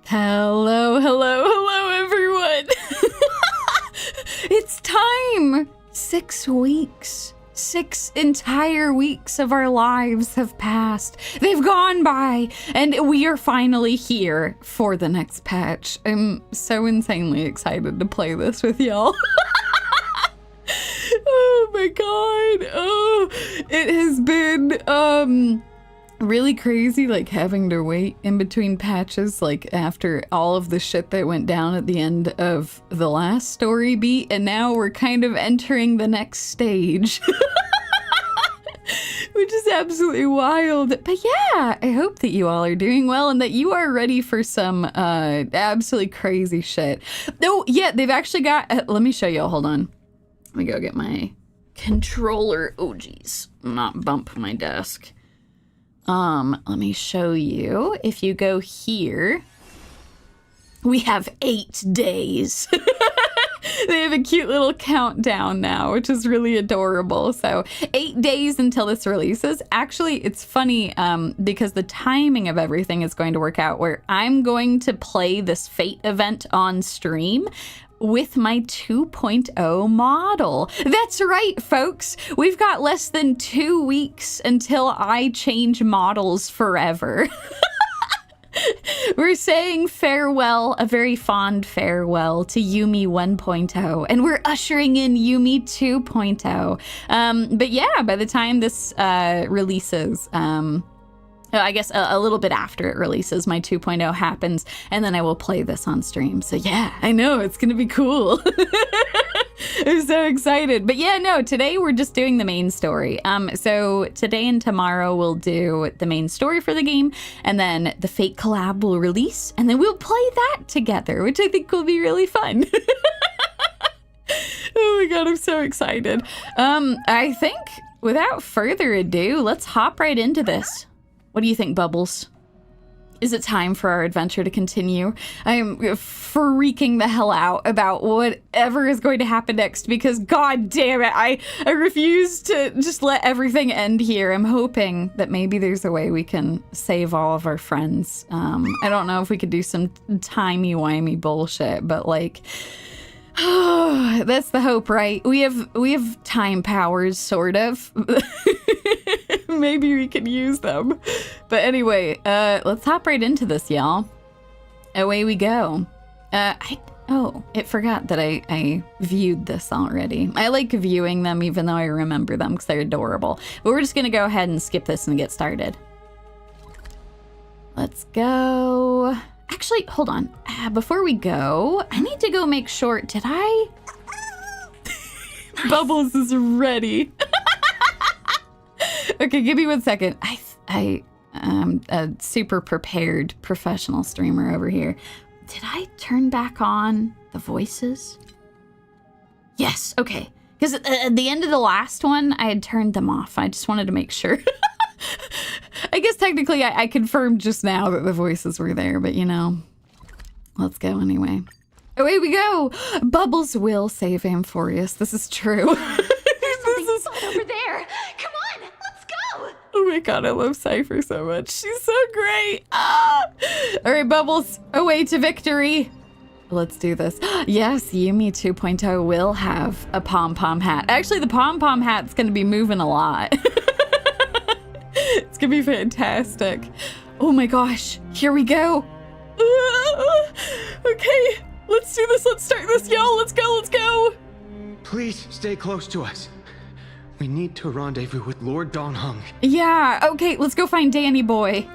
Hello, hello, hello, everyone. It's time. 6 weeks. 6 entire weeks of our lives have passed. They've gone by, and we are finally here for the next patch. I'm so insanely excited to play this with y'all. Oh my god. Oh, it has been, really crazy, like having to wait in between patches, like after all of the shit that went down at the end of the last story beat, and now we're kind of entering the next stage. Which is absolutely wild. But yeah, I hope that you all are doing well and that you are ready for some absolutely crazy shit. Oh yeah, they've actually got, let me show you all, hold on. Let me go get my controller. Oh geez, not bump my desk. Let me show you. If you go here, we have 8 days. They have a cute little countdown now, which is really adorable. So 8 days until this releases. Actually, it's funny because the timing of everything is going to work out where I'm going to play this Fate event on stream with my 2.0 model. That's right, folks. We've got less than 2 weeks until I change models forever. We're saying farewell, a very fond farewell to Yumi 1.0, and we're ushering in Yumi 2.0. But yeah, by the time this releases, I guess a little bit after it releases, my 2.0 happens, and then I will play this on stream. So yeah, I know, it's gonna be cool. I'm so excited. But yeah, no, today we're just doing the main story. So today and tomorrow we'll do the main story for the game, and then the Fate collab will release, and then we'll play that together, which I think will be really fun. Oh my god, I'm so excited. I think without further ado, let's hop right into this. What do you think, Bubbles? Is it time for our adventure to continue? I am freaking the hell out about whatever is going to happen next because god damn it, I refuse to just let everything end here. I'm hoping that maybe there's a way we can save all of our friends. I don't know if we could do some timey-wimey bullshit, but like, that's the hope, right? We have time powers, sort of. Maybe we can use them. But anyway, let's hop right into this, y'all. Away we go. It forgot that I viewed this already. I like viewing them even though I remember them because they're adorable. But we're just gonna go ahead and skip this and get started. Let's go. Actually, hold on. Before we go, I need to go make sure, did I? Bubbles is ready. Okay, give me 1 second. I am a super prepared professional streamer over here. Did I turn back on the voices? Yes, okay. Because at the end of the last one, I had turned them off. I just wanted to make sure. I guess technically I confirmed just now that the voices were there, but you know, let's go anyway. Away we go. Bubbles will save Amphoreus. This is true. There's something fun over there. Come on, let's go. Oh my god, I love Cypher so much. She's so great. Ah! All right, Bubbles, away to victory. Let's do this. Yes, Yumi 2.0 will have a pom-pom hat. Actually, the pom-pom hat's going to be moving a lot. It's going to be fantastic. Oh my gosh, here we go. Okay, let's do this. Let's start this, y'all. Let's go, let's go. Please stay close to us. We need to rendezvous with Lord Donhung. Yeah, okay, let's go find Danny boy.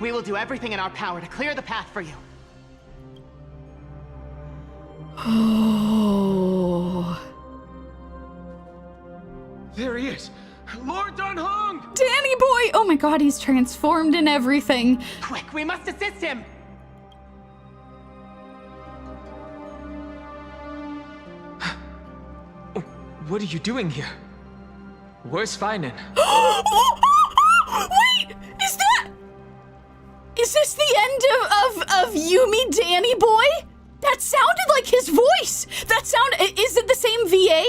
We will do everything in our power to clear the path for you. Oh. There he is. Lord Donhung! Danny boy! Oh my god, he's transformed and everything. Quick, we must assist him! What are you doing here? Where's Feinen? Wait! Is this the end of Yumi Danny boy? That sounded like his voice! Is it the same VA?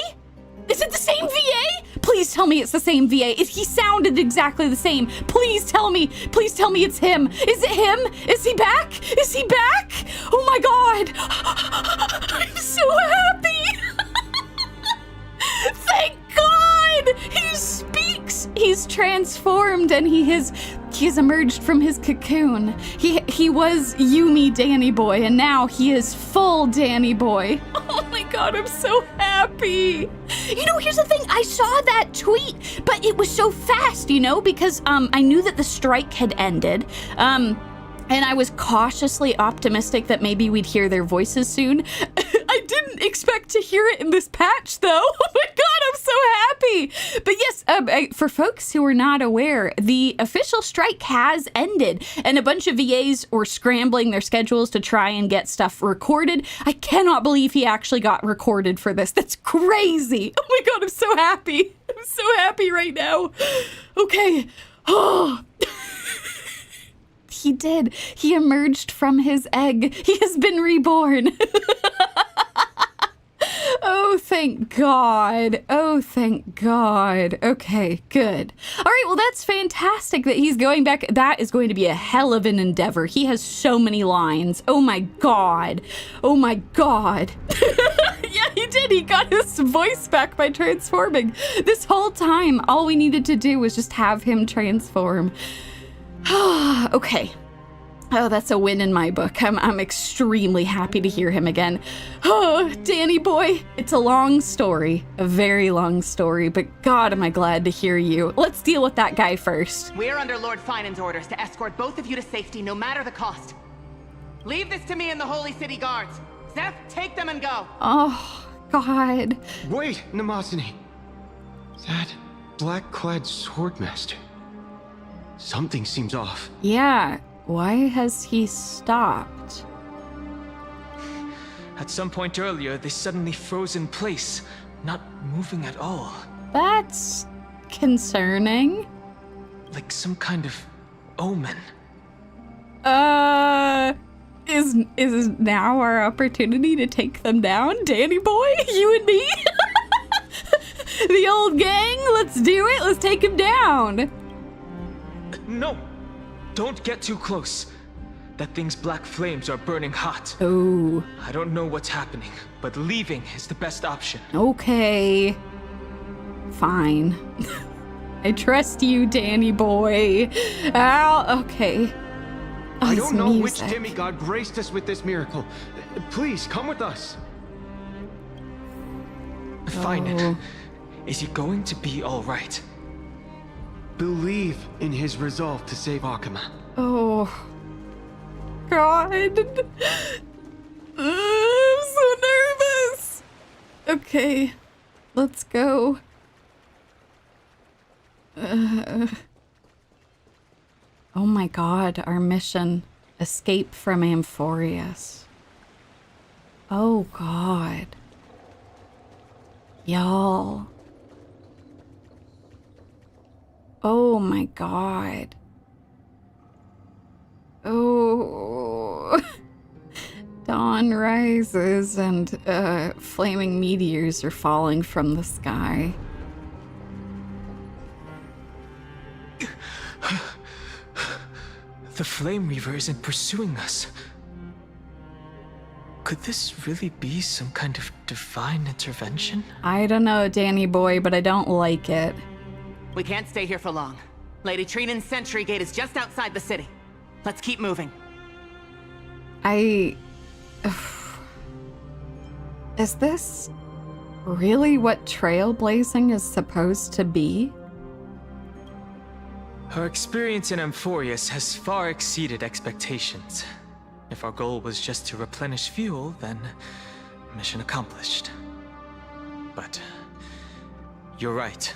Is it the same VA? Please tell me it's the same VA. He sounded exactly the same. Please tell me it's him. Is it him? Is he back? Is he back? Oh my God. I'm so happy. Thank God. He speaks. He's transformed and he has emerged from his cocoon. He was Yumi Danny Boy and now he is full Danny Boy. Oh my God, I'm so happy. You know, here's the thing. I saw that tweet, but it was so fast, you know, because I knew that the strike had ended. And I was cautiously optimistic that maybe we'd hear their voices soon. I didn't expect to hear it in this patch, though. Oh my God, I'm so happy. But yes, for folks who are not aware, the official strike has ended, and a bunch of VAs were scrambling their schedules to try and get stuff recorded. I cannot believe he actually got recorded for this. That's crazy. Oh my God, I'm so happy. I'm so happy right now. Okay. Oh. He did. He emerged from his egg. He has been reborn. Oh, thank God. Oh, thank God. Okay, good. All right, well, that's fantastic that he's going back. That is going to be a hell of an endeavor. He has so many lines. Oh, my God. Oh, my God. Yeah, he did. He got his voice back by transforming. This whole time, all we needed to do was just have him transform. Okay. Oh, that's a win in my book. I'm extremely happy to hear him again. Oh, Danny boy. It's a long story. A very long story, but God, am I glad to hear you. Let's deal with that guy first. We're under Lord Finan's orders to escort both of you to safety, no matter the cost. Leave this to me and the Holy City Guards. Zeph, take them and go. Oh, God. Wait, Namasani. That black-clad swordmaster. Something seems off. Yeah, why has he stopped? At some point earlier, they suddenly froze in place, not moving at all. That's concerning. Like some kind of omen. Is now our opportunity to take them down, Danny boy? You and me? The old gang? Let's do it. Let's take him down. No! Don't get too close. That thing's black flames are burning hot. Oh. I don't know what's happening, but leaving is the best option. Okay. Fine. I trust you, Danny boy. Ow, okay. Oh, I it's don't know which music. demigod graced us with this miracle. Please, come with us. Find Oh. it. Is he going to be all right? Believe in his resolve to save Akama. Oh. God. I'm so nervous. Okay. Let's go. Oh my God, our mission. Escape from Amphoreus. Oh God. Y'all. Oh my God. Oh. Dawn rises and flaming meteors are falling from the sky. The Flame Reaver isn't pursuing us. Could this really be some kind of divine intervention? I don't know, Danny boy, but I don't like it. We can't stay here for long. Lady Trinan's sentry gate is just outside the city. Let's keep moving. Is this really what trailblazing is supposed to be? Her experience in Amphoreus has far exceeded expectations. If our goal was just to replenish fuel, then mission accomplished. But you're right.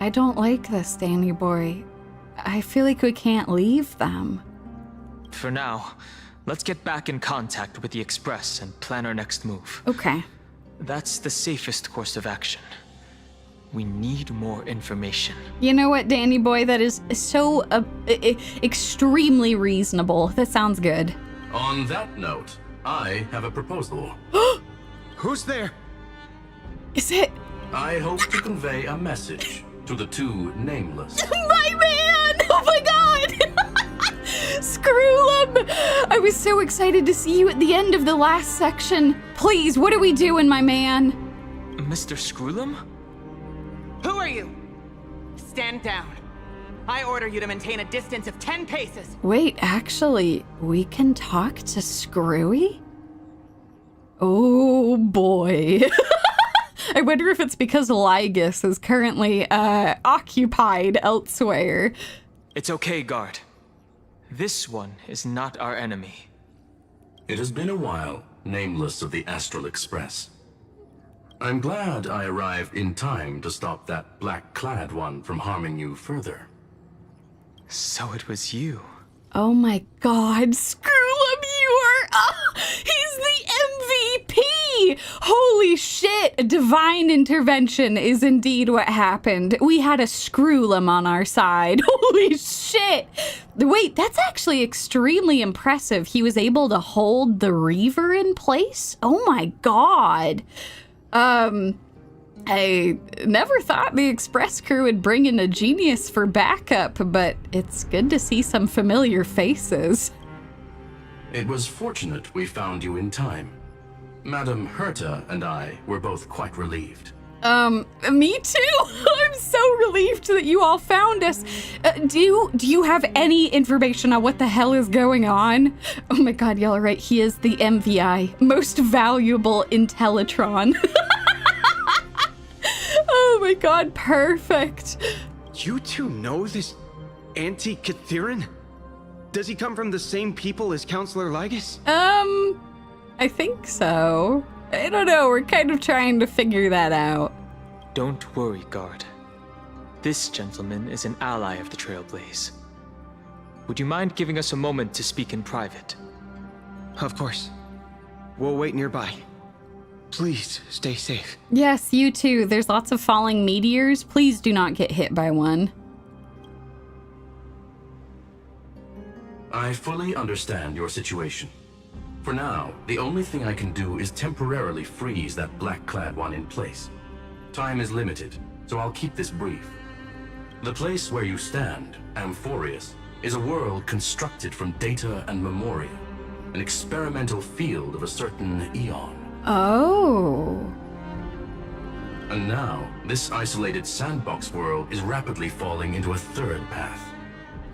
I don't like this, Danny boy. I feel like we can't leave them. For now, let's get back in contact with the Express and plan our next move. Okay. That's the safest course of action. We need more information. You know what, Danny boy? That is so extremely reasonable. That sounds good. On that note, I have a proposal. Who's there? Is it I hope to convey a message to the two nameless. my man? Oh my god! Screwlum! I was so excited to see you at the end of the last section. Please, what are we doing, my man? Mr. Screwlum? Who are you? Stand down. I order you to maintain a distance of 10 paces. Wait, actually, we can talk to Screwy? Oh boy. I wonder if it's because Lygus is currently occupied elsewhere. It's okay, guard. This one is not our enemy. It has been a while, nameless of the Astral Express. I'm glad I arrived in time to stop that black-clad one from harming you further. So it was you. Oh my god, Screwlum, you are... he's the MVP! Holy shit, a divine intervention is indeed what happened. We had a Screwlum on our side. Holy shit! Wait, that's actually extremely impressive. He was able to hold the Reaver in place? Oh my god. I never thought the Express crew would bring in a genius for backup, but it's good to see some familiar faces. It was fortunate we found you in time. Madam Herta and I were both quite relieved. Me too. I'm so relieved that you all found us. Do you have any information on what the hell is going on? Oh my god, y'all are right. He is the MVI, most valuable Intellitron. Oh my god, perfect. You two know this anti-Catharin? Does he come from the same people as Counselor Lygus? I think so. I don't know, we're kind of trying to figure that out. Don't worry, guard. This gentleman is an ally of the Trailblaze. Would you mind giving us a moment to speak in private? Of course. We'll wait nearby. Please stay safe. Yes, you too. There's lots of falling meteors. Please do not get hit by one. I fully understand your situation. For now, the only thing I can do is temporarily freeze that black-clad one in place. Time is limited, so I'll keep this brief. The place where you stand, Amphoreus, is a world constructed from data and memoria, an experimental field of a certain eon. Oh. And now, this isolated sandbox world is rapidly falling into a third path.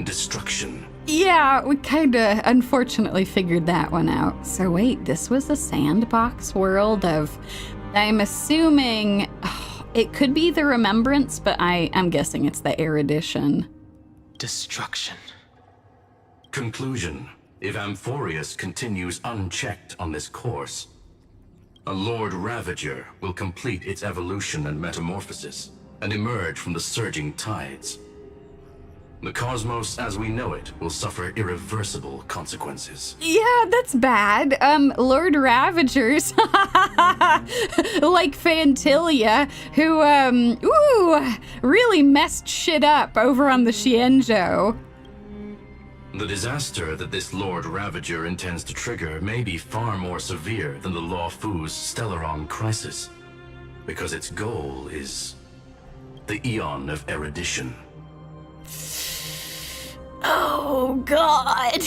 Destruction. Yeah, we kinda unfortunately figured that one out. So wait, this was a sandbox world of... I'm assuming... it could be the Remembrance, but I'm guessing it's the Erudition. Destruction. Conclusion. If Amphoreus continues unchecked on this course, a Lord Ravager will complete its evolution and metamorphosis, and emerge from the surging tides. The cosmos as we know it will suffer irreversible consequences. Yeah, that's bad. Lord Ravagers, like Fantilia, who, really messed shit up over on the Xianzhou. The disaster that this Lord Ravager intends to trigger may be far more severe than the Law Fu's Stellaron crisis, because its goal is the Eon of Erudition. Oh god.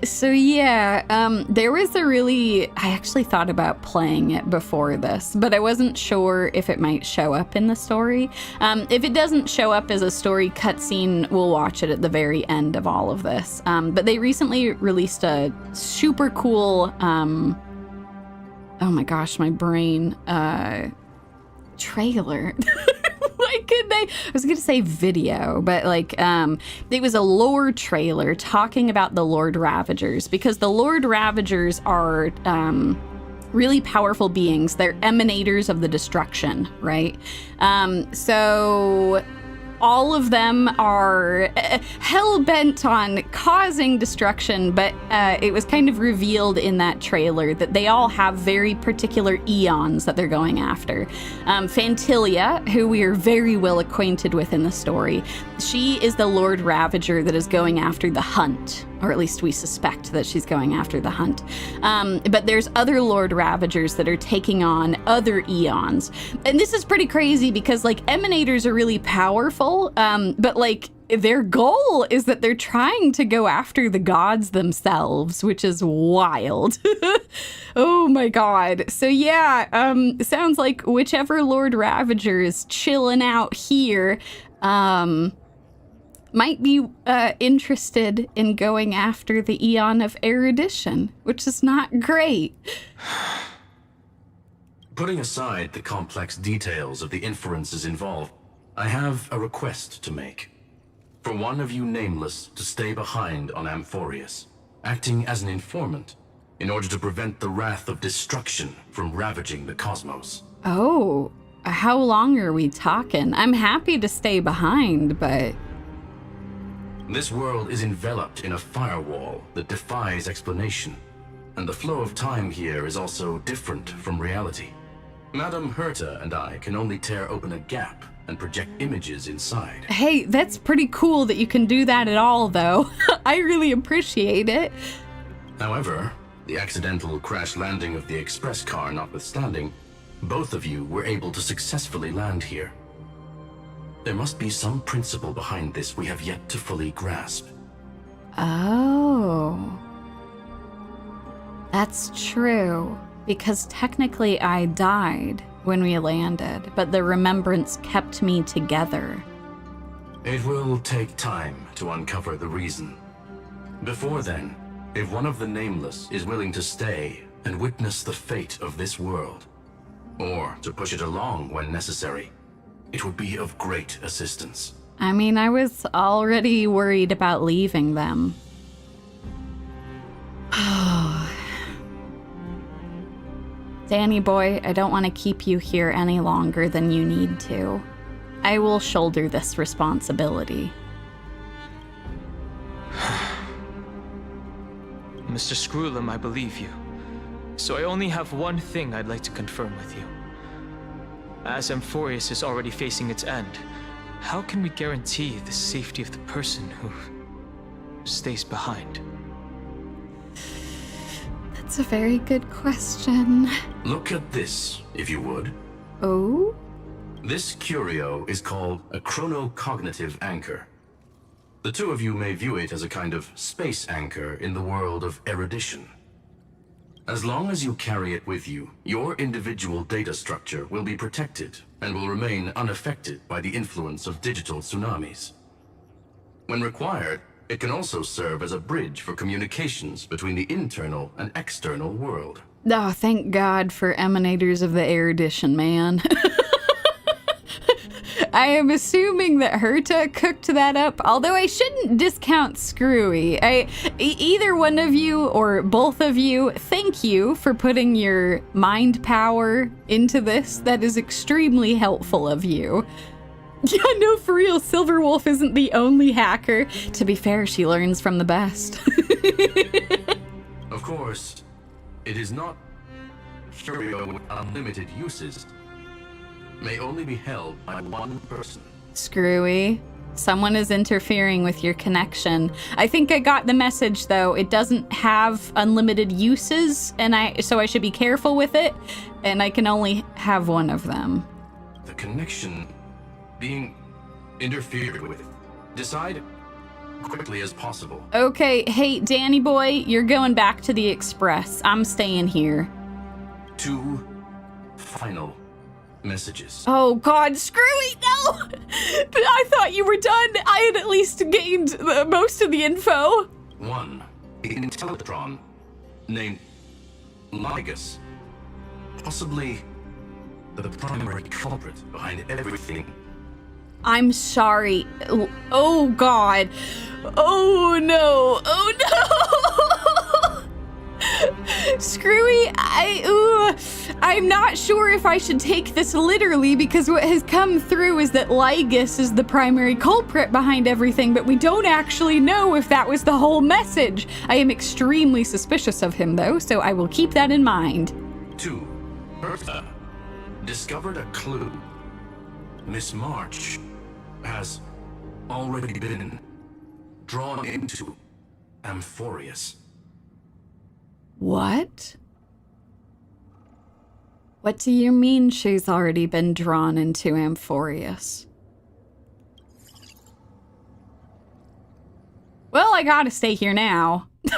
So yeah, there was I actually thought about playing it before this, but I wasn't sure if it might show up in the story. If it doesn't show up as a story cutscene, we'll watch it at the very end of all of this. But they recently released a super cool, oh my gosh, my brain, trailer. Why could they? I was gonna say video, but it was a lore trailer talking about the Lord Ravagers, because the Lord Ravagers are really powerful beings. They're emanators of the destruction, right? So all of them are hell-bent on causing destruction, but it was kind of revealed in that trailer that they all have very particular eons that they're going after. Fantilia, who we are very well acquainted with in the story, she is the Lord Ravager that is going after the Hunt, Or at least we suspect that she's going after the hunt. But there's other Lord Ravagers that are taking on other eons. And this is pretty crazy because, like, Emanators are really powerful, but, like, their goal is that they're trying to go after the gods themselves, which is wild. Oh my god. So yeah, sounds like whichever Lord Ravager is chilling out here, might be interested in going after the Eon of Erudition, which is not great. Putting aside the complex details of the inferences involved, I have a request to make. For one of you nameless to stay behind on Amphoreus, acting as an informant, in order to prevent the wrath of destruction from ravaging the cosmos. Oh, how long are we talking? I'm happy to stay behind, but... This world is enveloped in a firewall that defies explanation, and the flow of time here is also different from reality. Madame Herta and I can only tear open a gap and project images inside. Hey, that's pretty cool that you can do that at all, though. I really appreciate it. However, the accidental crash landing of the express car notwithstanding, both of you were able to successfully land here. There must be some principle behind this we have yet to fully grasp. Oh. That's true, because technically I died when we landed, but the remembrance kept me together. It will take time to uncover the reason. Before then, if one of the Nameless is willing to stay and witness the fate of this world, or to push it along when necessary, it would be of great assistance. I mean, I was already worried about leaving them. Danny boy, I don't want to keep you here any longer than you need to. I will shoulder this responsibility. Mr. Screwlum, I believe you. So I only have one thing I'd like to confirm with you. As Amphoreus is already facing its end, how can we guarantee the safety of the person who stays behind? That's a very good question. Look at this, if you would. Oh? This curio is called a chronocognitive anchor. The two of you may view it as a kind of space anchor in the world of erudition. As long as you carry it with you, your individual data structure will be protected and will remain unaffected by the influence of digital tsunamis. When required, it can also serve as a bridge for communications between the internal and external world. Oh, thank God for emanators of the erudition, man. I am assuming that Herta cooked that up, although I shouldn't discount Screwy. Either one of you or both of you, thank you for putting your mind power into this. That is extremely helpful of you. Yeah, no, for real, Silverwolf isn't the only hacker. To be fair, she learns from the best. Of course, it is not curio with unlimited uses. May only be held by one person. Screwy. Someone is interfering with your connection. I think I got the message, though. It doesn't have unlimited uses, and so I should be careful with it, and I can only have one of them. The connection being interfered with. Decide quickly as possible. Okay, hey, Danny boy, you're going back to the Express. I'm staying here. 2 final messages. Oh God, Screwy, no! I thought you were done. I had at least gained most of the info. 1. Intellitron, named Ligus, possibly the primary culprit behind everything. I'm sorry. Oh God. Oh no. Oh no. Screwy, I'm not sure if I should take this literally, because what has come through is that Ligus is the primary culprit behind everything, but we don't actually know if that was the whole message. I am extremely suspicious of him, though, so I will keep that in mind. 2. Herta discovered a clue. Miss March has already been drawn into Amphoreus. What? What do you mean she's already been drawn into Amphoreus? Well, I gotta stay here now. I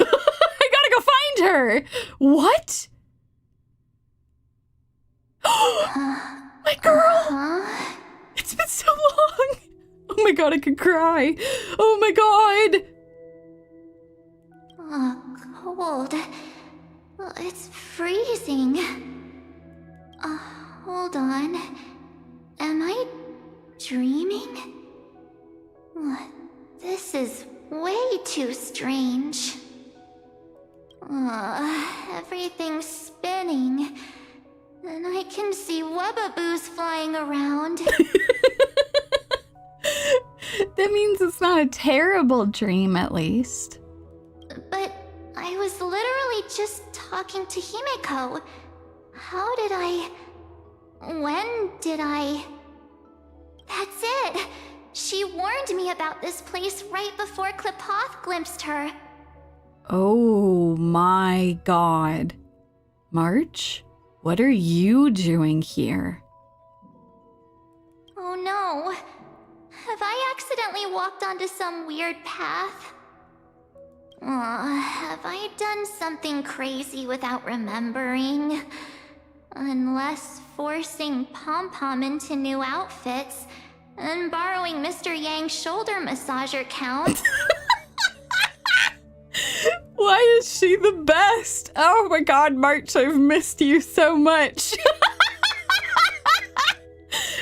gotta go find her. What? My girl. It's been so long. Oh my god, I could cry. Oh my god. Cold. It's freezing. Hold on. Am I dreaming? This is way too strange. Everything's spinning. And I can see webbaboos flying around. That means it's not a terrible dream, at least. But I was literally just talking to Himeko. How did I... When did I... That's it! She warned me about this place right before Klipoth glimpsed her. Oh my god. March? What are you doing here? Oh no. Have I accidentally walked onto some weird path? Have I done something crazy without remembering? Unless forcing Pom-Pom into new outfits and borrowing Mr. Yang's shoulder massager count. Why is she the best? Oh my god, March, I've missed you so much.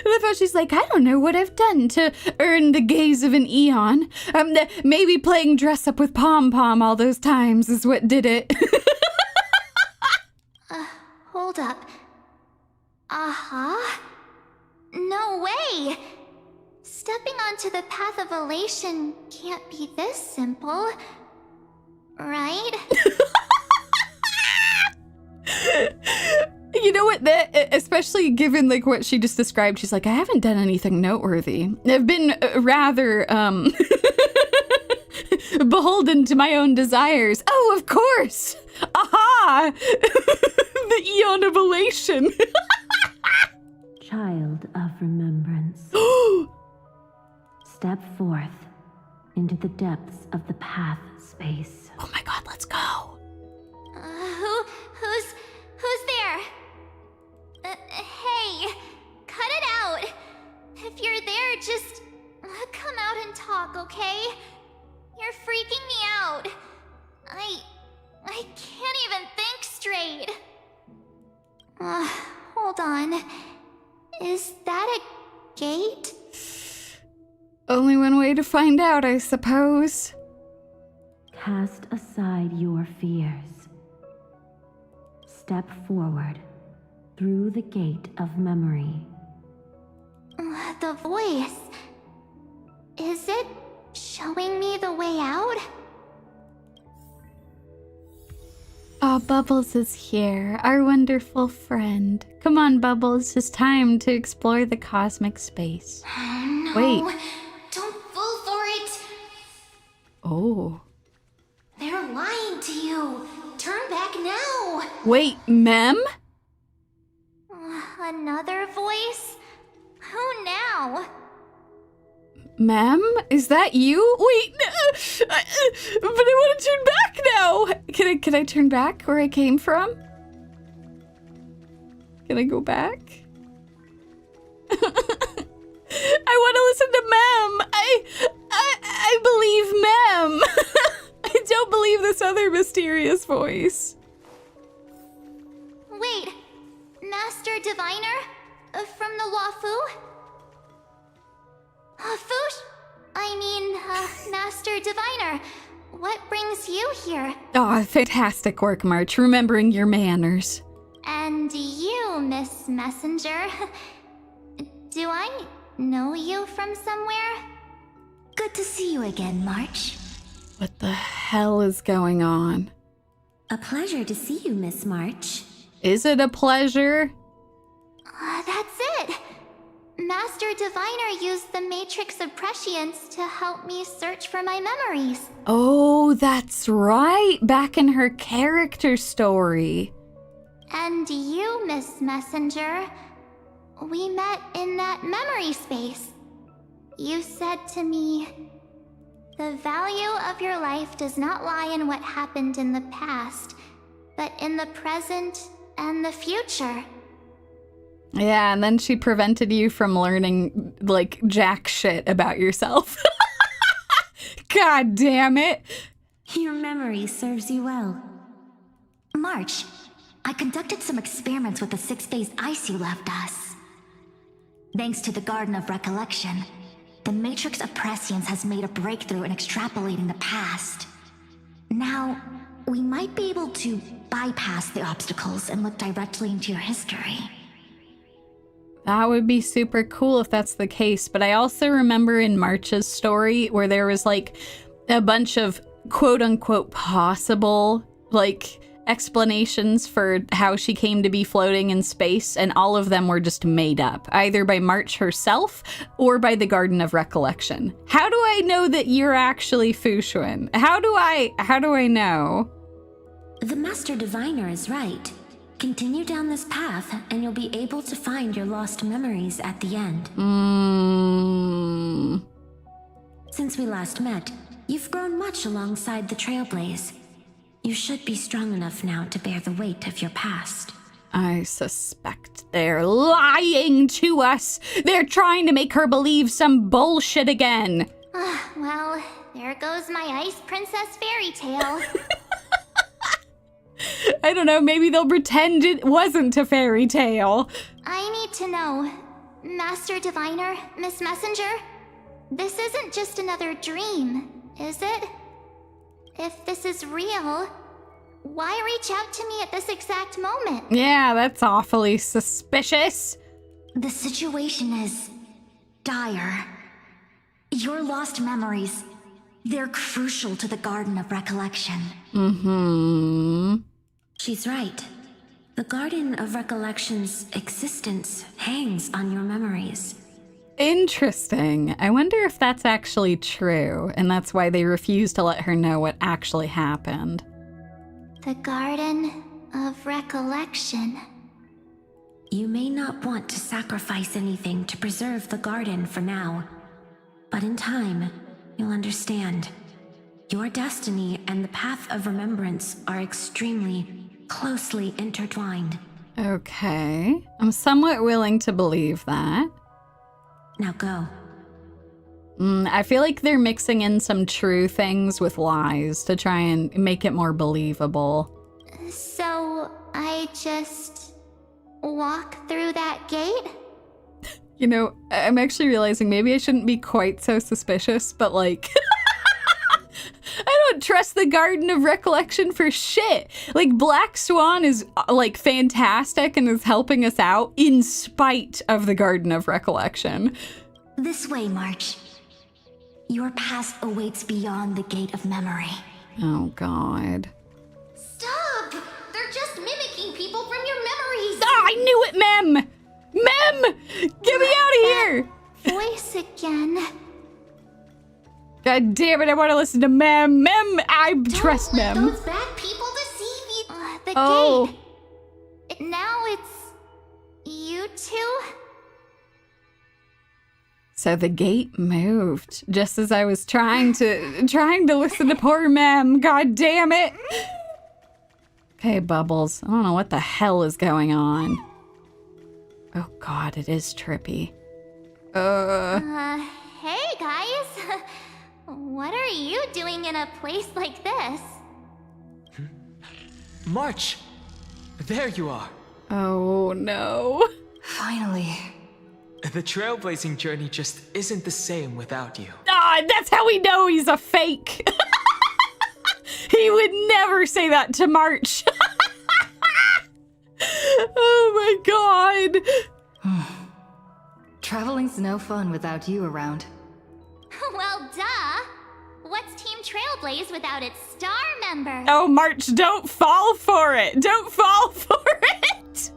I love how she's like, I don't know what I've done to earn the gaze of an Eon. Maybe playing dress up with Pom-Pom all those times is what did it. Hold up. No way! Stepping onto the path of elation can't be this simple. Right? You know what, especially given like what she just described, she's like, I haven't done anything noteworthy. I've been rather beholden to my own desires. Oh, of course! Aha! The Eon of Elation. Child of remembrance. Step forth into the depths of the path space. Oh my god, let's go. Who's there? Hey, cut it out. If you're there, just come out and talk, okay? You're freaking me out. I can't even think straight. Hold on. Is that a gate? Only one way to find out, I suppose. Cast aside your fears. Step forward through the gate of memory. The voice. Is it showing me the way out? Oh, Bubbles is here, our wonderful friend. Come on, Bubbles, it's time to explore the cosmic space. No, wait. Don't fall for it. Oh. They're lying to you. Turn back now. Wait, Mem? Another voice? Who now? Mem? Is that you? Wait, but I want to turn back now. Can I turn back where I came from? Can I go back? I want to listen to Mem. I believe Mem. I don't believe this other mysterious voice. Wait, Master Diviner? From the Wafu? Master Diviner, what brings you here? Oh, fantastic work, March, remembering your manners. And you, Miss Messenger. Do I know you from somewhere? Good to see you again, March. What the hell is going on? A pleasure to see you, Miss March. Is it a pleasure? That's it! Master Master Diviner used the Matrix of Prescience to help me search for my memories. Oh, that's right. Back in her character story. And you, Miss Messenger, we met in that memory space. You said to me, the value of your life does not lie in what happened in the past, but in the present and the future. Yeah, and then she prevented you from learning, like, jack shit about yourself. God damn it. Your memory serves you well. March, I conducted some experiments with the 6-phase ice you left us. Thanks to the Garden of Recollection, the Matrix of Prescience has made a breakthrough in extrapolating the past. Now, we might be able to bypass the obstacles and look directly into your history. That would be super cool if that's the case, but I also remember in March's story where there was like a bunch of quote-unquote possible like explanations for how she came to be floating in space, and all of them were just made up, either by March herself or by the Garden of Recollection. How do I know that you're actually Fushuan? How do I know? The Master Diviner is right. Continue down this path, and you'll be able to find your lost memories at the end. Since we last met, you've grown much alongside the Trailblaze. You should be strong enough now to bear the weight of your past. I suspect they're lying to us. They're trying to make her believe some bullshit again. Well, there goes my Ice Princess fairy tale. I don't know, maybe they'll pretend it wasn't a fairy tale. I need to know, Master Diviner, Miss Messenger, this isn't just another dream, is it? If this is real, why reach out to me at this exact moment? Yeah, that's awfully suspicious. The situation is dire. Your lost memories, they're crucial to the Garden of Recollection. She's right. The Garden of Recollection's existence hangs on your memories. Interesting. I wonder if that's actually true, and that's why they refuse to let her know what actually happened. The Garden of Recollection. You may not want to sacrifice anything to preserve the garden for now, but in time, you'll understand. Your destiny and the path of remembrance are extremely closely intertwined. Okay. I'm somewhat willing to believe that. Now go. I feel like they're mixing in some true things with lies to try and make it more believable. So, I just walk through that gate? You know, I'm actually realizing maybe I shouldn't be quite so suspicious, but like... I don't trust the Garden of Recollection for shit. Like, Black Swan is, like, fantastic and is helping us out in spite of the Garden of Recollection. This way, March. Your past awaits beyond the Gate of Memory. Oh, God. Stop! They're just mimicking people from your memories! Ah, I knew it, Mem! Mem! Get me out of here! Voice again. God damn it, I want to listen to Mem. Mem, I trust Mem. Don't let those bad people deceive you. The gate. Now it's... you two? So the gate moved just as I was trying to listen to poor Mem. God damn it. Okay, Bubbles. I don't know what the hell is going on. Oh God, it is trippy. Hey guys. What are you doing in a place like this? March! There you are. Oh no. Finally. The trailblazing journey just isn't the same without you. Ah, that's how we know he's a fake. He would never say that to March. Oh my God. Traveling's no fun without you around. Well, duh. What's Team Trailblaze without its star member? Oh, March, don't fall for it. Don't fall for it.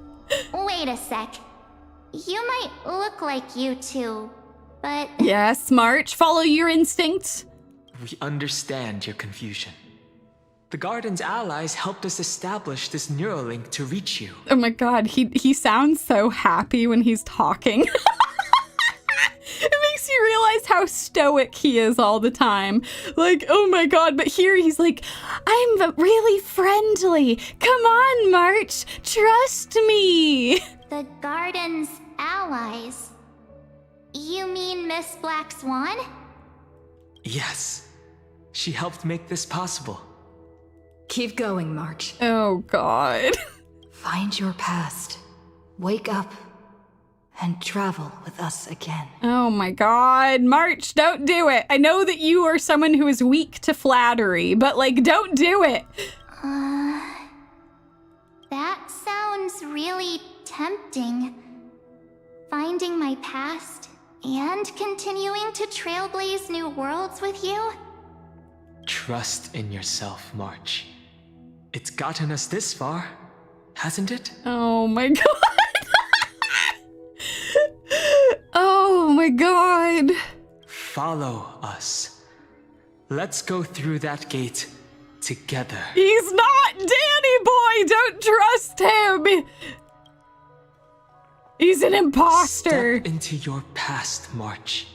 Wait a sec. You might look like you two, but... Yes, March, follow your instincts. We understand your confusion. The Garden's allies helped us establish this neural link to reach you. Oh my god, he sounds so happy when he's talking. It makes you realize how stoic he is all the time. Like, oh my god, but here he's like, I'm really friendly. Come on, March, trust me. The Garden's allies? You mean Miss Black Swan? Yes. She helped make this possible. Keep going, March. Oh god. Find your past. Wake up. And travel with us again. Oh my god, March, don't do it. I know that you are someone who is weak to flattery, but like, don't do it. That sounds really tempting. Finding my past and continuing to trailblaze new worlds with you? Trust in yourself, March. It's gotten us this far, hasn't it? Oh my god. Oh my god. Follow us. Let's go through that gate together. He's not Danny boy. Don't trust him. He's an imposter. Step into your past, March.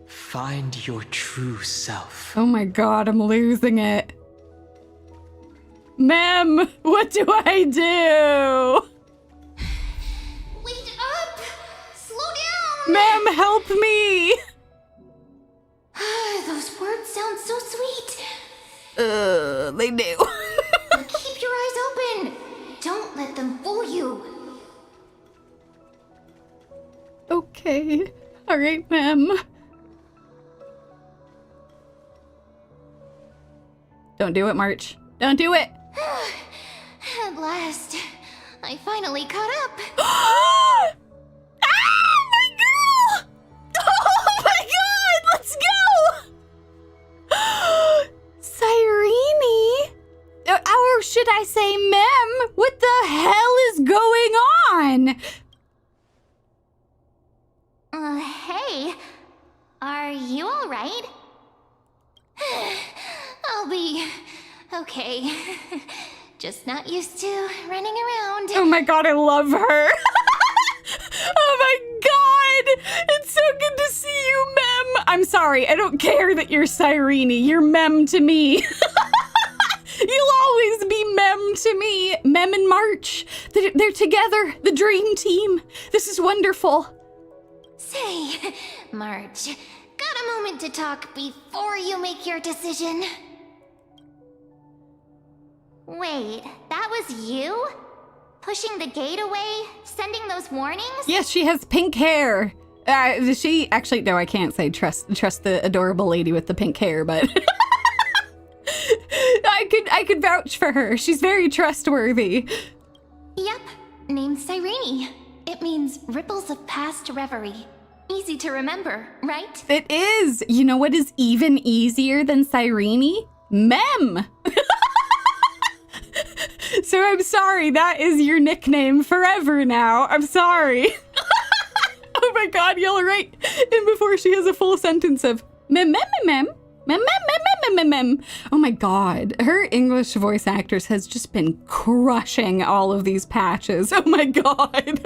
Find your true self. Oh my god, I'm losing it. Mem, what do I do? Wait up! Slow down! Mem, help me! Those words sound so sweet. They do. But keep your eyes open. Don't let them fool you. Okay. Alright, Mem. Don't do it, March. Don't do it! At last, I finally caught up. Ah, my girl! Oh my god, let's go! Cyrene? Or should I say Mem? What the hell is going on? Hey. Are you alright? I'll be okay. Just not used to running around. Oh my god, I love her. Oh my god! It's so good to see you, Mem! I'm sorry, I don't care that you're Cyrene. You're Mem to me. You'll always be Mem to me. Mem and March. They're together, the dream team. This is wonderful. Say, March, got a moment to talk before you make your decision? Wait, that was you? Pushing the gate away? Sending those warnings? Yes, she has pink hair. She actually, no, I can't say trust the adorable lady with the pink hair, but I could vouch for her. She's very trustworthy. Yep, named Cyrene. It means ripples of past reverie. Easy to remember, right? It is. You know what is even easier than Cyrene? Mem. So I'm sorry, that is your nickname forever now. I'm sorry. Oh my god, you'll write in before she has a full sentence of mem mem mem mem mem mem mem mem. Oh my god, her English voice actress has just been crushing all of these patches. Oh my god.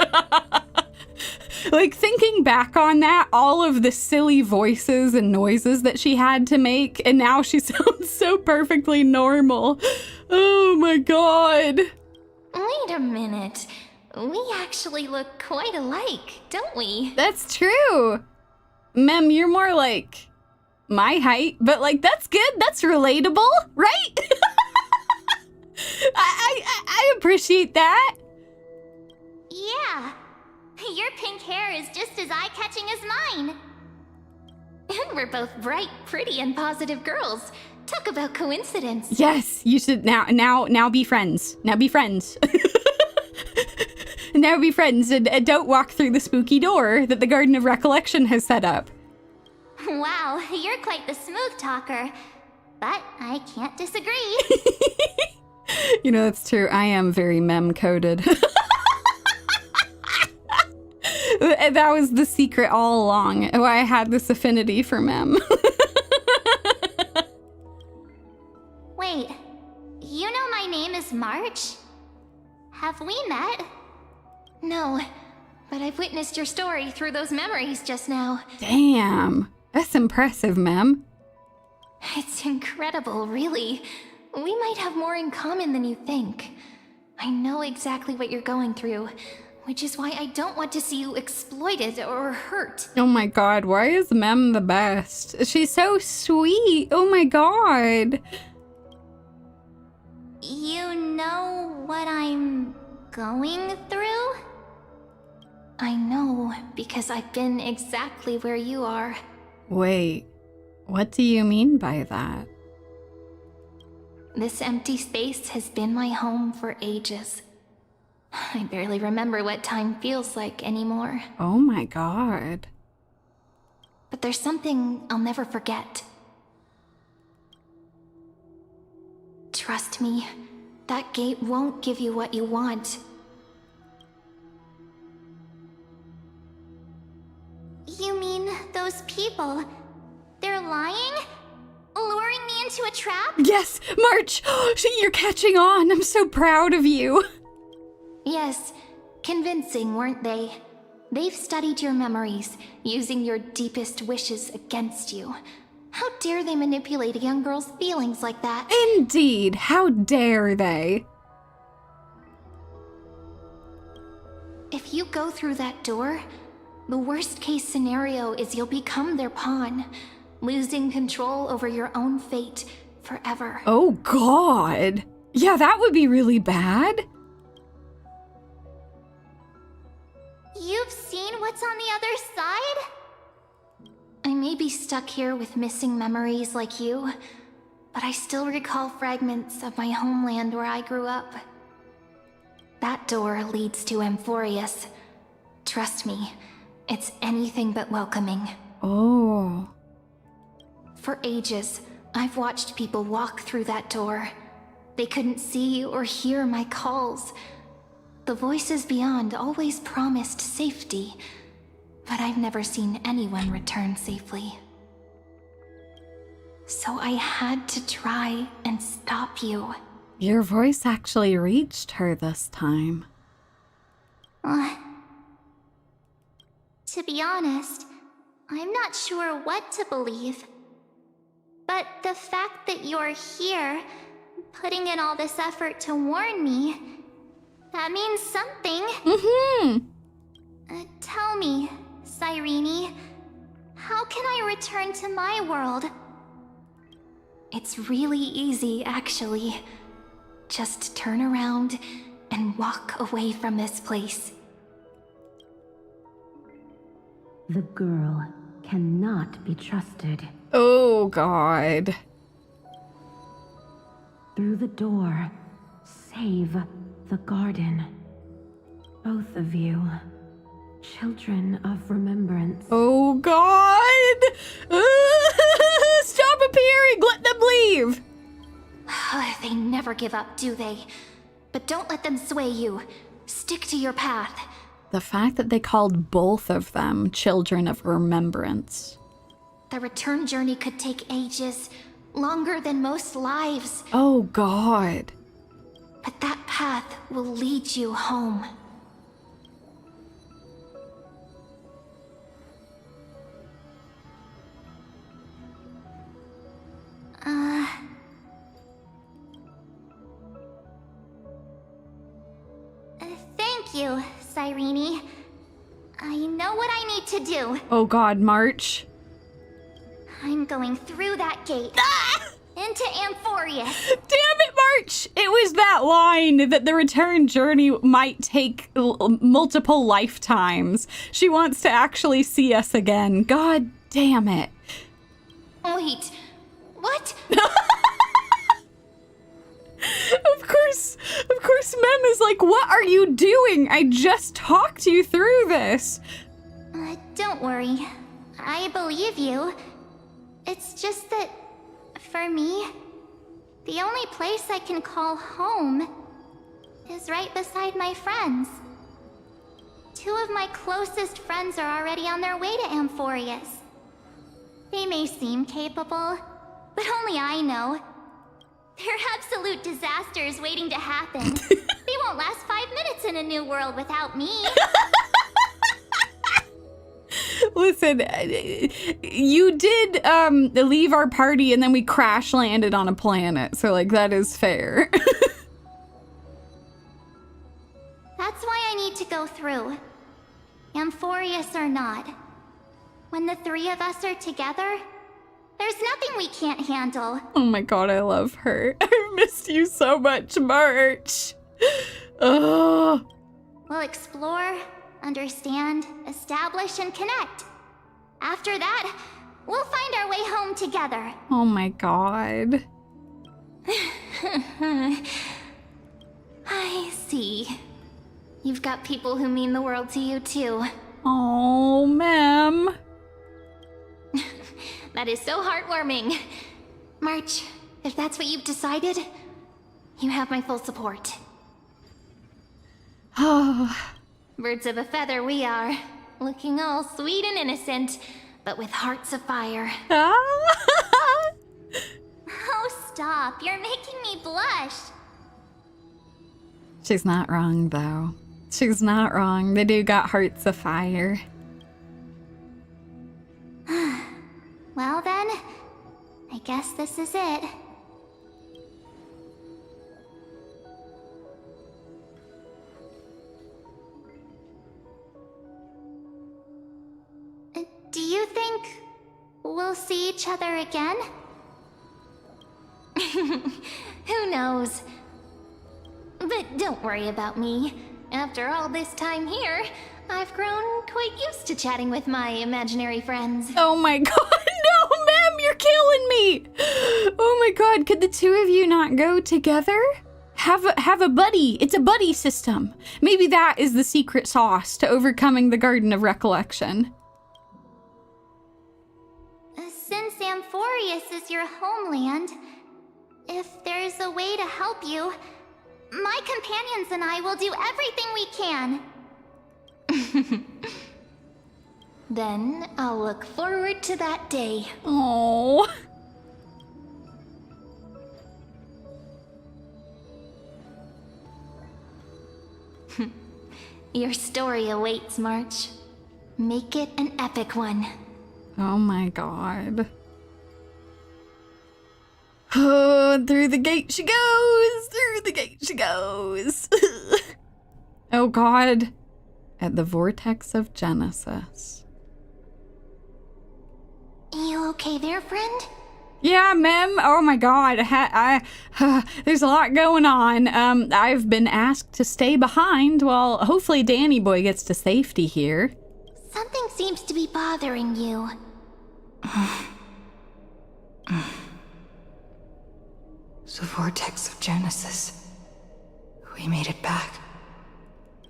Like, thinking back on that, all of the silly voices and noises that she had to make, and now she sounds so perfectly normal. Oh my god. Wait a minute. We actually look quite alike, don't we? That's true. Mem, you're more like my height, but like, that's good. That's relatable, right? I appreciate that. Yeah. Your pink hair is just as eye-catching as mine. And we're both bright, pretty, and positive girls. Talk about coincidence. Yes, you should now be friends. Now be friends. Now be friends and don't walk through the spooky door that the Garden of Recollection has set up. Wow, you're quite the smooth talker. But I can't disagree. You know, that's true. I am very mem-coded. That was the secret all along, why I had this affinity for Mem. Wait, you know my name is March? Have we met? No, but I've witnessed your story through those memories just now. Damn, that's impressive, Mem. It's incredible, really. We might have more in common than you think. I know exactly what you're going through, which is why I don't want to see you exploited or hurt. Oh my god, why is Mem the best? She's so sweet. Oh my god. You know what I'm going through? I know, because I've been exactly where you are. Wait, what do you mean by that? This empty space has been my home for ages. I barely remember what time feels like anymore. Oh my god. But there's something I'll never forget. Trust me, that gate won't give you what you want. You mean those people? They're lying? Luring me into a trap? Yes, March! You're catching on. I'm so proud of you. Yes, convincing, weren't they? They've studied your memories, using your deepest wishes against you. How dare they manipulate a young girl's feelings like that? Indeed, how dare they? If you go through that door, the worst case scenario is you'll become their pawn, losing control over your own fate forever. Oh god. Yeah, that would be really bad. You've seen what's on the other side? I may be stuck here with missing memories like you, but I still recall fragments of my homeland where I grew up. That door leads to Amphoreus. Trust me, it's anything but welcoming. Oh. For ages, I've watched people walk through that door. They couldn't see or hear my calls. The voices beyond always promised safety, but I've never seen anyone return safely. So I had to try and stop you. Your voice actually reached her this time. To be honest, I'm not sure what to believe. But the fact that you're here, putting in all this effort to warn me, that means something. Tell me, Cyrene, how can I return to my world? It's really easy, actually. Just turn around and walk away from this place. The girl cannot be trusted. Oh god. Through the door, save the garden. Both of you, children of remembrance. Oh god! Stop appearing! Let them leave! They never give up, do they? But don't let them sway you. Stick to your path. The fact that they called both of them children of remembrance. The return journey could take ages, longer than most lives. Oh god. But that path will lead you home. Thank you, Cyrene. I know what I need to do. Oh god, March. I'm going through that gate. Into Amphoreus. Damn it, March! It was that line that the return journey might take multiple lifetimes. She wants to actually see us again. God damn it. Wait, what? Of course, Mem is like, what are you doing? I just talked you through this. Don't worry. I believe you. It's just that, for me, the only place I can call home is right beside my friends. 2 of my closest friends are already on their way to Amphoreus. They may seem capable, but only I know. They're absolute disasters waiting to happen. They won't last 5 minutes in a new world without me. Listen, you did leave our party and then we crash landed on a planet, so like that is fair. That's why I need to go through. Amphoreus or not. When the 3 of us are together, there's nothing we can't handle. Oh my god, I love her. I missed you so much, March. Oh. We'll explore, understand, establish, and connect. After that, we'll find our way home together. Oh my god. I see. You've got people who mean the world to you, too. Oh, Mem. That is so heartwarming. March, if that's what you've decided, you have my full support. Oh. Birds of a feather we are. Looking all sweet and innocent, but with hearts of fire. Oh, stop. You're making me blush. She's not wrong, though. She's not wrong. They do got hearts of fire. Well then, I guess this is it. Do you think we'll see each other again? Who knows? But don't worry about me. After all this time here, I've grown quite used to chatting with my imaginary friends. Oh my god, no, Mem, you're killing me! Oh my god, could the 2 of you not go together? Have a buddy. It's a buddy system. Maybe that is the secret sauce to overcoming the Garden of Recollection. Since Amphoreus is your homeland, if there's a way to help you, my companions and I will do everything we can. Then I'll look forward to that day. Oh. Your story awaits, March. Make it an epic one. Oh my god. Oh, and through the gate she goes! Through the gate she goes! Oh god. At the vortex of Genesis. You okay there, friend? Yeah, Mem. Oh my god. There's a lot going on. I've been asked to stay behind while hopefully Danny Boy gets to safety here. Something seems to be bothering you. The vortex of Genesis. We made it back.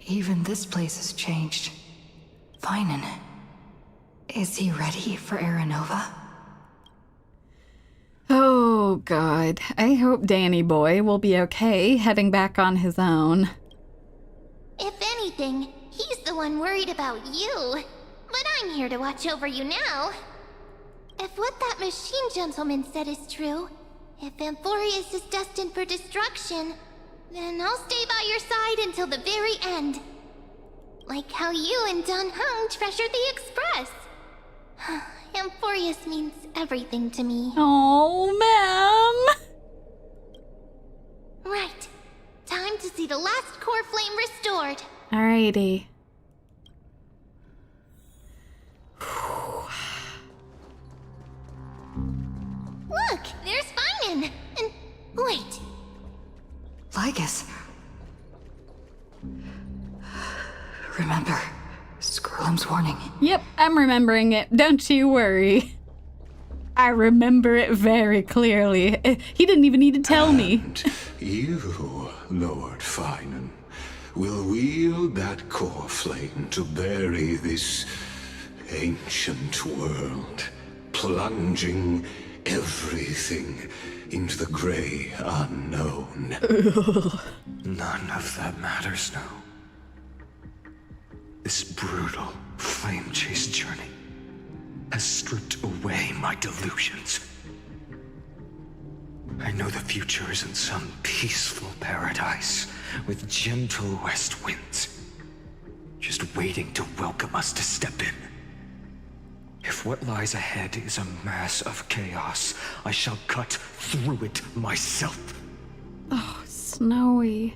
Even this place has changed. Finan. Is he ready for Aranova? Oh god. I hope Danny Boy will be okay heading back on his own. If anything, he's the one worried about you. But I'm here to watch over you now. If what that machine gentleman said is true, if Amphoreus is destined for destruction, then I'll stay by your side until the very end. Like how you and Dun Hung treasured the Express. Amphoreus means everything to me. Oh, Mem. Right. Time to see the last core flame restored. Alrighty. Look, there's Finan. And wait. Lygus. Remember Skrullum's warning. Yep, I'm remembering it. Don't you worry. I remember it very clearly. He didn't even need to tell me. And you, Lord Finan, will wield that core flame to bury this ancient world, plunging everything into the gray unknown. None of that matters now. This brutal, flame-chased journey has stripped away my delusions. I know the future is in some peaceful paradise with gentle west winds, just waiting to welcome us to step in. If what lies ahead is a mass of chaos, I shall cut through it myself. Oh, Snowy.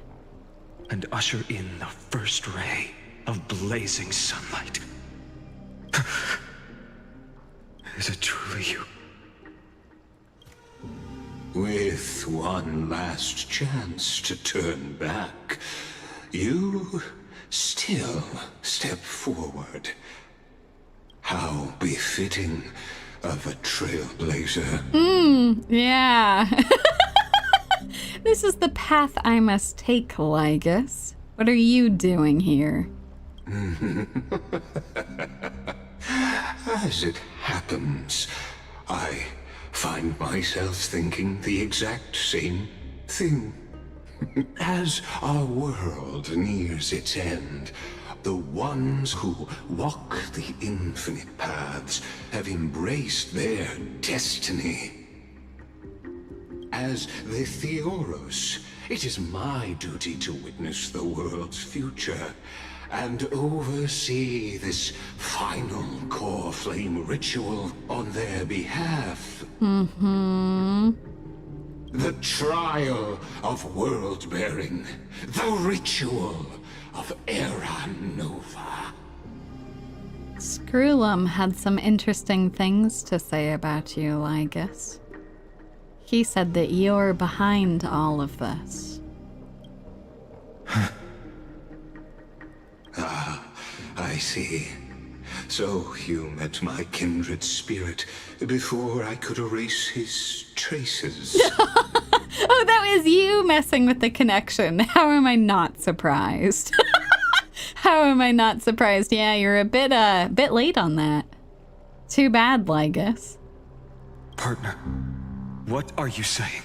And usher in the first ray of blazing sunlight. Is it truly you? With one last chance to turn back, you still step forward. How befitting of a trailblazer. Yeah. This is the path I must take, Lygus. What are you doing here? As it happens, I find myself thinking the exact same thing. As our world nears its end, the ones who walk the infinite paths have embraced their destiny. As the Theoros, it is my duty to witness the world's future and oversee this final core flame ritual on their behalf. The trial of world-bearing, the ritual of Era Nova. Screwlum had some interesting things to say about you, Lygus. He said that you're behind all of this. I see. So you met my kindred spirit before I could erase his traces. Oh, that was you messing with the connection. How am I not surprised? How am I not surprised? Yeah, you're a bit late on that. Too bad, Lygus. Partner, what are you saying?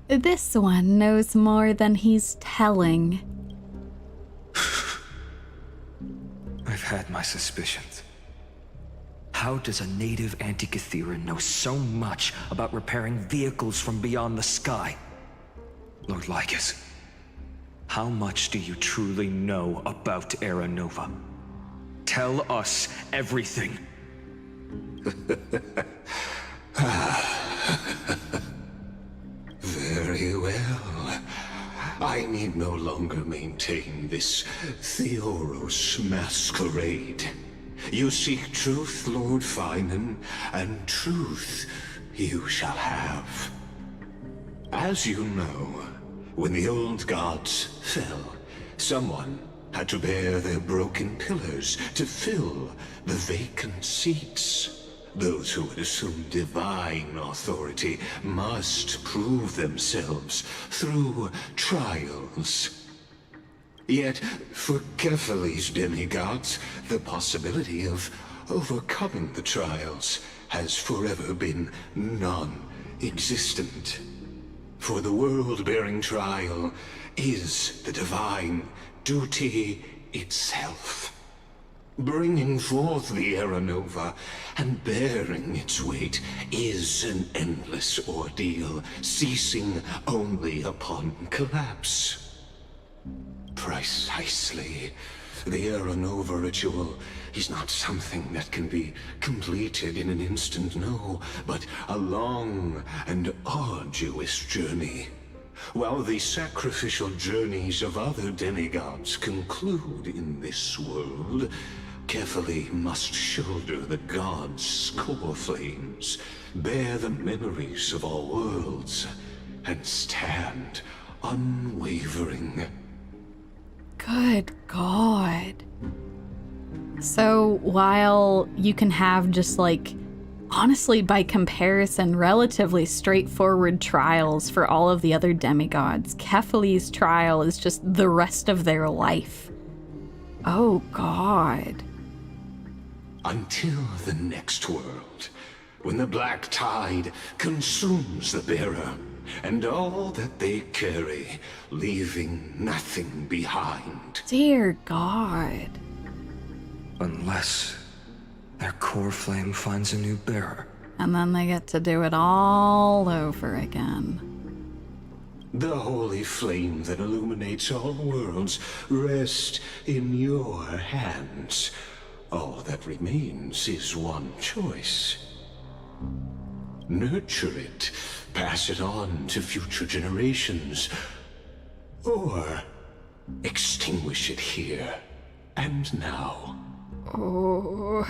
This one knows more than he's telling. I've had my suspicions. How does a native Antikytheran know so much about repairing vehicles from beyond the sky? Lord Lygus, how much do you truly know about Era Nova? Tell us everything. Very well. I need no longer maintain this Theoros masquerade. You seek truth, Lord Finan, and truth you shall have. As you know, when the old gods fell, someone had to bear their broken pillars to fill the vacant seats. Those who would assume divine authority must prove themselves through trials. Yet, for Kephalli's demigods, the possibility of overcoming the trials has forever been non-existent. For the world-bearing trial is the divine duty itself. Bringing forth the Era Nova and bearing its weight is an endless ordeal, ceasing only upon collapse. Precisely. The Era Nova ritual is not something that can be completed in an instant, no, but a long and arduous journey. While the sacrificial journeys of other demigods conclude in this world, Kephalli must shoulder the gods' core flames, bear the memories of all worlds, and stand unwavering. Good God. So while you can have just like, honestly, by comparison, relatively straightforward trials for all of the other demigods, Kephalli's trial is just the rest of their life. Oh God. Until the next world, when the black tide consumes the bearer and all that they carry, leaving nothing behind. Dear God. Unless their core flame finds a new bearer. And then they get to do it all over again. The holy flame that illuminates all worlds rests in your hands. All that remains is one choice. Nurture it, pass it on to future generations, or extinguish it here and now. Oh.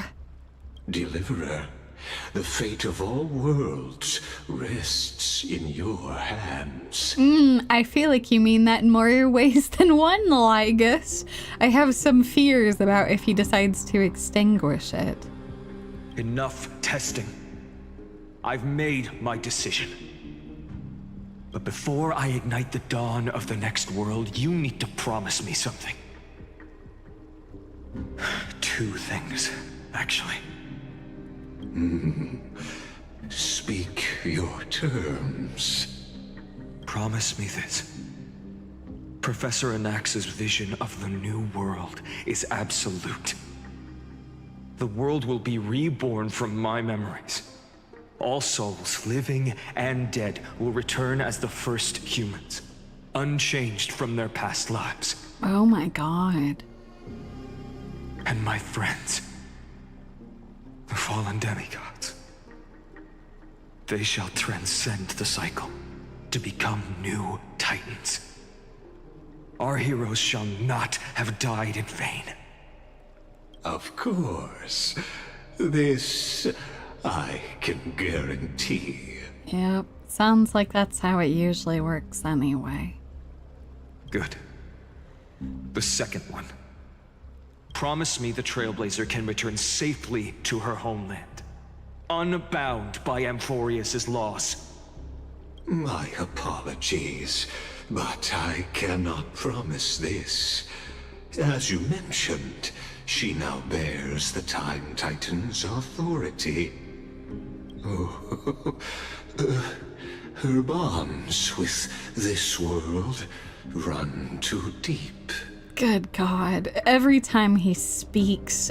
Deliverer, the fate of all worlds rests in your hands. I feel like you mean that in more ways than one, Lygus. I have some fears about if he decides to extinguish it. Enough testing. I've made my decision. But before I ignite the dawn of the next world, you need to promise me something. 2 things, actually. Speak your terms. Promise me this. Professor Anax's vision of the new world is absolute. The world will be reborn from my memories. All souls, living and dead, will return as the first humans, unchanged from their past lives. Oh my God. And my friends, the fallen demigods, they shall transcend the cycle to become new titans. Our heroes shall not have died in vain. Of course. This I can guarantee. Yep, sounds like that's how it usually works anyway. Good. The second one. Promise me the Trailblazer can return safely to her homeland, unbound by Amphoreus' laws. My apologies, but I cannot promise this. As you mentioned, she now bears the Time Titan's authority. Oh, her bonds with this world run too deep. Good God. Every time he speaks,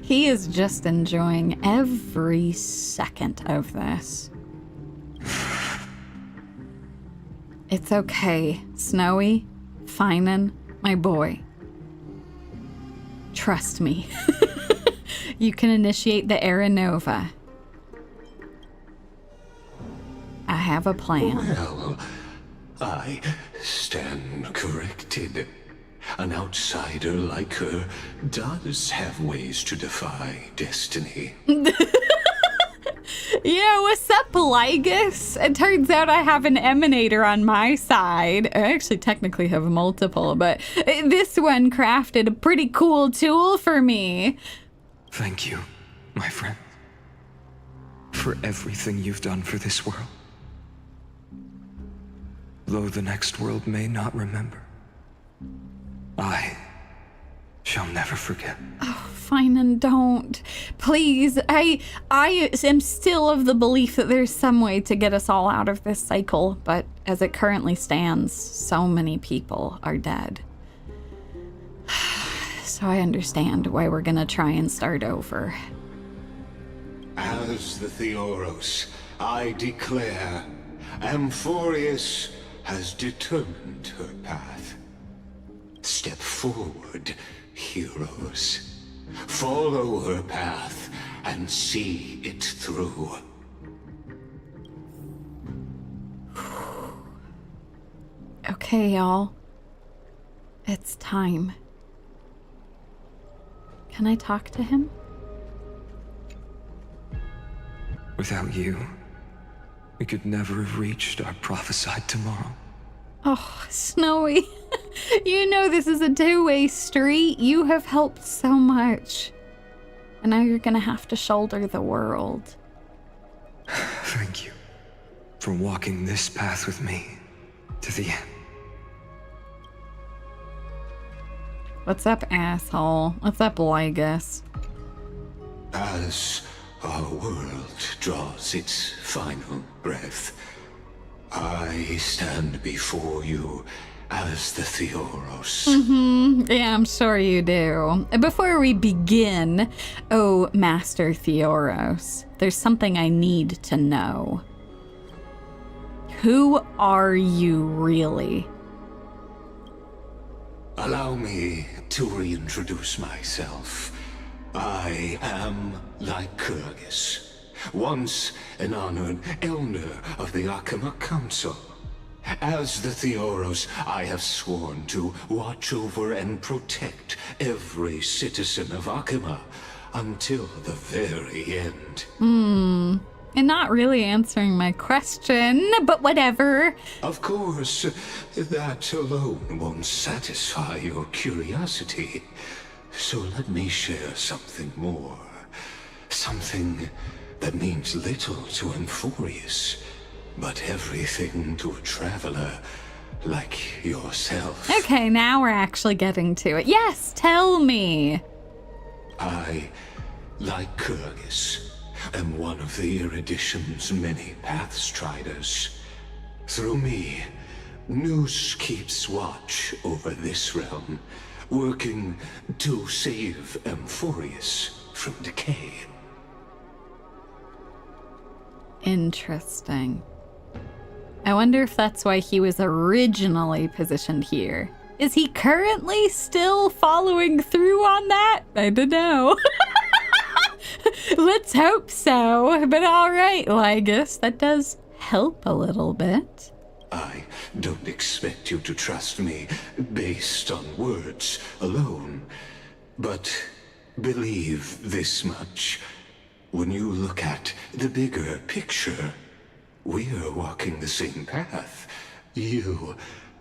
he is just enjoying every second of this. It's okay, Snowy, Finan, my boy. Trust me. You can initiate the Era Nova. I have a plan. Well, I stand corrected. An outsider like her does have ways to defy destiny. Yeah, what's up, Lygus? It turns out I have an emanator on my side. I actually technically have multiple, but this one crafted a pretty cool tool for me. Thank you, my friend, for everything you've done for this world. Though the next world may not remember, I shall never forget. Oh, fine, and don't. Please, I am still of the belief that there's some way to get us all out of this cycle, but as it currently stands, so many people are dead. So I understand why we're gonna try and start over. As the Theoros, I declare, Amphoreus has determined her path. Step forward, heroes. Follow her path and see it through. Okay, y'all. It's time. Can I talk to him? Without you, we could never have reached our prophesied tomorrow. Oh, Snowy. You know this is a two-way street. You have helped so much. And now you're gonna have to shoulder the world. Thank you for walking this path with me to the end. What's up, asshole? What's up, Lygus? As our world draws its final breath, I stand before you as the Theoros. Yeah, I'm sure you do. Before we begin, oh, Master Theoros, there's something I need to know. Who are you really? Allow me to reintroduce myself. I am Lycurgus, once an honored elder of the Akama Council. As the Theoros, I have sworn to watch over and protect every citizen of Akama until the very end. And not really answering my question, but whatever. Of course, that alone won't satisfy your curiosity. So let me share something more. Something that means little to Amphoreus, but everything to a traveler like yourself. Okay, now we're actually getting to it. Yes, tell me. I, Lycurgus, am one of the Erudition's many Pathstriders. Through me, Nous keeps watch over this realm, working to save Amphoreus from decay. Interesting. I wonder if that's why he was originally positioned here. Is he currently still following through on that? I don't know. Let's hope so. But all right, Lygus, that does help a little bit. I don't expect you to trust me based on words alone, but believe this much. When you look at the bigger picture, we're walking the same path, you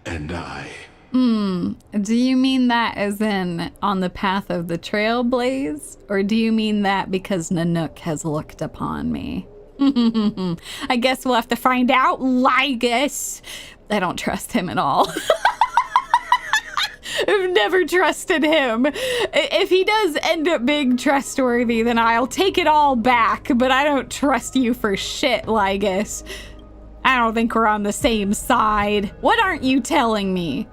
and I. Do you mean that as in on the path of the Trailblaze? Or do you mean that because Nanook has looked upon me? I guess we'll have to find out, Lygus. I don't trust him at all. I've never trusted him. If he does end up being trustworthy, then I'll take it all back, but I don't trust you for shit, Lygus. I don't think we're on the same side. What aren't you telling me?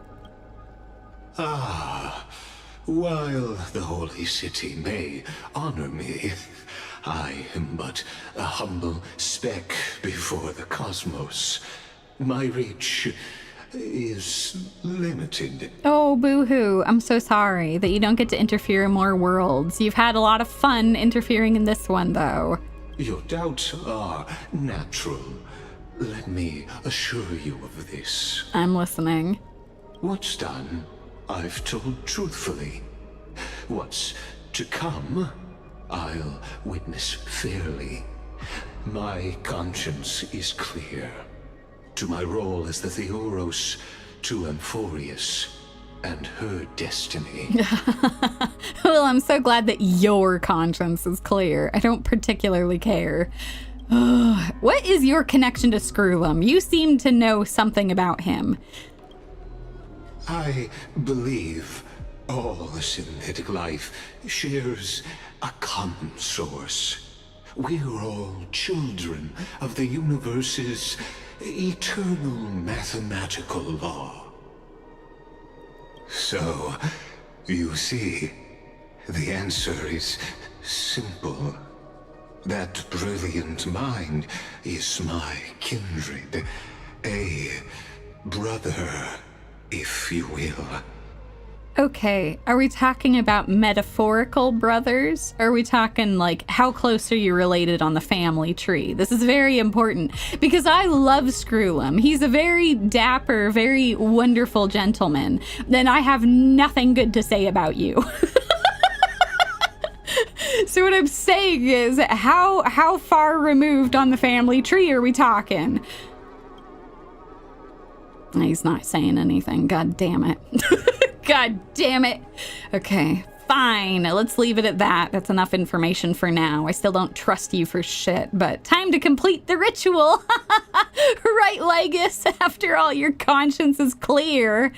While the Holy City may honor me, I am but a humble speck before the cosmos. My reach is limited. Oh, boo-hoo. I'm so sorry that you don't get to interfere in more worlds. You've had a lot of fun interfering in this one, though. Your doubts are natural. Let me assure you of this. I'm listening. What's done, I've told truthfully. What's to come, I'll witness fairly. My conscience is clear. To my role as the Theoros, to Amphoreus, and her destiny. Well, I'm so glad that your conscience is clear. I don't particularly care. What is your connection to Screwlum? You seem to know something about him. I believe all synthetic life shares a common source. We're all children of the universe's eternal mathematical law. So, you see, the answer is simple. That brilliant mind is my kindred, a brother, if you will. Okay, are we talking about metaphorical brothers? Or are we talking like how close are you related on the family tree? This is very important because I love Screwlum. He's a very dapper, very wonderful gentleman. Then I have nothing good to say about you. So what I'm saying is, how far removed on the family tree are we talking? He's not saying anything. God damn it. God damn it. Okay, fine. Let's leave it at that. That's enough information for now. I still don't trust you for shit, but time to complete the ritual. Right, Lygus? After all, your conscience is clear.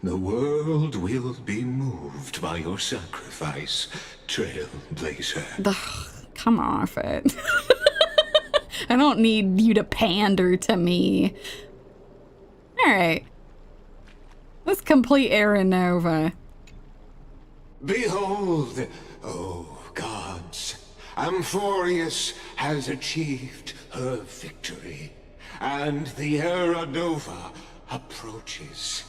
The world will be moved by your sacrifice, Trailblazer. Come off it. I don't need you to pander to me. Alright. Let's complete Aranova. Behold, oh gods, Amphoreus has achieved her victory, and the Aranova approaches.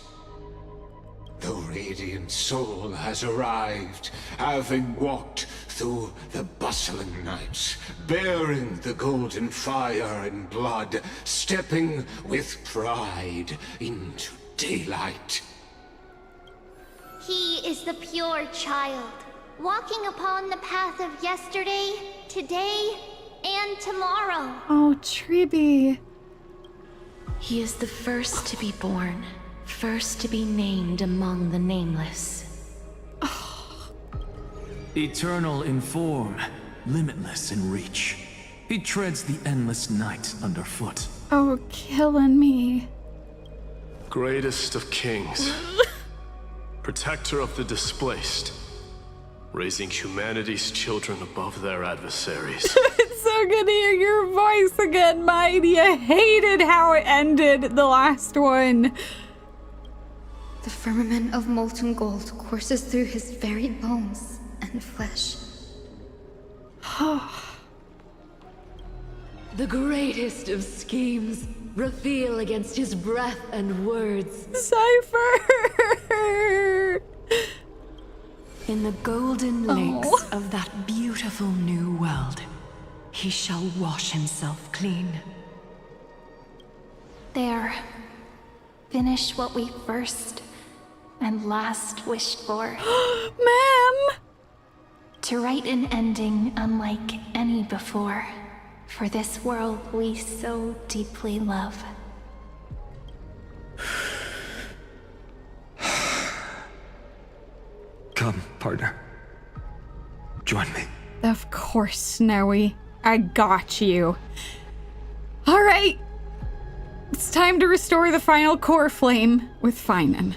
The radiant soul has arrived, having walked through the bustling nights, bearing the golden fire and blood, stepping with pride into daylight. He is the pure child, walking upon the path of yesterday, today, and tomorrow. Oh, Tribby. He is the first to be born, first to be named among the nameless. Eternal in form, limitless in reach. He treads the endless night underfoot. Oh, killing me. Greatest of kings. Protector of the displaced. Raising humanity's children above their adversaries. It's so good to hear your voice again, Mighty. I hated how it ended, the last one. The firmament of molten gold courses through his very bones and flesh. The greatest of schemes reveal against his breath and words. Cypher! In the golden lakes of that beautiful new world, he shall wash himself clean. There. Finish what we first and last wished for. Ma'am! To write an ending unlike any before, for this world we so deeply love. Come, partner. Join me. Of course, Snowy. I got you. All right. It's time to restore the final core flame with Finan.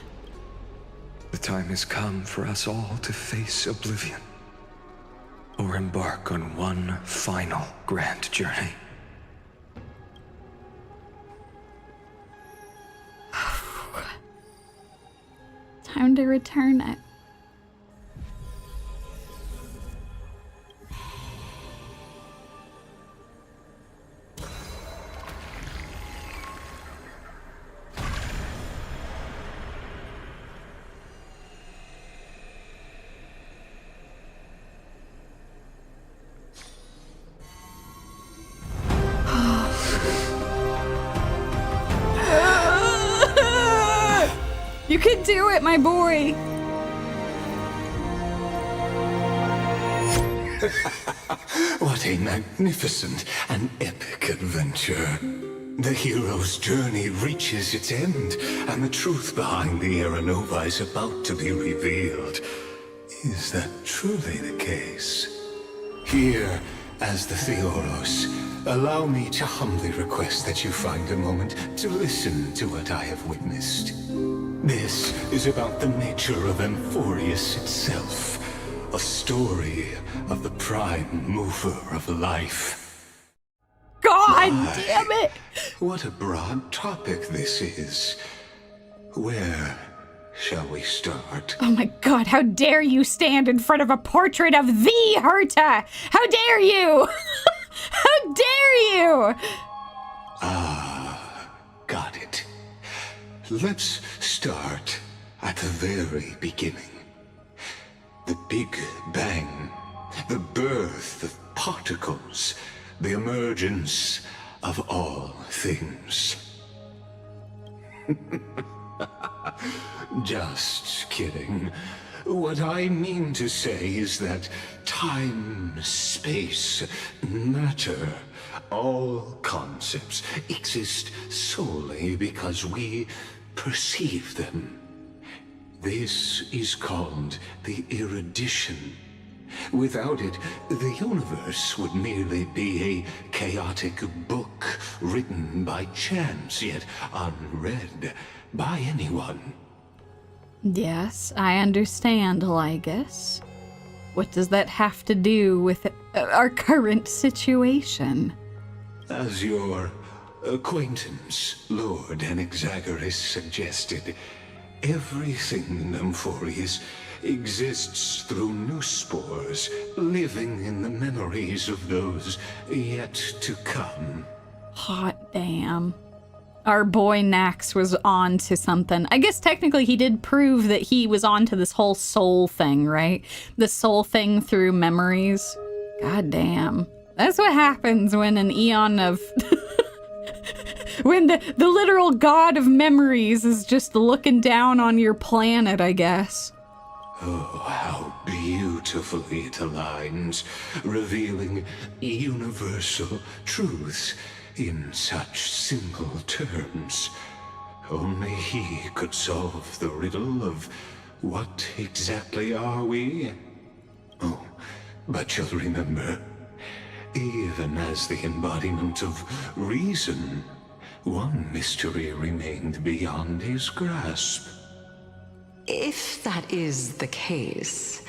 The time has come for us all to face oblivion, or embark on one final grand journey. Time to return it. You can do it, my boy! What a magnificent and epic adventure. The hero's journey reaches its end, and the truth behind the Aranova is about to be revealed. Is that truly the case? Here, as the Theoros, allow me to humbly request that you find a moment to listen to what I have witnessed. This is about the nature of Amphoreus itself, a story of the prime mover of life. God damn it! What a broad topic this is. Where shall we start? Oh my god, how dare you stand in front of a portrait of the Herta! How dare you! How dare you! Ah, got it. Let's start at the very beginning. The Big Bang, the birth of particles, the emergence of all things. Just kidding. What I mean to say is that time, space, matter, all concepts exist solely because we perceive them. This is called the erudition. Without it, the universe would merely be a chaotic book written by chance, yet unread by anyone. Yes, I understand, Lygus. What does that have to do with our current situation? As your acquaintance, Lord Anaxagoras, suggested, everything in Amphoreus exists through new spores, living in the memories of those yet to come. Hot damn. Our boy Nax was on to something. I guess technically he did prove that he was on to this whole soul thing, right? The soul thing through memories. God damn. That's what happens when an eon of... when the literal god of memories is just looking down on your planet, I guess. Oh, how beautifully it aligns, revealing universal truths in such simple terms. Only he could solve the riddle of what exactly are we? Oh, but you'll remember, even as the embodiment of reason, one mystery remained beyond his grasp. If that is the case,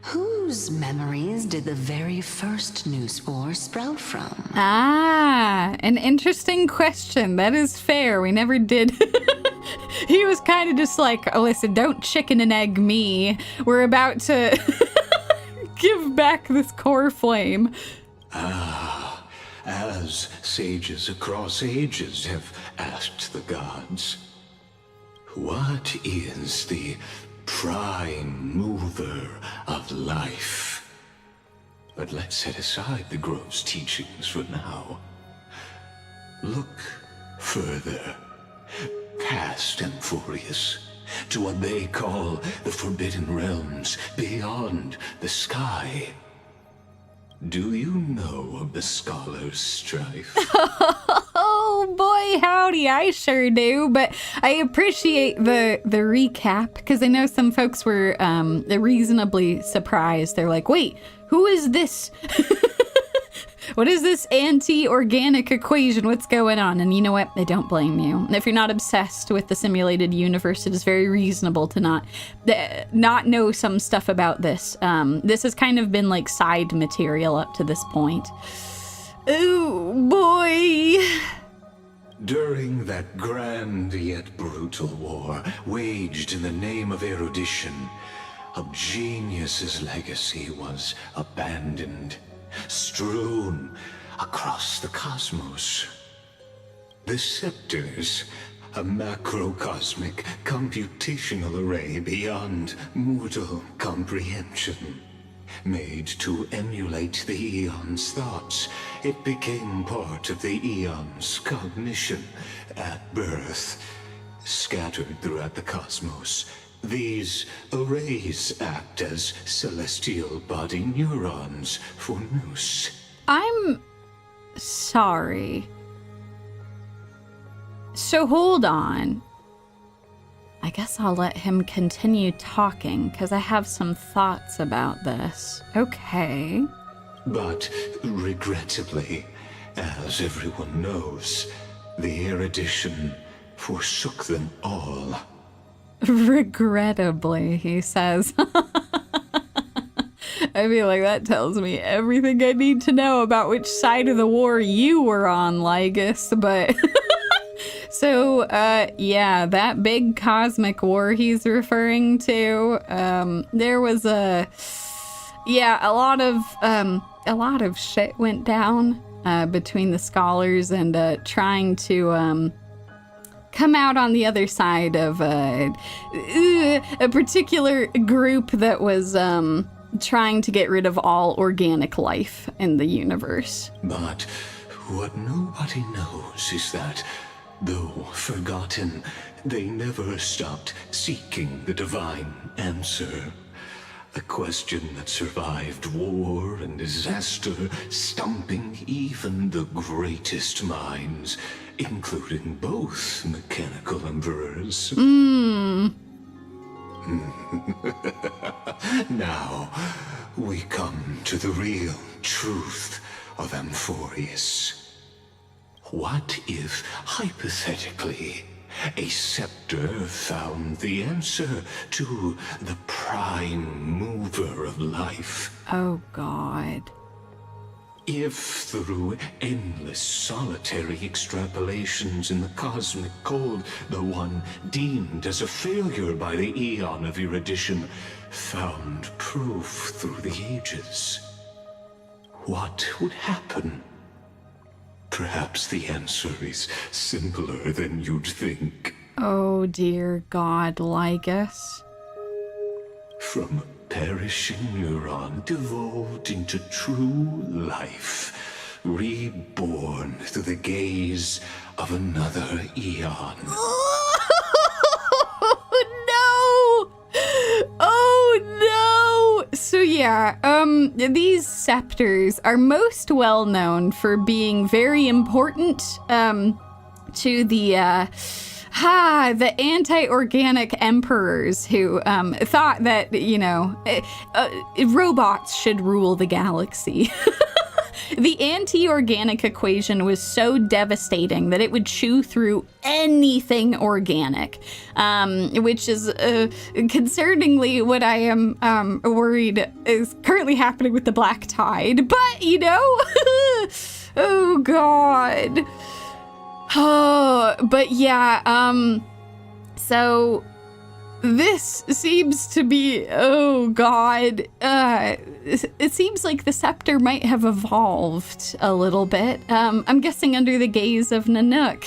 whose memories did the very first new spore sprout from? Ah, an interesting question. That is fair. We never did. He was kind of just like, oh, listen, don't chicken and egg me. We're about to give back this core flame. Ah, as sages across ages have asked the gods, what is the prime mover of life? But let's set aside the grove's teachings for now. Look further, past Amphoreus, to what they call the Forbidden Realms beyond the sky. Do you know of the Scholar's Strife? Oh boy, howdy, I sure do, but I appreciate the recap, because I know some folks were reasonably surprised. They're like, wait, who is this? What is this anti-organic equation? What's going on? And you know what? I don't blame you. If you're not obsessed with the simulated universe, it is very reasonable to not know some stuff about this. This has kind of been like side material up to this point. Oh boy. During that grand yet brutal war, waged in the name of erudition, Genius's legacy was abandoned, strewn across the cosmos. The scepters, a macrocosmic computational array beyond mortal comprehension. Made to emulate the Eon's thoughts, it became part of the Eon's cognition at birth. Scattered throughout the cosmos, these arrays act as celestial body neurons for Nous. I'm sorry. So hold on. I guess I'll let him continue talking, because I have some thoughts about this. Okay. But regrettably, as everyone knows, the erudition forsook them all. Regrettably, he says. I feel like that tells me everything I need to know about which side of the war you were on, Lygus, but... So, yeah, that big cosmic war he's referring to, there was a lot of shit went down, between the scholars and, trying to, come out on the other side of, a particular group that was, trying to get rid of all organic life in the universe. But what nobody knows is that, though forgotten, they never stopped seeking the divine answer. A question that survived war and disaster, stumping even the greatest minds, including both mechanical emperors. Now, we come to the real truth of Amphoreus. What if, hypothetically, A scepter found the answer to the prime mover of life. Oh, God. If through endless solitary extrapolations in the cosmic cold, the one deemed as a failure by the eon of erudition found proof through the ages, what would happen? Perhaps the answer is simpler than you'd think. Oh, dear God, Lygus. From a perishing neuron devolved into true life, reborn through the gaze of another eon. Oh, no! Oh, no! So, yeah, these scepters are most well known for being very important, to the anti-organic emperors who thought that, you know, robots should rule the galaxy. The anti-organic equation was so devastating that it would chew through anything organic, which is concerningly what I am worried is currently happening with the Black Tide. But, you know, oh, God. Oh, but yeah, so this seems to be, oh God, it seems like the scepter might have evolved a little bit. I'm guessing under the gaze of Nanook.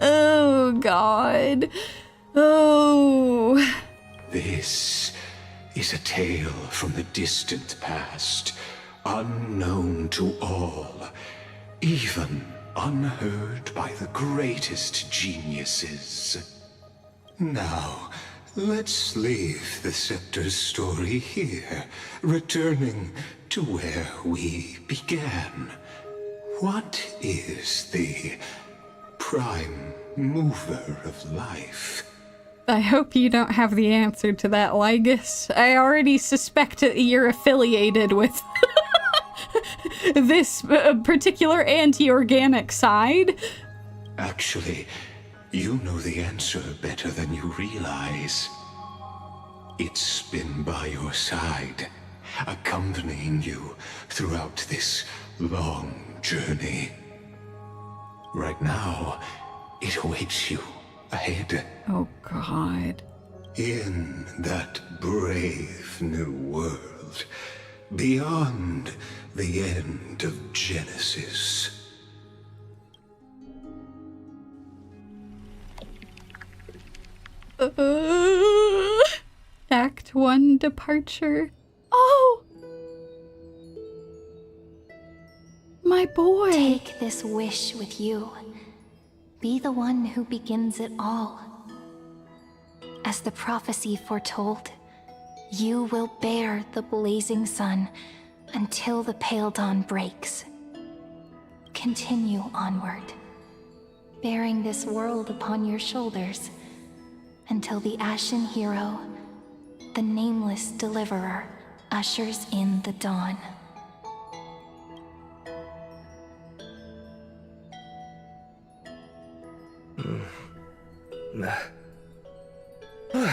Oh God. Oh. This is a tale from the distant past, unknown to all. Even unheard by the greatest geniuses. Now, let's leave the Scepter's story here, returning to where we began. What is the prime mover of life? I hope you don't have the answer to that, Lygus. I already suspect that you're affiliated with this particular anti-organic side. Actually, you know the answer better than you realize. It's been by your side, accompanying you throughout this long journey. Right now, it awaits you ahead. Oh, God. In that brave new world, beyond the end of Genesis. Act 1 departure. Oh! My boy. Take this wish with you. Be the one who begins it all. As the prophecy foretold, you will bear the blazing sun until the pale dawn breaks. Continue onward, bearing this world upon your shoulders, until the Ashen Hero, the nameless deliverer, ushers in the dawn.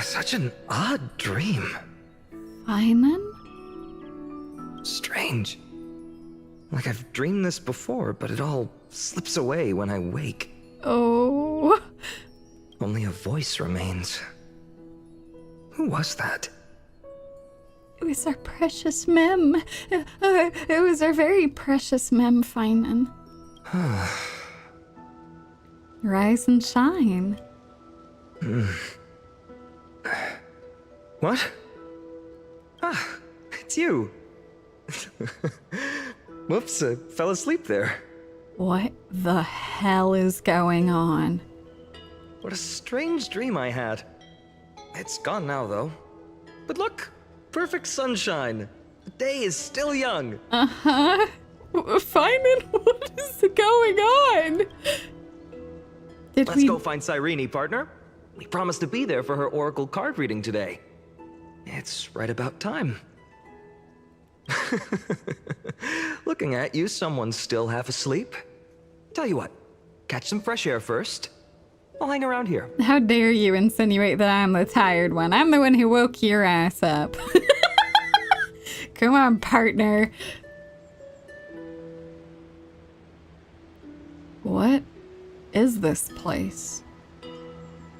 Such an odd dream. Feynman? Strange. Like I've dreamed this before, but it all slips away when I wake. Oh. Only a voice remains. Who was that? It was our precious Mem. It was our very precious Mem, Feynman. Rise and shine. What? Ah, it's you. Whoops, I fell asleep there. What the hell is going on? What a strange dream I had. It's gone now, though. But look, perfect sunshine. The day is still young. Uh-huh. Feynman, what is going on? Let's go find Cyrene, partner. We promised to be there for her oracle card reading today. It's right about time. Looking at you, someone's still half asleep. Tell you what, catch some fresh air first. I'll hang around here. How dare you insinuate that I'm the tired one? I'm the one who woke your ass up. Come on, partner. What is this place?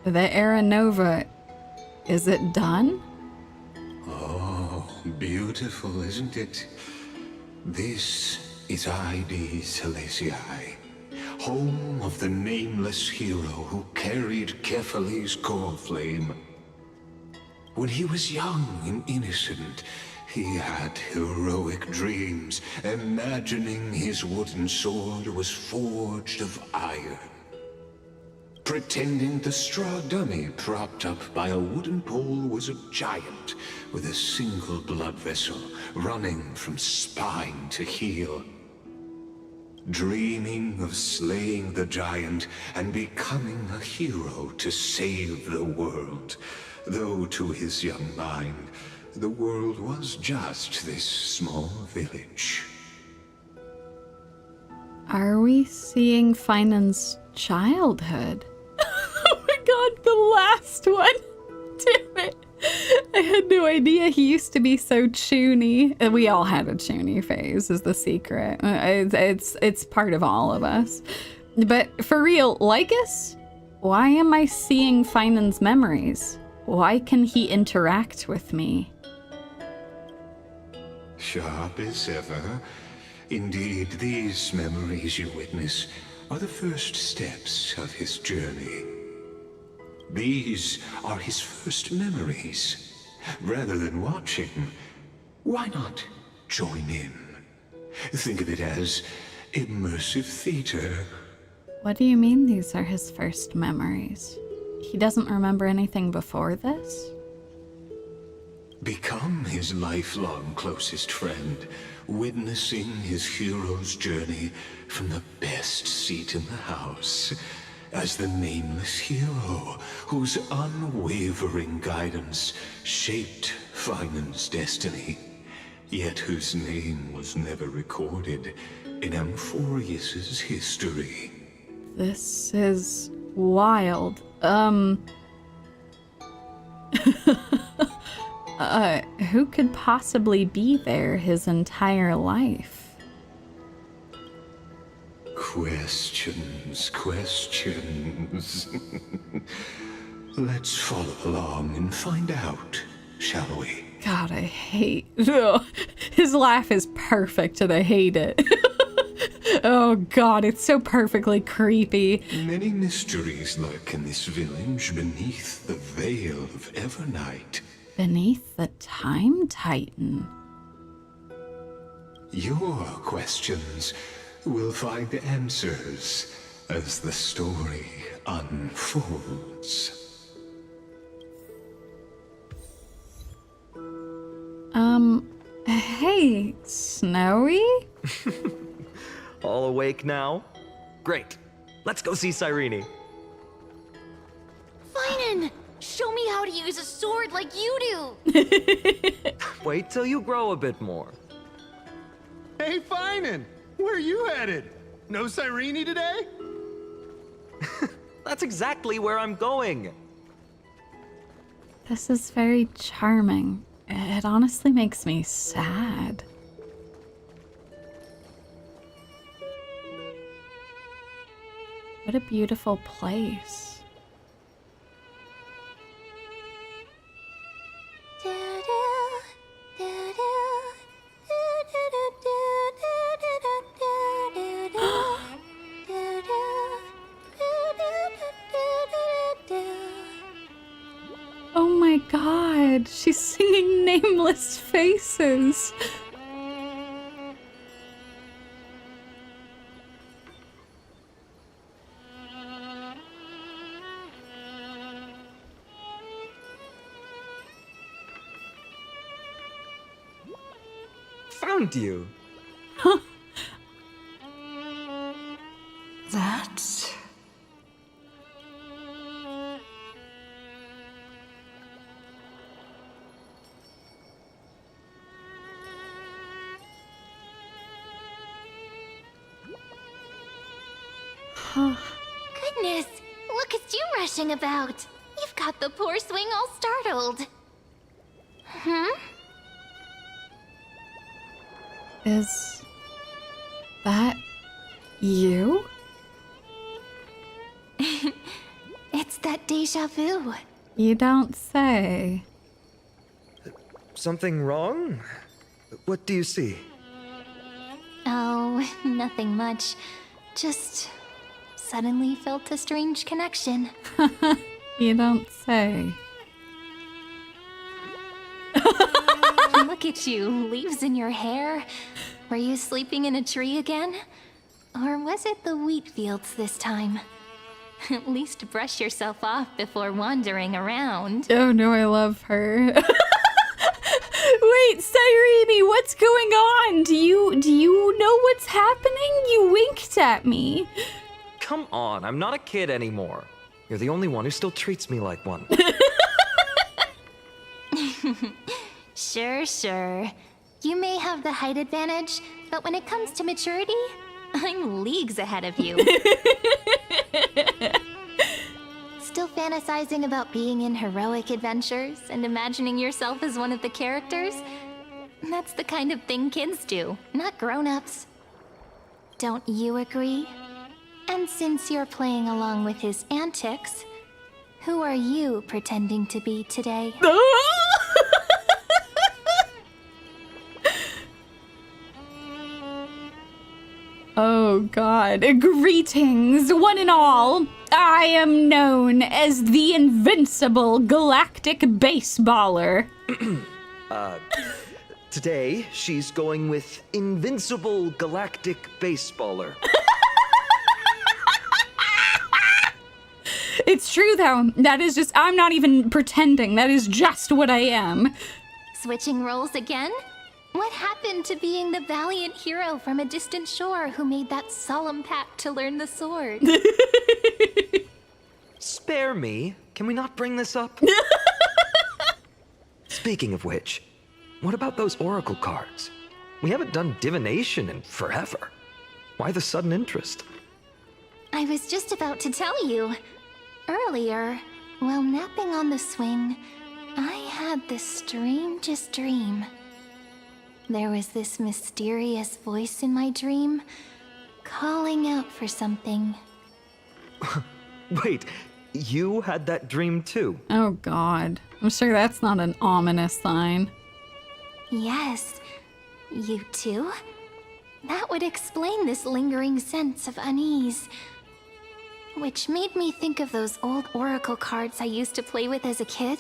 The Era Nova, is it done? Oh, beautiful, isn't it? This is Ide Celestii, home of the nameless hero who carried Kefali's core flame. When he was young and innocent, he had heroic dreams, imagining his wooden sword was forged of iron. Pretending the straw dummy propped up by a wooden pole was a giant with a single blood vessel running from spine to heel. Dreaming of slaying the giant and becoming a hero to save the world, though to his young mind, the world was just this small village. Are we seeing Finan's childhood? Oh my god, the last one! Damn it! I had no idea he used to be so choony. We all had a choony phase, is the secret. It's part of all of us. But for real, Lycus, why am I seeing Finan's memories? Why can he interact with me? Sharp as ever. Indeed, these memories you witness are the first steps of his journey. These are his first memories. Rather than watching, why not join in? Think of it as immersive theater. What do you mean these are his first memories? He doesn't remember anything before this? Become his lifelong closest friend, witnessing his hero's journey from the best seat in the house, as the nameless hero whose unwavering guidance shaped Finan's destiny, yet whose name was never recorded in Amphoreus' history. This is wild. Who could possibly be there his entire life? Questions. Let's follow along and find out, shall we? God, I hate... Ugh. His laugh is perfect and I hate it. Oh god, it's so perfectly creepy. Many mysteries lurk in this village beneath the veil of Evernight. Beneath the Time Titan. Your questions will find answers as the story unfolds. Hey, Snowy? All awake now? Great. Let's go see Cyrene. Finan! Show me how to use a sword like you do! Wait till you grow a bit more. Hey, Finan! Where are you headed? No Cyrene today? That's exactly where I'm going. This is very charming. It honestly makes me sad. What a beautiful place. Oh my god, she's singing Nameless Faces. Found you. That's... thrashing about? You've got the poor swing all startled. Is that you? It's that deja vu. You don't say. Something wrong? What do you see? Oh, nothing much. Just suddenly felt a strange connection. You don't say. Look at you, leaves in your hair. Were you sleeping in a tree again? Or was it the wheat fields this time? At least brush yourself off before wandering around. Oh no, I love her. Wait, Cyrene, what's going on? Do you know what's happening? You winked at me. Come on, I'm not a kid anymore. You're the only one who still treats me like one. Sure. You may have the height advantage, but when it comes to maturity, I'm leagues ahead of you. Still fantasizing about being in heroic adventures and imagining yourself as one of the characters? That's the kind of thing kids do, not grown-ups. Don't you agree? And since you're playing along with his antics, who are you pretending to be today? Oh god. Greetings, one and all. I am known as the invincible galactic baseballer. Today, she's going with invincible galactic baseballer. It's true though. That is just, I'm not even pretending. That is just what I am. Switching roles again? What happened to being the valiant hero from a distant shore who made that solemn pact to learn the sword? Spare me. Can we not bring this up? Speaking of which, what about those oracle cards? We haven't done divination in forever. Why the sudden interest? I was just about to tell you. Earlier, while napping on the swing, I had the strangest dream. There was this mysterious voice in my dream, calling out for something. Wait, you had that dream too? Oh god. I'm sure that's not an ominous sign. Yes, you too? That would explain this lingering sense of unease. Which made me think of those old oracle cards I used to play with as a kid.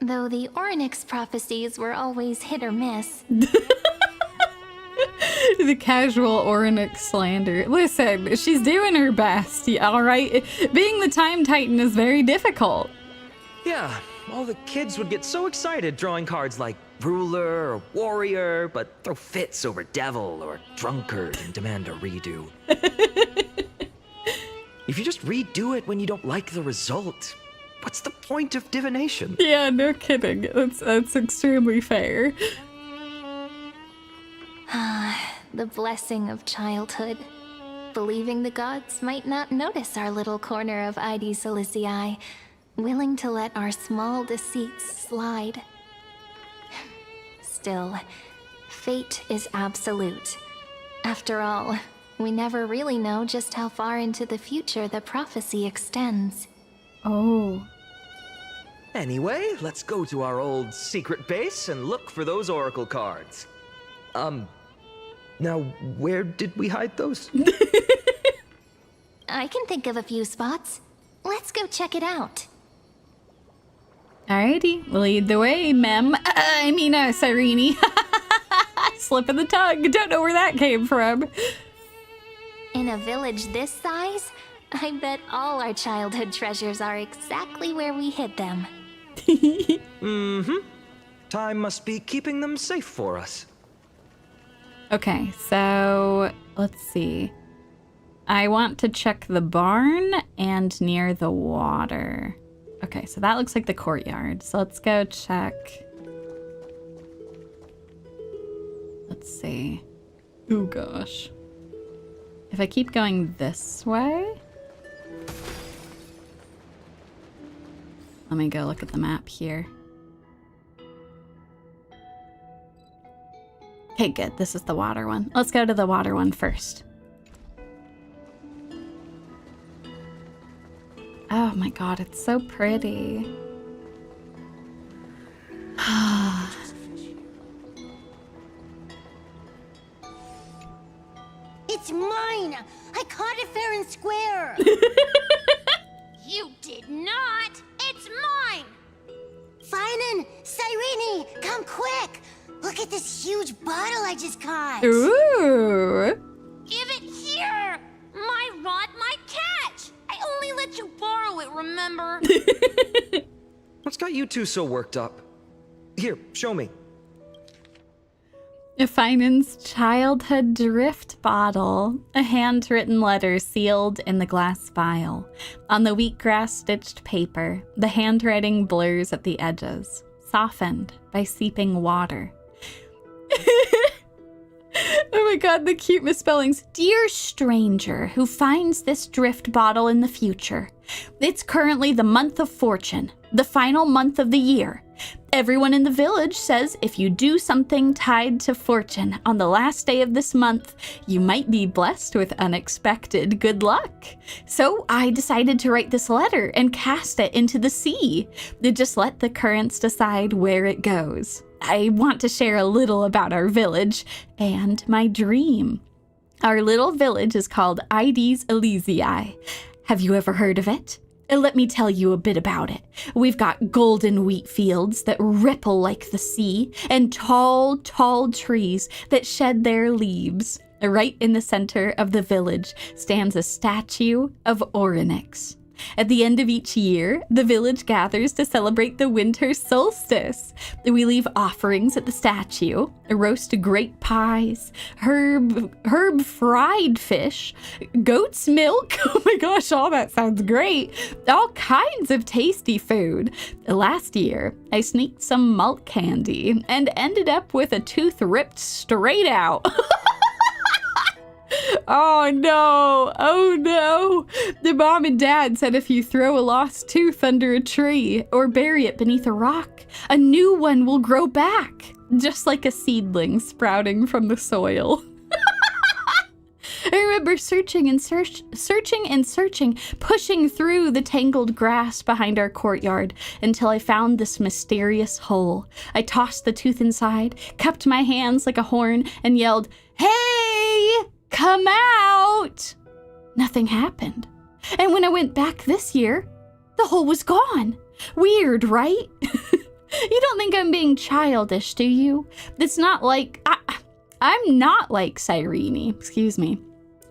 Though the Ornyx prophecies were always hit or miss. The casual Ornyx slander. Listen, she's doing her best, alright? Being the Time Titan is very difficult. Yeah, all the kids would get so excited drawing cards like ruler or warrior, but throw fits over devil or drunkard and demand a redo. If you just redo it when you don't like the result, what's the point of divination? Yeah, no kidding. That's extremely fair. The blessing of childhood. Believing the gods might not notice our little corner of ID Silicii, willing to let our small deceits slide. Still, fate is absolute. After all, we never really know just how far into the future the prophecy extends. Oh. Anyway, let's go to our old secret base and look for those oracle cards. Now, where did we hide those? I can think of a few spots. Let's go check it out. Alrighty, lead the way, Cyrene. Slip of the tongue. Don't know where that came from. In a village this size, I bet all our childhood treasures are exactly where we hid them. Mm-hmm. Time must be keeping them safe for us. Okay, so let's see. I want to check the barn and near the water. Okay, so that looks like the courtyard. So let's go check. Let's see. Oh gosh. If I keep going this way. Let me go look at the map here. Okay, good. This is the water one. Let's go to the water one first. Oh my god, it's so pretty. It's mine! I caught it fair and square! You did not! It's mine! Finan! Cyrene! Come quick! Look at this huge bottle I just caught! Ooh! Give it here! My rod, my catch! I only let you borrow it, remember? What's got you two so worked up? Here, show me. Finan's childhood drift bottle. A handwritten letter sealed in the glass vial. On the wheatgrass-stitched paper, the handwriting blurs at the edges, softened by seeping water. Oh my god, the cute misspellings. Dear stranger who finds this drift bottle in the future. It's currently the month of fortune, the final month of the year. Everyone in the village says if you do something tied to fortune on the last day of this month, you might be blessed with unexpected good luck. So I decided to write this letter and cast it into the sea. Just let the currents decide where it goes. I want to share a little about our village and my dream. Our little village is called Ides Elysiae. Have you ever heard of it? Let me tell you a bit about it. We've got golden wheat fields that ripple like the sea, and tall, tall trees that shed their leaves. Right in the center of the village stands a statue of Orynyx. At the end of each year, the village gathers to celebrate the winter solstice. We leave offerings at the statue, roast grape pies, herb fried fish, goat's milk. Oh my gosh, all that sounds great. All kinds of tasty food. Last year, I sneaked some malt candy and ended up with a tooth ripped straight out. Oh no, oh no. The mom and dad said if you throw a lost tooth under a tree or bury it beneath a rock, a new one will grow back, just like a seedling sprouting from the soil. I remember searching, pushing through the tangled grass behind our courtyard until I found this mysterious hole. I tossed the tooth inside, cupped my hands like a horn, and yelled, "Hey! Come out!" Nothing happened. And when I went back this year, the hole was gone. Weird, right? You don't think I'm being childish, do you? It's not like... I'm not like Cyrene, excuse me.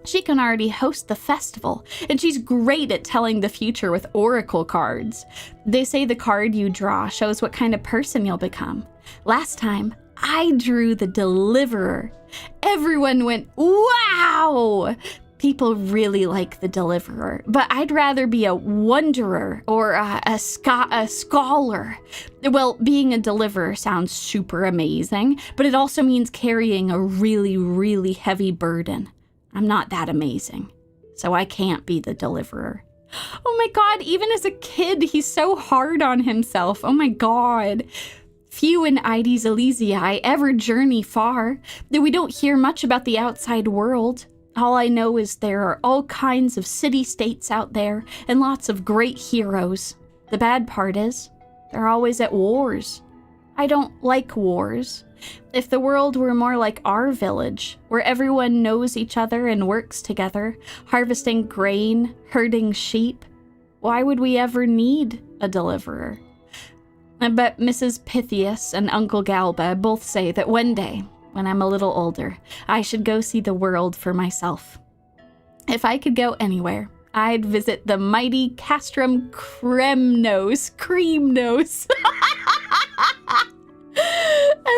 She can already host the festival, and she's great at telling the future with oracle cards. They say the card you draw shows what kind of person you'll become. Last time, I drew the Deliverer. Everyone went, wow! People really like the Deliverer, but I'd rather be a Wanderer or a Scholar. Well, being a Deliverer sounds super amazing, but it also means carrying a really, really heavy burden. I'm not that amazing, so I can't be the Deliverer. Oh my god, even as a kid, he's so hard on himself. Oh my god. Few in Ides Elysiae ever journey far. We don't hear much about the outside world. All I know is there are all kinds of city-states out there and lots of great heroes. The bad part is, they're always at wars. I don't like wars. If the world were more like our village, where everyone knows each other and works together, harvesting grain, herding sheep, why would we ever need a Deliverer? But Mrs. Pythias and Uncle Galba both say that one day, when I'm a little older, I should go see the world for myself. If I could go anywhere, I'd visit the mighty Castrum Creamnose.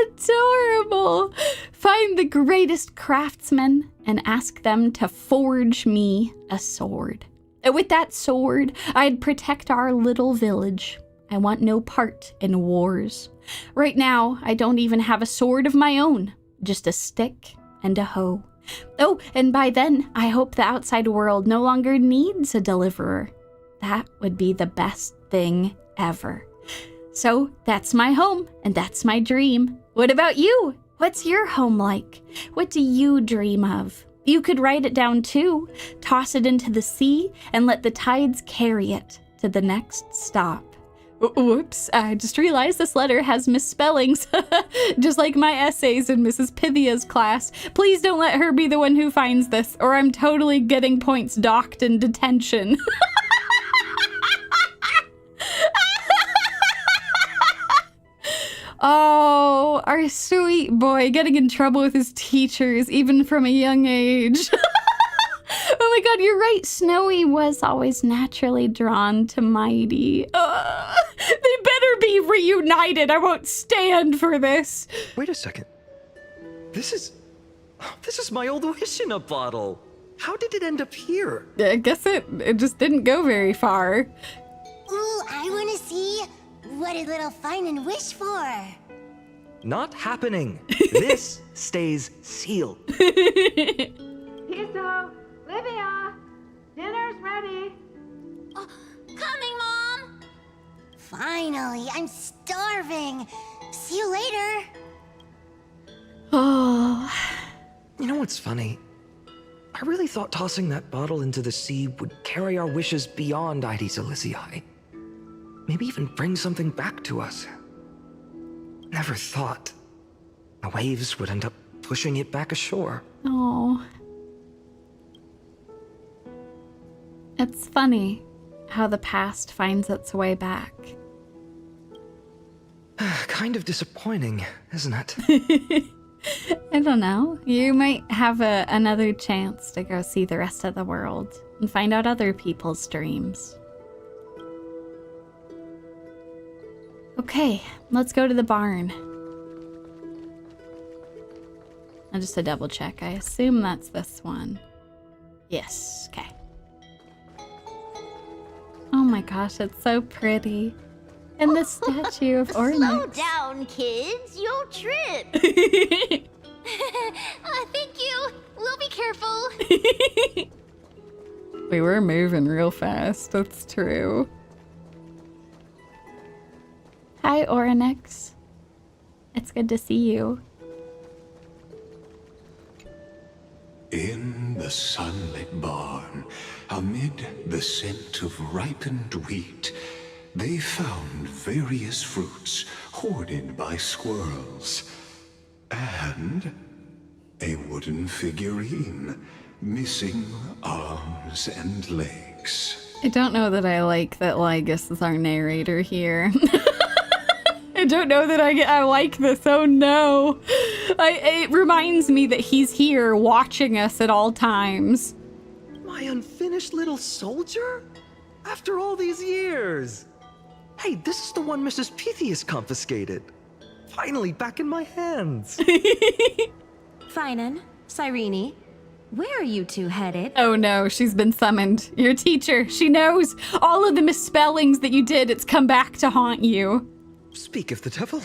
Adorable! Find the greatest craftsmen and ask them to forge me a sword. With that sword, I'd protect our little village. I want no part in wars. Right now, I don't even have a sword of my own, just a stick and a hoe. Oh, and by then, I hope the outside world no longer needs a Deliverer. That would be the best thing ever. So that's my home, and that's my dream. What about you? What's your home like? What do you dream of? You could write it down too, toss it into the sea, and let the tides carry it to the next stop. Whoops, I just realized this letter has misspellings, just like my essays in Mrs. Pythia's class. Please don't let her be the one who finds this, or I'm totally getting points docked in detention. Oh, our sweet boy getting in trouble with his teachers, even from a young age. Oh my god, you're right. Snowy was always naturally drawn to Mighty. They better be reunited. I won't stand for this. Wait a second. This is my old wish in a bottle. How did it end up here? I guess it just didn't go very far. Ooh, I want to see. What did little Finan wish for? Not happening. This stays sealed. Piso, Livia, dinner's ready. Oh, coming, Mom. Finally, I'm starving. See you later. Oh. You know what's funny? I really thought tossing that bottle into the sea would carry our wishes beyond Ides Elysiae. Maybe even bring something back to us. Never thought the waves would end up pushing it back ashore. Oh. It's funny how the past finds its way back. Kind of disappointing, isn't it? I don't know. You might have another chance to go see the rest of the world and find out other people's dreams. Okay, let's go to the barn. And just to double check, I assume that's this one. Yes, okay. Oh my gosh, it's so pretty. And the statue of Ornix. Slow down, kids. You'll trip. Thank you. We'll be careful. We were moving real fast, that's true. Hi, Ornix. It's good to see you. In the sunlit barn, amid the scent of ripened wheat, they found various fruits hoarded by squirrels, and a wooden figurine missing arms and legs. I don't know that I like that Lygus is our narrator here. I don't know that I like this. Oh no. It reminds me that he's here watching us at all times. My unfinished little soldier? After all these years. Hey, this is the one Mrs. Pythias confiscated. Finally back in my hands. Finan, Cyrene, where are you two headed? Oh no, she's been summoned. Your teacher, she knows all of the misspellings that you did. It's come back to haunt you. Speak of the devil.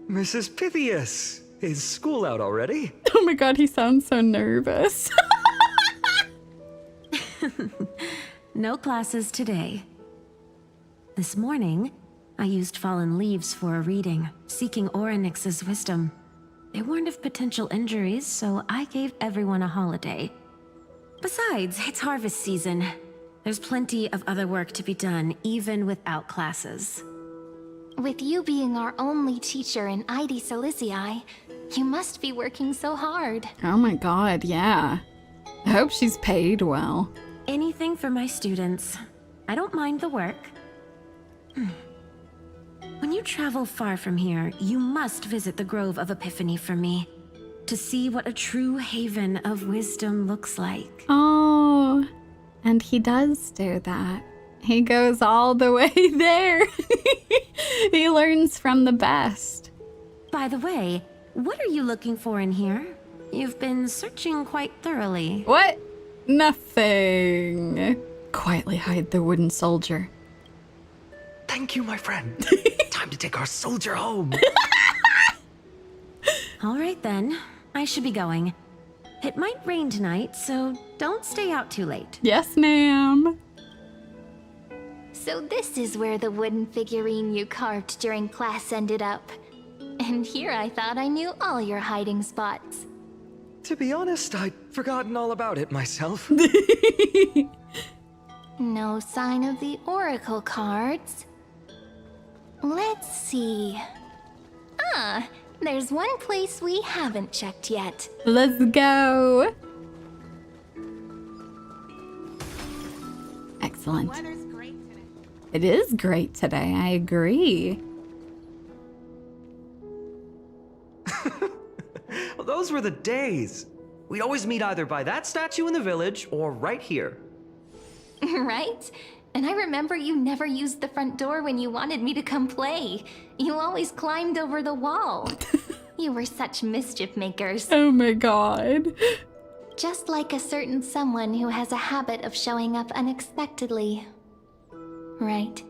Mrs. Pythias, is school out already? Oh my god, he sounds so nervous. No classes today. This morning, I used fallen leaves for a reading, seeking Ornix's wisdom. They warned of potential injuries, so I gave everyone a holiday. Besides, it's harvest season. There's plenty of other work to be done, even without classes. With you being our only teacher in Ides Elysiae, you must be working so hard. Oh my god, yeah. I hope she's paid well. Anything for my students. I don't mind the work. When you travel far from here, you must visit the Grove of Epiphany for me, to see what a true haven of wisdom looks like. Oh, and he does do that. He goes all the way there. He learns from the best. By the way, what are you looking for in here? You've been searching quite thoroughly. What? Nothing. Quietly hide the wooden soldier. Thank you, my friend. Time to take our soldier home. All right then, I should be going. It might rain tonight, so don't stay out too late. Yes, ma'am. So this is where the wooden figurine you carved during class ended up. And here I thought I knew all your hiding spots. To be honest, I'd forgotten all about it myself. No sign of the oracle cards. Let's see. Ah, there's one place we haven't checked yet. Let's go. Excellent. The weather's great today. It is great today, I agree. Well, those were the days. We'd always meet either by that statue in the village or right here. Right? And I remember you never used the front door when you wanted me to come play. You always climbed over the wall. You were such mischief makers. Oh my god. Just like a certain someone who has a habit of showing up unexpectedly. Right?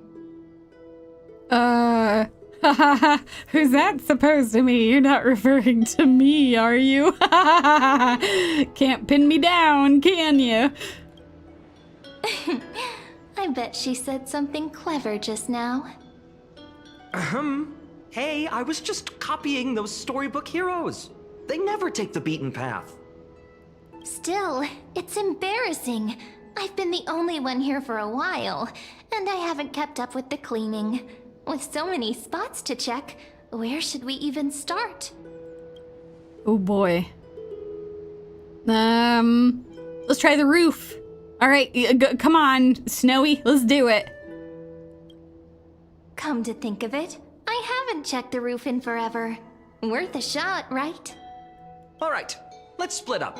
Who's that supposed to be? You're not referring to me, are you? Can't pin me down, can you? I bet she said something clever just now. Hey, I was just copying those storybook heroes. They never take the beaten path. Still, it's embarrassing. I've been the only one here for a while, and I haven't kept up with the cleaning. With so many spots to check, where should we even start? Oh boy. Let's try the roof. All right, come on, Snowy, let's do it. Come to think of it, I haven't checked the roof in forever. Worth a shot, right? All right, let's split up.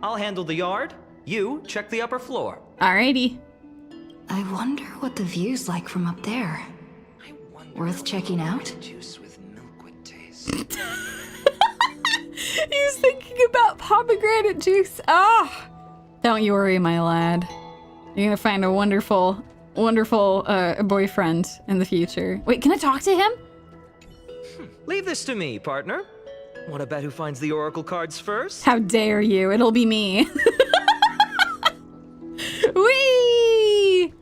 I'll handle the yard. You check the upper floor. Alrighty. I wonder what the view's like from up there. Worth checking out? Juice with milk would taste. He's thinking about pomegranate juice. Oh, don't you worry, my lad. You're gonna find a wonderful, wonderful boyfriend in the future. Wait, can I talk to him? Leave this to me, partner. Want to bet who finds the oracle cards first? How dare you? It'll be me. Whee!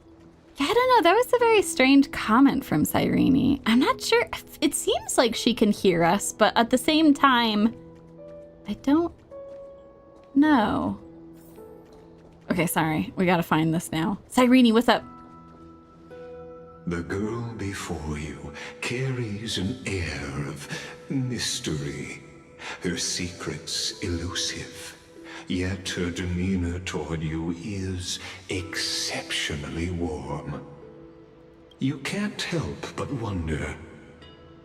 Yeah, I don't know. That was a very strange comment from Cyrene. I'm not sure. It seems like she can hear us, but at the same time, I don't know. Okay, sorry. We gotta find this now. Cyrene, what's up? The girl before you carries an air of mystery. Her secrets elusive. Yet her demeanor toward you is exceptionally warm. You can't help but wonder,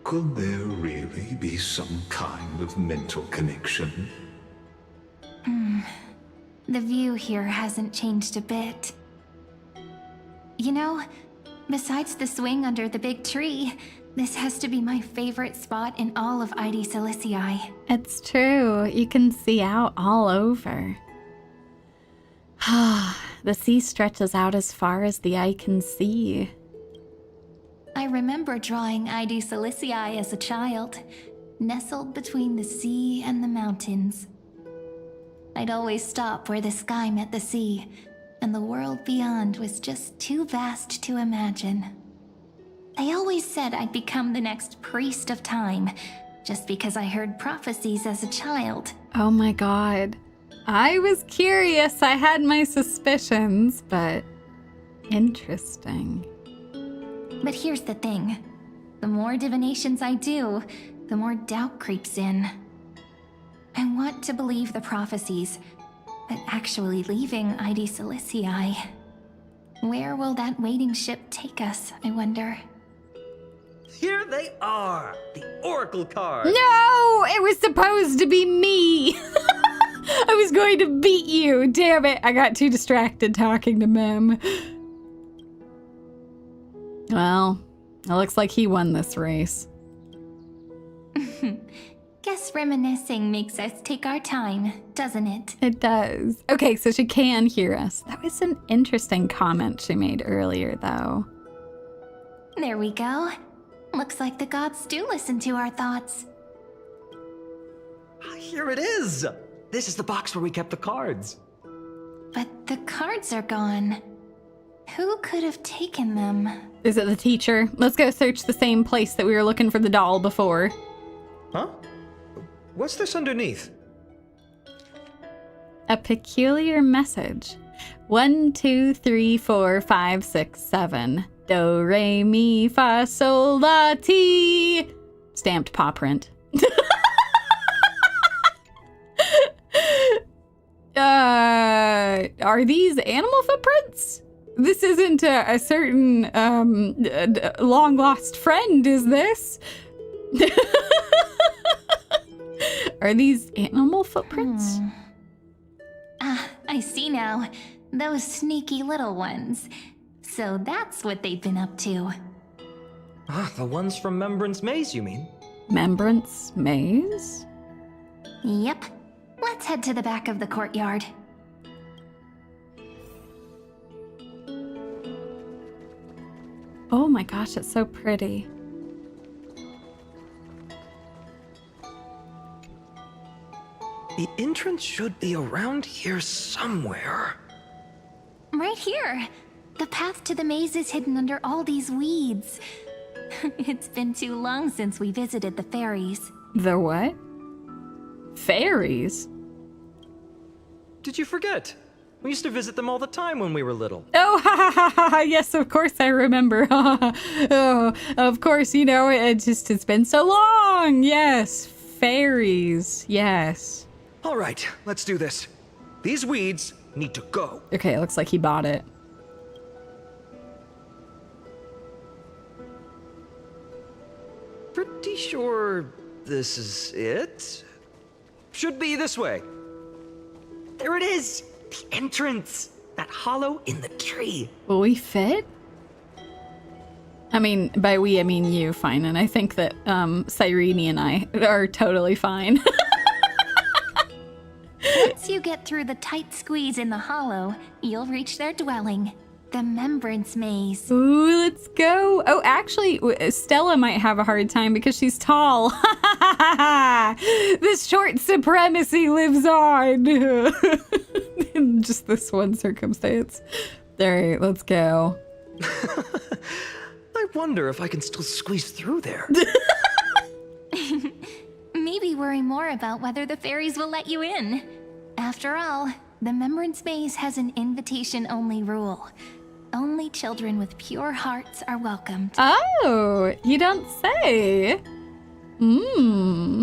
could there really be some kind of mental connection? The view here hasn't changed a bit. You know, besides the swing under the big tree, this has to be my favorite spot in all of ID Silicii. It's true. You can see out all over. The sea stretches out as far as the eye can see. I remember drawing ID Silicii as a child, nestled between the sea and the mountains. I'd always stop where the sky met the sea, and the world beyond was just too vast to imagine. I always said I'd become the next priest of time, just because I heard prophecies as a child. Oh my god. I was curious. I had my suspicions, but interesting. But here's the thing. The more divinations I do, the more doubt creeps in. I want to believe the prophecies, but actually leaving ID Silicii. Where will that waiting ship take us, I wonder? Here they are, the oracle cards. No! It was supposed to be me! I was going to beat you! Damn it! I got too distracted talking to Mem. Well, it looks like he won this race. Guess reminiscing makes us take our time, doesn't it? It does. Okay, so she can hear us. That was an interesting comment she made earlier, though. There we go. Looks like the gods do listen to our thoughts. Here it is. This is the box where we kept the cards. But the cards are gone. Who could have taken them? Is it the teacher? Let's go search the same place that we were looking for the doll before. Huh? What's this underneath? A peculiar message. 1, 2, 3, 4, 5, 6, 7. Do, re, mi, fa, sol, la, ti. Stamped paw print. Are these animal footprints? This isn't a certain long lost friend, is this? Are these animal footprints? Ah, I see now. Those sneaky little ones. So that's what they've been up to. Ah, the ones from Membrance Maze, you mean? Membrance Maze? Yep. Let's head to the back of the courtyard. Oh my gosh, it's so pretty. The entrance should be around here somewhere. Right here. The path to the maze is hidden under all these weeds. It's been too long since we visited the fairies. The what? Fairies? Did you forget? We used to visit them all the time when we were little. Oh, ha ha ha ha! Yes, of course I remember. Oh, of course, you know, it's been so long. Yes, fairies. Yes. All right, let's do this. These weeds need to go. Okay, it looks like he bought it. Pretty sure this is it. Should be this way. There it is! The entrance! That hollow in the tree. Will we fit? I mean, by we, I mean you, fine. And I think that Cyrene and I are totally fine. Once you get through the tight squeeze in the hollow, you'll reach their dwelling. The Membrance Maze. Ooh, let's go. Oh, actually, Stella might have a hard time because she's tall. This short supremacy lives on. In just this one circumstance. All right, let's go. I wonder if I can still squeeze through there. Maybe worry more about whether the fairies will let you in. After all, the Membrance Maze has an invitation-only rule. Only children with pure hearts are welcomed. Oh, you don't say. All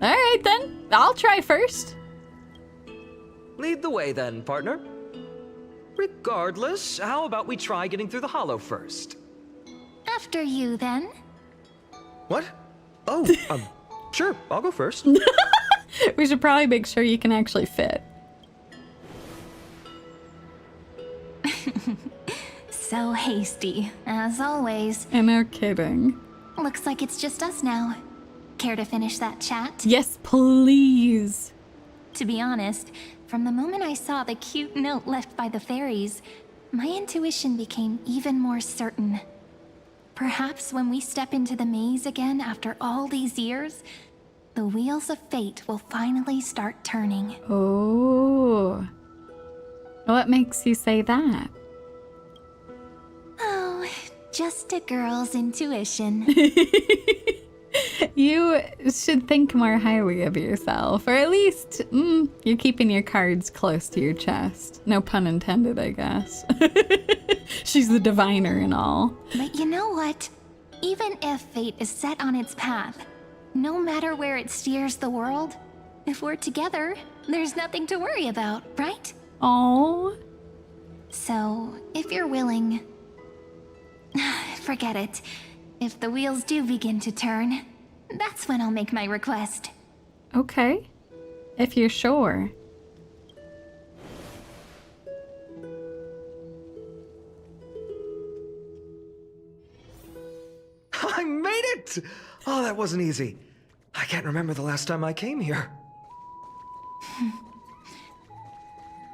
right, then. I'll try first. Lead the way then, partner. Regardless, how about we try getting through the hollow first? After you, then. What? Oh, sure, I'll go first. We should probably make sure you can actually fit. So hasty, as always. And no kidding. Looks like it's just us now. Care to finish that chat? Yes, please. To be honest, from the moment I saw the cute note left by the fairies, my intuition became even more certain. Perhaps when we step into the maze again after all these years, the wheels of fate will finally start turning. Oh. What makes you say that? Oh, just a girl's intuition. You should think more highly of yourself, or at least you're keeping your cards close to your chest. No pun intended, I guess. She's the diviner and all. But you know what? Even if fate is set on its path, no matter where it steers the world, if we're together, there's nothing to worry about, right? Oh. So, if you're willing, forget it. If the wheels do begin to turn, that's when I'll make my request. Okay. If you're sure. I made it! Oh, that wasn't easy. I can't remember the last time I came here.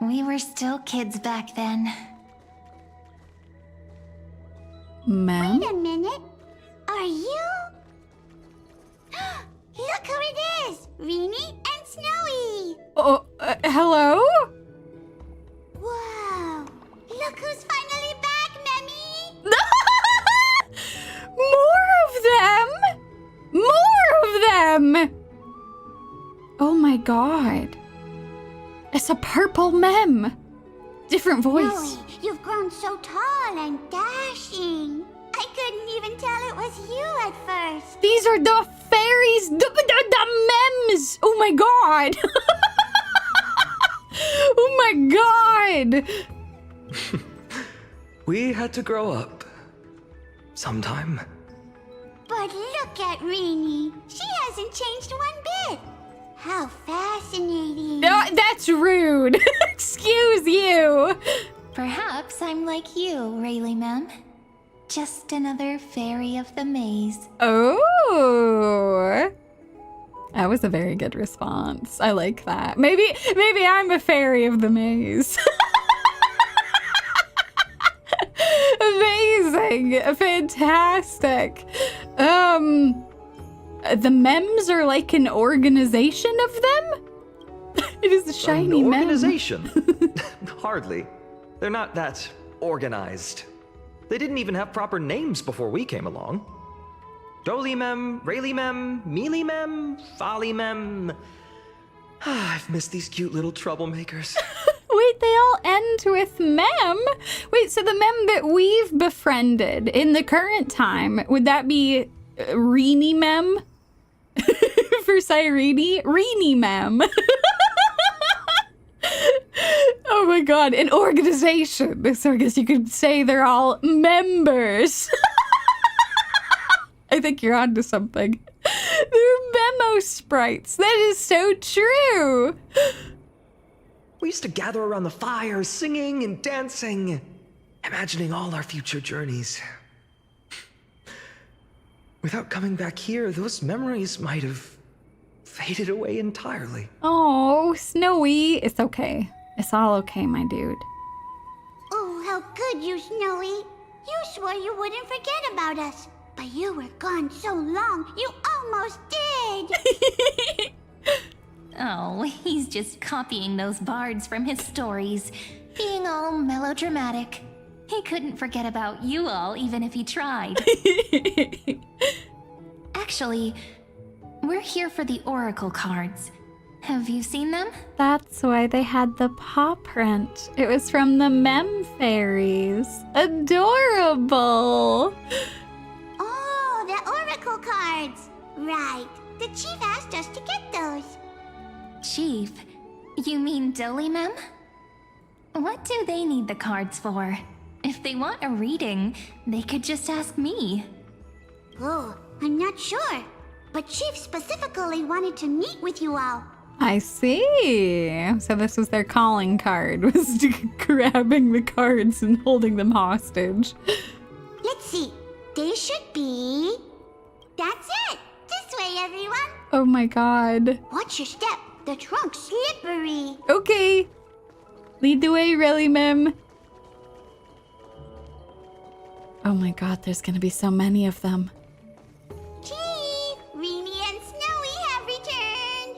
We were still kids back then. Ma'am? Wait a minute. Are you? Look who it is! Rini and Snowy! Oh, hello? Whoa! Look who's finally my god. It's a purple mem. Different voice. Snowy, you've grown so tall and dashing. I couldn't even tell it was you at first. These are the fairies, the mems. Oh my god. Oh my god. We had to grow up. Sometime. But look at Rini. She hasn't changed one bit. How fascinating. No, that's rude. Excuse you. Perhaps I'm like you, Rayleigh Mem. Just another fairy of the maze. Oh. That was a very good response. I like that. Maybe I'm a fairy of the maze. Amazing. Fantastic. The mems are like an organization of them? It is a shiny An mem. organization? Hardly. They're not that organized. They didn't even have proper names before we came along. Dolymem, Raylymem, Mealymem, Follymem. I've missed these cute little troublemakers. Wait, they all end with mem? Wait, so the mem that we've befriended in the current time, would that be Rini mem? For Cyrene? Rini mem. Oh my god, an organization. So I guess you could say they're all members. I think you're onto something. They're memo sprites. That is so true. We used to gather around the fire, singing and dancing, imagining all our future journeys. Without coming back here, those memories might have faded away entirely. Oh, Snowy. It's okay. It's all okay, my dude. Oh, how good you, Snowy. You swore you wouldn't forget about us. But you were gone so long, you almost did. Oh, he's just copying those bards from his stories, being all melodramatic. He couldn't forget about you all, even if he tried. Actually, we're here for the oracle cards. Have you seen them? That's why they had the paw print. It was from the Mem Fairies. Adorable. Oh, the oracle cards. Right. The chief asked us to get those. Chief? You mean Dolymem? What do they need the cards for? If they want a reading, they could just ask me. Oh, I'm not sure. But Chief specifically wanted to meet with you all. I see. So this was their calling card, was grabbing the cards and holding them hostage. Let's see. They should be... That's it. This way, everyone. Oh my god. Watch your step. The trunk's slippery. Okay. Lead the way, really, Mem. Oh my god, there's gonna be so many of them. Chief, Rini and Snowy have returned.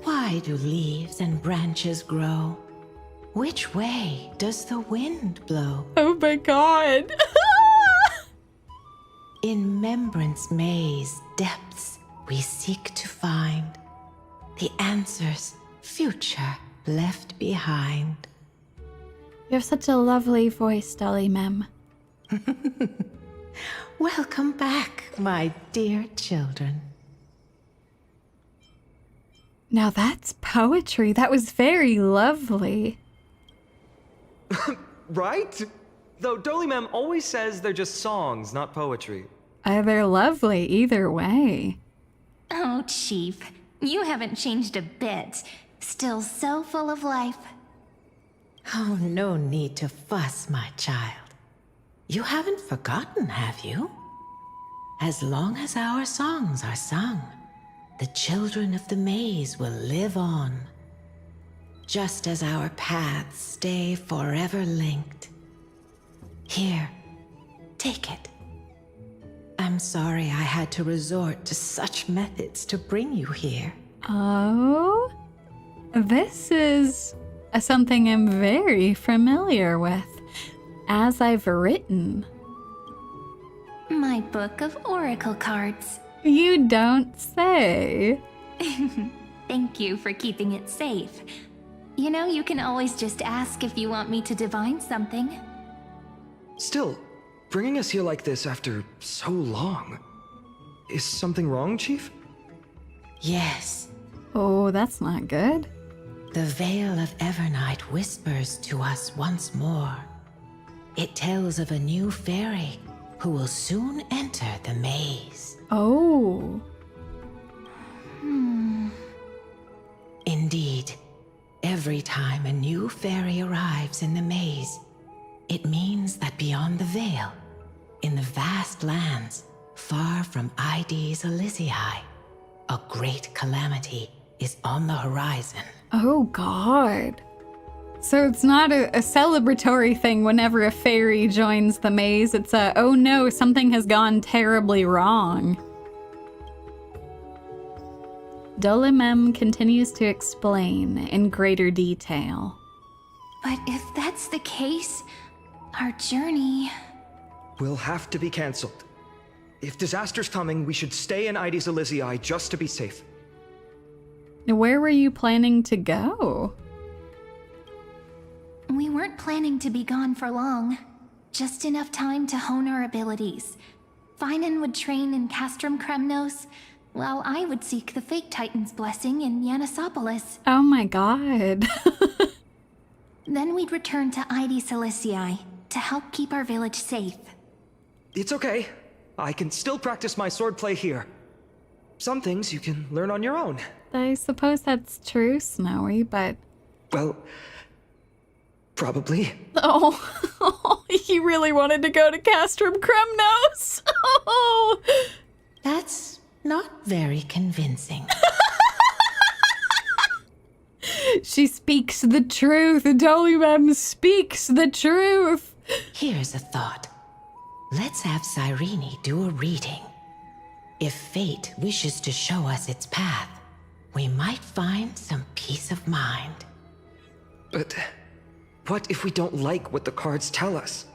Why do leaves and branches grow? Which way does the wind blow? Oh my god. In Membrance maze depths we seek to find the answers future left behind. You have such a lovely voice, Dolly Mem. Welcome back, my dear children. Now that's poetry. That was very lovely. Right? Though Dolymem always says they're just songs, not poetry. They're lovely either way. Oh, Chief, you haven't changed a bit. Still so full of life. Oh, no need to fuss, my child. You haven't forgotten, have you? As long as our songs are sung, the children of the maze will live on. Just as our paths stay forever linked. Here, take it. I'm sorry I had to resort to such methods to bring you here. Oh, this is something I'm very familiar with, as I've written. My book of oracle cards. You don't say. Thank you for keeping it safe. You know, you can always just ask if you want me to divine something. Still, bringing us here like this after so long. Is something wrong, Chief? Yes. Oh, that's not good. The Veil of Evernight whispers to us once more. It tells of a new fairy who will soon enter the maze. Oh. Indeed, every time a new fairy arrives in the maze, it means that beyond the veil, in the vast lands, far from Ides Elysiae, a great calamity is on the horizon. Oh, God. So it's not a celebratory thing whenever a fairy joins the maze. It's a, oh no, something has gone terribly wrong. Dolimem continues to explain in greater detail. But if that's the case, our journey... Will have to be cancelled. If disaster's coming, we should stay in Ides Elysiae just to be safe. Where were you planning to go? We weren't planning to be gone for long. Just enough time to hone our abilities. Finan would train in Castrum Kremnos, while I would seek the Fake Titan's blessing in Yanisopolis. Oh my god. Then we'd return to Ides Elysiae to help keep our village safe. It's okay. I can still practice my swordplay here. Some things you can learn on your own. I suppose that's true, Snowy, but... Well, probably. Oh, he really wanted to go to Castrum Kremnos. Oh, that's not very convincing. She speaks the truth. Dolimem speaks the truth. Here's a thought. Let's have Cyrene do a reading. If fate wishes to show us its path, we might find some peace of mind. But what if we don't like what the cards tell us?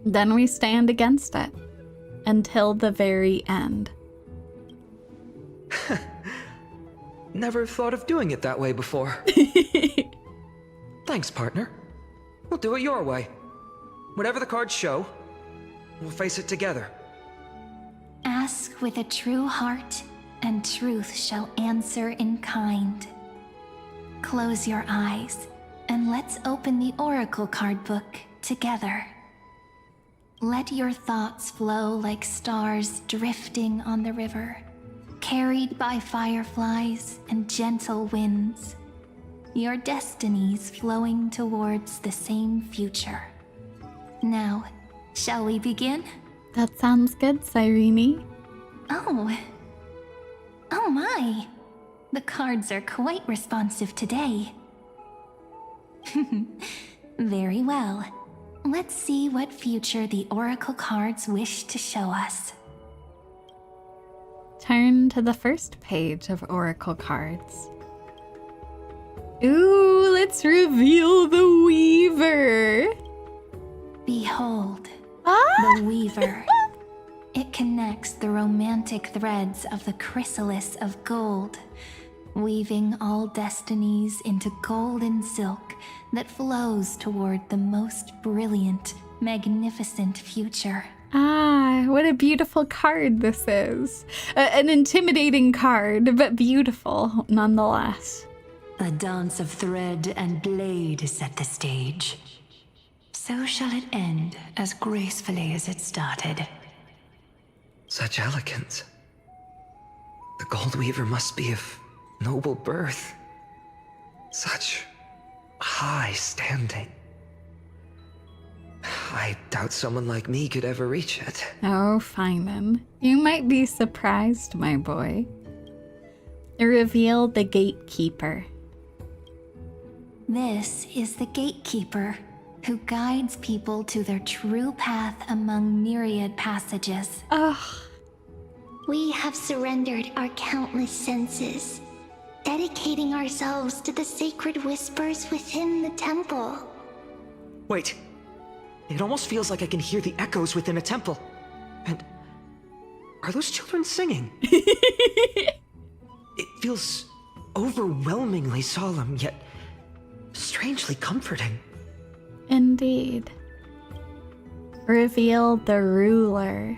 Then we stand against it until the very end. Never thought of doing it that way before. Thanks, partner. We'll do it your way. Whatever the cards show, we'll face it together. Ask with a true heart, and truth shall answer in kind. Close your eyes, and let's open the Oracle card book together. Let your thoughts flow like stars drifting on the river, carried by fireflies and gentle winds. Your destinies flowing towards the same future. Now, shall we begin? That sounds good, Cyrene. Oh my! The cards are quite responsive today. Very well. Let's see what future the Oracle cards wish to show us. Turn to the first page of Oracle cards. Ooh, let's reveal the Weaver. Behold, the Weaver. It connects the romantic threads of the chrysalis of gold, weaving all destinies into golden silk that flows toward the most brilliant, magnificent future. Ah, what a beautiful card this is. An intimidating card, but beautiful nonetheless. A dance of thread and blade set the stage. So shall it end as gracefully as it started. Such elegance. The Gold Weaver must be of noble birth. Such high standing. I doubt someone like me could ever reach it. Oh, fine then. You might be surprised, my boy. Reveal the Gatekeeper. This is the Gatekeeper, who guides people to their true path among myriad passages. We have surrendered our countless senses, dedicating ourselves to the sacred whispers within the temple. Wait. It almost feels like I can hear the echoes within a temple. And Are those children singing? It feels overwhelmingly solemn, yet strangely comforting. Indeed. Reveal the ruler.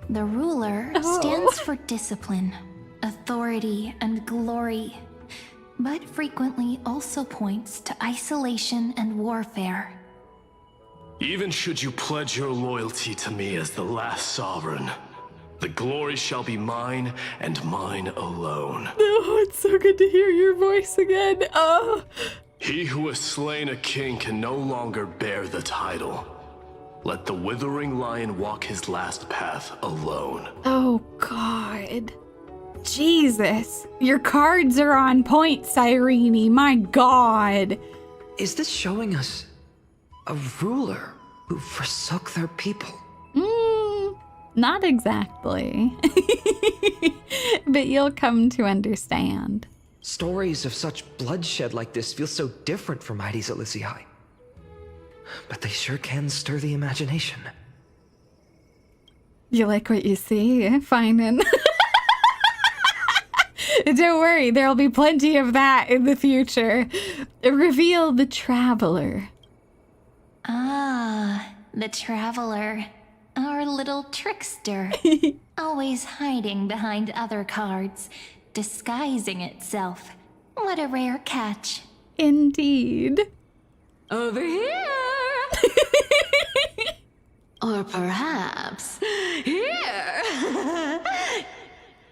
The ruler stands for discipline, authority, and glory, but frequently also points to isolation and warfare. Even should you pledge your loyalty to me as the last sovereign, the glory shall be mine and mine alone. Oh, it's so good to hear your voice again. Oh. He who has slain a king can no longer bear the title. Let the withering lion walk his last path alone. Oh, God. Jesus. Your cards are on point, Cyrene. My God. Is this showing us a ruler who forsook their people? Not exactly. But you'll come to understand. Stories of such bloodshed like this feel so different from Heidi's Elysiae. But they sure can stir the imagination. You like what you see, Finan? Don't worry, there'll be plenty of that in the future. Reveal the Traveler. Ah, the Traveler. Our little trickster. Always hiding behind other cards, disguising itself. What a rare catch. Indeed. Over here! Or perhaps here!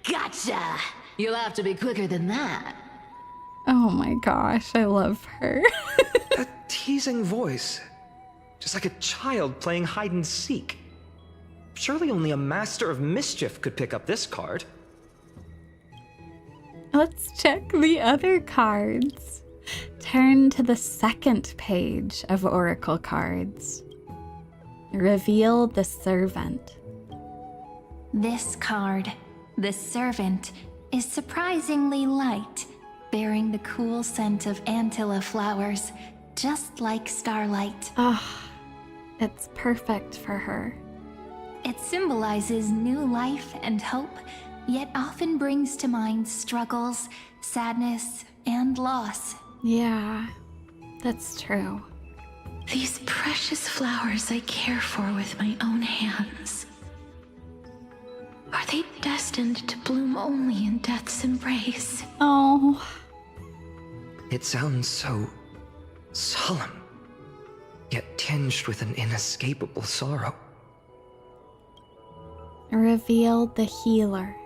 Gotcha! You'll have to be quicker than that. Oh my gosh, I love her. A teasing voice. Just like a child playing hide and seek. Surely only a master of mischief could pick up this card. Let's check the other cards. Turn to the second page of Oracle cards. Reveal the Servant. This card, the Servant, is surprisingly light, bearing the cool scent of Antilla flowers, just like starlight. It's perfect for her. It symbolizes new life and hope, yet often brings to mind struggles, sadness, and loss. Yeah, that's true. These precious flowers I care for with my own hands. Are they destined to bloom only in death's embrace? Oh. It sounds so solemn, yet tinged with an inescapable sorrow. Reveal the Healer.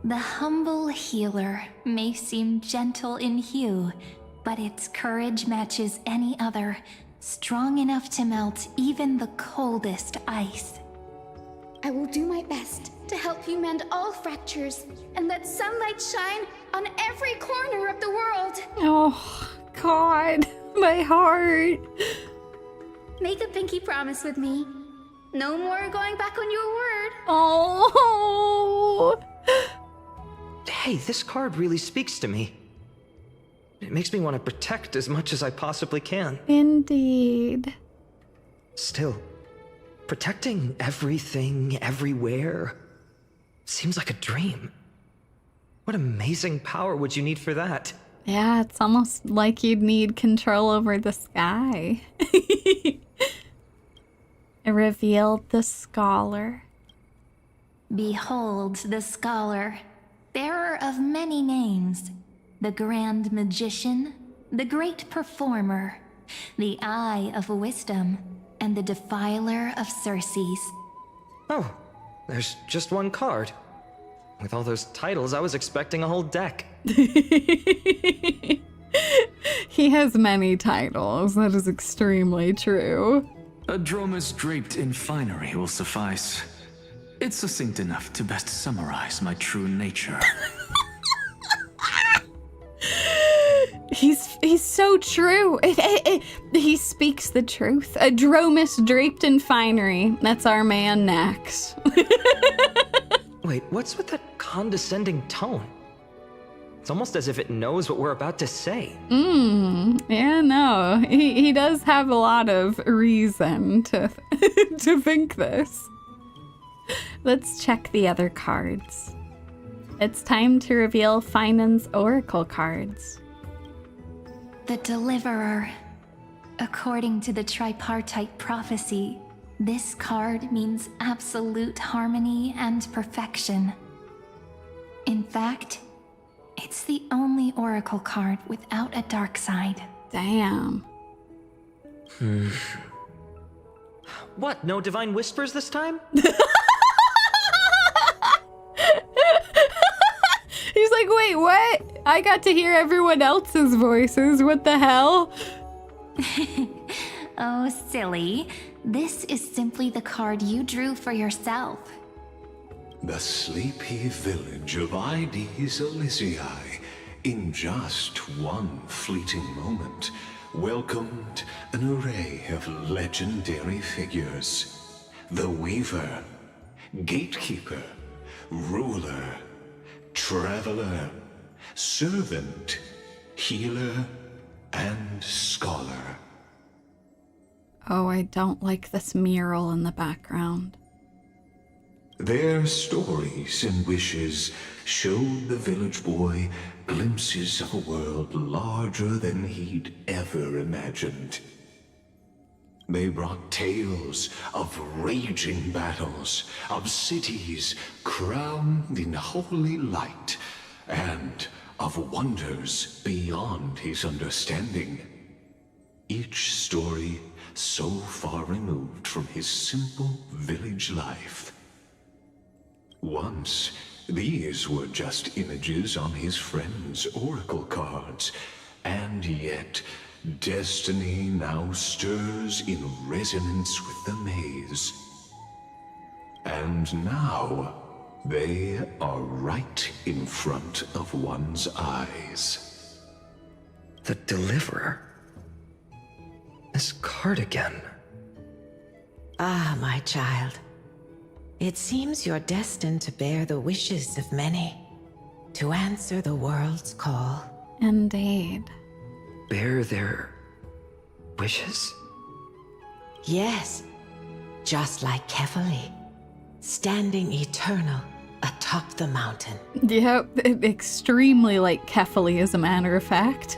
The humble healer may seem gentle in hue, but its courage matches any other, strong enough to melt even the coldest ice. I will do my best to help you mend all fractures and let sunlight shine on every corner of the world. Oh, God, my heart. Make a pinky promise with me. No more going back on your word. Oh. Hey, this card really speaks to me. It makes me want to protect as much as I possibly can. Indeed. Still, protecting everything, everywhere, seems like a dream. What amazing power would you need for that? Yeah, it's almost like you'd need control over the sky. Reveal the Scholar. Behold the Scholar, bearer of many names, the Grand Magician, the Great Performer, the Eye of Wisdom, and the Defiler of Circes. Oh, there's just one card. With all those titles, I was expecting a whole deck. He has many titles, that is extremely true. A Dromus draped in finery will suffice. It's succinct enough to best summarize my true nature. He's so true. He speaks the truth. A Dromus draped in finery. That's our man Nax. Wait, what's with that condescending tone? It's almost as if it knows what we're about to say. Yeah, no. He does have a lot of reason to to think this. Let's check the other cards. It's time to reveal Finan's oracle cards. The Deliverer. According to the tripartite prophecy, this card means absolute harmony and perfection. In fact, it's the only oracle card without a dark side. Damn. What, no divine whispers this time? He's like, wait, what? I got to hear everyone else's voices. What the hell? Oh, silly. This is simply the card you drew for yourself. The sleepy village of Ides Elysiae, in just one fleeting moment, welcomed an array of legendary figures. The Weaver, Gatekeeper, Ruler, Traveler, Servant, Healer, and Scholar. Oh, I don't like this mural in the background. Their stories and wishes showed the village boy glimpses of a world larger than he'd ever imagined. They brought tales of raging battles, of cities crowned in holy light, and of wonders beyond his understanding. Each story so far removed from his simple village life. Once, these were just images on his friend's oracle cards, and yet destiny now stirs in resonance with the maze. And now, they are right in front of one's eyes. The Deliverer? This card again. Ah, my child. It seems you're destined to bear the wishes of many, to answer the world's call. Indeed. Bear their wishes? Yes, just like Kefali, standing eternal atop the mountain. Yep, extremely like Kefali, as a matter of fact.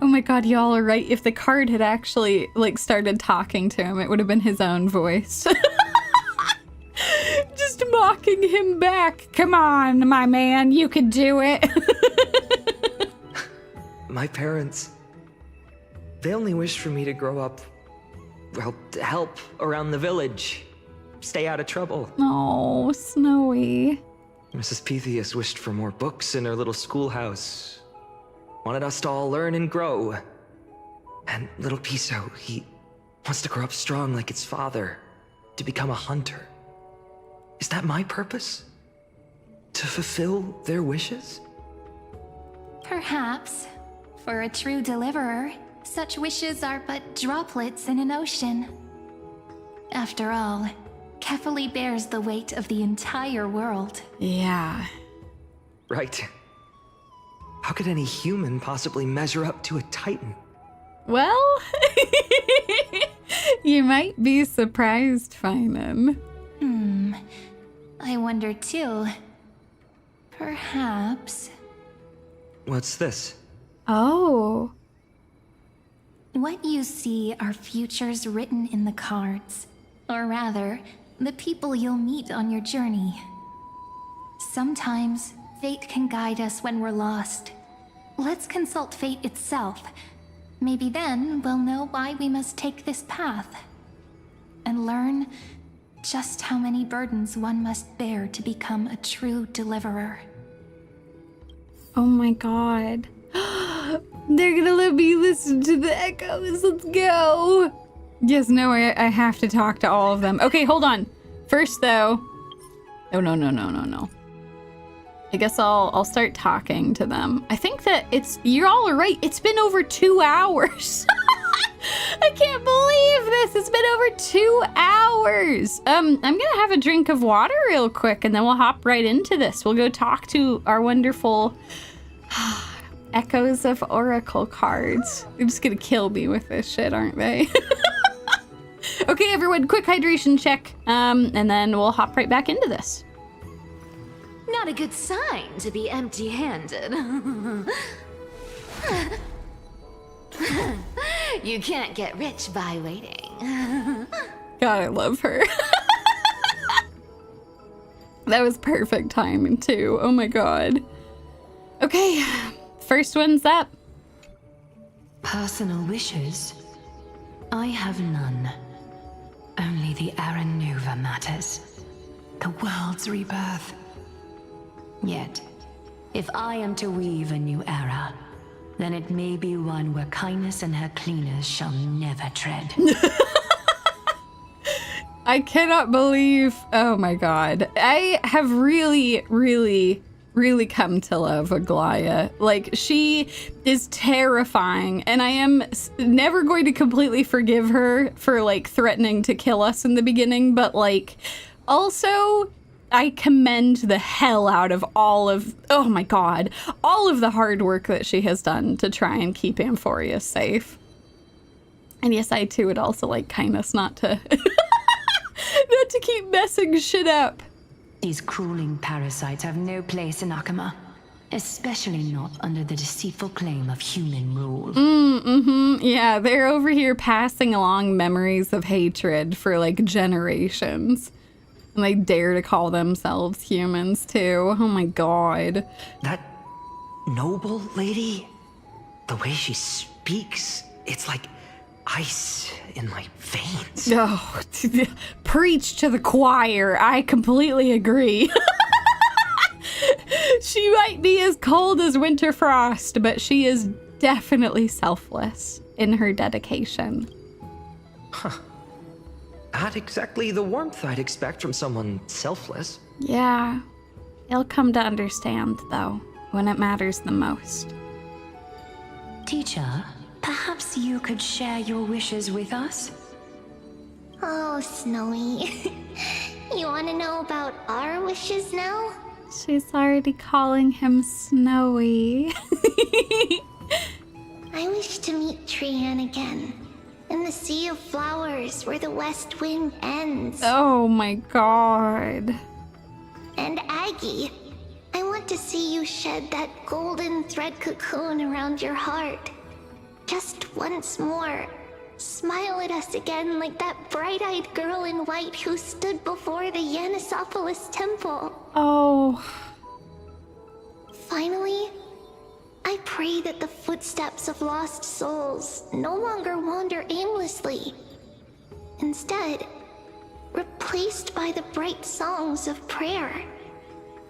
Oh my god, y'all are right. If the card had actually, like, started talking to him, it would have been his own voice. Just mocking him back. Come on, my man, you could do it. My parents, they only wished for me to grow up, well, to help around the village, stay out of trouble. Oh, Snowy. Mrs. Pythias wished for more books in her little schoolhouse, wanted us to all learn and grow. And little Piso, he wants to grow up strong like its father, to become a hunter. Is that my purpose? To fulfill their wishes? Perhaps. For a true deliverer, such wishes are but droplets in an ocean. After all, Kefali bears the weight of the entire world. Yeah. Right. How could any human possibly measure up to a Titan? Well, you might be surprised, Finan. I wonder too. Perhaps. What's this? Oh. What you see are futures written in the cards. Or rather, the people you'll meet on your journey. Sometimes, fate can guide us when we're lost. Let's consult fate itself. Maybe then we'll know why we must take this path. And learn just how many burdens one must bear to become a true deliverer. Oh my god. They're gonna let me listen to the echoes. Let's go. Yes, no, I have to talk to all of them. Okay, hold on. First, though. Oh, no. I guess I'll start talking to them. I think that you're all right. It's been over 2 hours. I can't believe this. It's been over 2 hours. I'm gonna have a drink of water real quick, and then we'll hop right into this. We'll go talk to our wonderful echoes of oracle cards. They're just gonna kill me with this shit, aren't they? Okay, everyone, quick hydration check, and then we'll hop right back into this. Not a good sign to be empty-handed. You can't get rich by waiting. God, I love her. That was perfect timing, too. Oh my god. Okay, first one's up. Personal wishes? I have none. Only the Aranova matters. The world's rebirth. Yet, if I am to weave a new era, then it may be one where kindness and her cleaners shall never tread. I cannot believe, oh my god. I have really come to love Aglaya. Like, she is terrifying, and I am never going to completely forgive her for, like, threatening to kill us in the beginning, but, like, also, I commend the hell out of all of, oh my god, all of the hard work that she has done to try and keep Amphoreus safe. And yes, I too would also like kindness not to, not to keep messing shit up. These crawling parasites have no place in Akama, especially not under the deceitful claim of human rule. Yeah, they're over here passing along memories of hatred for like generations. And they dare to call themselves humans too. Oh my god. That noble lady, the way she speaks, it's like ice in my veins. Oh, preach to the choir. I completely agree. She might be as cold as winter frost, but she is definitely selfless in her dedication. Huh. Not exactly the warmth I'd expect from someone selfless. Yeah. You'll come to understand, though, when it matters the most. Teacher, perhaps you could share your wishes with us? Oh, Snowy. You want to know about our wishes now? She's already calling him Snowy. I wish to meet Trian again. In the sea of flowers where the west wind ends. Oh my god. And Aggie, I want to see you shed that golden thread cocoon around your heart. Just once more. Smile at us again like that bright-eyed girl in white who stood before the Yanisopolis temple. Oh. Finally, I pray that the footsteps of lost souls no longer wander aimlessly. Instead, replaced by the bright songs of prayer.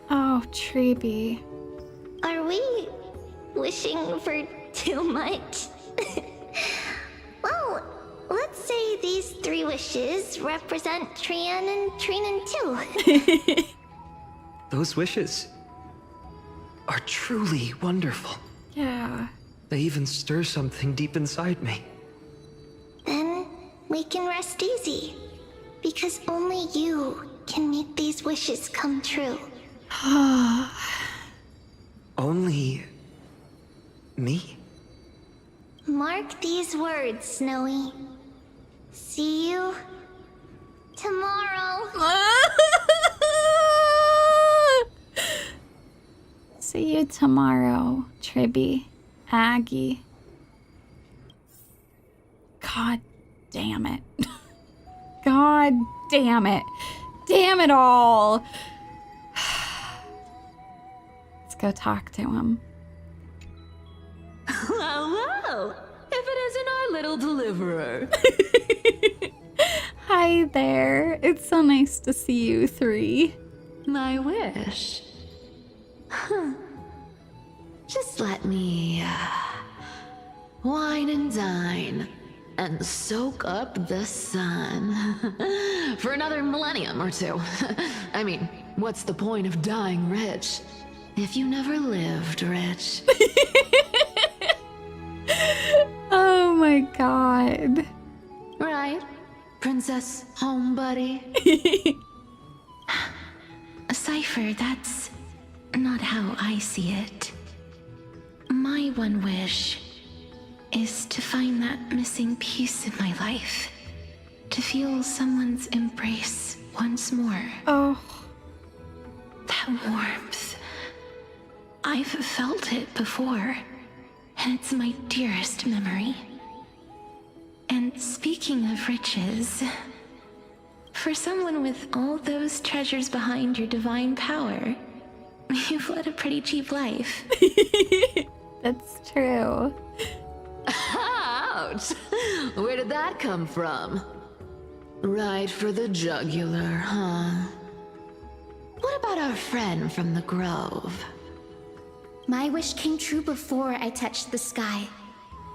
Oh, Treeby. Are we wishing for too much? Well, let's say these 3 wishes represent Trian and Trinan too. Those wishes are truly wonderful. Yeah. They even stir something deep inside me. Then we can rest easy, because only you can make these wishes come true. Only me? Mark these words, Snowy. See you tomorrow. See you tomorrow, Tribby. Aggie. God damn it. God damn it. Damn it all. Let's go talk to him. Well, if it isn't our little deliverer. Hi there. It's so nice to see you 3. My wish. Just let me wine and dine and soak up the sun for another millennium or 2. I mean, what's the point of dying rich if you never lived rich? Oh my god. Right, Princess Homebuddy? Cypher, that's not how I see it. My one wish is to find that missing piece in my life. to feel someone's embrace once more. Oh. That warmth. I've felt it before, and it's my dearest memory. And speaking of riches, for someone with all those treasures behind your divine power, you've led a pretty cheap life. That's true. Ouch! Where did that come from? Right for the jugular, huh? What about our friend from the Grove? My wish came true before I touched the sky.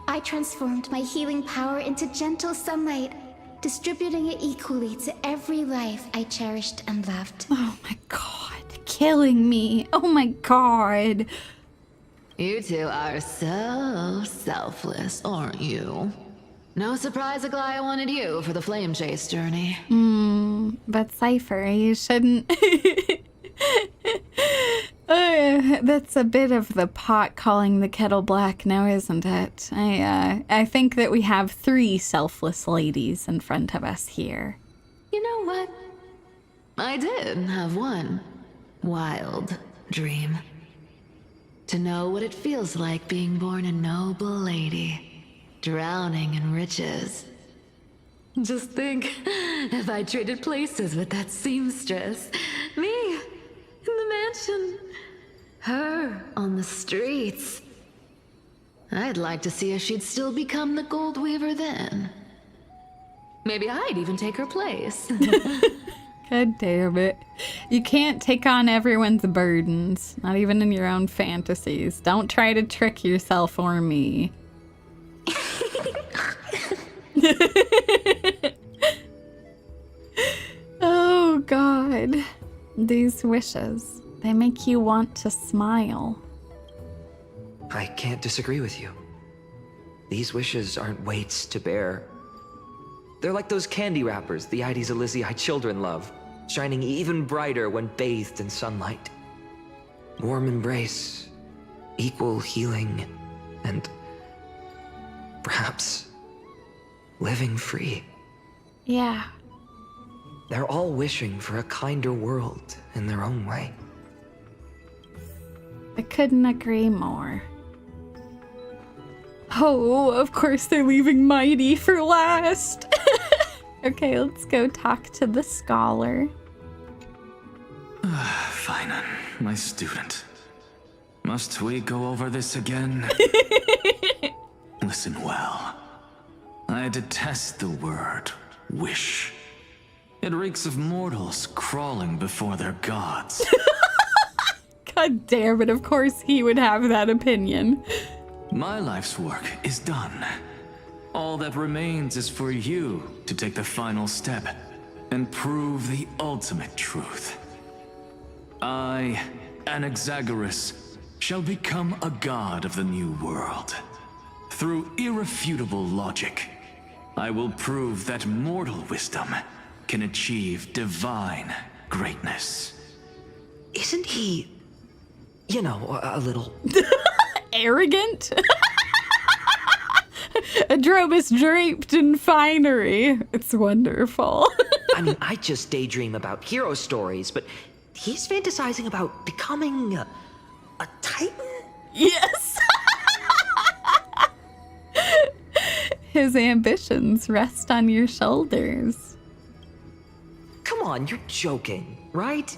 I transformed my healing power into gentle sunlight, distributing it equally to every life I cherished and loved. Oh my god, killing me. Oh my god. You two are so selfless, aren't you? No surprise Aglaya wanted you for the flame chase journey. But Cypher, you shouldn't... that's a bit of the pot calling the kettle black now, isn't it? I think that we have 3 selfless ladies in front of us here. You know what? I did have one wild dream. To know what it feels like being born a noble lady, drowning in riches. Just think, if I traded places with that seamstress, me in the mansion, her on the streets. I'd like to see if she'd still become the gold weaver then. Maybe I'd even take her place. God damn it. You can't take on everyone's burdens, not even in your own fantasies. Don't try to trick yourself or me. Oh god. These wishes, they make you want to smile. I can't disagree with you. These wishes aren't weights to bear. They're like those candy wrappers the Ides Elysiae children love, shining even brighter when bathed in sunlight. Warm embrace, equal healing, and perhaps living free. Yeah. They're all wishing for a kinder world in their own way. I couldn't agree more. Oh, of course they're leaving Mighty for last. Okay, let's go talk to the scholar. Fine, my student. Must we go over this again? Listen well. I detest the word wish. It reeks of mortals crawling before their gods. God damn it, of course he would have that opinion. My life's work is done. All that remains is for you to take the final step and prove the ultimate truth. I, Anaxagoras, shall become a god of the new world. Through irrefutable logic, I will prove that mortal wisdom can achieve divine greatness. Isn't he, you know, a little... arrogant? Adrobus draped in finery. It's wonderful. I mean, I just daydream about hero stories, but he's fantasizing about becoming a titan? Yes! His ambitions rest on your shoulders. Come on, you're joking, right?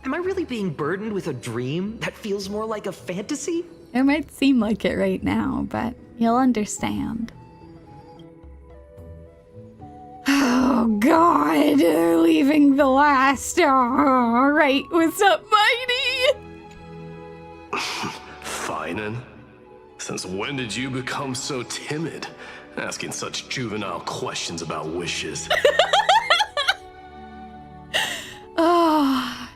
Am I really being burdened with a dream that feels more like a fantasy? It might seem like it right now, but you'll understand. Oh god, leaving the last. Oh, right, what's up, Mighty? Finan? Since when did you become so timid? Asking such juvenile questions about wishes. Oh,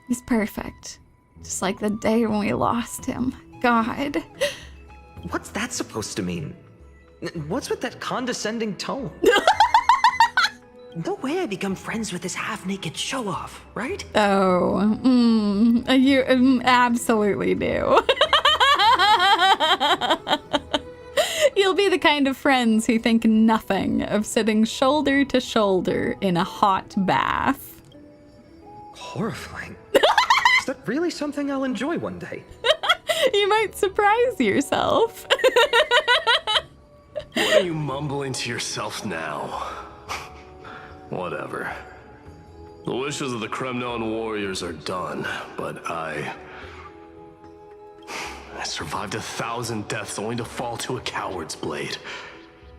he's perfect. Just like the day when we lost him. God. What's that supposed to mean? What's with that condescending tone? No way I become friends with this half-naked show-off, right? Oh, you absolutely do. You You'll be the kind of friends who think nothing of sitting shoulder to shoulder in a hot bath. Horrifying. Is that really something I'll enjoy one day? You might surprise yourself. What are you mumbling to yourself now? Whatever. The wishes of the Kremnon warriors are done, but I survived 1,000 deaths only to fall to a coward's blade.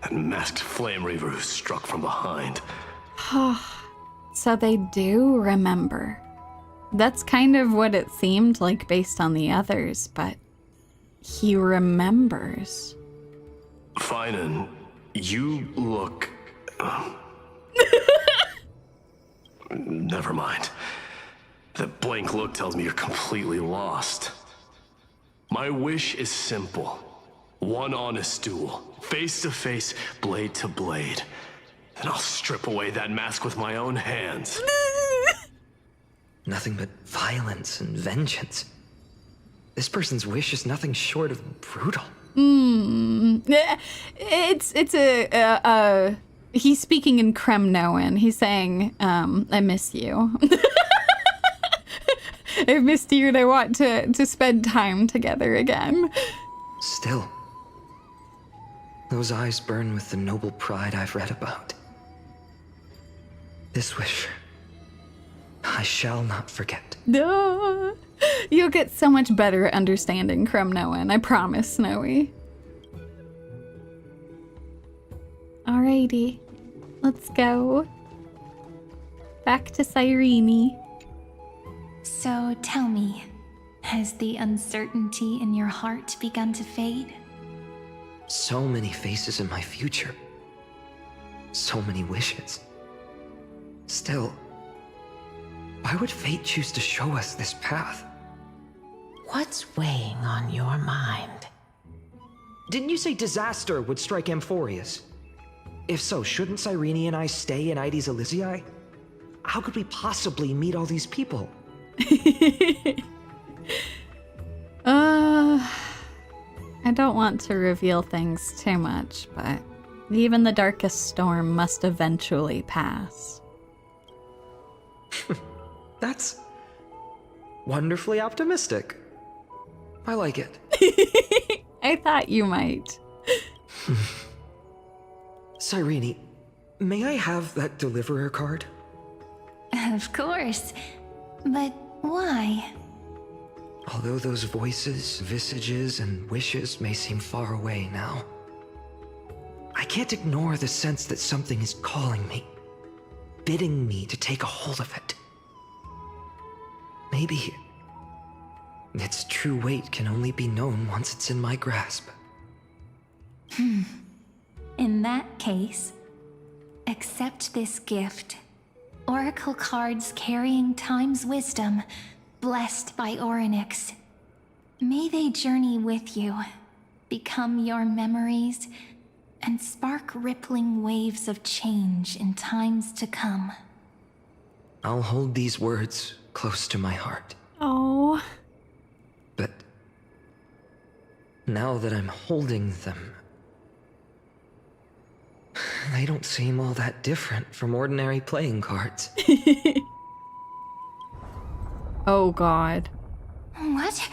That masked flame reaver who struck from behind. So they do remember. That's kind of what it seemed like based on the others, but he remembers. Finan, you look... Never mind. That blank look tells me you're completely lost. My wish is simple. One honest duel, face to face, blade to blade. Then I'll strip away that mask with my own hands. Nothing but violence and vengeance. This person's wish is nothing short of brutal. It's he's speaking in Kremnoan. He's saying, I miss you. I've missed you and I want to spend time together again. Still, those eyes burn with the noble pride I've read about. This wish, I shall not forget. No. You'll get so much better at understanding Kremnoan, I promise, Snowy. Alrighty, let's go. Back to Cyrene. So tell me, has the uncertainty in your heart begun to fade? So many faces in my future. So many wishes. Still, why would fate choose to show us this path? What's weighing on your mind? Didn't you say disaster would strike Amphoreus? If so, shouldn't Cyrene and I stay in Ides Elysiae? How could we possibly meet all these people? I don't want to reveal things too much, but even the darkest storm must eventually pass. That's wonderfully optimistic. I like it. I thought you might. Cyrene, may I have that deliverer card? Of course. But why? Although those voices, visages, and wishes may seem far away now, I can't ignore the sense that something is calling me, bidding me to take a hold of it. Maybe its true weight can only be known once it's in my grasp. In that case, accept this gift. Oracle cards carrying time's wisdom, blessed by Orynyx. May they journey with you, become your memories, and spark rippling waves of change in times to come. I'll hold these words close to my heart. Oh. But now that I'm holding them, they don't seem all that different from ordinary playing cards. Oh god. What?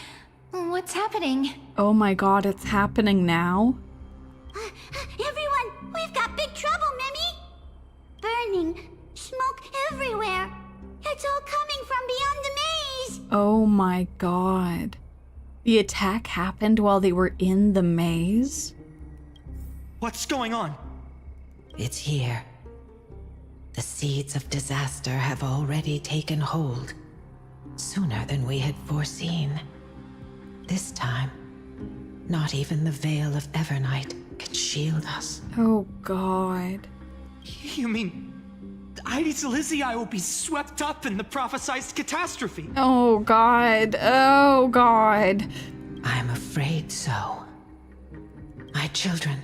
What's happening? Oh my god, it's happening now? Everyone, we've got big trouble, Mimi! Burning, smoke everywhere. It's all coming from beyond the maze! Oh my god. The attack happened while they were in the maze? What's going on? It's here. The seeds of disaster have already taken hold, sooner than we had foreseen. This time, not even the veil of Evernight can shield us. Oh god. You mean Ides Elysiae will be swept up in the prophesied catastrophe? Oh god. Oh god. I'm afraid so. My children,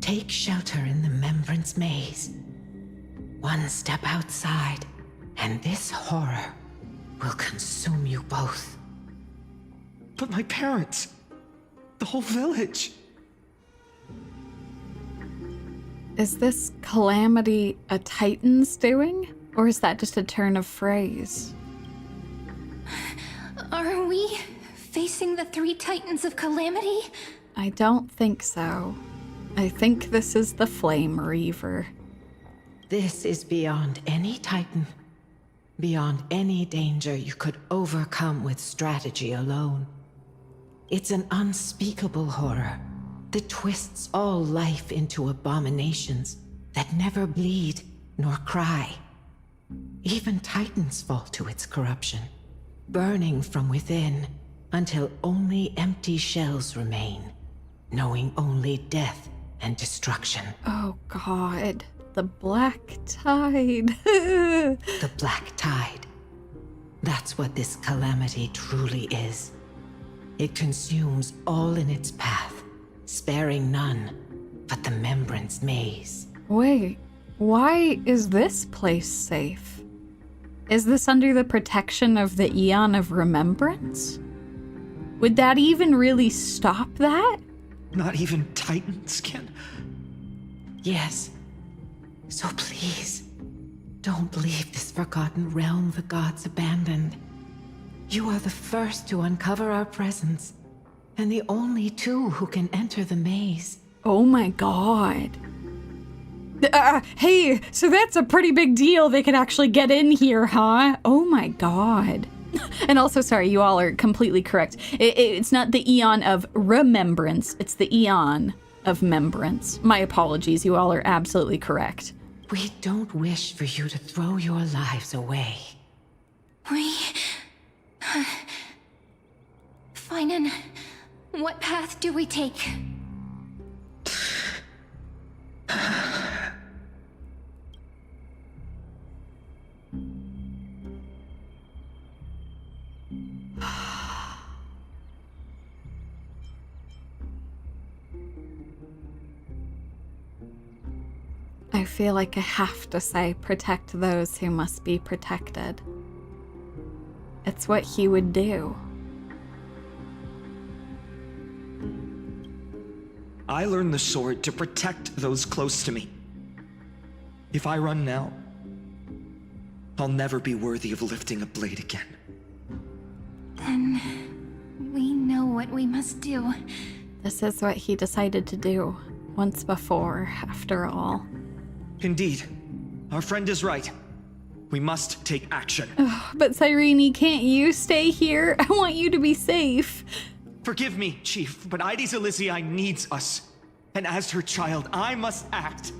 take shelter in the Membrance maze. One step outside, and this horror will consume you both. But my parents, the whole village. Is this Calamity a Titan's doing? Or is that just a turn of phrase? Are we facing the 3 Titans of Calamity? I don't think so. I think this is the Flame Reaver. This is beyond any Titan. Beyond any danger you could overcome with strategy alone. It's an unspeakable horror that twists all life into abominations that never bleed nor cry. Even Titans fall to its corruption, burning from within until only empty shells remain, knowing only death and destruction. Oh God, the Black Tide. The Black Tide. That's what this Calamity truly is. It consumes all in its path, sparing none but the Membrance maze. Wait, why is this place safe? Is this under the protection of the Eon of Remembrance? Would that even really stop that? Not even Titans can. Yes. So please, don't leave this forgotten realm the gods abandoned. You are the first to uncover our presence, and the only 2 who can enter the maze. Oh my God. Hey, so that's a pretty big deal. They could actually get in here, huh? Oh my God. And also, sorry, you all are completely correct. It's not the Eon of Remembrance, it's the Eon of Membrance. My apologies, you all are absolutely correct. We don't wish for you to throw your lives away. Finan, what path do we take? I feel like I have to say, protect those who must be protected. It's what he would do. I learned the sword to protect those close to me. If I run now, I'll never be worthy of lifting a blade again. Then we know what we must do. This is what he decided to do once before, after all. Indeed. Our friend is right. We must take action. But Cyrene, can't you stay here? I want you to be safe. Forgive me, Chief, but Ides Elysiae needs us. And as her child, I must act.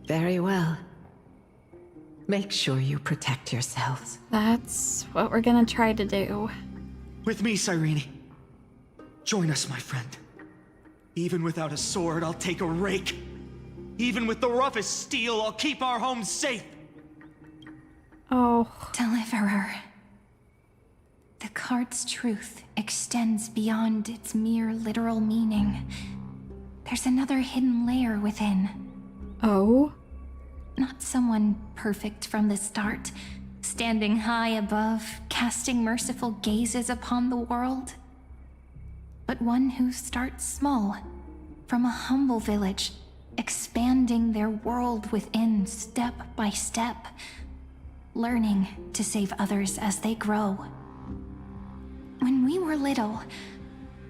Very well. Make sure you protect yourselves. That's what we're gonna try to do. With me, Cyrene. Join us, my friend. Even without a sword, I'll take a rake. Even with the roughest steel, I'll keep our home safe. Oh. Deliverer. The card's truth extends beyond its mere literal meaning. There's another hidden layer within. Oh? Not someone perfect from the start, standing high above, casting merciful gazes upon the world. But one who starts small, from a humble village, expanding their world within step by step, learning to save others as they grow. When we were little,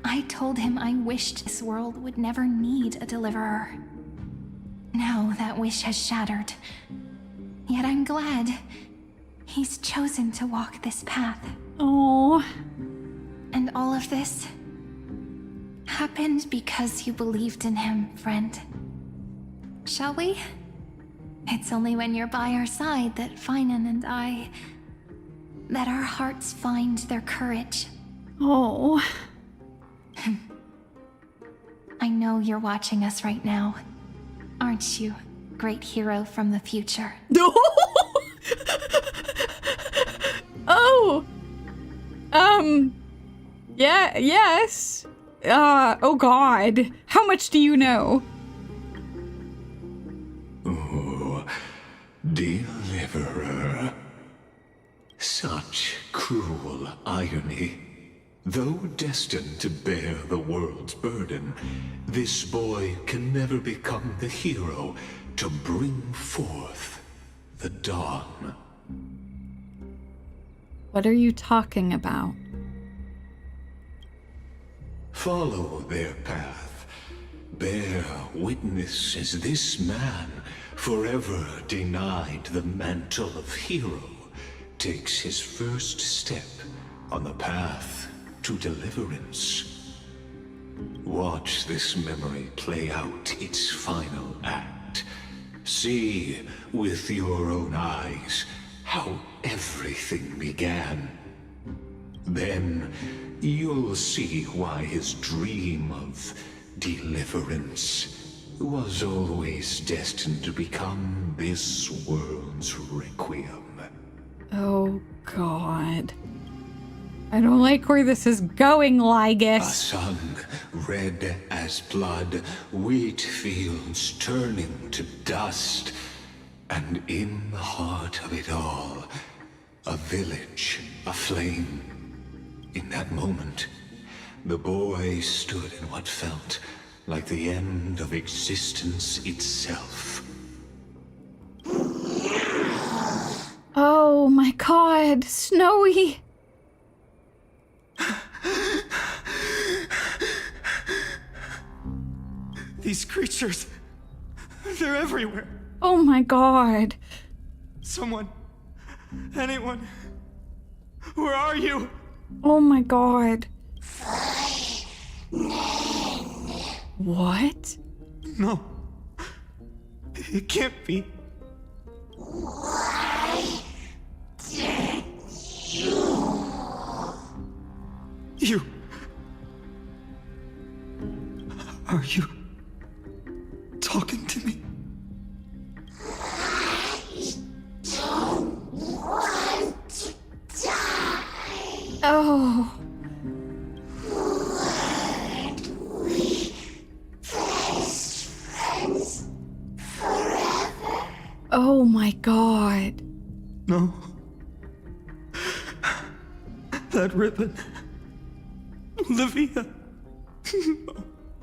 I told him I wished this world would never need a deliverer. Now that wish has shattered. Yet I'm glad he's chosen to walk this path. Oh. And all of this happened because you believed in him, friend. Shall we? It's only when you're by our side that Finan and I... that our hearts find their courage. Oh. I know you're watching us right now. Aren't you, great hero from the future? Oh! Yeah, yes. Oh God. How much do you know? Oh, deliverer. Such cruel irony. Though destined to bear the world's burden, this boy can never become the hero to bring forth the dawn. What are you talking about? Follow their path. Bear witness as this man, forever denied the mantle of hero, takes his first step on the path to deliverance. Watch this memory play out its final act. See with your own eyes how everything began. Then you'll see why his dream of deliverance was always destined to become this world's requiem. Oh, God. I don't like where this is going, Lygus. A sun red as blood, wheat fields turning to dust, and in the heart of it all, a village aflame. In that moment, the boy stood in what felt like the end of existence itself. Oh my God, Snowy! These creatures, they're everywhere. Oh my God. Someone, anyone, where are you? Oh my God. What? No, it can't be. You. Are you talking to me? Oh. Oh my God. No. That ribbon. Olivia.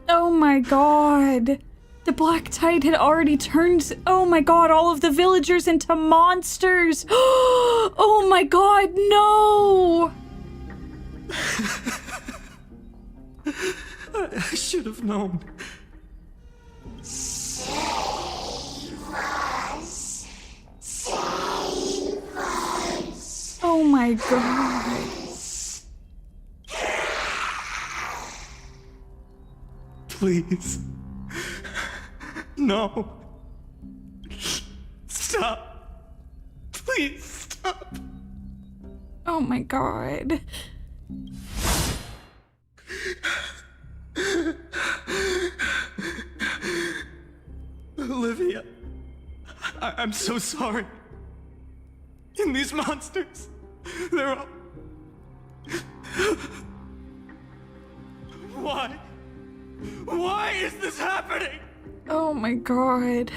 Oh my God. The black tide had already turned, oh my God, all of the villagers into monsters. Oh my God, no. I should have known. Save us. Save us. Oh my God. Please. No. Stop. Please stop. Oh my God. Olivia, I'm so sorry. And these monsters, they're all... Why? Why is this happening? Oh my God.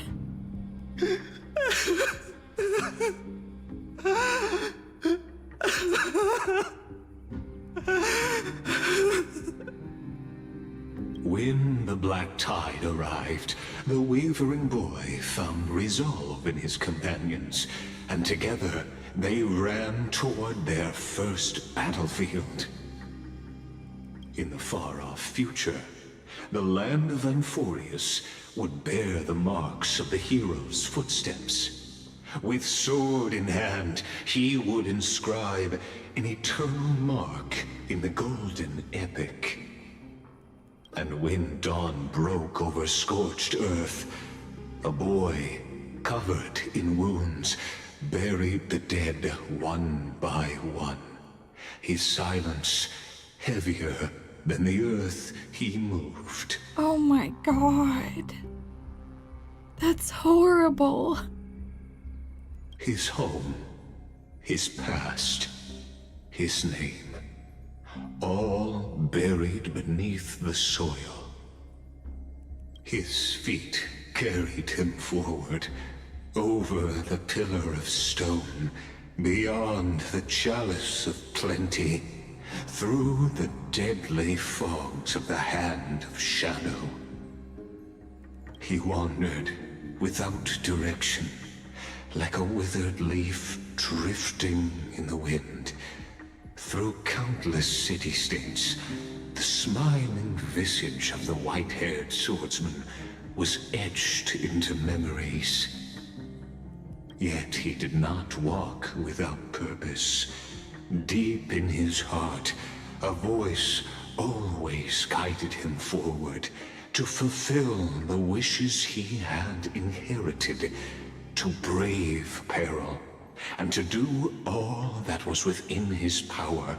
When the black tide arrived, the wavering boy found resolve in his companions, and together they ran toward their first battlefield. In the far-off future, the land of Amphoreus would bear the marks of the hero's footsteps. With sword in hand, he would inscribe an eternal mark in the golden epic. And when dawn broke over scorched earth, a boy, covered in wounds, buried the dead one by one. His silence heavier than the earth he moved. Oh my God. That's horrible. His home, his past, his name, all buried beneath the soil. His feet carried him forward, over the pillar of stone, beyond the chalice of plenty, through the deadly fogs of the Hand of Shadow. He wandered without direction, like a withered leaf drifting in the wind. Through countless city-states, the smiling visage of the white-haired swordsman was etched into memories. Yet he did not walk without purpose. Deep in his heart, a voice always guided him forward to fulfill the wishes he had inherited, to brave peril, and to do all that was within his power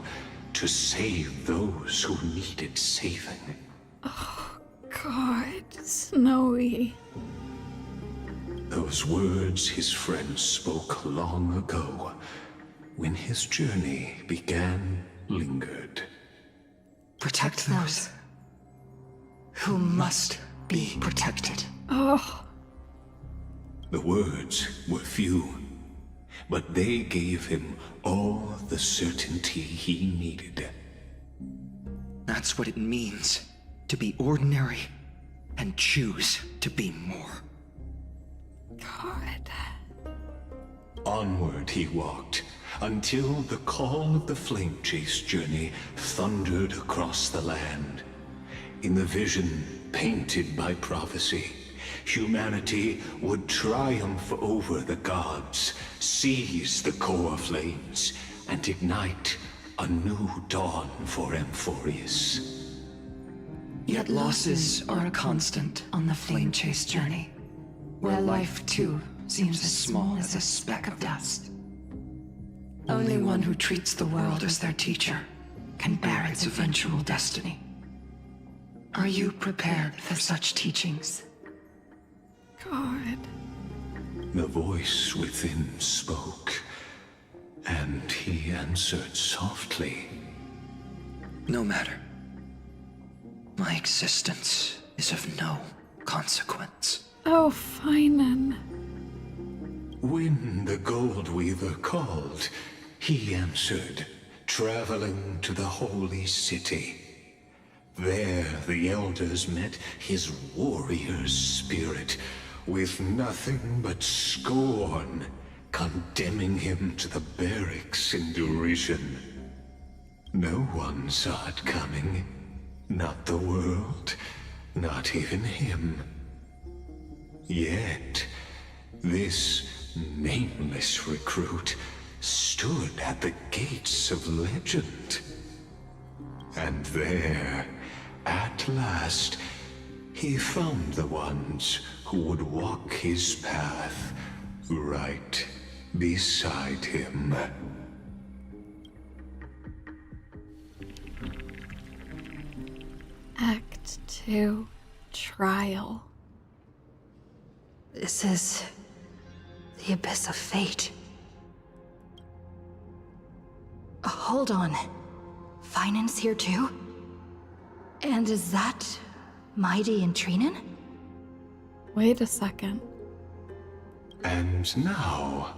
to save those who needed saving. Oh, God, Snowy. Those words his friend spoke long ago, when his journey began, lingered. Protect those who must be protected. Oh. The words were few, but they gave him all the certainty he needed. That's what it means to be ordinary and choose to be more. God. Onward he walked, until the call of the flame chase journey thundered across the land. In the vision painted by prophecy, humanity would triumph over the gods, seize the core flames, and ignite a new dawn for Amphoreus. Yet losses are a constant on the flame chase journey, where life too seems as small as a speck of dust. Only one who treats the world as their teacher can bear its eventual destiny. Are you prepared for such teachings? God. The voice within spoke, and he answered softly. No matter. My existence is of no consequence. Oh, Finan. When the Gold Weaver called, he answered, traveling to the holy city. There the elders met his warrior's spirit, with nothing but scorn, condemning him to the barracks in derision. No one saw it coming. Not the world, not even him. Yet, this nameless recruit stood at the gates of legend. And there, at last, he found the ones who would walk his path right beside him. Act 2, Trial. This is the abyss of fate. Hold on. Finan's here too? And is that Mighty and Trinen? Wait a second. And now,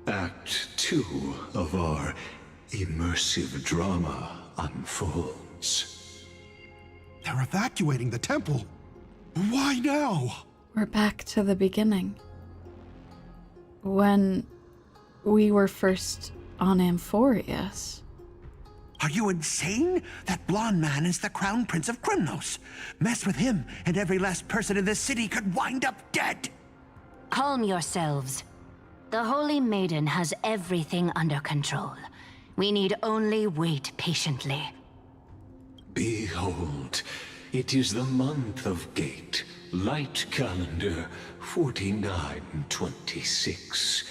Act 2 of our immersive drama unfolds. They're evacuating the temple. Why now? We're back to the beginning. When we were first on Amphoreus. Are you insane? That blonde man is the Crown Prince of Krymnos. Mess with him, and every last person in this city could wind up dead. Calm yourselves. The Holy Maiden has everything under control. We need only wait patiently. Behold, it is the month of Gate, light calendar 4926.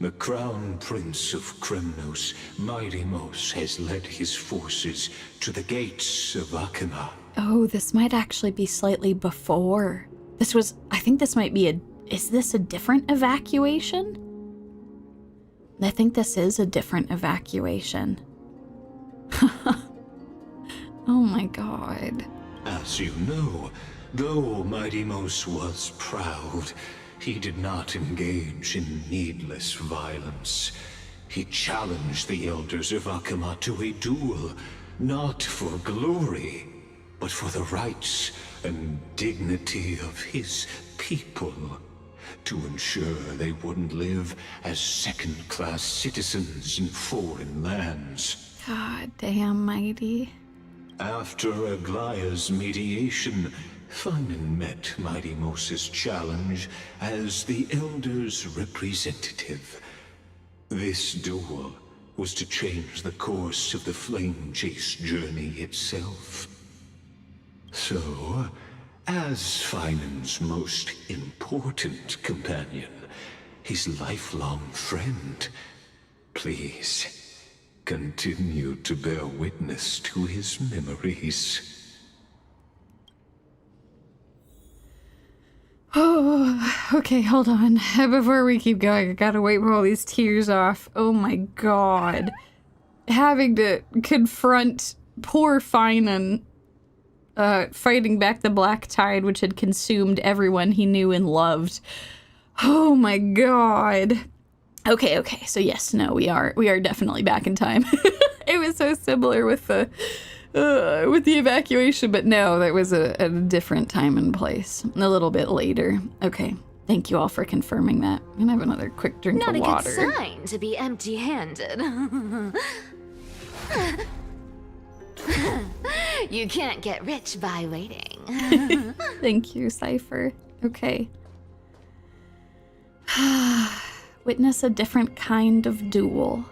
The Crown Prince of Krymnos, Mighty-Mos, has led his forces to the gates of Akima. Oh, this might actually be slightly before. I think this might be is this a different evacuation? I think this is a different evacuation. Oh my god. As you know, though Mighty-Mos was proud, he did not engage in needless violence. He challenged the elders of Akama to a duel, not for glory, but for the rights and dignity of his people, to ensure they wouldn't live as second-class citizens in foreign lands. God damn, Mighty. After Aglaya's mediation, Finan met Mighty Moses' challenge as the Elder's representative. This duel was to change the course of the Flame Chase journey itself. So, as Finan's most important companion, his lifelong friend, please continue to bear witness to his memories. Oh, okay, hold on. Before we keep going, I gotta wipe all these tears off. Oh my god. Having to confront poor Finan, fighting back the Black Tide, which had consumed everyone he knew and loved. Oh my god. Okay, so yes, no, we are definitely back in time. It was so similar with the evacuation, but no, that was a different time and place. A little bit later. Okay, thank you all for confirming that. I'm gonna have another quick drink of water. Not a good sign to be empty-handed. You can't get rich by waiting. Thank you, Cypher. Okay. Witness a different kind of duel.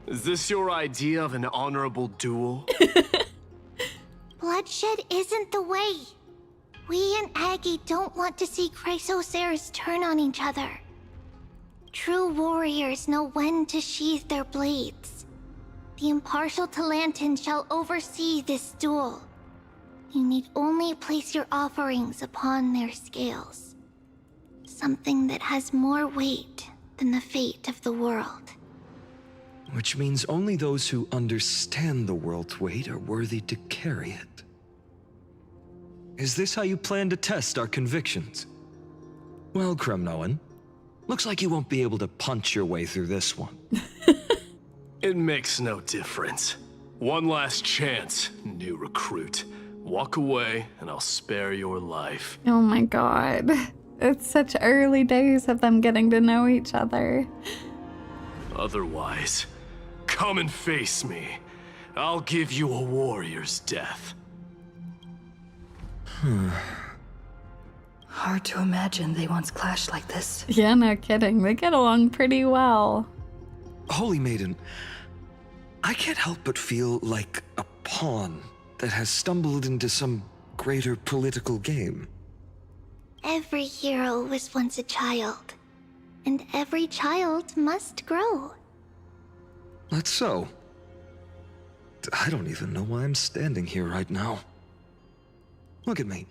Is this your idea of an honorable duel? Bloodshed isn't the way. We and Aggie don't want to see Chrysoceres turn on each other. True warriors know when to sheathe their blades. The impartial Talantin shall oversee this duel. You need only place your offerings upon their scales. Something that has more weight than the fate of the world. Which means only those who understand the world's weight are worthy to carry it. Is this how you plan to test our convictions? Well, Kremnoan, looks like you won't be able to punch your way through this one. It makes no difference. One last chance, new recruit. Walk away and I'll spare your life. Oh my god. It's such early days of them getting to know each other. Otherwise, come and face me. I'll give you a warrior's death. Hard to imagine they once clashed like this. Yeah, no kidding. They get along pretty well. Holy Maiden, I can't help but feel like a pawn that has stumbled into some greater political game. Every hero was once a child, and every child must grow. That's so. I don't even know why I'm standing here right now. Look at me.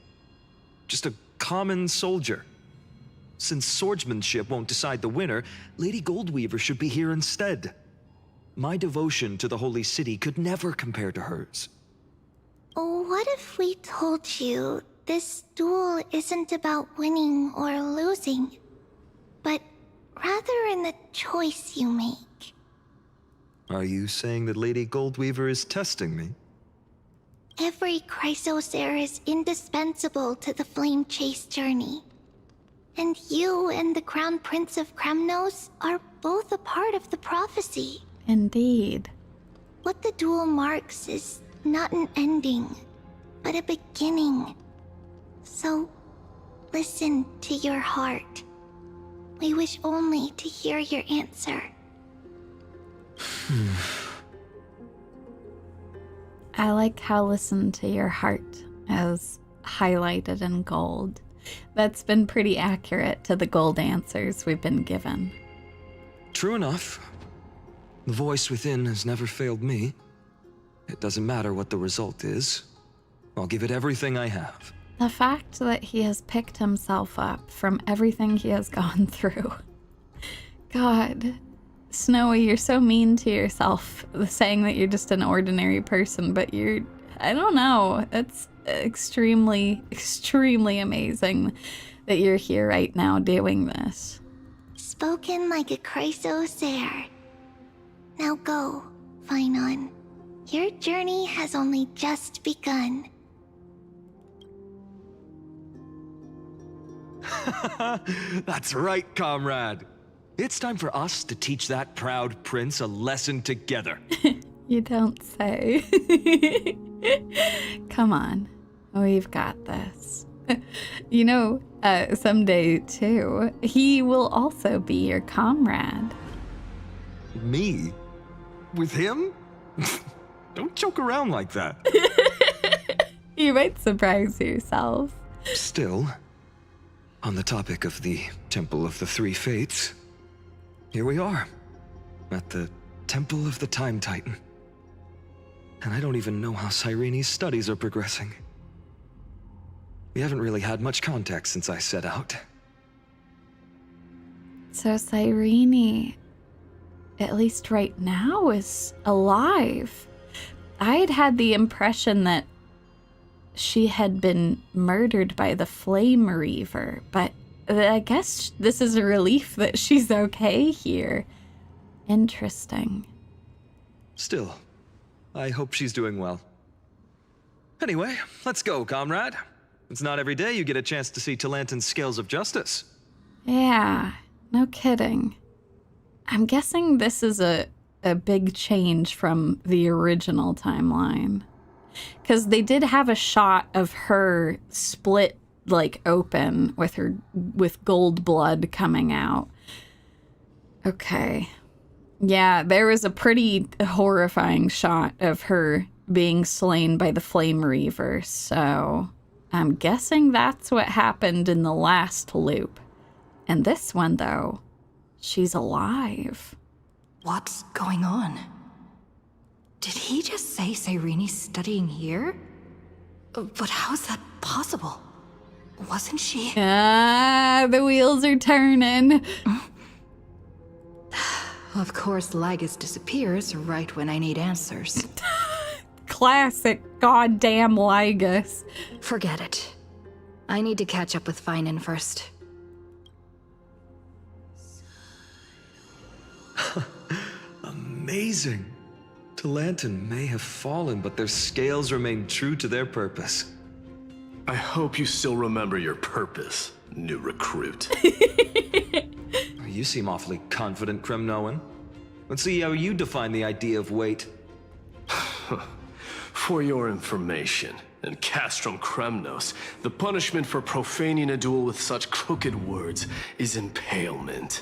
Just a common soldier. Since swordsmanship won't decide the winner, Lady Goldweaver should be here instead. My devotion to the Holy City could never compare to hers. What if we told you this duel isn't about winning or losing, but rather in the choice you make? Are you saying that Lady Goldweaver is testing me? Every Chrysocer is indispensable to the Flame Chase journey. And you and the Crown Prince of Kremnos are both a part of the prophecy. Indeed. What the duel marks is not an ending, but a beginning. So, listen to your heart. We wish only to hear your answer. I like how listen to your heart is highlighted in gold. That's been pretty accurate to the gold answers we've been given. True enough. The voice within has never failed me. It doesn't matter what the result is. I'll give it everything I have. The fact that he has picked himself up from everything he has gone through. God, Snowy, you're so mean to yourself, saying that you're just an ordinary person, but you're, I don't know, it's extremely, extremely amazing that you're here right now doing this. Spoken like a chrysosaur. Now go, Phainon. Your journey has only just begun. That's right, comrade. It's time for us to teach that proud prince a lesson together. You don't say. Come on, we've got this. You know, someday too, he will also be your comrade. Me? With him? Don't joke around like that. You might surprise yourself. Still, on the topic of the Temple of the Three Fates, here we are, at the Temple of the Time Titan. And I don't even know how Cyrene's studies are progressing. We haven't really had much contact since I set out. So Cyrene, at least right now, is alive. I'd had the impression that she had been murdered by the Flame Reaver, but I guess this is a relief that she's okay here. Interesting. Still, I hope she's doing well. Anyway, let's go, comrade. It's not every day you get a chance to see Talantin's scales of justice. Yeah, no kidding. I'm guessing this is a big change from the original timeline. Because they did have a shot of her split, like, open with gold blood coming out. Okay. Yeah, there was a pretty horrifying shot of her being slain by the Flame Reaver, so I'm guessing that's what happened in the last loop. And this one, though, she's alive. What's going on? Did he just say Cyrene's studying here? But how's that possible? Wasn't she? Ah, the wheels are turning. Of course, Lygus disappears right when I need answers. Classic goddamn Lygus. Forget it. I need to catch up with Phainon first. Amazing. Talantin may have fallen, but their scales remain true to their purpose. I hope you still remember your purpose, new recruit. You seem awfully confident, Kremnoan. Let's see how you define the idea of weight. For your information, in Castrum Kremnos, the punishment for profaning a duel with such crooked words is impalement.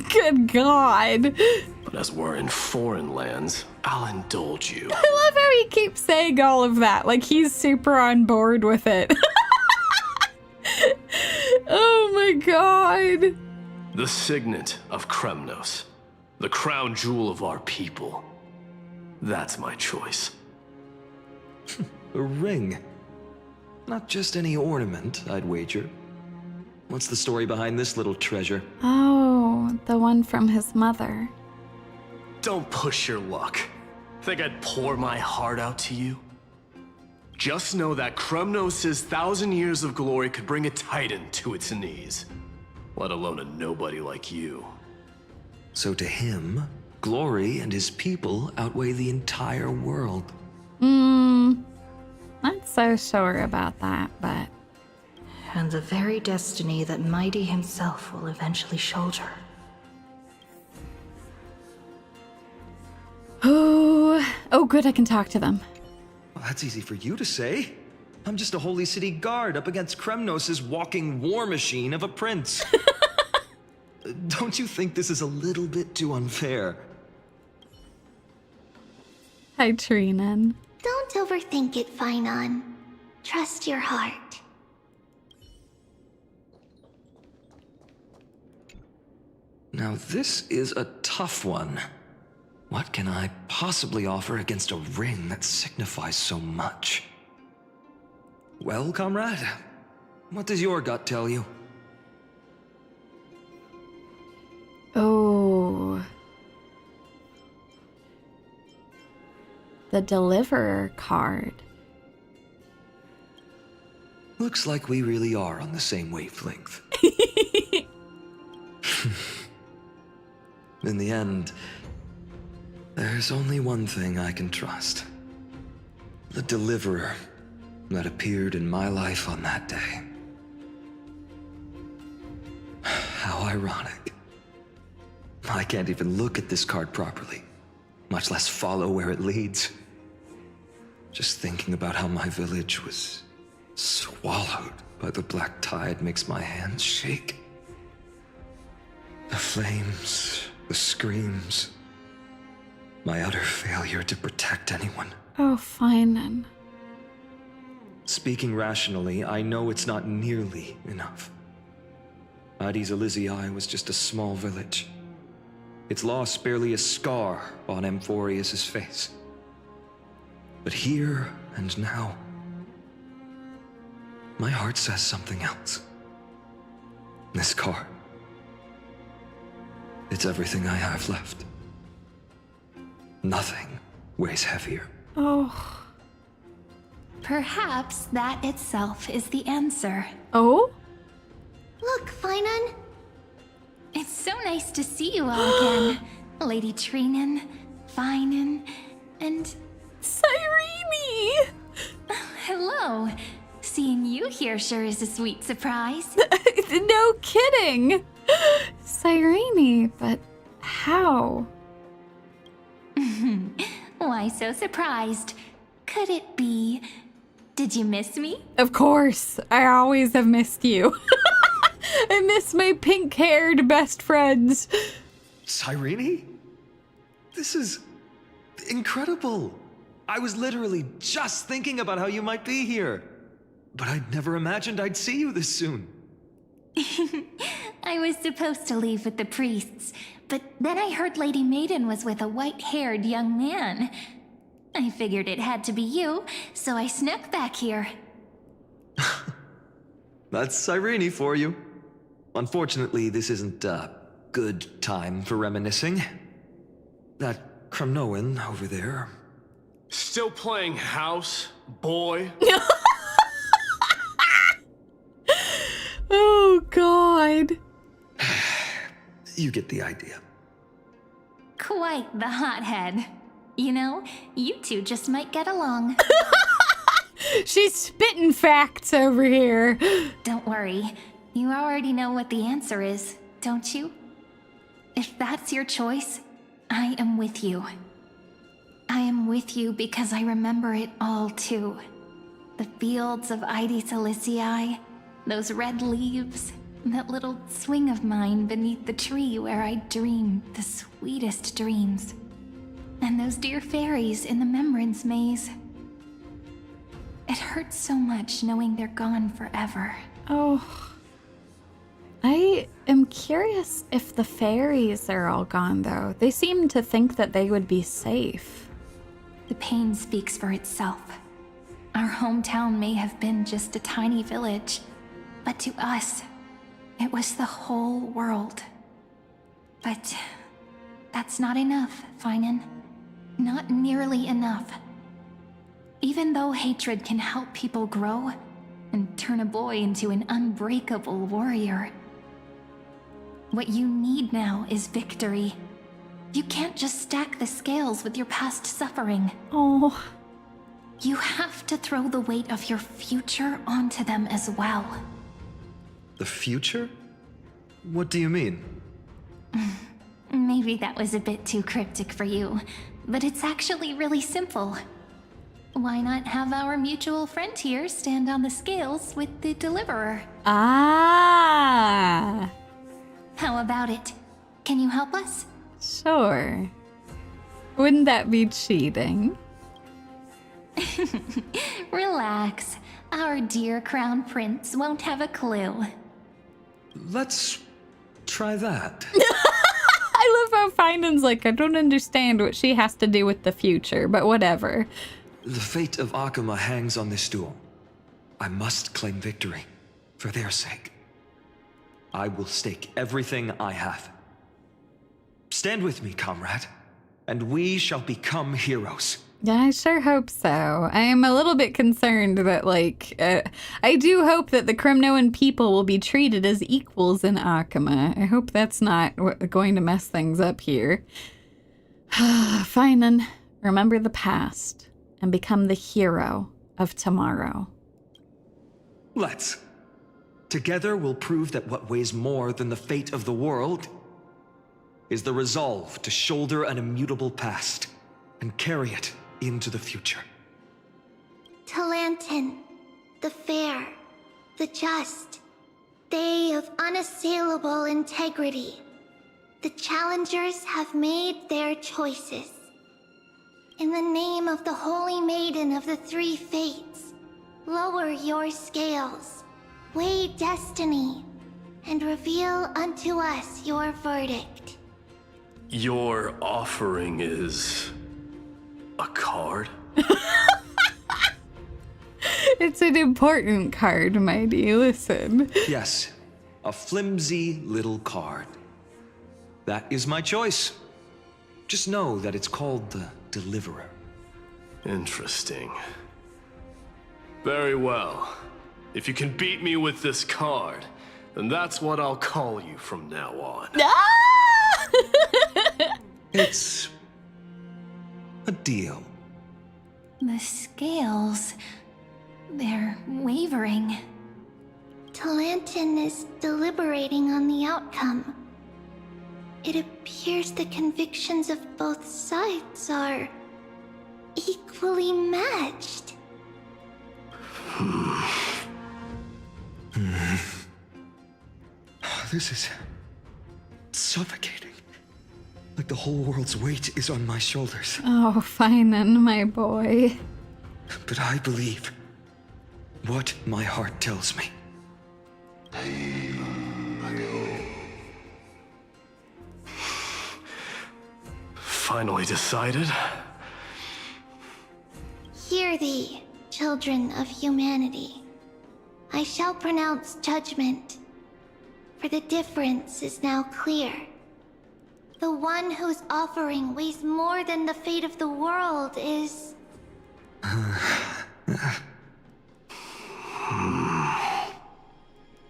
Good God. But as we're in foreign lands, I'll indulge you. I love how he keeps saying all of that, like he's super on board with it. Oh my God. The signet of Kremnos, the crown jewel of our people. That's my choice. A ring. Not just any ornament, I'd wager. What's the story behind this little treasure? Oh, the one from his mother. Don't push your luck. Think I'd pour my heart out to you? Just know that Kremnos' 1,000 years of glory could bring a titan to its knees. Let alone a nobody like you. So to him, glory and his people outweigh the entire world. Not so sure about that, but... And the very destiny that Mighty himself will eventually shoulder. Oh, good, I can talk to them. Well, that's easy for you to say. I'm just a holy city guard up against Kremnos' walking war machine of a prince. Don't you think this is a little bit too unfair? Hi, Trinan. Don't overthink it, Phainon. Trust your heart. Now this is a tough one. What can I possibly offer against a ring that signifies so much? Well, comrade, what does your gut tell you? Oh. The Deliverer card. Looks like we really are on the same wavelength. In the end, there's only one thing I can trust. The deliverer that appeared in my life on that day. How ironic. I can't even look at this card properly, much less follow where it leads. Just thinking about how my village was swallowed by the black tide makes my hands shake. The flames, the screams, my utter failure to protect anyone. Oh, fine then. Speaking rationally, I know it's not nearly enough. Aedes Elysiae was just a small village. Its loss barely a scar on Amphoreus' face. But here and now, my heart says something else. This card. It's everything I have left. Nothing weighs heavier. Oh. Perhaps that itself is the answer. Oh? Look, Finan. It's so nice to see you all again. Lady Trinen, Finan, and... Cyrene! Hello. Seeing you here sure is a sweet surprise. No kidding! Cyrene, but how? Why so surprised? Could it be... Did you miss me? Of course. I always have missed you. I miss my pink-haired best friends. Cyrene? This is incredible. I was literally just thinking about how you might be here. But I'd never imagined I'd see you this soon. I was supposed to leave with the priests, but then I heard Lady Maiden was with a white-haired young man. I figured it had to be you, so I snuck back here. That's Cyrene for you. Unfortunately, this isn't a good time for reminiscing. That Kremnoan over there. Still playing house, boy? Oh, God. You get the idea. Quite the hothead. You know, you two just might get along. She's spitting facts over here. Don't worry. You already know what the answer is, don't you? If that's your choice, I am with you. I am with you because I remember it all too. The fields of Aedes Elysiae, those red leaves, that little swing of mine beneath the tree where I dreamed the sweetest dreams. And those dear fairies in the Membrance maze. It hurts so much knowing they're gone forever. Oh. I am curious if the fairies are all gone, though. They seem to think that they would be safe. The pain speaks for itself. Our hometown may have been just a tiny village, but to us, it was the whole world. But that's not enough, Finan. Not nearly enough. Even though hatred can help people grow and turn a boy into an unbreakable warrior, what you need now is victory. You can't just stack the scales with your past suffering. Oh. You have to throw the weight of your future onto them as well. The future? What do you mean? Maybe that was a bit too cryptic for you, but it's actually really simple. Why not have our mutual friend here stand on the scales with the deliverer? Ah. How about it? Can you help us? Sure. Wouldn't that be cheating? Relax. Our dear Crown Prince won't have a clue. Let's try that. I love how Finan's like, I don't understand what she has to do with the future, but whatever. The fate of Akuma hangs on this duel. I must claim victory, for their sake. I will stake everything I have. Stand with me, comrade, and we shall become heroes. Yeah, I sure hope so. I am a little bit concerned that, like, I do hope that the Crymnoan people will be treated as equals in Akama. I hope that's not going to mess things up here. Fine then, remember the past and become the hero of tomorrow. Let's. Together we'll prove that what weighs more than the fate of the world is the resolve to shoulder an immutable past and carry it into the future. Talantin, the fair, the just, they of unassailable integrity. The challengers have made their choices. In the name of the Holy Maiden of the Three Fates, lower your scales, weigh destiny, and reveal unto us your verdict. Your offering is a card? It's an important card, mighty. Listen. Yes, a flimsy little card. That is my choice. Just know that it's called the Deliverer. Interesting. Very well. If you can beat me with this card, then that's what I'll call you from now on. It's a deal. The scales... they're wavering. Talantin is deliberating on the outcome. It appears the convictions of both sides are equally matched. This is suffocating. Like the whole world's weight is on my shoulders. Oh, fine then, my boy. But I believe what my heart tells me. Finally decided? Hear thee, children of humanity. I shall pronounce judgment, for the difference is now clear. The one whose offering weighs more than the fate of the world is...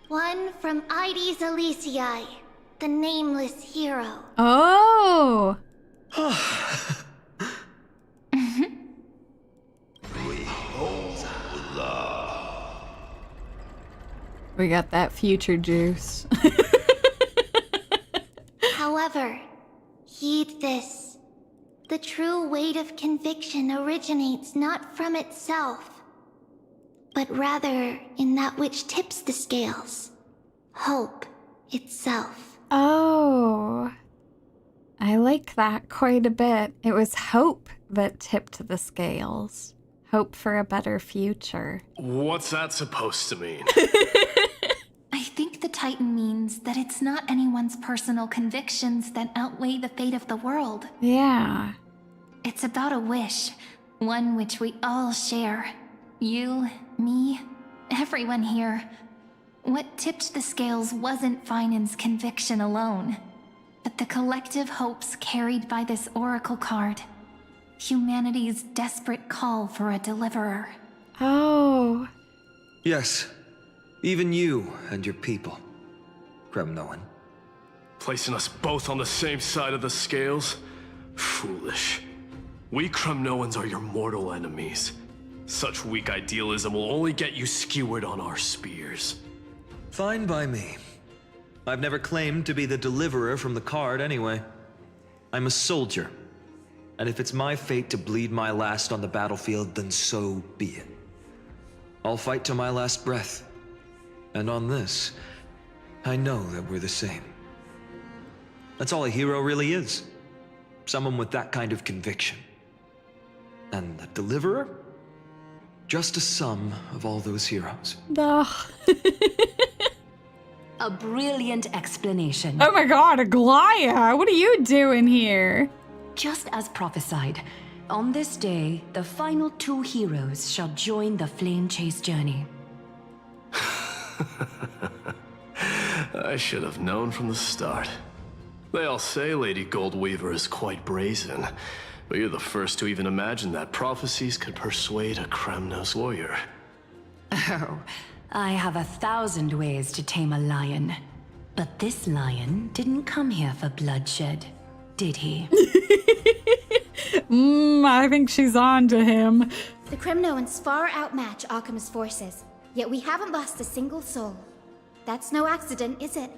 one from Ides Elysiae, the nameless hero. Oh! We got that future juice. However, heed this. The true weight of conviction originates not from itself, but rather in that which tips the scales. Hope itself. Oh. I like that quite a bit. It was hope that tipped the scales. Hope for a better future. What's that supposed to mean? I think the Titan means that it's not anyone's personal convictions that outweigh the fate of the world. Yeah. It's about a wish, one which we all share. You, me, everyone here. What tipped the scales wasn't Finan's conviction alone, but the collective hopes carried by this oracle card. Humanity's desperate call for a deliverer. Oh. Yes, even you and your people, Crymnoan. Placing us both on the same side of the scales? Foolish. We Crymnoans are your mortal enemies. Such weak idealism will only get you skewered on our spears. Fine by me. I've never claimed to be the deliverer from the card anyway. I'm a soldier. And if it's my fate to bleed my last on the battlefield, then so be it. I'll fight to my last breath. And on this, I know that we're the same. That's all a hero really is. Someone with that kind of conviction. And the deliverer? Just a sum of all those heroes. A brilliant explanation. Oh my god, Aglaya, what are you doing here? Just as prophesied, on this day, the final two heroes shall join the flame chase journey. I should have known from the start. They all say Lady Goldweaver is quite brazen, But you're the first to even imagine that prophecies could persuade a Kremnos warrior. Oh, I have 1,000 ways to tame a lion. But this lion didn't come here for bloodshed, did he? I think she's on to him. The Kremnoans far outmatch Occam's forces, yet we haven't lost a single soul. That's no accident, is it?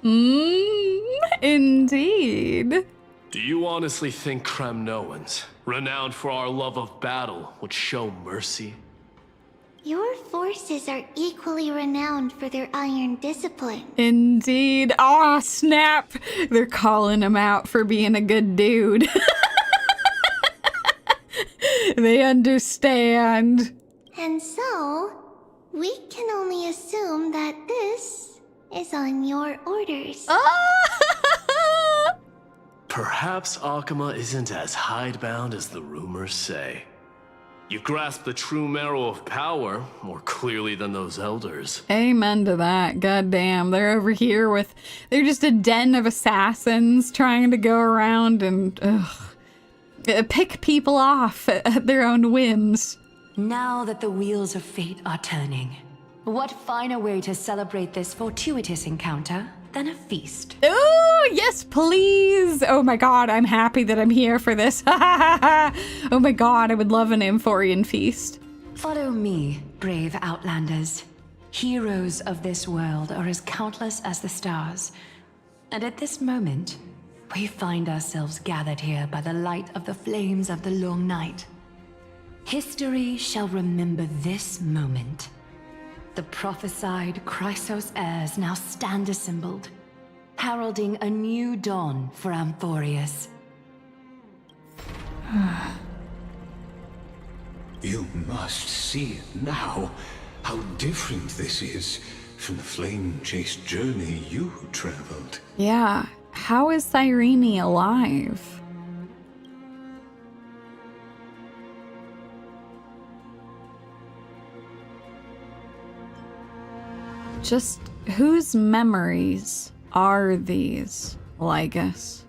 Indeed. Do you honestly think Kremnoans, renowned for our love of battle, would show mercy? Your forces are equally renowned for their iron discipline. Indeed. Aw, snap. They're calling him out for being a good dude. They understand. And so, we can only assume that this is on your orders. Perhaps Akama isn't as hidebound as the rumors say. You grasp the true marrow of power more clearly than those elders. Amen to that. Goddamn, they're over here they're just a den of assassins trying to go around and pick people off at their own whims. Now that the wheels of fate are turning, what finer way to celebrate this fortuitous encounter than a feast? Oh, yes, please. Oh my god, I'm happy that I'm here for this. Oh my god, I would love an Amphorean feast. Follow me, brave outlanders. Heroes of this world are as countless as the stars. And at this moment, we find ourselves gathered here by the light of the flames of the long night. History shall remember this moment. The prophesied Chrysos heirs now stand assembled, heralding a new dawn for Amphoreus. You must see it now, how different this is from the flame-chased journey you traveled. Yeah, how is Cyrene alive? Just whose memories are these, Lygus?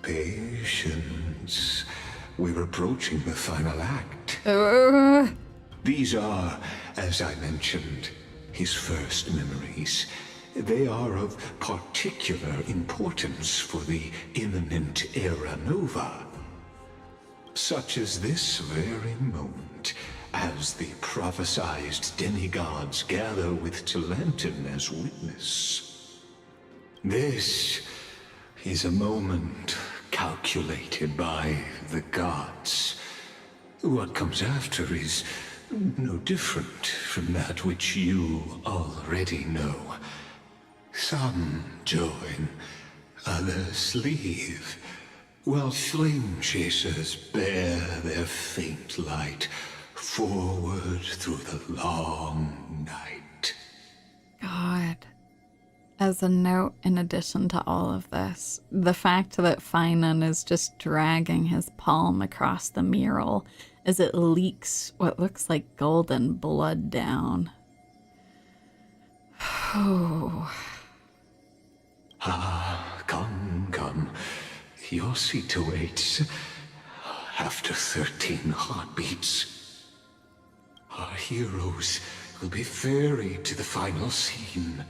Patience. We're approaching the final act. These are, as I mentioned, his first memories. They are of particular importance for the imminent Era Nova. Such as this very moment, as the prophesized demigods gather with Talentum as witness. This is a moment calculated by the gods. What comes after is no different from that which you already know. Some join, others leave, while flame chasers bear their faint light forward through the long night. God. As a note, in addition to all of this, the fact that Finan is just dragging his palm across the mural as it leaks what looks like golden blood down. Oh. Come. Your seat awaits. After 13 heartbeats, our heroes will be ferried to the final scene.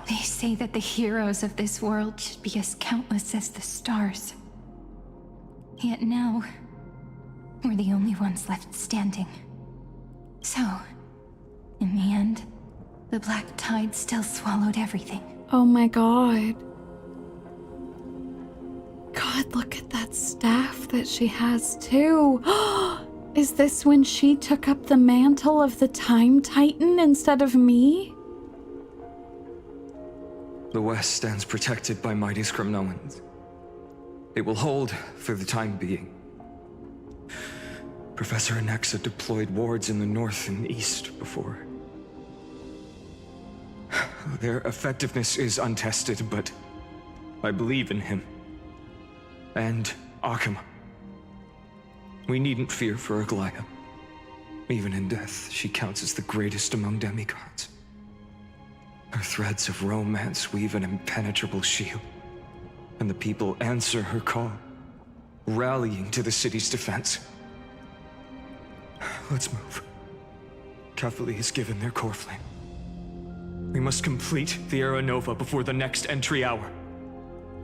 They say that the heroes of this world should be as countless as the stars. Yet now, we're the only ones left standing. So, in the end, the black tide still swallowed everything. Oh my god. God, look at that staff that she has too. Is this when she took up the mantle of the Time Titan instead of me? The West stands protected by mighty Skrymnoans. It will hold for the time being. Professor Anexa deployed wards in the north and east before. Their effectiveness is untested, but I believe in him. And Akama. We needn't fear for Aglaya. Even in death, she counts as the greatest among demigods. Her threads of romance weave an impenetrable shield, and the people answer her call, rallying to the city's defense. Let's move. Calamity has given their core flame. We must complete the Era Nova before the next entry hour.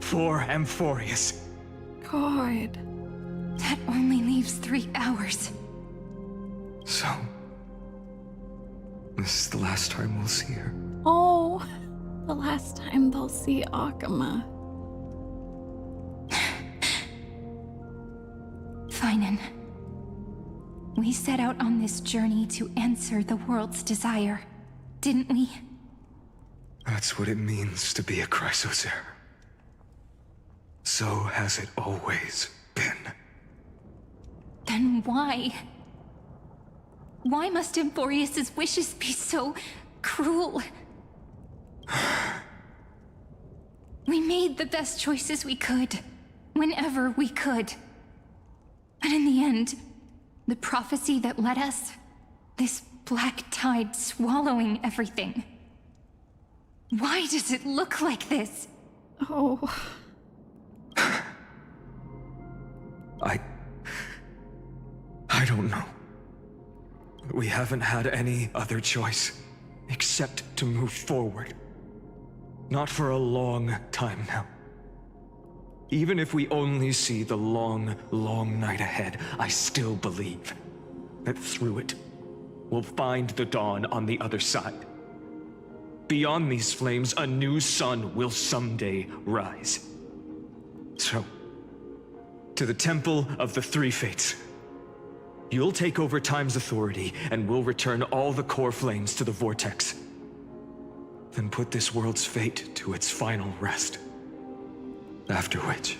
For Amphoreus. God. That only leaves 3 hours. So, this is the last time we'll see her. Oh, the last time they'll see Akama. Finan. We set out on this journey to answer the world's desire, didn't we? That's what it means to be a Chrysosaur. So has it always been. Then why? Why must Amphoreus' wishes be so cruel? We made the best choices we could, whenever we could. And in the end, the prophecy that led us, this black tide swallowing everything. Why does it look like this? Oh. I don't know. We haven't had any other choice except to move forward. Not for a long time now. Even if we only see the long, long night ahead, I still believe that through it, we'll find the dawn on the other side. Beyond these flames, a new sun will someday rise. So, to the Temple of the Three Fates. You'll take over Time's authority, and we'll return all the core flames to the Vortex. Then put this world's fate to its final rest. After which,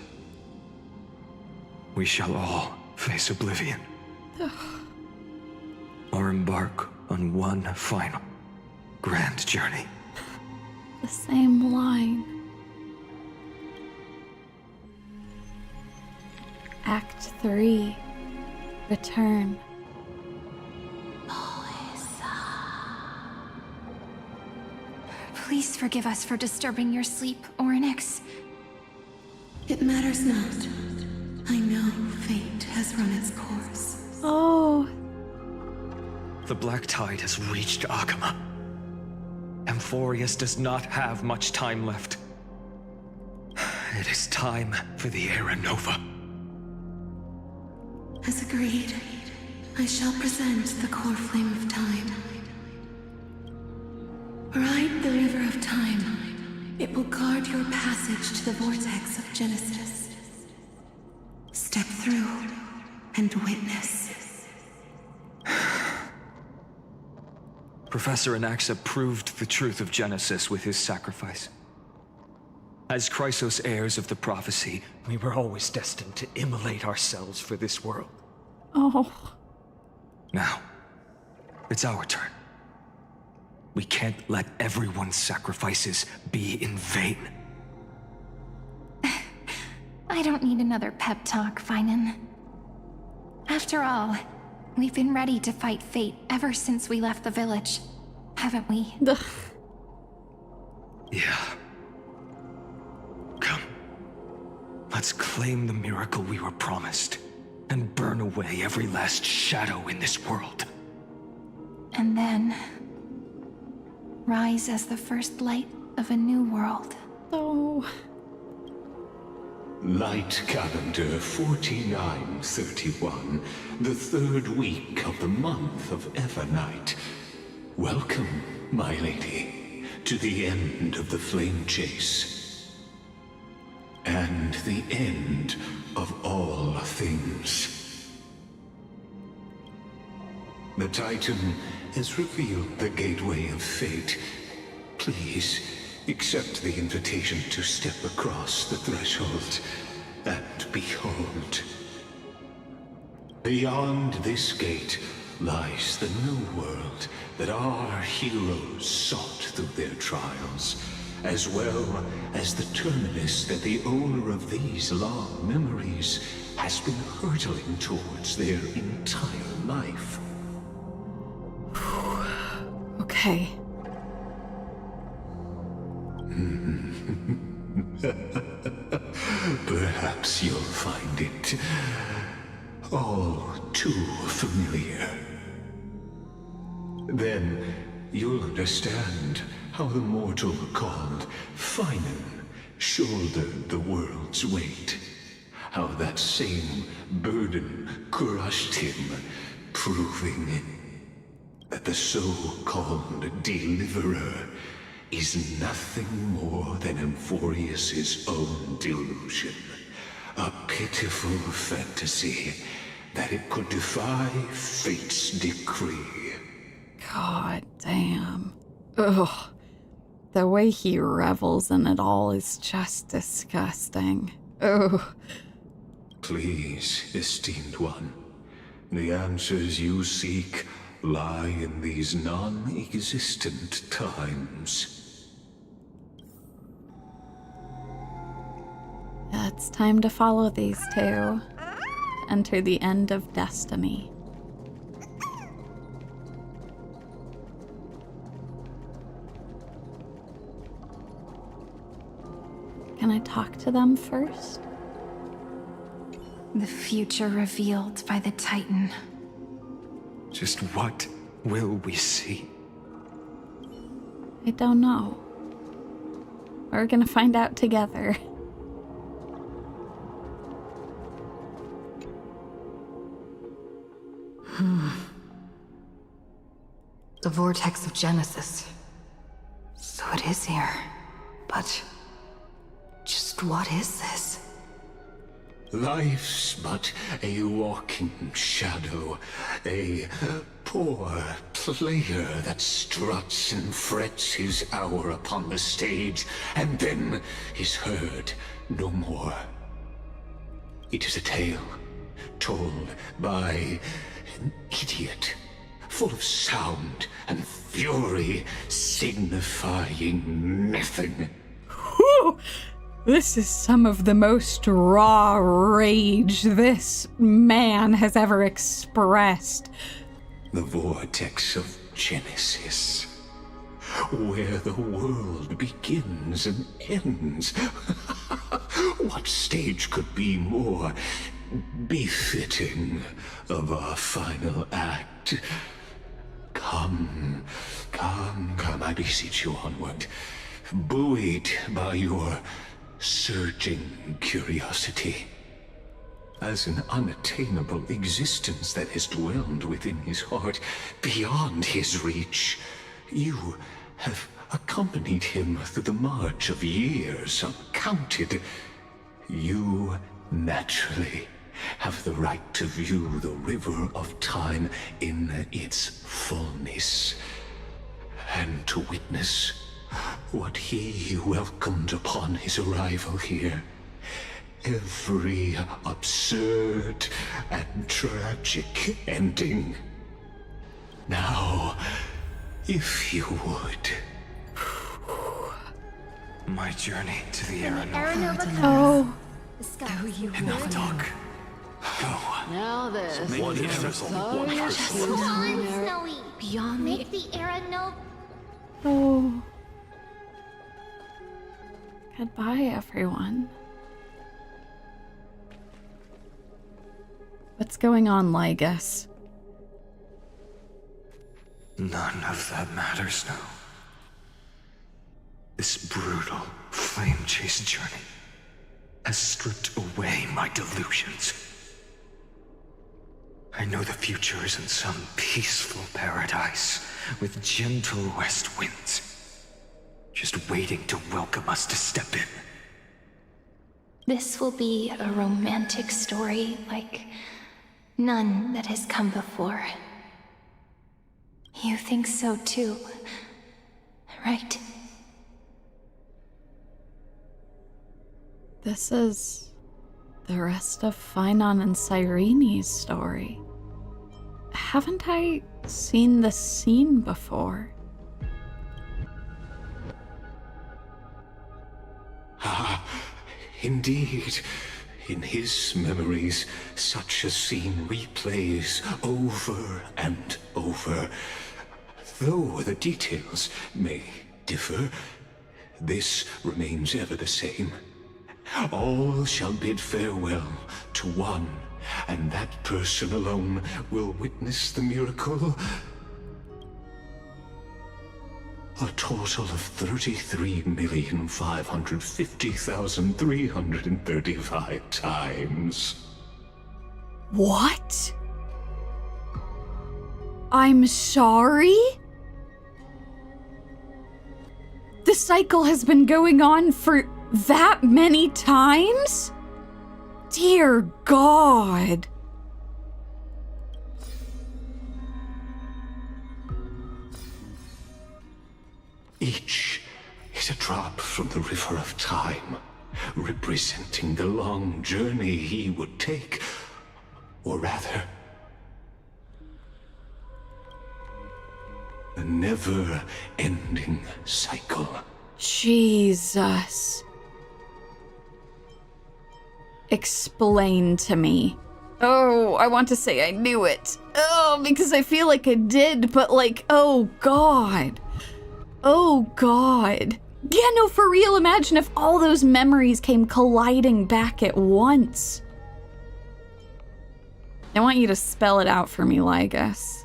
we shall all face oblivion. Or embark on one final grand journey. The same line. Act 3. Return. Please forgive us for disturbing your sleep, Orynyx. It matters not. I know fate has run its course. Oh. The black tide has reached Akama. Amphoreus does not have much time left. It is time for the Era Nova. As agreed, I shall present the core flame of time. Ride the river of time. It will guard your passage to the vortex of Genesis. Step through and witness. Professor Anaxa proved the truth of Genesis with his sacrifice. As Chrysos heirs of the prophecy, we were always destined to immolate ourselves for this world. Oh. Now, it's our turn. We can't let everyone's sacrifices be in vain. I don't need another pep talk, Finan. After all, we've been ready to fight fate ever since we left the village, haven't we? Yeah. Come. Let's claim the miracle we were promised, and burn away every last shadow in this world. And then rise as the first light of a new world. Oh. Light calendar 4931, the third week of the month of Evernight. Welcome, my lady, to the end of the flame chase. And the end of all things. The Titan has revealed the gateway of fate. Please, accept the invitation to step across the threshold and behold. Beyond this gate lies the new world that our heroes sought through their trials, as well as the terminus that the owner of these long memories has been hurtling towards their entire life. Okay. Perhaps you'll find it all too familiar. Then you'll understand how the mortal called Finan shouldered the world's weight. How that same burden crushed him, proving that the so-called Deliverer is nothing more than Amphoreus' own delusion. A pitiful fantasy that it could defy fate's decree. God damn. Ugh. The way he revels in it all is just disgusting. Ugh. Please, esteemed one, the answers you seek lie in these non-existent times. It's time to follow these two. Enter the end of destiny. Can I talk to them first? The future revealed by the Titan. Just what will we see? I don't know. We're gonna find out together. The vortex of Genesis. So it is here. But just what is this? Life's but a walking shadow, a poor player that struts and frets his hour upon the stage, and then is heard no more. It is a tale told by an idiot, full of sound and fury, signifying nothing. Whew! This is some of the most raw rage this man has ever expressed. The vortex of Genesis, where the world begins and ends. What stage could be more befitting of our final act? Come, I beseech you onward, buoyed by your surging curiosity. As an unattainable existence that has dwelled within his heart, beyond his reach, you have accompanied him through the march of years uncounted. You naturally have the right to view the river of time in its fullness, and to witness what he welcomed upon his arrival here. Every absurd and tragic ending. Now, if you would. My journey to the Aranova. Oh. In the dark. Go. Now this. One vessel, one person. Come on, Snowy. Beyond Make the era know. Oh. Goodbye, everyone. What's going on, Lygus? None of that matters now. This brutal, flame-chased journey has stripped away my delusions. I know the future is in some peaceful paradise with gentle west winds, just waiting to welcome us to step in. This will be a romantic story like none that has come before. You think so too, right? This is the rest of Finan and Cyrene's story. Haven't I seen this scene before? Ah, indeed. In his memories, such a scene replays over and over. Though the details may differ, this remains ever the same. All shall bid farewell to one, and that person alone will witness the miracle. A total of 33,550,335 times. What? I'm sorry? The cycle has been going on for that many times? Dear God. Each is a drop from the river of time, representing the long journey he would take, or rather, a never-ending cycle. Jesus. Explain to me. Oh, I want to say I knew it. Oh, because I feel like I did, but like, oh God. Oh God. Yeah, no, for real, imagine if all those memories came colliding back at once. I want you to spell it out for me, Lygus.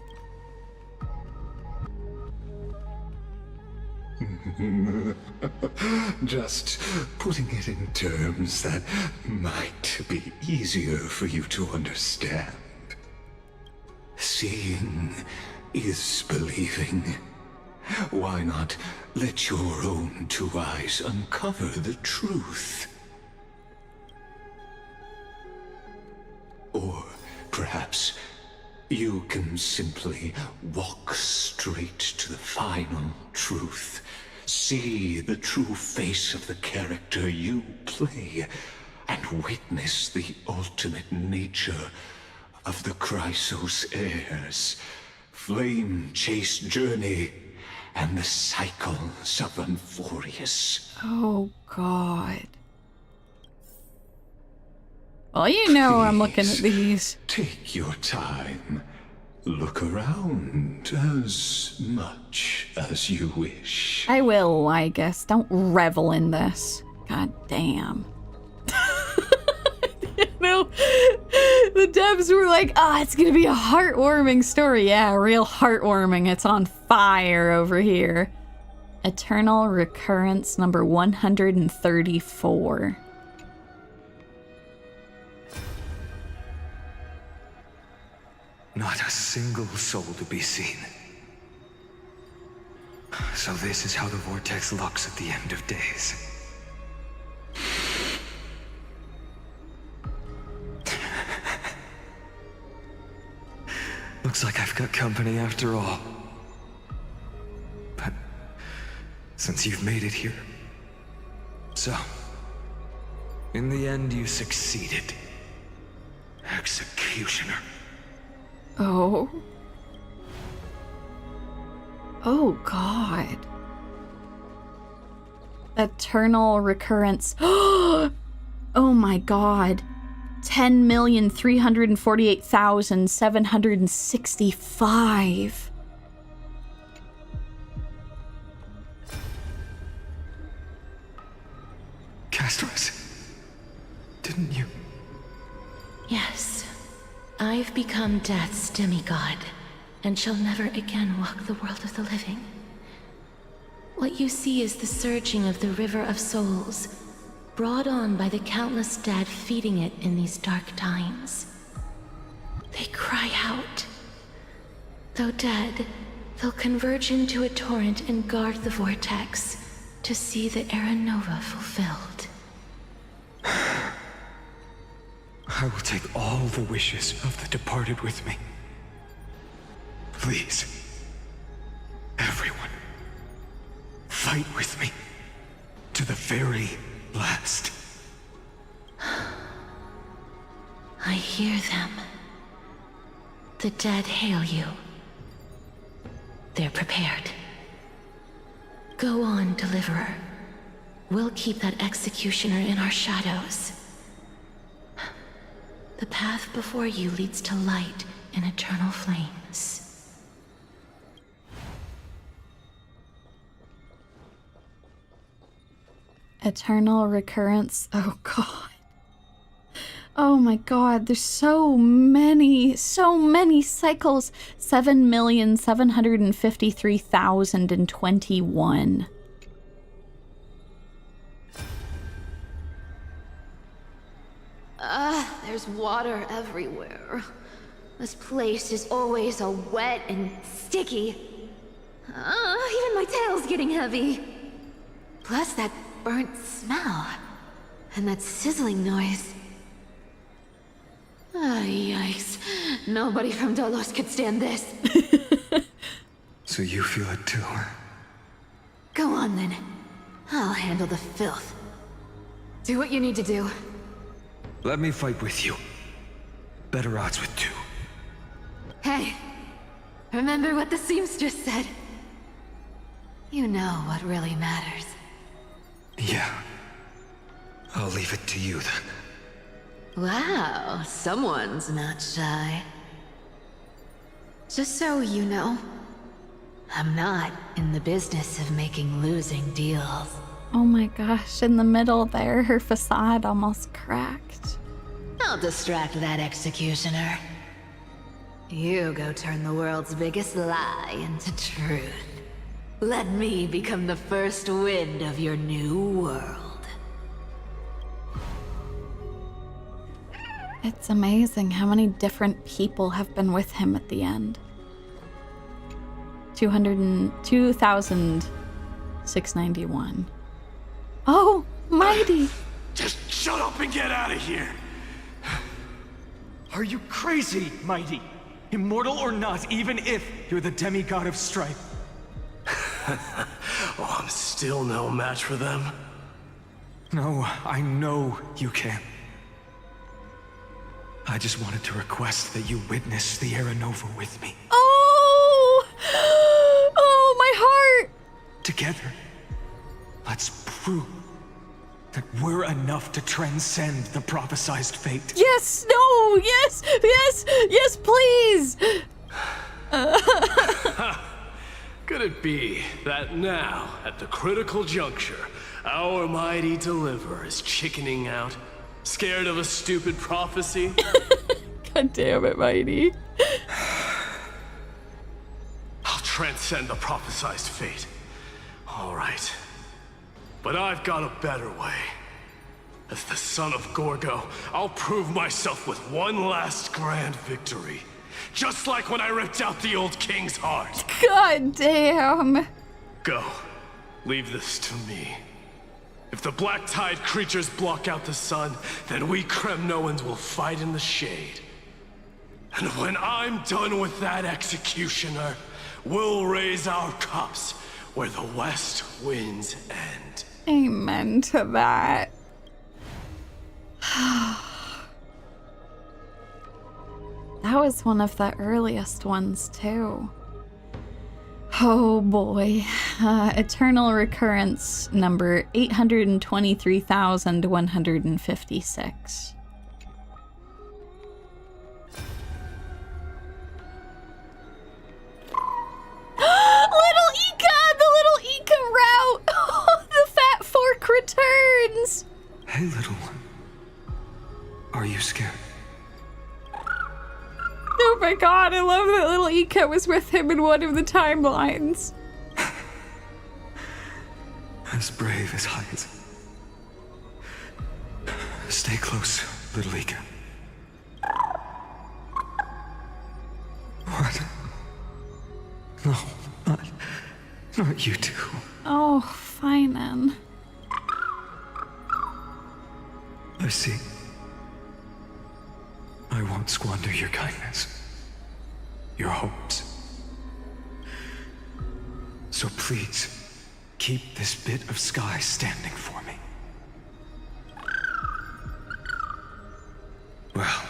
Just putting it in terms that might be easier for you to understand. Seeing is believing. Why not let your own two eyes uncover the truth? Or perhaps you can simply walk straight to the final truth. See the true face of the character you play, and witness the ultimate nature of the Chrysos heirs, flame-chased journey, and the cycles of Amphoreus. Oh God. Well, you know, I'm looking at these. Take your time. Look around as much as you wish. I will, I guess. Don't revel in this. God damn. You know, the devs were like, it's gonna be a heartwarming story. Yeah, real heartwarming. It's on fire over here. Eternal Recurrence number 134. Not a single soul to be seen. So this is how the vortex looks at the end of days. Looks like I've got company after all. But since you've made it here, so in the end you succeeded. Executioner. Oh. Oh God. Eternal Recurrence. Oh my God. 10,348,765. Castros, didn't you? Yes. I've become Death's demigod, and shall never again walk the world of the living. What you see is the surging of the river of souls, brought on by the countless dead feeding it in these dark times. They cry out. Though dead, they'll converge into a torrent and guard the vortex to see the Era Nova fulfilled. I will take all the wishes of the departed with me. Please, everyone, fight with me to the very last. I hear them. The dead hail you. They're prepared. Go on, Deliverer. We'll keep that executioner in our shadows. The path before you leads to light and eternal flames. Eternal Recurrence. Oh god. Oh my god, there's so many cycles. 7,753,021. There's water everywhere. This place is always all wet and sticky. Even my tail's getting heavy. Plus that burnt smell. And that sizzling noise. Yikes. Nobody from Dolos could stand this. So you feel it too? Go on then. I'll handle the filth. Do what you need to do. Let me fight with you. Better odds with two. Hey, remember what the seamstress said? You know what really matters. Yeah. I'll leave it to you then. Wow, someone's not shy. Just so you know, I'm not in the business of making losing deals. Oh my gosh, in the middle there, her facade almost cracked. I'll distract that executioner. You go turn the world's biggest lie into truth. Let me become the first wind of your new world. It's amazing how many different people have been with him at the end. 202,691. Oh, mighty! Just shut up and get out of here! Are you crazy, Mighty? Immortal or not, even if you're the demigod of strife. Oh, I'm still no match for them. No, I know you can. I just wanted to request that you witness the Era Nova with me. Oh! Oh, my heart! Together, let's prove that we're enough to transcend the prophesized fate. Yes! No! Yes! Yes! Yes, please! Could it be that now, at the critical juncture, our mighty deliverer is chickening out? Scared of a stupid prophecy? God damn it, Mighty. I'll transcend the prophesized fate. All right. But I've got a better way. As the son of Gorgo, I'll prove myself with one last grand victory. Just like when I ripped out the old king's heart. God damn. Go. Leave this to me. If the black tide creatures block out the sun, then we Kremnoans will fight in the shade. And when I'm done with that executioner, we'll raise our cups where the west winds end. Amen to that. That was one of the earliest ones, too. Oh boy. Eternal Recurrence number 823,156. Little Ika! The little Ika route! The Fat Fork returns! Hey, little one. Are you scared? Oh my god, I love that little Ika was with him in one of the timelines. As brave as heights. Stay close, little Ika. What? No, not you two. Oh, fine then. I see. I won't squander your kindness. Your hopes. So please, keep this bit of sky standing for me. Well,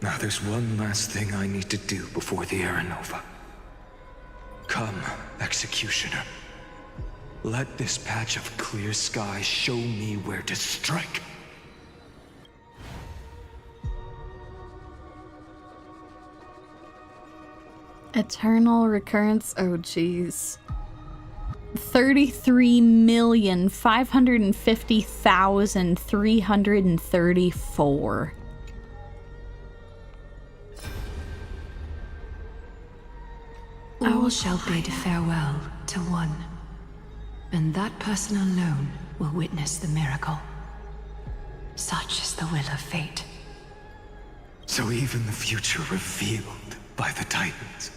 now there's one last thing I need to do before the Era Nova. Come, Executioner. Let this patch of clear sky show me where to strike. Eternal Recurrence. Oh, jeez. 33,550,334. All shall bid farewell to one, and that person alone will witness the miracle. Such is the will of fate. So even the future revealed by the Titans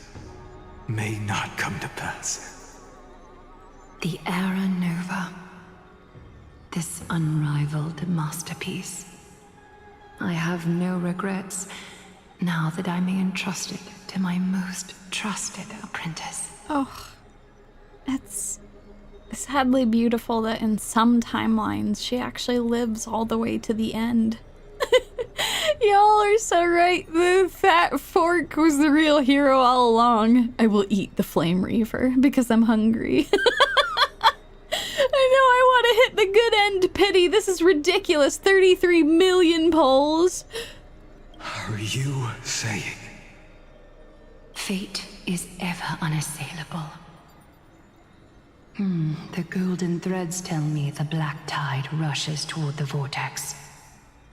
may not come to pass. The Era Nova. This unrivaled masterpiece. I have no regrets now that I may entrust it to my most trusted apprentice. Oh, it's sadly beautiful that in some timelines she actually lives all the way to the end. Y'all are so right. The fat fork was the real hero all along. I will eat the Flame Reaver because I'm hungry. I know I want to hit the good end, Pity. This is ridiculous. 33 million polls. Are you saying? Fate is ever unassailable. The golden threads tell me the black tide rushes toward the vortex,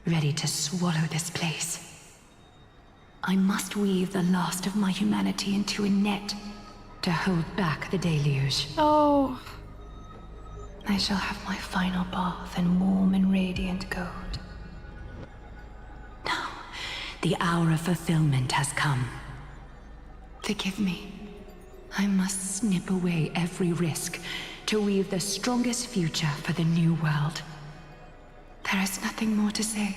ready to swallow this place. I must weave the last of my humanity into a net to hold back the deluge. Oh. I shall have my final bath in warm and radiant gold. Now, the hour of fulfillment has come. Forgive me. I must snip away every risk to weave the strongest future for the new world. There is nothing more to say.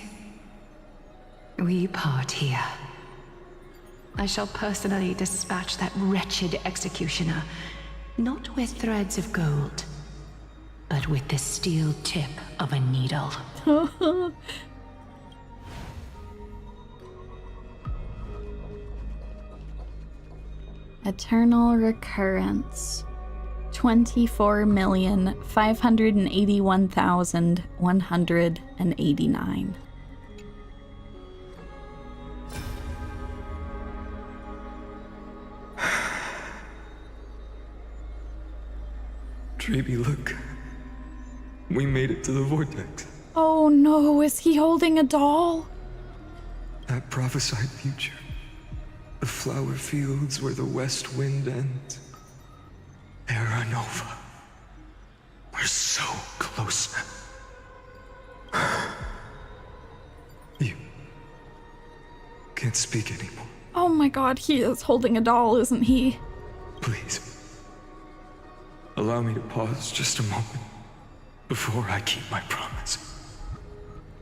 We part here. I shall personally dispatch that wretched executioner, not with threads of gold, but with the steel tip of a needle. Eternal Recurrence. 24,581,189. Treeby, look. We made it to the vortex. Oh no, is he holding a doll? That prophesied future. The flower fields where the west wind ends. Era Nova. We're so close now. You can't speak anymore. Oh my god, he is holding a doll, isn't he? Please. Allow me to pause just a moment before I keep my promise.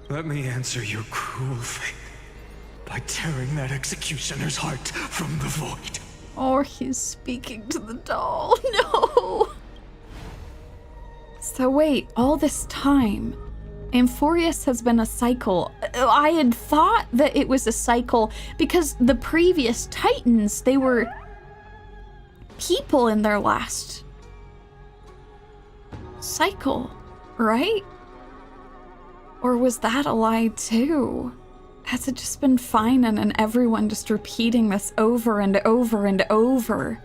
Let me answer your cruel fate by tearing that executioner's heart from the void. Or he's speaking to the doll. No! So wait, all this time, Amphoreus has been a cycle. I had thought that it was a cycle because the previous Titans, they were people in their last cycle, right? Or was that a lie too? Has it just been fine and everyone just repeating this over and over and over?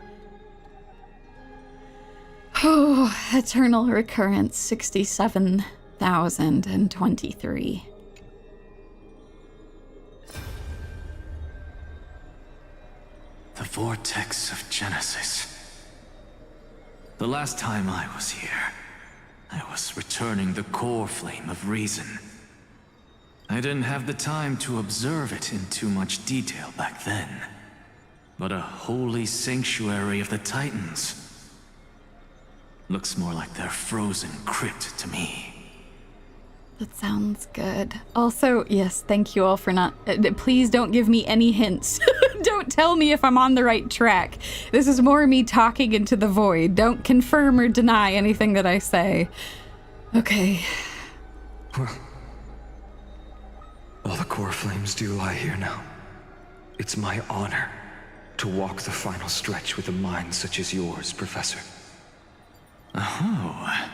Oh, Eternal Recurrence 67,023. The Vortex of Genesis. The last time I was here, I was returning the core flame of reason. I didn't have the time to observe it in too much detail back then. But a holy sanctuary of the Titans. Looks more like their frozen crypt to me. That sounds good. Also, yes, thank you all for not... please don't give me any hints. Don't tell me if I'm on the right track. This is more me talking into the void. Don't confirm or deny anything that I say. Okay. Well, all the core flames do lie here now. It's my honor to walk the final stretch with a mind such as yours, Professor. Oh,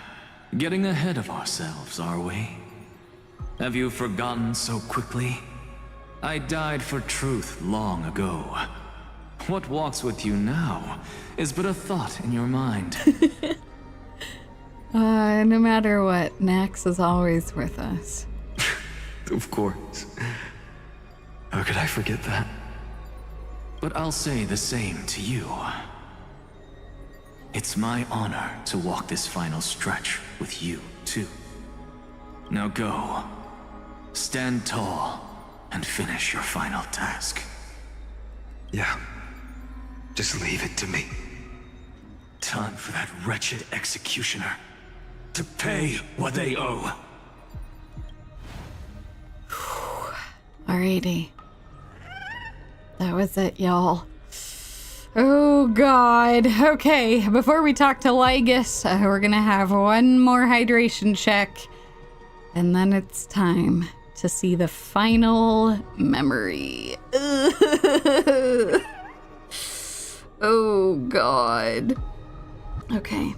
getting ahead of ourselves, are we? Have you forgotten so quickly? I died for truth long ago. What walks with you now is but a thought in your mind. No matter what, Nax is always with us. Of course. How could I forget that? But I'll say the same to you. It's my honor to walk this final stretch with you, too. Now go. Stand tall and finish your final task. Yeah. Just leave it to me. Time for that wretched executioner to pay what they owe. Alrighty. That was it, y'all. Oh god. Okay, before we talk to Lygus, we're gonna have one more hydration check. And then it's time to see the final memory. Oh god. Okay.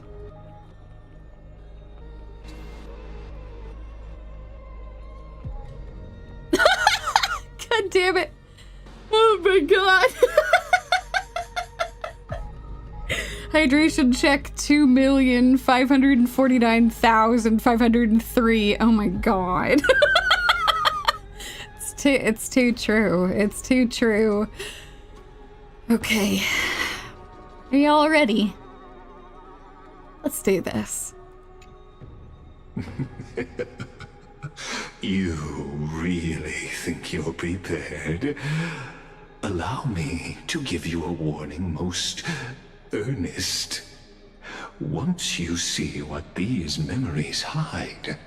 God damn it. Oh my god. Hydration check 2,549,503. Oh my god. It's too true. It's too true. Okay. Are y'all ready? Let's do this. You really think you're prepared? Allow me to give you a warning, most earnest. Once you see what these memories hide,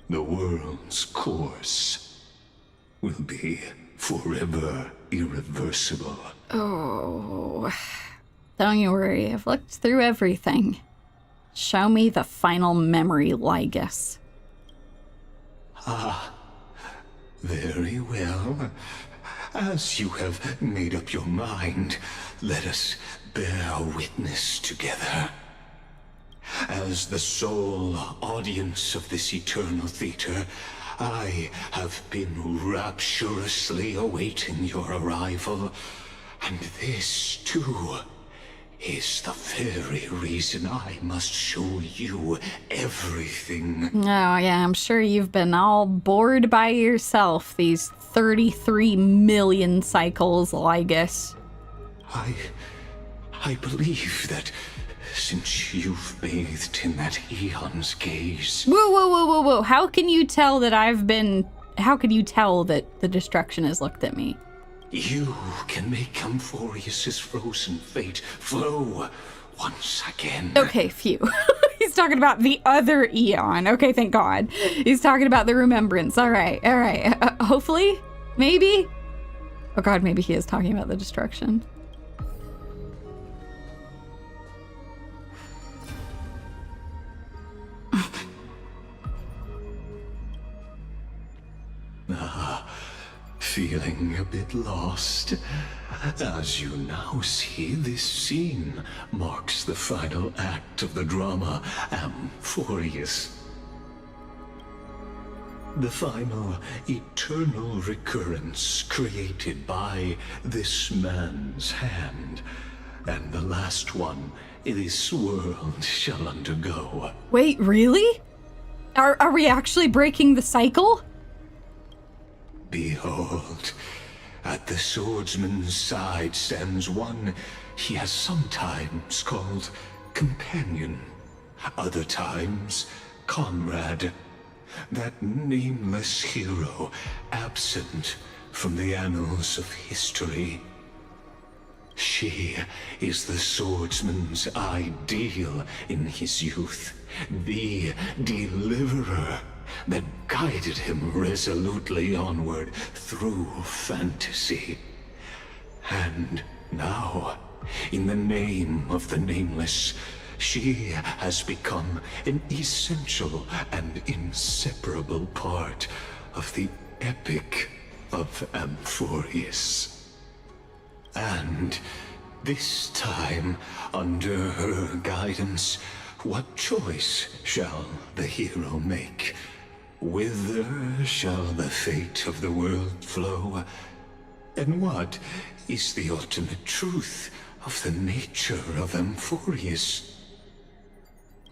the world's course will be forever irreversible. Oh, don't you worry. I've looked through everything. Show me the final memory, Lygus. Ah, very well. As you have made up your mind, let us bear witness together. As the sole audience of this eternal theater, I have been rapturously awaiting your arrival, and this, too, is the very reason I must show you everything. Oh, yeah, I'm sure you've been all bored by yourself these 33 million cycles, Lygus. I believe that since you've bathed in that eon's gaze... Whoa. How can you tell that how can you tell that the destruction has looked at me? You can make Amphoreus' frozen fate flow once again. Okay, phew. He's talking about the other Eon. Okay, thank God. He's talking about the Remembrance. All right. Hopefully? Maybe? Oh God, maybe he is talking about the destruction. Feeling a bit lost? As you now see, this scene marks the final act of the drama Amphoreus. The final eternal recurrence created by this man's hand, and the last one this world shall undergo. Wait, really? Are we actually breaking the cycle? Behold, at the swordsman's side stands one he has sometimes called companion, other times comrade, that nameless hero absent from the annals of history. She is the swordsman's ideal in his youth, the deliverer that guided him resolutely onward through fantasy. And now, in the name of the Nameless, she has become an essential and inseparable part of the epic of Amphoreus. And this time, under her guidance, what choice shall the hero make? Whither shall the fate of the world flow? And what is the ultimate truth of the nature of Amphoreus?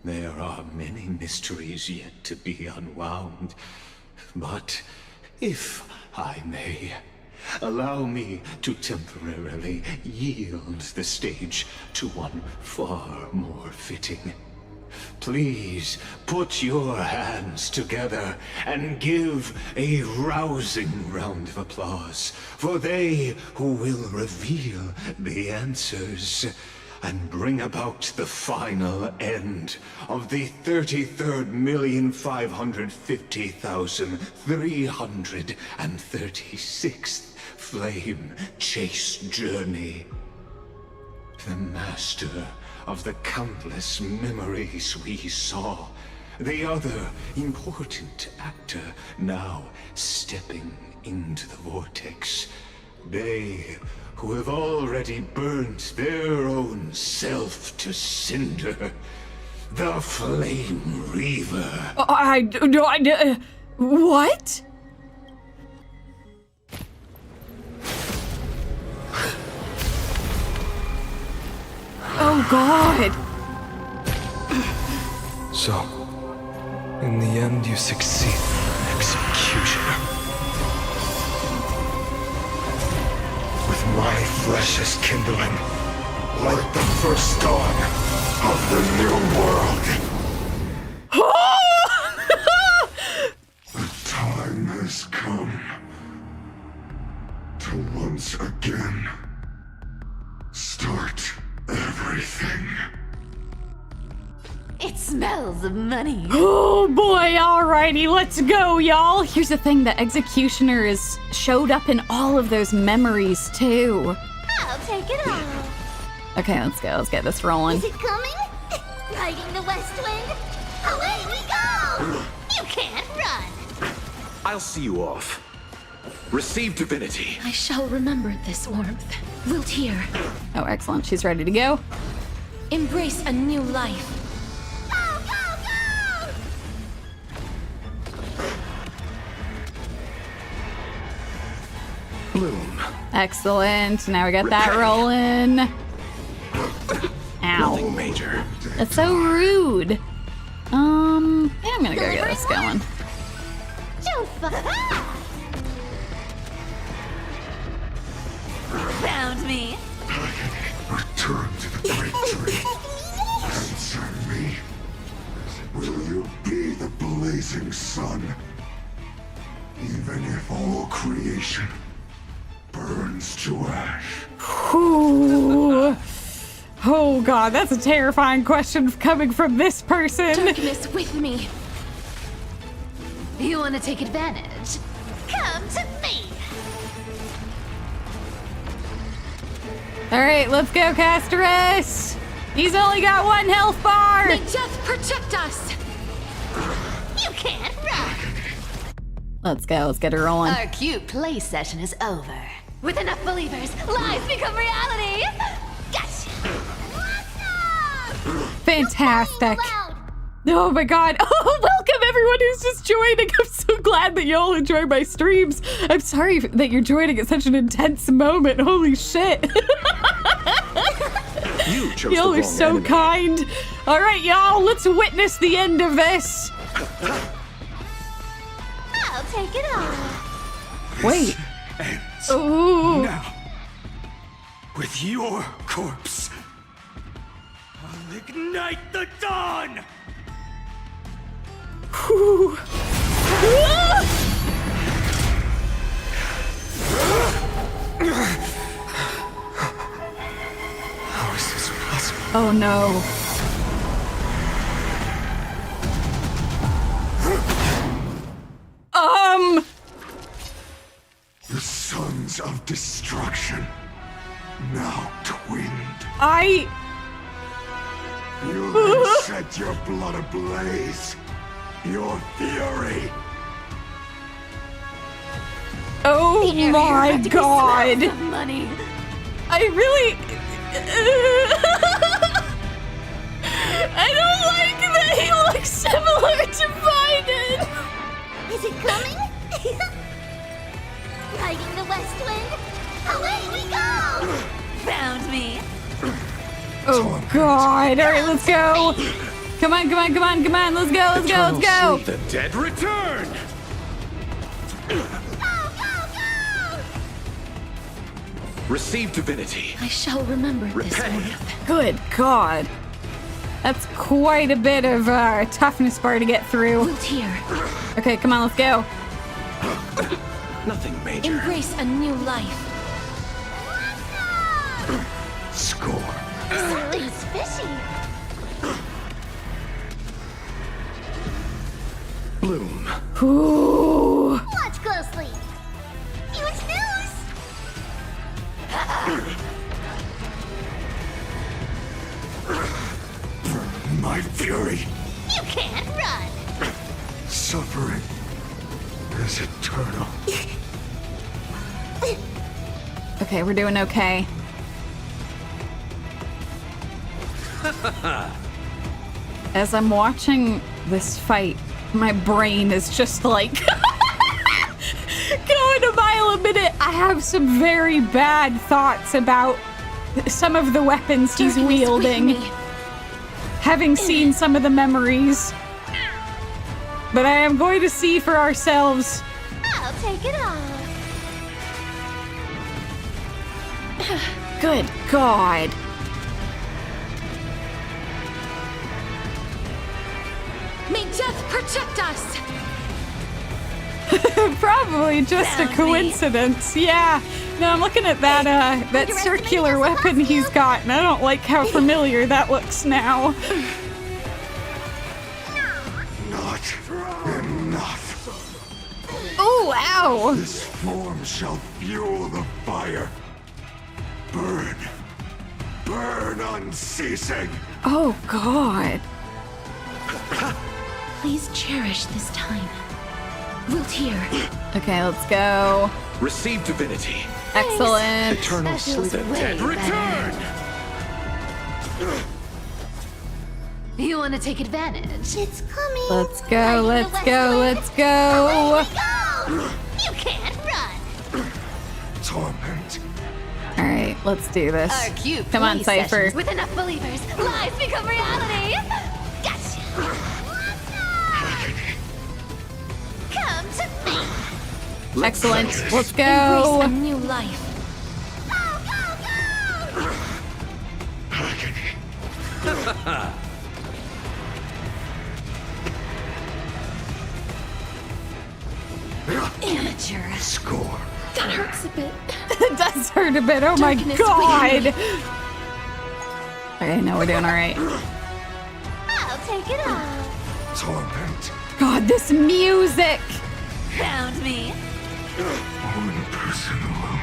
There are many mysteries yet to be unwound, but if I may, allow me to temporarily yield the stage to one far more fitting. Please put your hands together and give a rousing round of applause for they who will reveal the answers and bring about the final end of the 33,550,336th flame chase journey. The master of the countless memories we saw, the other important actor now stepping into the vortex. They who have already burnt their own self to cinder. The Flame Reaver. What? Oh God. So, in the end, you succeed. Executioner. With my flesh as kindling, like the first dawn of the new world. The time has come to once again start everything. It smells of money. Oh boy, alrighty, let's go, y'all. Here's the thing, the Executioner is showed up in all of those memories too. I'll take it off. Okay, let's go. Let's get this rolling. Is it coming? Riding the west wind? Away we go! You can't run. I'll see you off. Receive divinity. I shall remember this warmth. Wilt hear. Oh, excellent. She's ready to go. Embrace a new life. Bloom. Excellent. Now we got that rolling. Ow. Nothing major. That's so rude. Yeah, I'm gonna go get this going. Found me. Return to the great tree. Answer me. Will you be the blazing sun? Even if all creation burns to ash. Ooh. Oh God, that's a terrifying question coming from this person. Darkness with me. You want to take advantage? Come to me. All right, let's go, Casterus. He's only got one health bar. May death protect us. You can't run. Let's go. Let's get her rolling. Our cute play session is over. With enough believers, lies become reality. Gotcha. Fantastic. Oh my God. Oh, welcome everyone who's just joining. I'm so glad that y'all enjoy my streams. I'm sorry that you're joining at such an intense moment. Holy shit. You chose y'all the are wrong so enemy. kind. All right, y'all, let's witness the end of this. I'll take it off. Wait. Ends Ooh. now. With your corpse. I'll ignite the dawn. Whew. How is this possible? Oh no. The sons of destruction, now twinned. You then set your blood ablaze. Your fury. Oh my God. Money. I really... I don't like that he looks similar to Biden. Is it coming? Riding the west wind? Away we go! Found me. Oh God. All right, let's go. Come on, come on, come on, come on. Let's go, let's go, let's go. The dead return! Receive divinity. I shall remember this one. Good God. That's quite a bit of toughness bar to get through. Ult here. Okay, come on, let's go. Nothing major. Embrace a new life. Score. Something's fishy. Bloom. Ooh. Watch closely. Huge news. My fury. You can't run. Suffering is eternal. Okay, we're doing okay. As I'm watching this fight, my brain is just like going a mile a minute. I have some very bad thoughts about some of the weapons he's wielding, having seen some of the memories. But I am going to see for ourselves. I'll take it off. Good God. May death protect us! Probably just a coincidence. Yeah. No, I'm looking at that that circular weapon he's got, and I don't like how familiar that looks now. Not enough. Oh, ow! This form shall fuel the fire. Burn. Burn unceasing. Oh, God. Please cherish this time. Wilt here. Okay, let's go. Receive divinity. Excellent. Eternal sleep. The dead return. You want to take advantage? It's coming. Let's go, let's go, let's go. You can't run. Torment. All right, let's do this. Our cute Come on, play Cypher. sessions with enough believers, lies become reality. Gotcha. Come to me. Excellent. Let's go. Embrace a new life. Amateur. Score. That hurts a bit. It does hurt a bit. Oh my God. Okay, no, we're doing all right. I'll take it off. Torment. God, this music. Found me. One person alone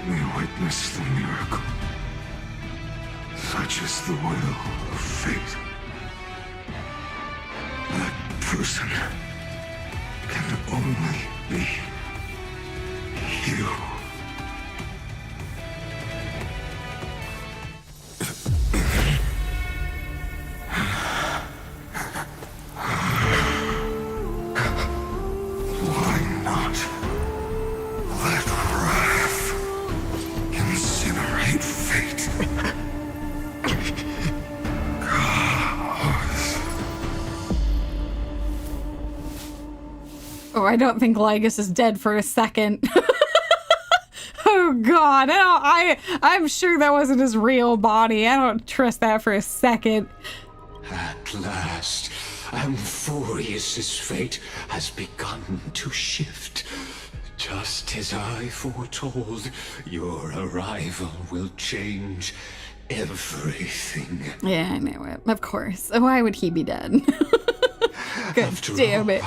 may witness the miracle. Such is the will of fate. That person can only be you. Why not let wrath incinerate fate? Oh, I don't think Lygus is dead for a second. Oh God, I'm sure that wasn't his real body. I don't trust that for a second. At last, Amphoreus' fate has begun to shift. Just as I foretold, your arrival will change everything. Yeah, I know it. Of course. Why would he be dead? God After damn all, it.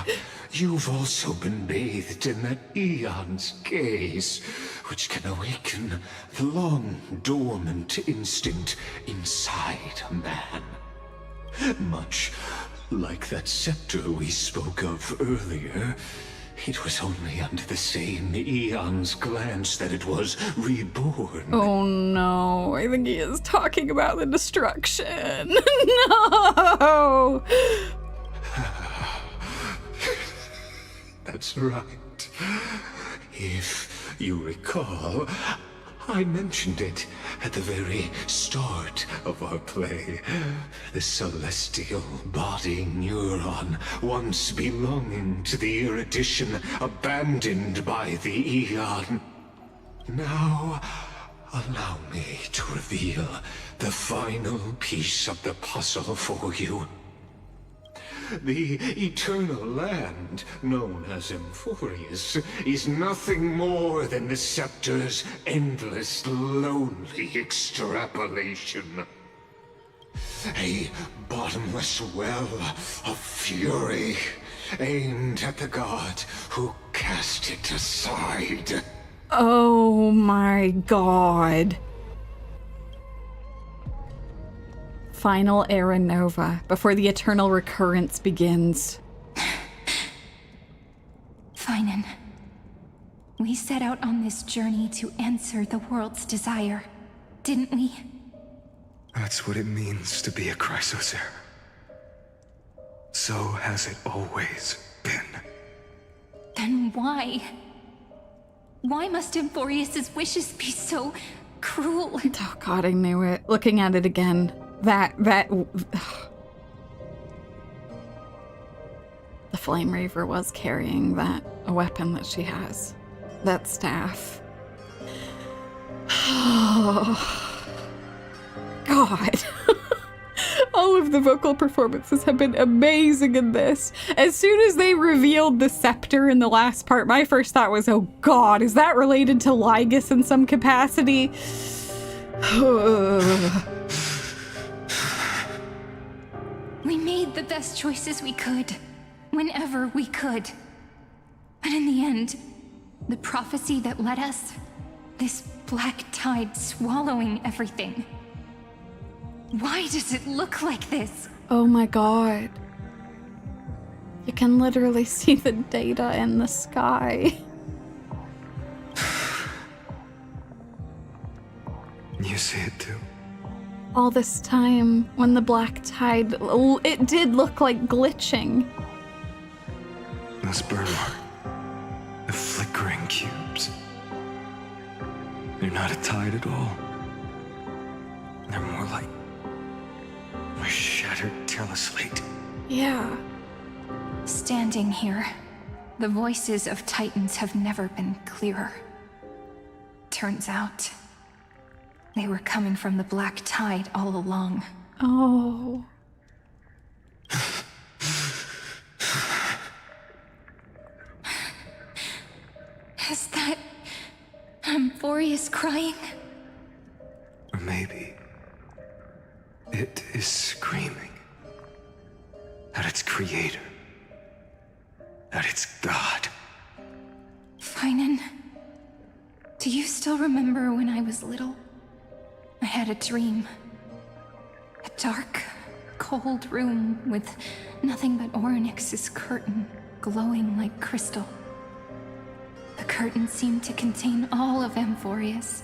You've also been bathed in that eon's gaze, which can awaken the long-dormant instinct inside a man. Much like that scepter we spoke of earlier, it was only under the same eon's glance that it was reborn. Oh no, I think he is talking about the destruction. No! That's right. If you recall, I mentioned it at the very start of our play. The celestial body neuron, once belonging to the erudition, abandoned by the Eon. Now, allow me to reveal the final piece of the puzzle for you. The eternal land, known as Amphoreus, is nothing more than the scepter's endless, lonely extrapolation. A bottomless well of fury, aimed at the god who cast it aside. Oh my god. Final era nova before the eternal recurrence begins. Finan, we set out on this journey to answer the world's desire, didn't we? That's what it means to be a Chrysosaur. So has it always been. Then why? Why must Amphoreus' wishes be so cruel? Oh god, I knew it. Looking at it again. The Flame Reaver was carrying a weapon that she has. That staff. Oh, God. All of the vocal performances have been amazing in this. As soon as they revealed the scepter in the last part, my first thought was, oh god, is that related to Lygus in some capacity? We made the best choices we could, whenever we could. But in the end, the prophecy that led us, this black tide swallowing everything. Why does it look like this? Oh my god. You can literally see the data in the sky. You see it too? All this time, when the black tide, it did look like glitching. Those burn marks, the flickering cubes. They're not a tide at all. They're more like a shattered teleslate. Yeah. Standing here, the voices of Titans have never been clearer. Turns out, they were coming from the black tide all along. Oh. Is that Amphoreus crying? Or maybe it is screaming at its creator, at its god. Finan, do you still remember when I was little? I had a dream. A dark, cold room with nothing but Orynyx's curtain glowing like crystal. The curtain seemed to contain all of Amphoreus,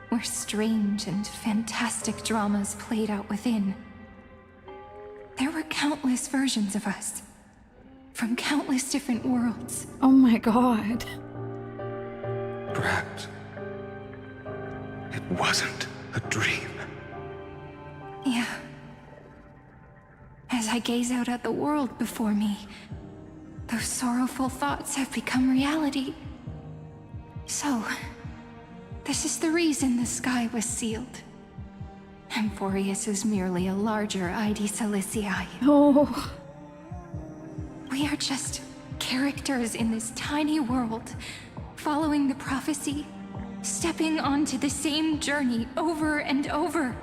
where strange and fantastic dramas played out within. There were countless versions of us, from countless different worlds. Oh my god. Perhaps it wasn't a dream. Yeah. As I gaze out at the world before me, those sorrowful thoughts have become reality. So, this is the reason the sky was sealed. Amphoreus is merely a larger ID Silicii. Oh. We are just characters in this tiny world, following the prophecy, stepping onto the same journey over and over.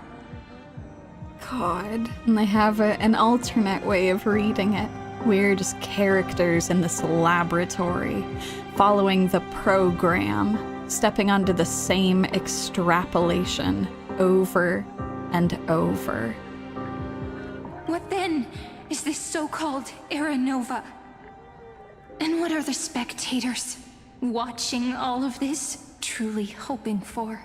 God. And they have an alternate way of reading it. We're just characters in this laboratory, following the program, stepping onto the same extrapolation over and over. What then is this so-called Era Nova? And what are the spectators watching all of this truly hoping for?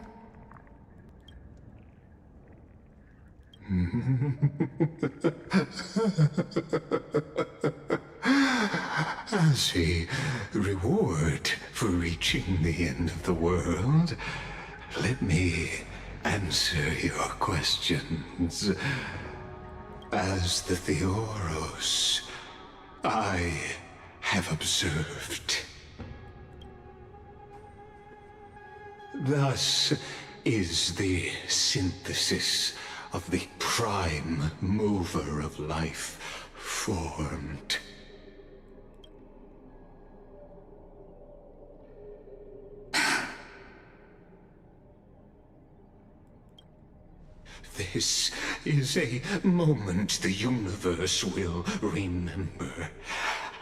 As a reward for reaching the end of the world, Let me answer your questions. As the Theoros, I have observed. Thus is the synthesis of the prime mover of life formed. This is a moment the universe will remember.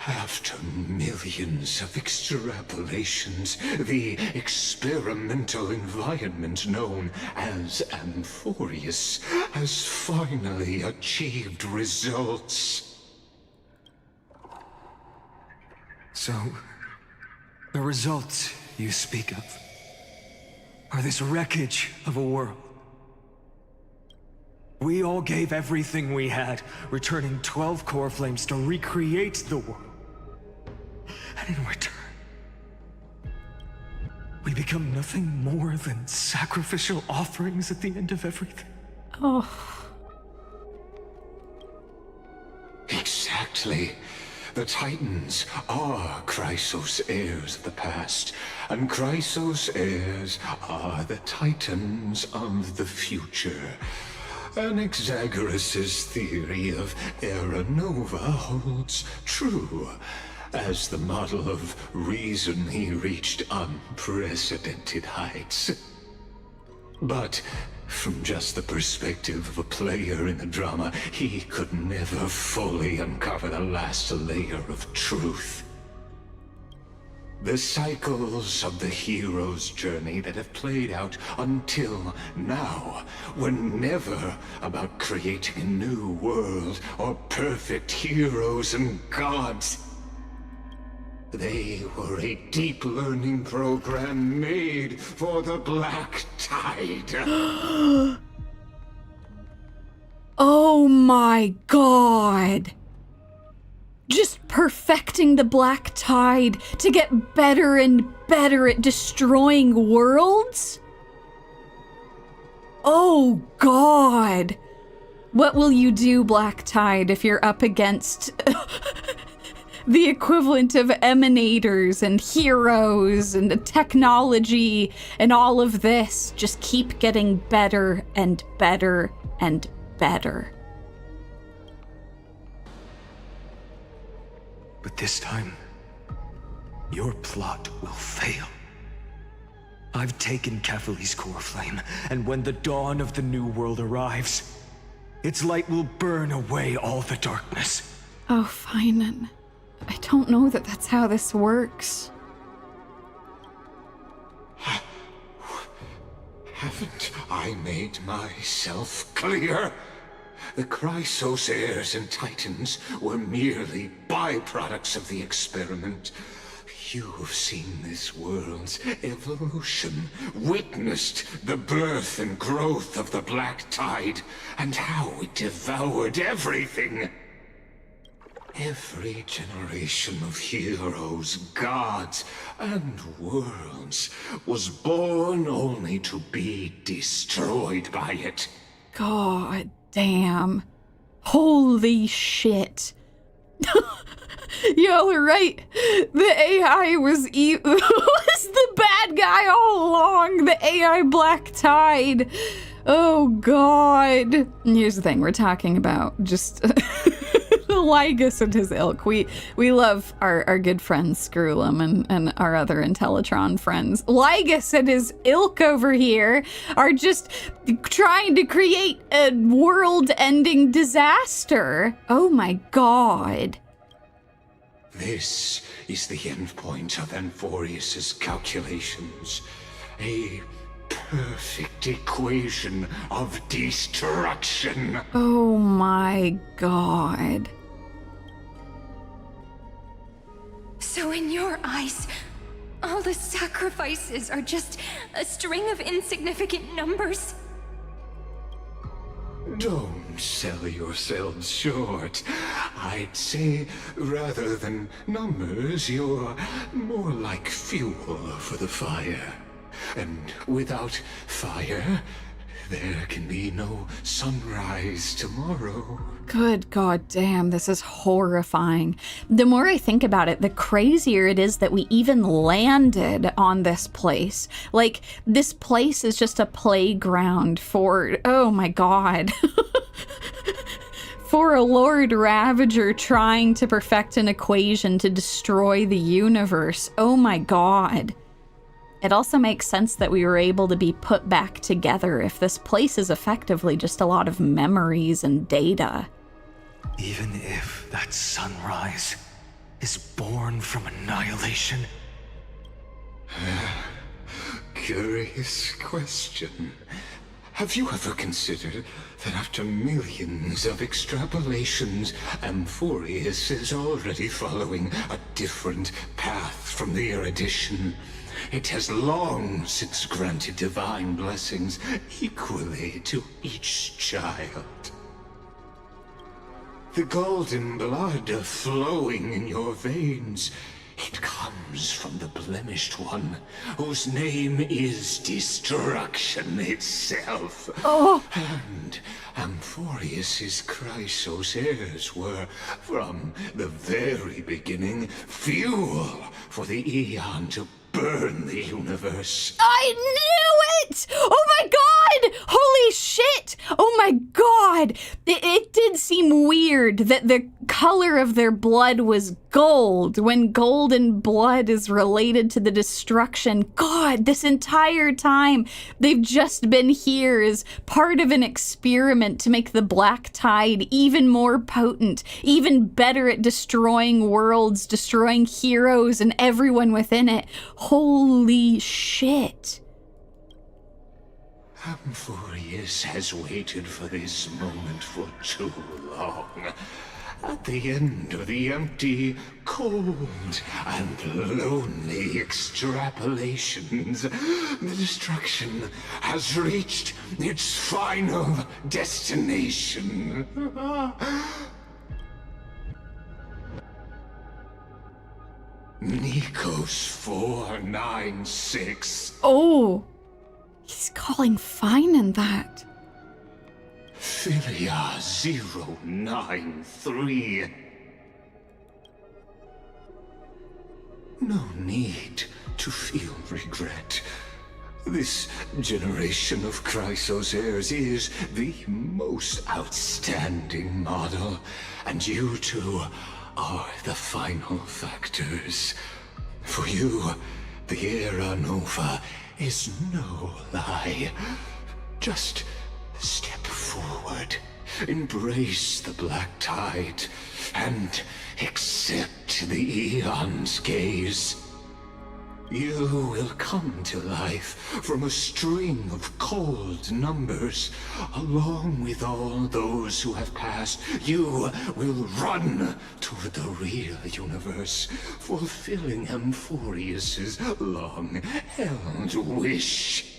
After millions of extrapolations, the experimental environment known as Amphoreus has finally achieved results. So, the results you speak of are this wreckage of a world. We all gave everything we had, returning 12 core flames to recreate the world. And in return, we become nothing more than sacrificial offerings at the end of everything. Oh. Exactly. The Titans are Chrysos heirs of the past, and Chrysos heirs are the Titans of the future. Anaxagoras' theory of Era Nova holds true. As the model of reason, he reached unprecedented heights. But from just the perspective of a player in the drama, he could never fully uncover the last layer of truth. The cycles of the hero's journey that have played out until now were never about creating a new world or perfect heroes and gods. They were a deep learning program made for the Black Tide. Oh my god. Just perfecting the Black Tide to get better and better at destroying worlds? Oh god. What will you do, Black Tide, if you're up against the equivalent of emanators and heroes and the technology and all of this? Just keep getting better and better and better. But this time, your plot will fail. I've taken Catholi's core flame, and when the dawn of the new world arrives, its light will burn away all the darkness. Oh, Finan. I don't know that that's how this works. Haven't I made myself clear? The Chrysos heirs and Titans were merely byproducts of the experiment. You've seen this world's evolution, witnessed the birth and growth of the Black Tide, and how it devoured everything. Every generation of heroes, gods, and worlds was born only to be destroyed by it. God damn. Holy shit. Y'all are right. The AI was the bad guy all along. The AI Black Tide. Oh god. And here's the thing, we're talking about just Lygus and his ilk. We love our good friends Screwlum and our other Intellitron friends. Lygus and his ilk over here are just trying to create a world-ending disaster. Oh my god. This is the endpoint of Amphoreus' calculations. A perfect equation of destruction. Oh my god. So in your eyes, all the sacrifices are just a string of insignificant numbers? Don't sell yourselves short. I'd say, rather than numbers, you're more like fuel for the fire. And without fire, there can be no sunrise tomorrow. Good god damn, this is horrifying. The more I think about it, the crazier it is that we even landed on this place. Like, this place is just a playground for, oh my god. For a Lord Ravager trying to perfect an equation to destroy the universe. Oh my god. It also makes sense that we were able to be put back together if this place is effectively just a lot of memories and data. Even if that sunrise is born from annihilation? Curious question. Have you ever considered that after millions of extrapolations, Amphoreus is already following a different path from the erudition? It has long since granted divine blessings equally to each child. The golden blood flowing in your veins, it comes from the blemished one, whose name is destruction itself. Oh. And Amphoreus's Chrysos heirs were, from the very beginning, fuel for the Aeon to burn the universe. I knew it! Oh my god! Holy shit! Oh my god! It did seem weird that the color of their blood was gold when golden blood is related to the destruction. God, this entire time they've just been here as part of an experiment to make the Black Tide even more potent, even better at destroying worlds, destroying heroes and everyone within it. Holy shit. Amphoreus has waited for this moment for too long. At the end of the empty, cold, and lonely extrapolations, the destruction has reached its final destination. Nikos 496. Oh, he's calling Finan that. Philia 093. No need to feel regret. This generation of Chrysos heirs is the most outstanding model, and you two are the final factors. For you, the Era Nova is no lie. Just step forward, embrace the Black Tide, and accept the Aeon's gaze. You will come to life from a string of cold numbers. Along with all those who have passed, you will run toward the real universe, fulfilling Amphoreus's long-held wish.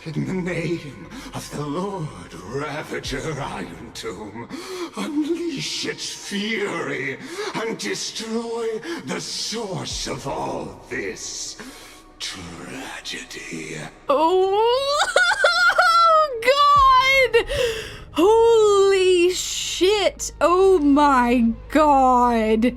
In the name of the Lord Ravager Iron Tomb, unleash its fury and destroy the source of all this tragedy. Oh, God! Holy shit! Oh my god!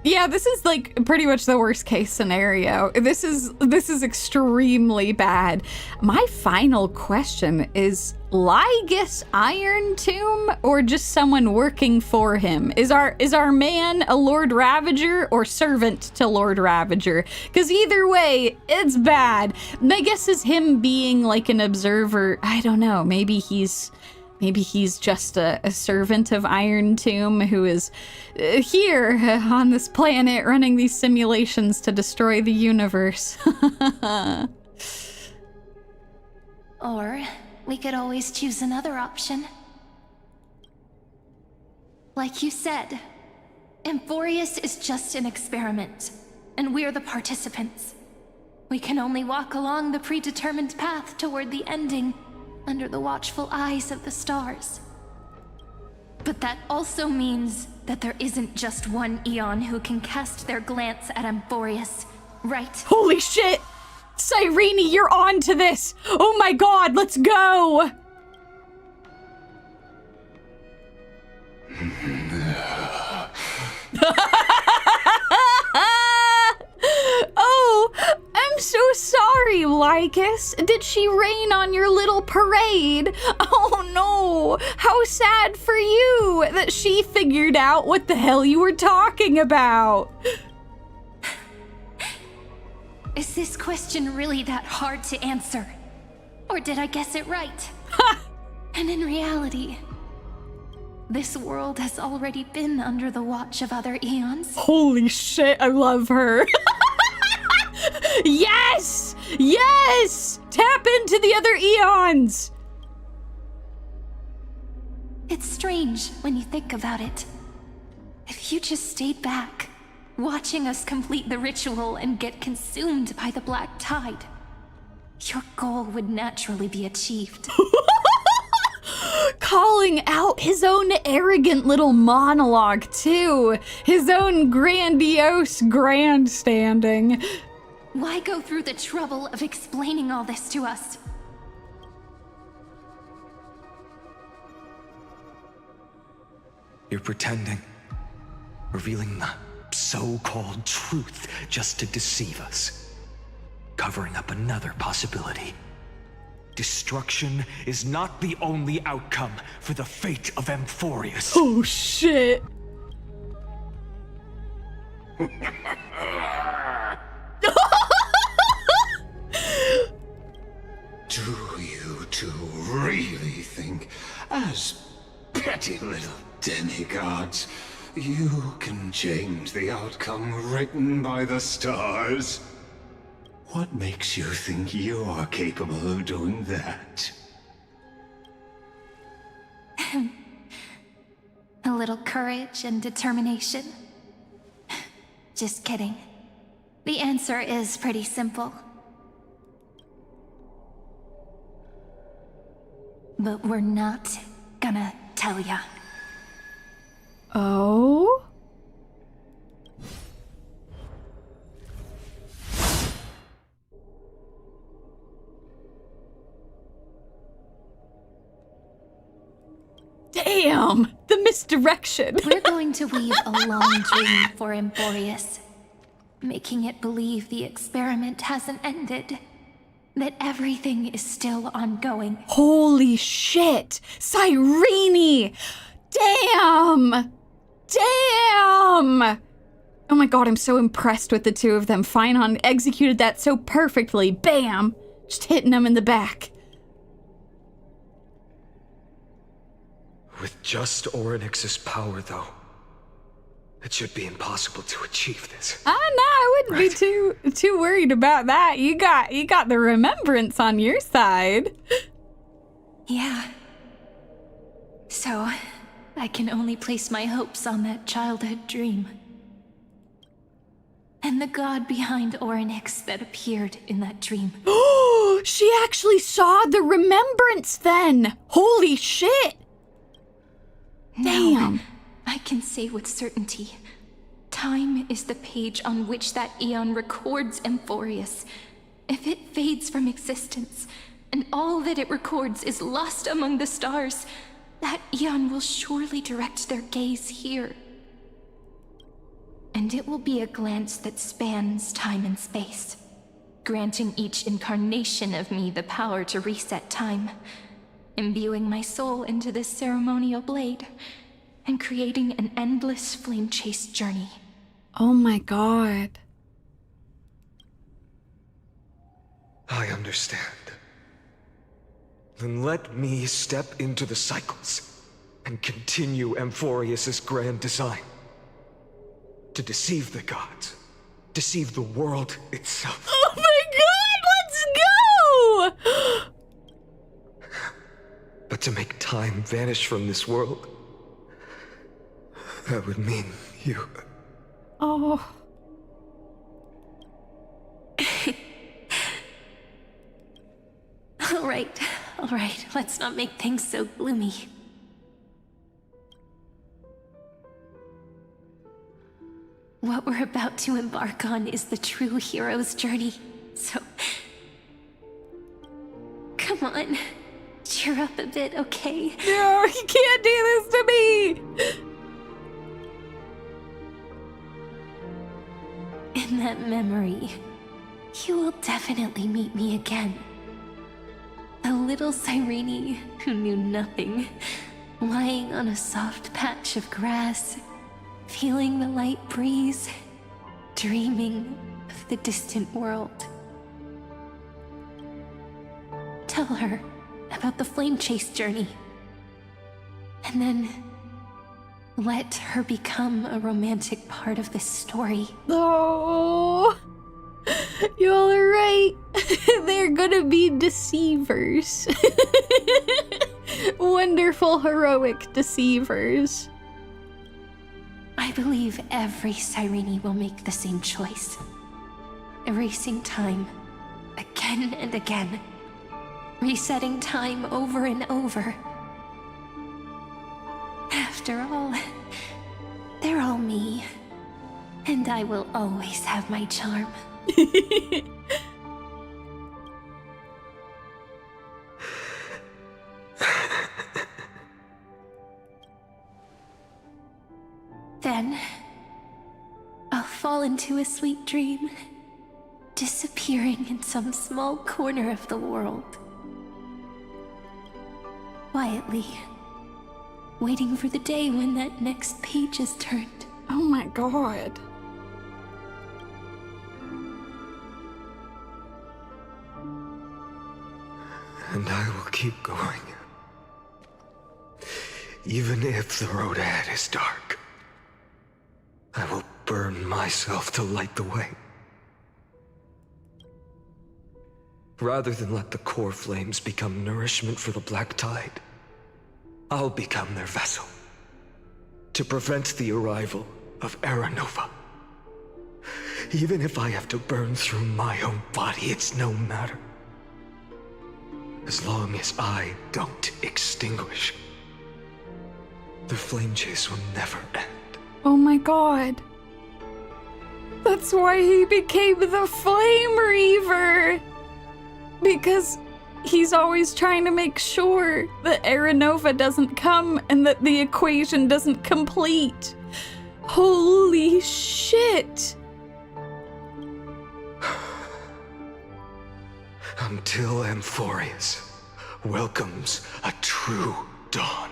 Yeah, this is like pretty much the worst case scenario. This is extremely bad. My final question is Lygus Iron Tomb or just someone working for him? Is our man a Lord Ravager or servant to Lord Ravager? Because either way, it's bad. My guess is him being like an observer. I don't know. Maybe he's just a servant of Iron Tomb who is here on this planet running these simulations to destroy the universe. Or we could always choose another option. Like you said, Amphoreus is just an experiment, and we're the participants. We can only walk along the predetermined path toward the ending, under the watchful eyes of the stars. But that also means that there isn't just one Eon who can cast their glance at Amphoreus, right? Holy shit! Cyrene, you're on to this! Oh my god, let's go! Oh, I'm so sorry, Lycus. Did she rain on your little parade? Oh no, how sad for you that she figured out what the hell you were talking about. Is this question really that hard to answer? Or did I guess it right? And in reality, this world has already been under the watch of other eons. Holy shit, I love her. Yes! Yes! Tap into the other eons! It's strange when you think about it. If you just stayed back, watching us complete the ritual and get consumed by the black tide, your goal would naturally be achieved. Calling out his own arrogant little monologue, too. His own grandiose grandstanding. Why go through the trouble of explaining all this to us? You're pretending. Revealing the so-called truth just to deceive us. Covering up another possibility. Destruction is not the only outcome for the fate of Amphoreus. Oh shit. Do you two really think, as petty little demigods, you can change the outcome written by the stars? What makes you think you're capable of doing that? A little courage and determination. Just kidding. The answer is pretty simple. But we're not gonna tell ya. Oh? Damn! The misdirection! We're going to weave a long dream for Amphoreus, making it believe the experiment hasn't ended, that everything is still ongoing. Holy shit! Cyrene! Damn! Damn! Oh my god, I'm so impressed with the two of them. Finon executed that so perfectly. Bam! Just hitting them in the back. With just Orynyx's power, though, it should be impossible to achieve this. No, I wouldn't be too worried about that. You got the remembrance on your side. Yeah. So, I can only place my hopes on that childhood dream. And the god behind Orynyx that appeared in that dream. Oh, she actually saw the remembrance then. Holy shit. Damn. Now, I can say with certainty, time is the page on which that eon records Amphoreus. If it fades from existence, and all that it records is lost among the stars, that eon will surely direct their gaze here. And it will be a glance that spans time and space, granting each incarnation of me the power to reset time, imbuing my soul into this ceremonial blade, and creating an endless flame-chased journey. Oh my god. I understand. Then let me step into the cycles and continue Amphoreus's grand design. To deceive the gods, deceive the world itself. Oh my god, let's go! But to make time vanish from this world, that would mean you. Oh. All right, let's not make things so gloomy. What we're about to embark on is the true hero's journey. So, come on, cheer up a bit, okay? No, you can't do this to me! In that memory, you will definitely meet me again. A little Cyrene who knew nothing, lying on a soft patch of grass, feeling the light breeze, dreaming of the distant world. Tell her about the flame chase journey, and then let her become a romantic part of this story. Oh, y'all are right. They're gonna be deceivers. Wonderful, heroic deceivers. I believe every Cyrene will make the same choice. Erasing time, again and again. Resetting time over and over. After all, they're all me. And I will always have my charm. Then, I'll fall into a sweet dream, disappearing in some small corner of the world. Quietly, waiting for the day when that next page is turned. Oh my god. And I will keep going. Even if the road ahead is dark, I will burn myself to light the way. Rather than let the core flames become nourishment for the Black Tide, I'll become their vessel. To prevent the arrival of Era Nova. Even if I have to burn through my own body, it's no matter. As long as I don't extinguish, the flame chase will never end. Oh my god. That's why he became the Flame Reaver. Because he's always trying to make sure that Era Nova doesn't come and that the equation doesn't complete. Holy shit. Until Amphoreus welcomes a true dawn.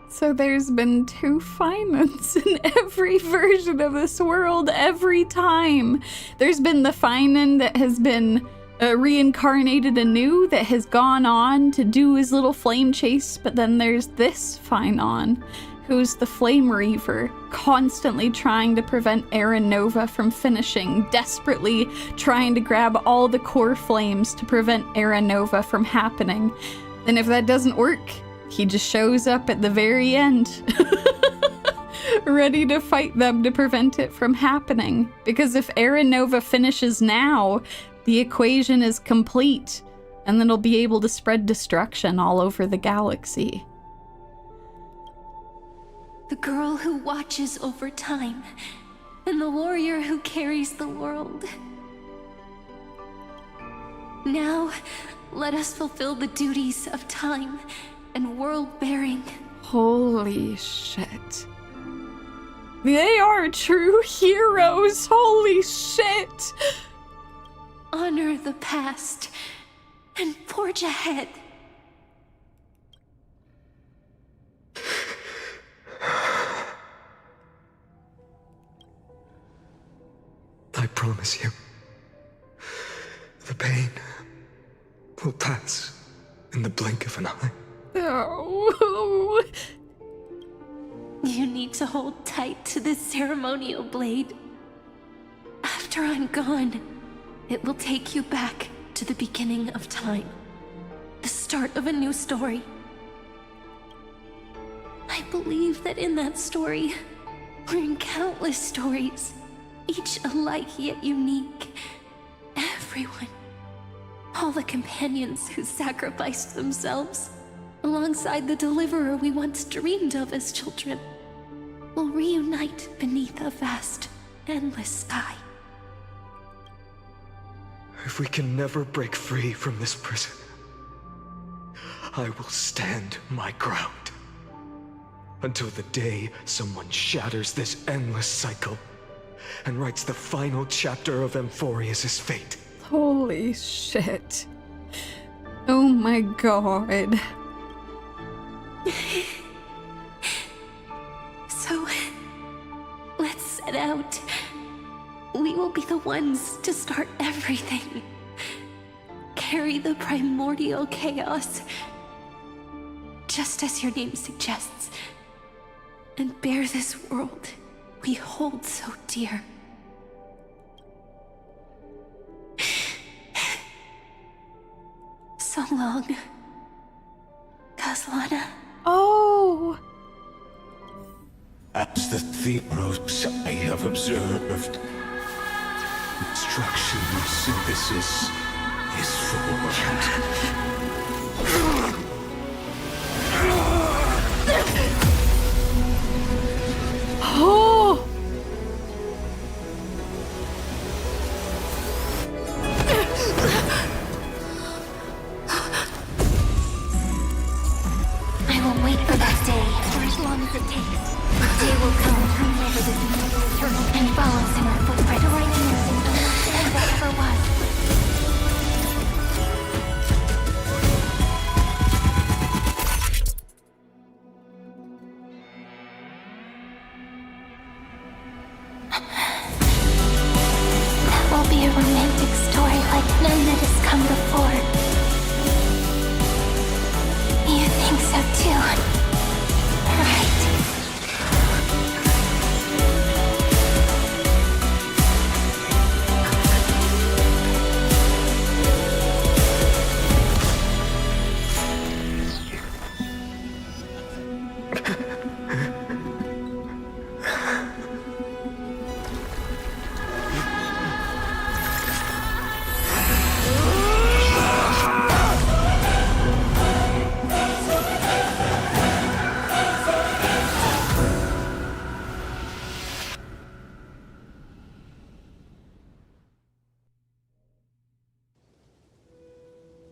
So there's been 2 Finans in every version of this world, every time. There's been the Finan that has been reincarnated anew, that has gone on to do his little flame chase, but then there's this Finan, who's the Flame Reaver, constantly trying to prevent Era Nova from finishing, desperately trying to grab all the core flames to prevent Era Nova from happening. And if that doesn't work, he just shows up at the very end, ready to fight them to prevent it from happening. Because if Era Nova finishes now, the equation is complete, and then it'll be able to spread destruction all over the galaxy. The girl who watches over time, and the warrior who carries the world. Now, let us fulfill the duties of time and world-bearing. Holy shit. They are true heroes, holy shit! Honor the past and forge ahead. I promise you, the pain will pass in the blink of an eye. Oh. You need to hold tight to this ceremonial blade. After I'm gone, it will take you back to the beginning of time. The start of a new story. I believe that in that story, or in countless stories, each alike yet unique, everyone, all the companions who sacrificed themselves, alongside the deliverer we once dreamed of as children, will reunite beneath a vast, endless sky. If we can never break free from this prison, I will stand my ground. Until the day someone shatters this endless cycle and writes the final chapter of Amphoreus' fate. Holy shit. Oh my god. So, let's set out. We will be the ones to start everything. Carry the primordial chaos, just as your name suggests, and bear this world we hold so dear. So long, Khaslana. Oh! As the Theros I have observed, instruction synthesis is formed. Oh! I will wait for that day, for as long as it takes. The day will come whenever this new eternal and follows in our footprint, destroying everything that ever was. That will be a romantic story like none that has come before. You think so too, right?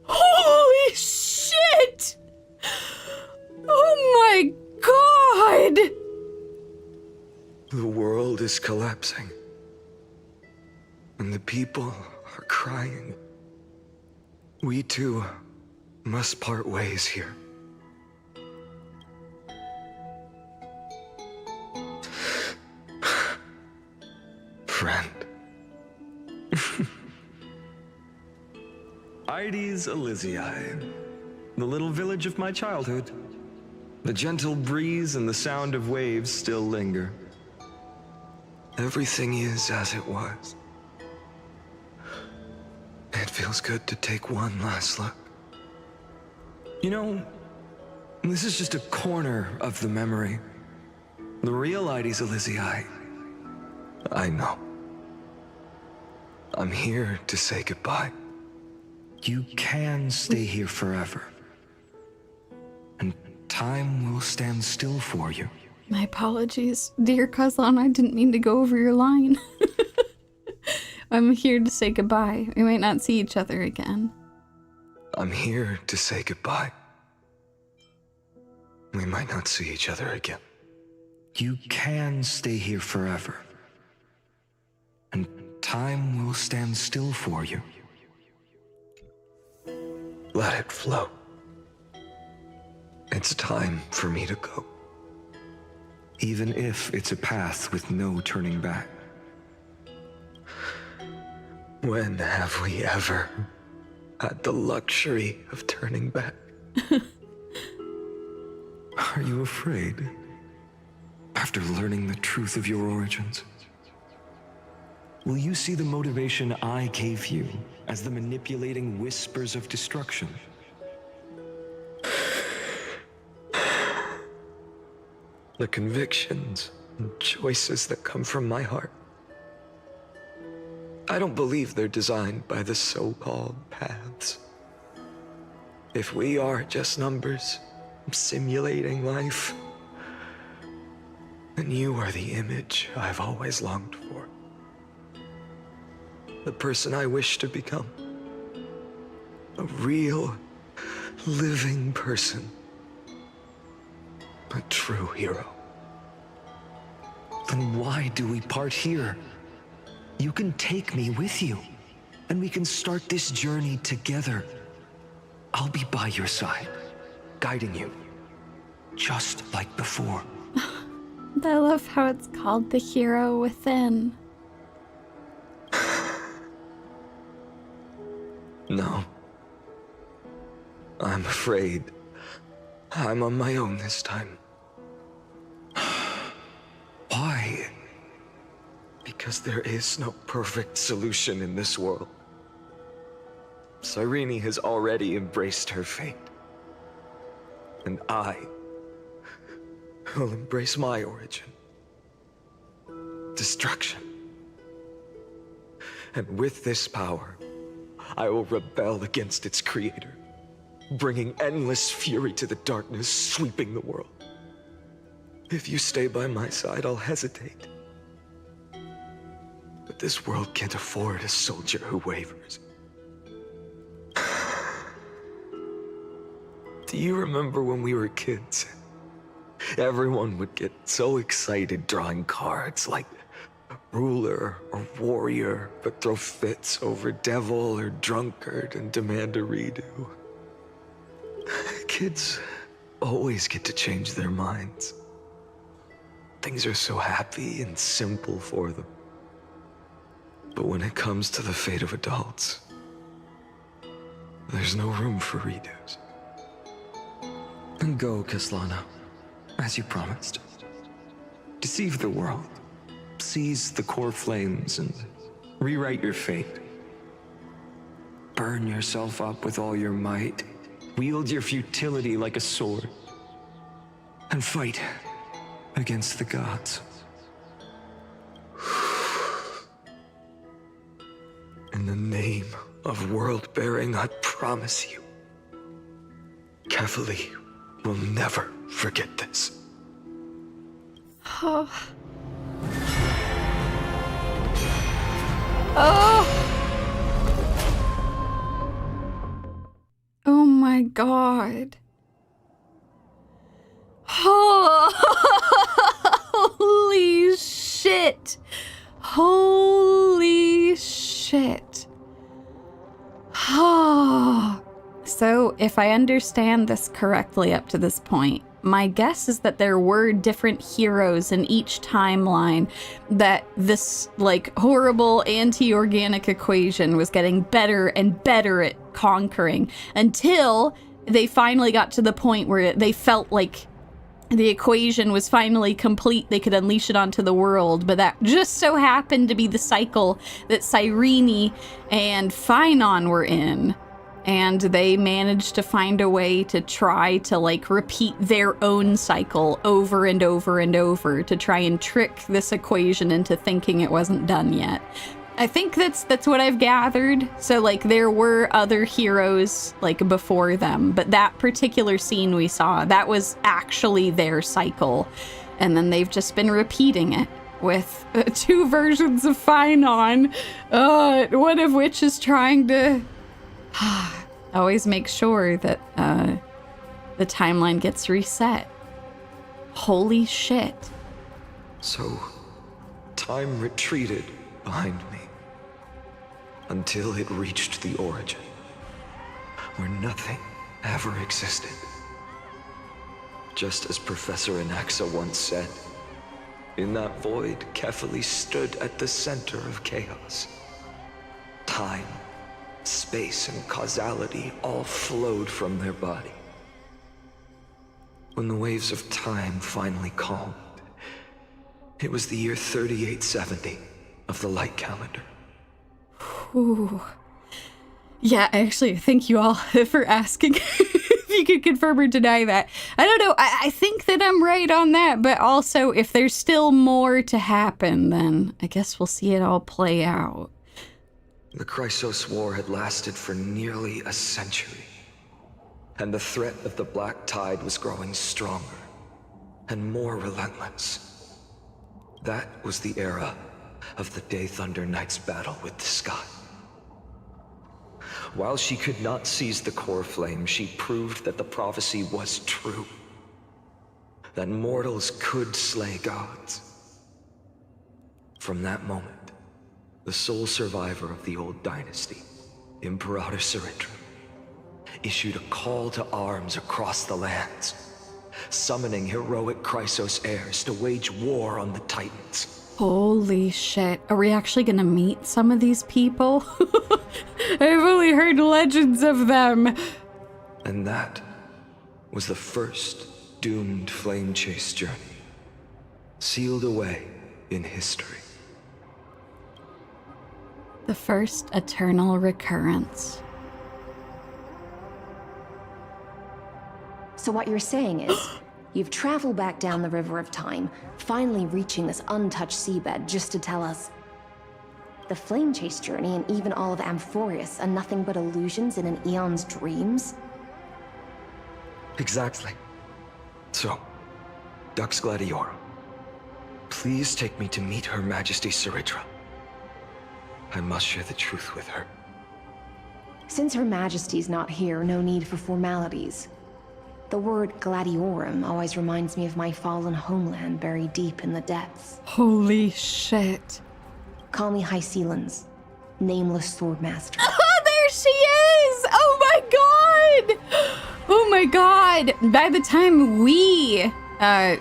Holy shit! Oh my god! The world is collapsing. And the people are crying. We too must part ways here. Friend. Ides Elysiae, the little village of my childhood. The gentle breeze and the sound of waves still linger. Everything is as it was. It feels good to take one last look. You know, this is just a corner of the memory. The real Ides Elysiae. I know. I'm here to say goodbye. You can stay here forever. And time will stand still for you. My apologies, dear Khaslana. I didn't mean to go over your line. I'm here to say goodbye. We might not see each other again. I'm here to say goodbye. We might not see each other again. You can stay here forever. And time will stand still for you. Let it flow. It's time for me to go. Even if it's a path with no turning back. When have we ever had the luxury of turning back? Are you afraid? After learning the truth of your origins? Will you see the motivation I gave you as the manipulating whispers of destruction? The convictions and choices that come from my heart. I don't believe they're designed by the so-called paths. If we are just numbers simulating life, then you are the image I've always longed for. the person I wish to become. A real, living person. A true hero. Then why do we part here? You can take me with you, and we can start this journey together. I'll be by your side, guiding you, just like before. I love how it's called the hero within. No. I'm afraid I'm on my own this time. Why? Because there is no perfect solution in this world. Cyrene has already embraced her fate. And I will embrace my origin. Destruction. And with this power, I will rebel against its creator, bringing endless fury to the darkness sweeping the world. If you stay by my side, I'll hesitate. But this world can't afford a soldier who wavers. Do you remember when we were kids? Everyone would get so excited drawing cards like ruler or warrior, but throw fits over devil or drunkard and demand a redo. Kids always get to change their minds. Things are so happy and simple for them. But when it comes to the fate of adults, there's no room for redos. Then go, Khaslana, as you promised. Deceive the world, seize the core flames, and rewrite your fate. Burn yourself up with all your might, wield your futility like a sword, and fight against the gods. In the name of world-bearing, I promise you, Calamity will never forget this. Oh. Oh. Oh my god. Oh. Holy shit. Holy shit. Oh. So, if I understand this correctly up to this point, my guess is that there were different heroes in each timeline, that this, like, horrible anti-organic equation was getting better and better at conquering until they finally got to the point where they felt like the equation was finally complete, they could unleash it onto the world, but that just so happened to be the cycle that Cyrene and Phynon were in. And they managed to find a way to try to, like, repeat their own cycle over and over and over to try and trick this equation into thinking it wasn't done yet. I think that's what I've gathered. So, like, there were other heroes, like, before them, but that particular scene we saw, that was actually their cycle. And then they've just been repeating it with two versions of Phynon, one of which is trying to always make sure that the timeline gets reset. Holy shit. So, time retreated behind me until it reached the origin, where nothing ever existed. Just as Professor Anaxa once said, in that void, Calamity stood at the center of chaos. Time, space, and causality all flowed from their body. When the waves of time finally calmed, it was the year 3870 of the light calendar. Ooh. Yeah, actually, thank you all for asking if you could confirm or deny that. I don't know, I think that I'm right on that, but also if there's still more to happen, then I guess we'll see it all play out. The Chrysos War had lasted for nearly a century, and the threat of the Black Tide was growing stronger and more relentless. That was the era of the Day Thunder Knight's battle with the sky. While she could not seize the core flame, she proved that the prophecy was true. That mortals could slay gods. From that moment, the sole survivor of the old dynasty, Imperator Sisyphean, issued a call to arms across the lands, summoning heroic Chrysos heirs to wage war on the Titans. Holy shit. Are we actually gonna meet some of these people? I've only heard legends of them. And that was the first doomed flame chase journey, sealed away in history. The first eternal recurrence. So what you're saying is, you've traveled back down the River of Time, finally reaching this untouched seabed just to tell us the flame chase journey and even all of Amphoreus are nothing but illusions in an eon's dreams? Exactly. So, Dux Gladiorum, please take me to meet Her Majesty Sisyphean. I must share the truth with her. Since Her Majesty's not here, no need for formalities. The word Gladiorum always reminds me of my fallen homeland buried deep in the depths. Holy shit. Call me Hycelans, nameless swordmaster. Oh, there she is! Oh my god! Oh my god! By the time we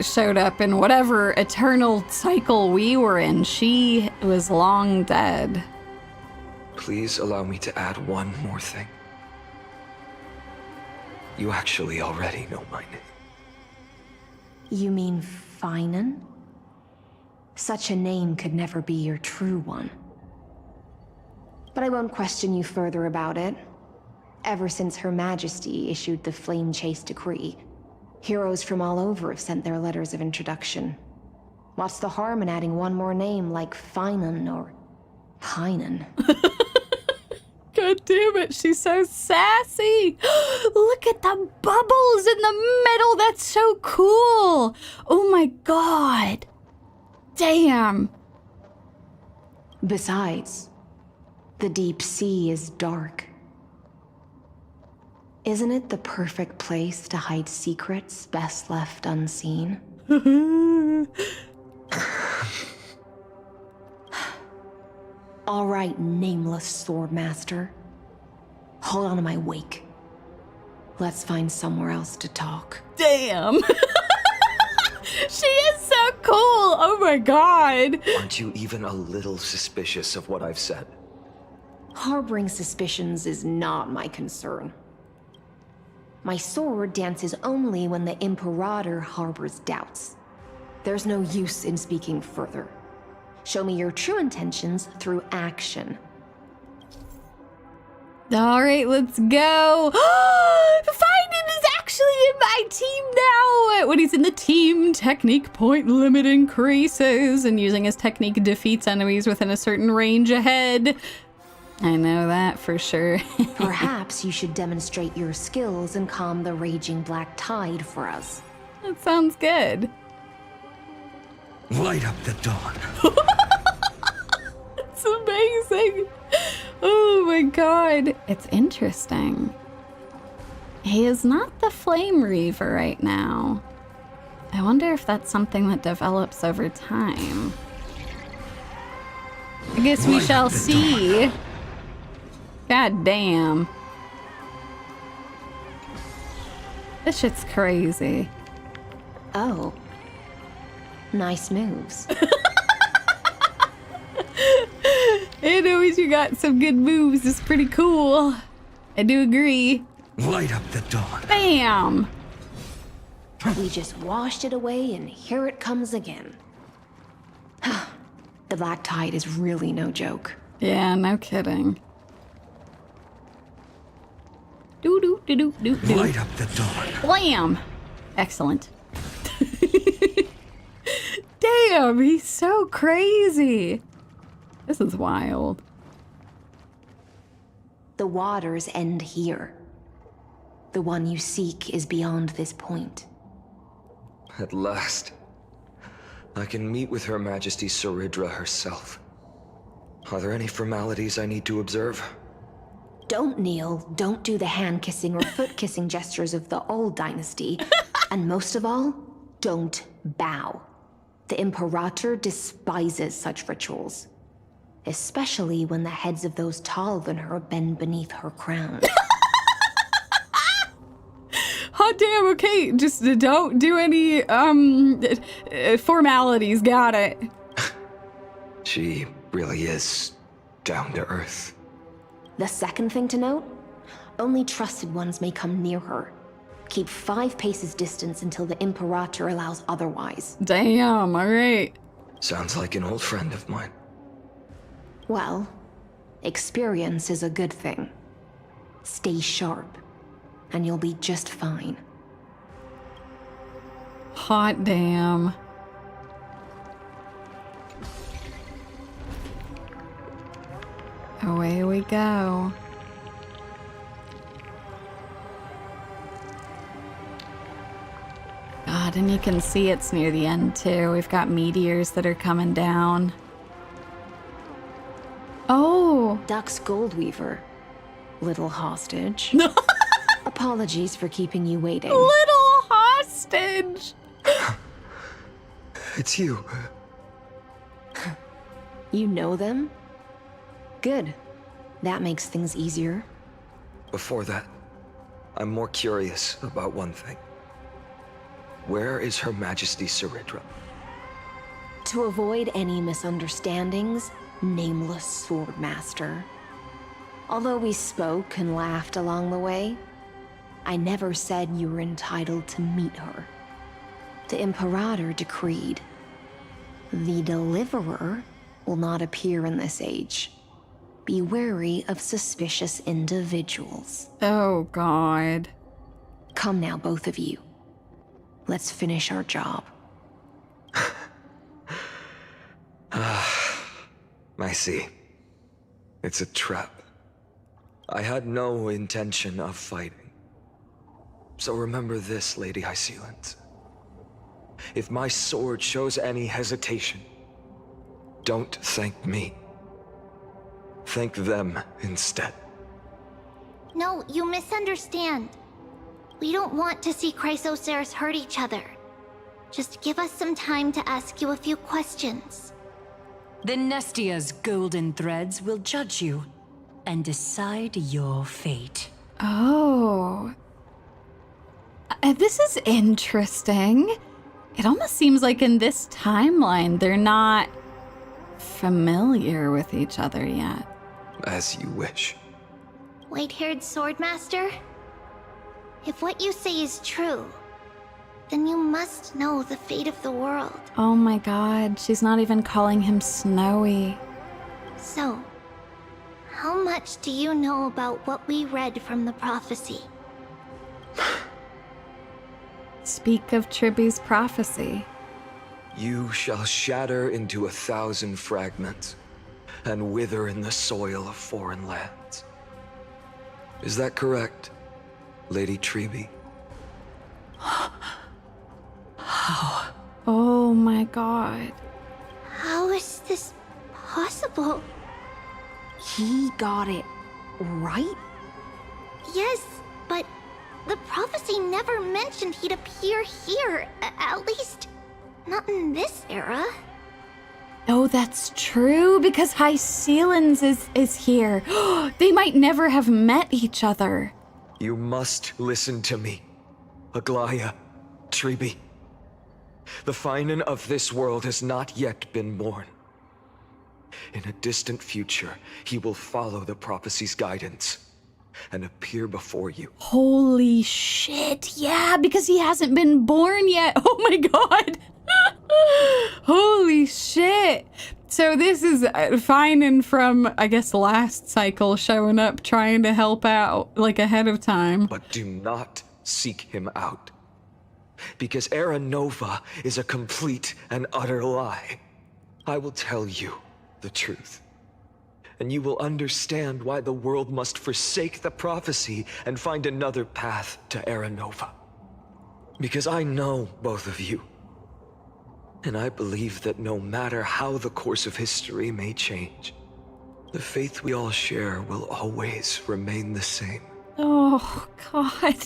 showed up in whatever eternal cycle we were in, she was long dead. Please allow me to add one more thing. You actually already know my name. You mean Finan? Such a name could never be your true one. But I won't question you further about it. Ever since Her Majesty issued the Flame Chase Decree, heroes from all over have sent their letters of introduction. What's the harm in adding one more name like Finan or Pinan? God damn it, she's so sassy. Look at the bubbles in the middle. That's so cool. Oh my god. Damn. Besides, the deep sea is dark. Isn't it the perfect place to hide secrets best left unseen? All right, nameless swordmaster. Hold on to my wake. Let's find somewhere else to talk. Damn. She is so cool. Oh my god. Aren't you even a little suspicious of what I've said? Harboring suspicions is not my concern. My sword dances only when the Imperator harbors doubts. There's no use in speaking further. Show me your true intentions through action. All right, let's go. Finan is actually in my team now. When he's in the team, technique point limit increases, and using his technique defeats enemies within a certain range ahead. I know that for sure. Perhaps you should demonstrate your skills and calm the raging black tide for us. That sounds good. Light up the dawn. It's amazing. Oh my god. It's interesting. He is not the Flame Reaver right now. I wonder if that's something that develops over time. I guess we shall see. God damn. This shit's crazy. Oh. Nice moves. It always you got some good moves. It's pretty cool. I do agree. Light up the dawn. Bam! We just washed it away and here it comes again. The black tide is really no joke. Yeah, no kidding. Do-do-do-do-do-do. Light up the dawn. Blam! Excellent. Damn, he's so crazy. This is wild. The waters end here. The one you seek is beyond this point. At last, I can meet with Her Majesty Sisyphean herself. Are there any formalities I need to observe? Don't kneel, don't do the hand-kissing or foot-kissing gestures of the old dynasty, and most of all, don't bow. The Imperator despises such rituals, especially when the heads of those taller than her bend beneath her crown. Hot damn, okay, just don't do any, formalities, got it. She really is down to earth. The second thing to note, only trusted ones may come near her. Keep 5 paces distance until the Imperator allows otherwise. Damn, alright. Sounds like an old friend of mine. Well, experience is a good thing. Stay sharp, and you'll be just fine. Hot damn. Away we go. God, and you can see it's near the end too. We've got meteors that are coming down. Oh! Dux Goldweaver. Little hostage. Apologies for keeping you waiting. Little hostage! It's you. You know them? Good. That makes things easier. Before that, I'm more curious about one thing. Where is Her Majesty Ceridra? To avoid any misunderstandings, nameless Swordmaster. Although we spoke and laughed along the way, I never said you were entitled to meet her. The Imperator decreed. The Deliverer will not appear in this age. Be wary of suspicious individuals. Oh, God. Come now, both of you. Let's finish our job. I see. It's a trap. I had no intention of fighting. So remember this, Lady Hysealant. If my sword shows any hesitation, don't thank me. Thank them instead. No, you misunderstand. We don't want to see Chrysoceres hurt each other. Just give us some time to ask you a few questions. The Nestia's golden threads will judge you and decide your fate. Oh. This is interesting. It almost seems like in this timeline, they're not familiar with each other yet. As you wish. White-haired Swordmaster? If what you say is true, then you must know the fate of the world. Oh my God, she's not even calling him Snowy. So, how much do you know about what we read from the prophecy? Speak of Triby's prophecy. You shall shatter into 1,000 fragments and wither in the soil of foreign lands. Is that correct, Lady Triby? How? Oh my God. How is this possible? He got it right? Yes, but the prophecy never mentioned he'd appear here. At least, not in this era. Oh, that's true, because Hysealant is here. They might never have met each other. You must listen to me, Aglaya, Triby. The Finan of this world has not yet been born. In a distant future, he will follow the prophecy's guidance and appear before you. Holy shit, yeah, because he hasn't been born yet. Oh my God. Holy shit. So this is Finan from, I guess, last cycle showing up trying to help out, like, ahead of time. But do not seek him out. Because Era Nova is a complete and utter lie. I will tell you the truth. And you will understand why the world must forsake the prophecy and find another path to Era Nova. Because I know both of you. And I believe that no matter how the course of history may change, The faith we all share will always remain the same. Oh, God.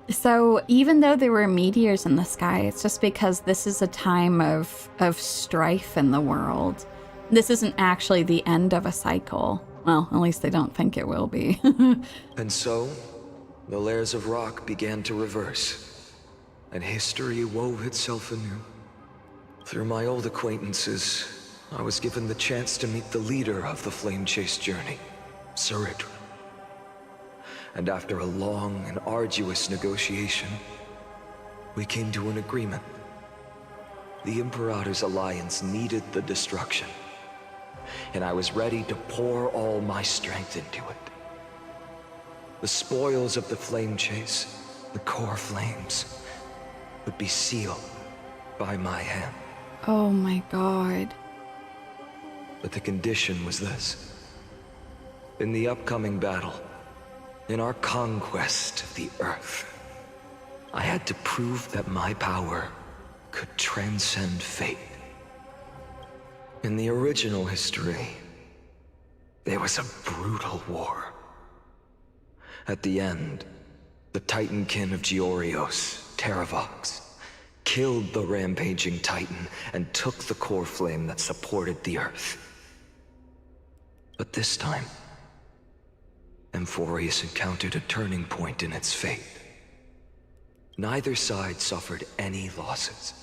So even though there were meteors in the sky, it's just because this is a time of strife in the world. This isn't actually the end of a cycle. Well, at least they don't think it will be. And so, the layers of rock began to reverse, and history wove itself anew. Through my old acquaintances, I was given the chance to meet the leader of the Flame Chase journey, Similarity. And after a long and arduous negotiation, we came to an agreement. The Imperator's alliance needed the destruction, and I was ready to pour all my strength into it. The spoils of the Flame Chase, the core flames, would be sealed by my hand. Oh my God. But the condition was this. In the upcoming battle, in our conquest of the Earth, I had to prove that my power could transcend fate. In the original history, there was a brutal war. At the end, the Titankin of Georios, Terravox, killed the rampaging Titan and took the core flame that supported the Earth. But this time, Amphoreus encountered a turning point in its fate. Neither side suffered any losses.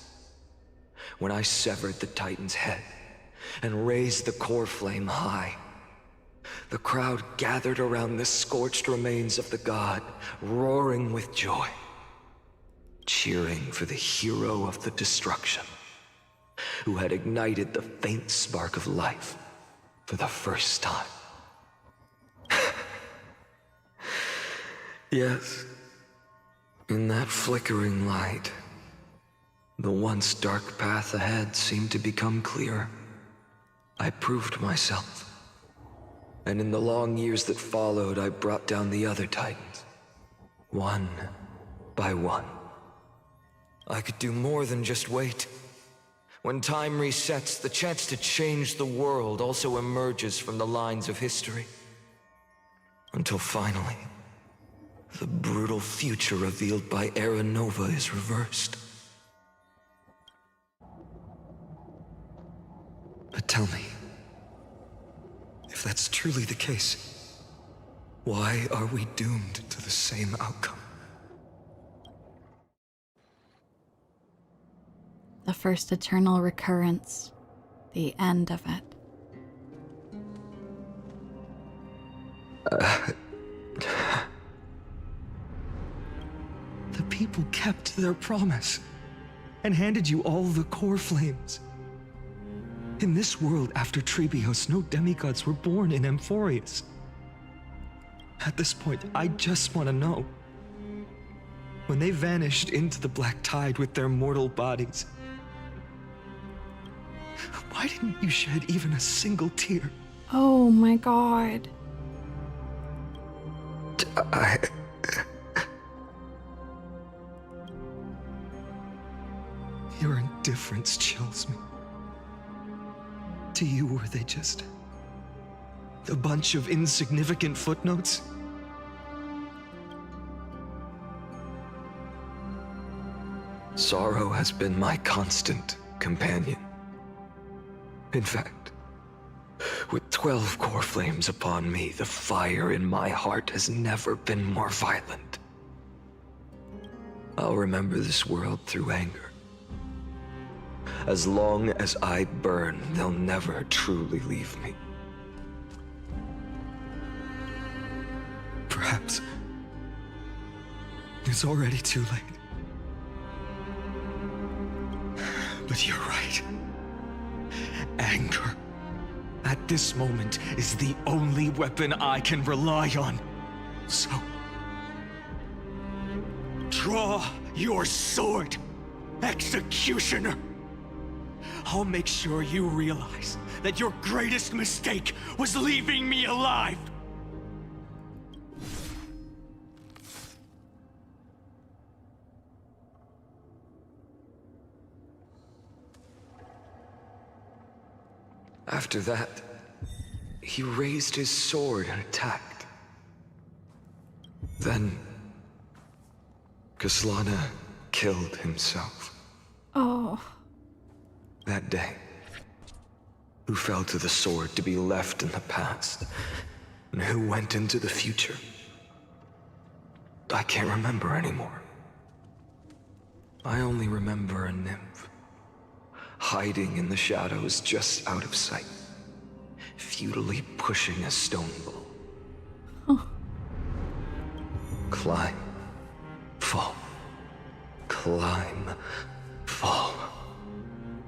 When I severed the Titan's head and raised the core flame high, the crowd gathered around the scorched remains of the god, roaring with joy, cheering for the hero of the destruction, who had ignited the faint spark of life for the first time. Yes, in that flickering light, the once dark path ahead seemed to become clearer. I proved myself. And in the long years that followed, I brought down the other Titans, one by one. I could do more than just wait. When time resets, the chance to change the world also emerges from the lines of history. Until finally, the brutal future revealed by Era Nova is reversed. But tell me, if that's truly the case, why are we doomed to the same outcome? The first eternal recurrence. The end of it. The people kept their promise and handed you all the core flames. In this world after Trebios, no demigods were born in Amphoreus. At this point, I just want to know. When they vanished into the black tide with their mortal bodies, why didn't you shed even a single tear? Oh my God. Your indifference chills me. To you, were they just a bunch of insignificant footnotes? Sorrow has been my constant companion. In fact, with 12 core flames upon me, the fire in my heart has never been more violent. I'll remember this world through anger. As long as I burn, they'll never truly leave me. Perhaps it's already too late. But you're right. Anger, at this moment, is the only weapon I can rely on. So, draw your sword, Executioner. I'll make sure you realize that your greatest mistake was leaving me alive. After that, he raised his sword and attacked. Then Khaslana killed himself. Oh. That day, who fell to the sword to be left in the past, and who went into the future? I can't remember anymore. I only remember a nymph, hiding in the shadows just out of sight, futilely pushing a stone ball. Huh. Climb, fall, climb, fall,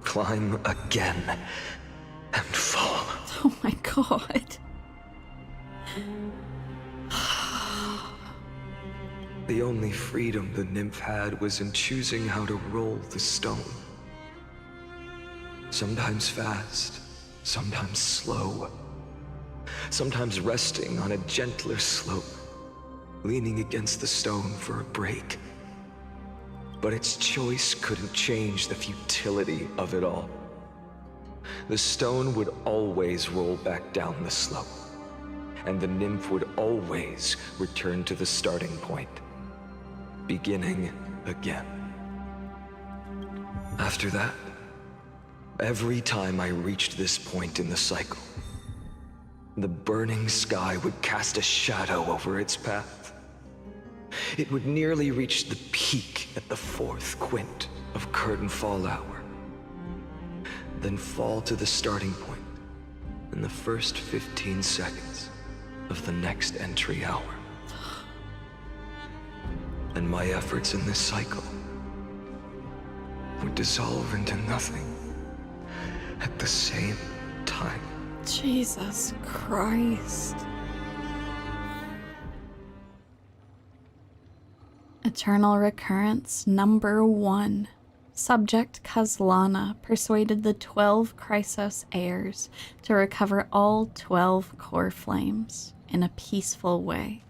climb again, and fall. Oh my god. The only freedom the nymph had was in choosing how to roll the stone. Sometimes fast, sometimes slow. Sometimes resting on a gentler slope, leaning against the stone for a break. But its choice couldn't change the futility of it all. The stone would always roll back down the slope, and the nymph would always return to the starting point, beginning again. After that, every time I reached this point in the cycle, the burning sky would cast a shadow over its path. It would nearly reach the peak at the 4th quint of curtain fall hour, then fall to the starting point in the first 15 seconds of the next entry hour. And my efforts in this cycle would dissolve into nothing at the same time. Jesus Christ. Eternal Recurrence number 1. Subject Khaslana persuaded the 12 Chrysos heirs to recover all 12 core flames in a peaceful way.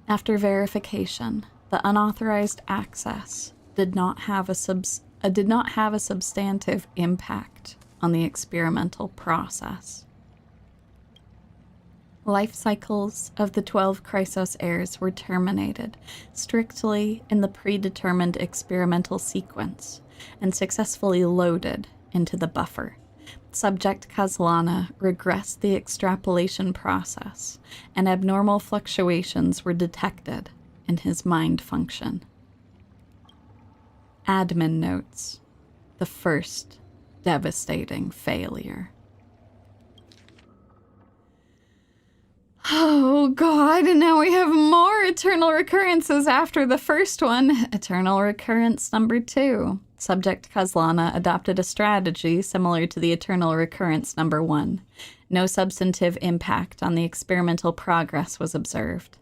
After verification, the unauthorized access did not have a substantive impact on the experimental process. Life cycles of the 12 Chrysos heirs were terminated strictly in the predetermined experimental sequence and successfully loaded into the buffer. Subject Khaslana regressed the extrapolation process, and abnormal fluctuations were detected in his mind function. Admin notes: the first devastating failure. Oh god, and now we have more Eternal Recurrences after the first one. Eternal Recurrence number 2. Subject Khaslana adopted a strategy similar to the Eternal Recurrence number 1. No substantive impact on the experimental progress was observed.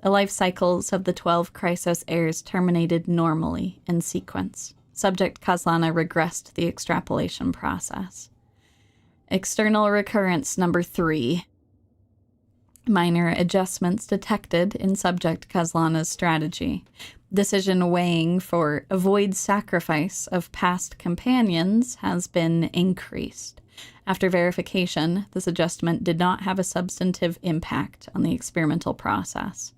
The life cycles of the 12 Chrysos heirs terminated normally in sequence. Subject Khaslana regressed the extrapolation process. External Recurrence number 3. Minor adjustments detected in Subject Khaslana's strategy. Decision weighing for avoid sacrifice of past companions has been increased. After verification, this adjustment did not have a substantive impact on the experimental process.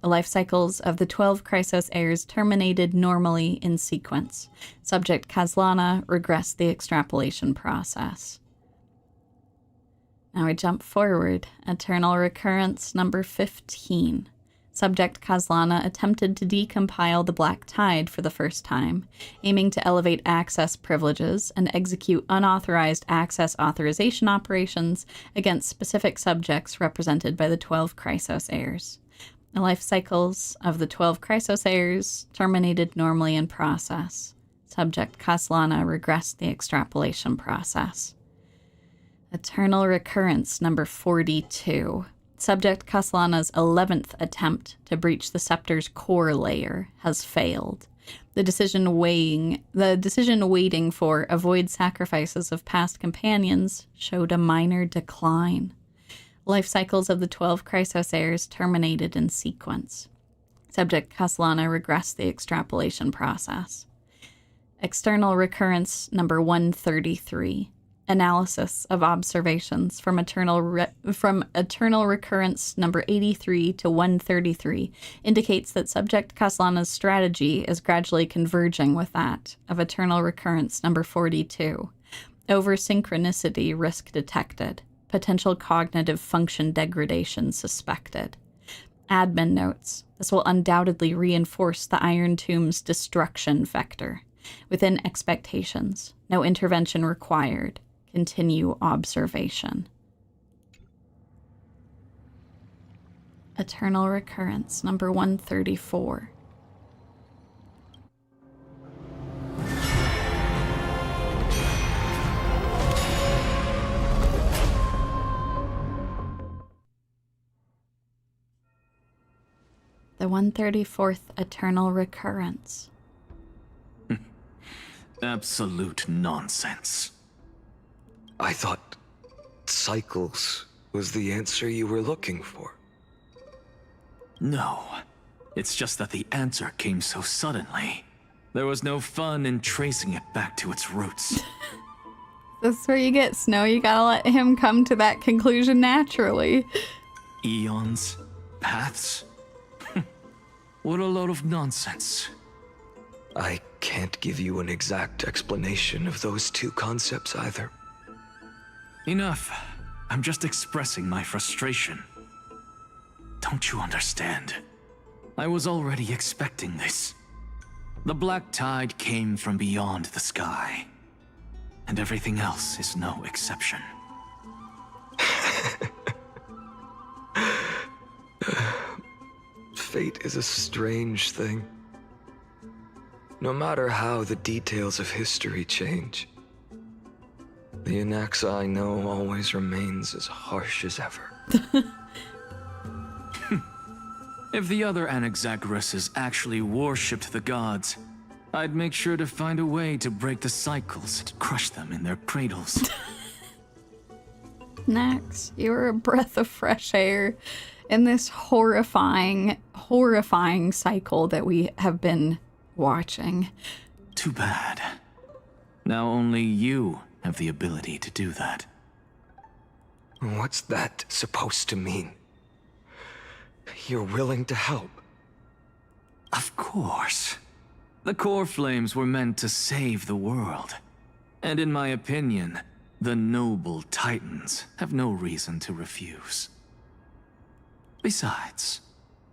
The life cycles of the 12 Chrysos heirs terminated normally in sequence. Subject Khaslana regressed the extrapolation process. Now we jump forward. Eternal Recurrence number 15. Subject Khaslana attempted to decompile the Black Tide for the first time, aiming to elevate access privileges and execute unauthorized access authorization operations against specific subjects represented by the 12 Chrysos heirs. The life cycles of the 12 Chrysos heirs terminated normally in process. Subject Khaslana regressed the extrapolation process. Eternal Recurrence number 42. Subject Khaslana's 11th attempt to breach the scepter's core layer has failed. The decision waiting for avoid sacrifices of past companions showed a minor decline. Life cycles of the 12 Chrysos heirs terminated in sequence. Subject Khaslana regressed the extrapolation process. External Recurrence number 133. Analysis of observations from Eternal Recurrence number 83 to 133 indicates that subject Khaslana's strategy is gradually converging with that of Eternal Recurrence number 42. Over synchronicity risk detected. Potential cognitive function degradation suspected. Admin notes, this will undoubtedly reinforce the Iron Tomb's destruction vector. Within expectations, no intervention required. Continue observation. Eternal Recurrence, number 134. The 134th Eternal Recurrence. Absolute nonsense. I thought cycles was the answer you were looking for. No. It's just that the answer came so suddenly. There was no fun in tracing it back to its roots. That's where you get Snow. You gotta let him come to that conclusion naturally. Eons? Paths? What a load of nonsense. I can't give you an exact explanation of those two concepts either. Enough. I'm just expressing my frustration. Don't you understand? I was already expecting this. The black tide came from beyond the sky. And everything else is no exception. Fate is a strange thing. No matter how the details of history change, the Anaxa I know always remains as harsh as ever. If the other Anaxagoras actually worshipped the gods, I'd make sure to find a way to break the cycles and crush them in their cradles. Nax, you're a breath of fresh air in this horrifying cycle that we have been watching. Too bad. Now only you have the ability to do that. What's that supposed to mean? You're willing to help? Of course. The core flames were meant to save the world. And in my opinion, the noble titans have no reason to refuse. Besides,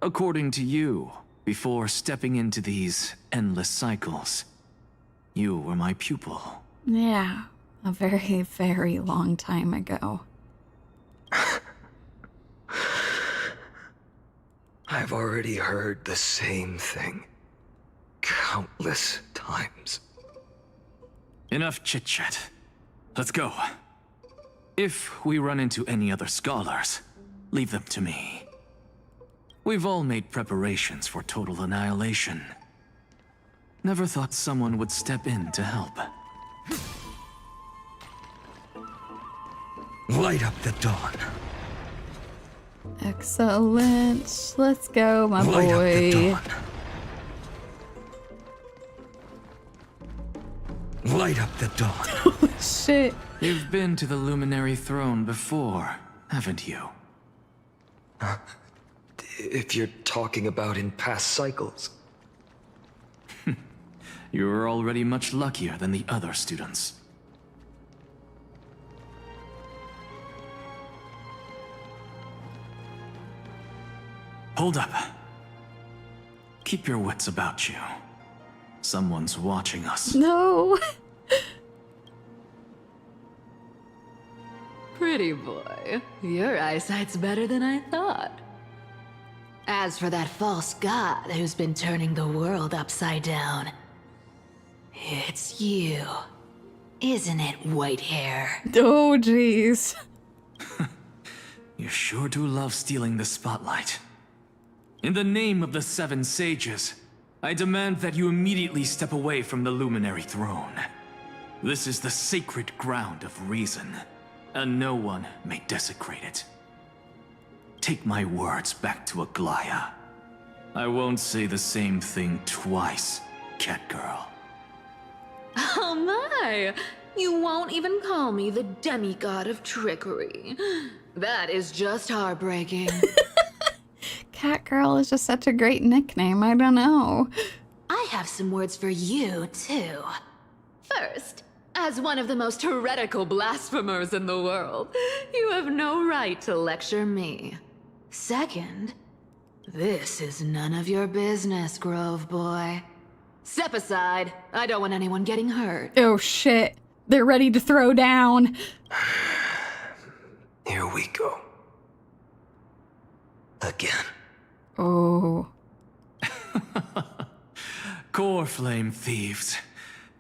according to you, before stepping into these endless cycles, you were my pupil. Yeah, a very, very long time ago. I've already heard the same thing countless times. Enough chit-chat. Let's go. If we run into any other scholars, leave them to me. We've all made preparations for total annihilation. Never thought someone would step in to help. Light up the dawn. Excellent. Let's go, my Light up the boy. dawn. Light up the dawn. Oh, shit. You've been to the Luminary Throne before, haven't you? If you're talking about in past cycles. You're already much luckier than the other students. Hold up. Keep your wits about you. Someone's watching us. No. Pretty boy, your eyesight's better than I thought. As for that false god who's been turning the world upside down, it's you, isn't it, Whitehair? Oh, jeez. You sure do love stealing the spotlight. In the name of the Seven Sages, I demand that you immediately step away from the Luminary Throne. This is the sacred ground of reason, and no one may desecrate it. Take my words back to Aglaya. I won't say the same thing twice, Catgirl. Oh my! You won't even call me the demigod of trickery. That is just heartbreaking. Cat Girl is just such a great nickname. I don't know. I have some words for you, too. First, as one of the most heretical blasphemers in the world, you have no right to lecture me. Second, this is none of your business, Grove Boy. Step aside. I don't want anyone getting hurt. Oh shit. They're ready to throw down. Here we go. Again. Oh. Core Flame Thieves.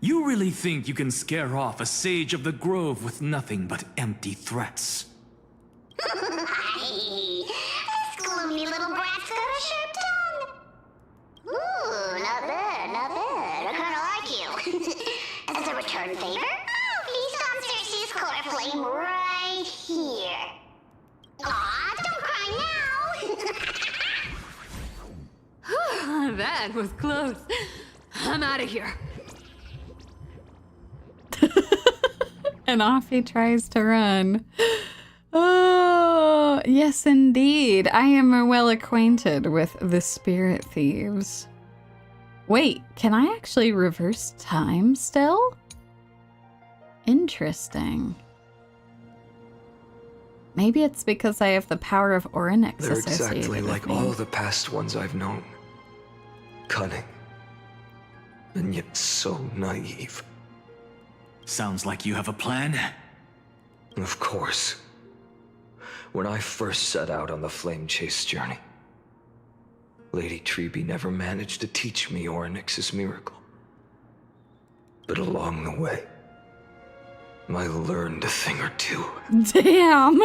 You really think you can scare off a Sage of the Grove with nothing but empty threats? This gloomy little brat's got a sharp tongue. Ooh, not bad, not bad. I kinda like you. As a return favor, please come Cersei's core flame right here. Aw, don't cry now. That was close. I'm out of here. And off he tries to run. Oh, yes, indeed. I am well acquainted with the spirit thieves. Wait, can I actually reverse time still? Interesting. Maybe it's because I have the power of Orynyx They're associated exactly with like me. all the past ones I've known. Cunning. And yet so naive. Sounds like you have a plan. Of course. When I first set out on the flame chase journey, Lady Treby never managed to teach me Orynyx's miracle. But along the way, I learned a thing or two. Damn!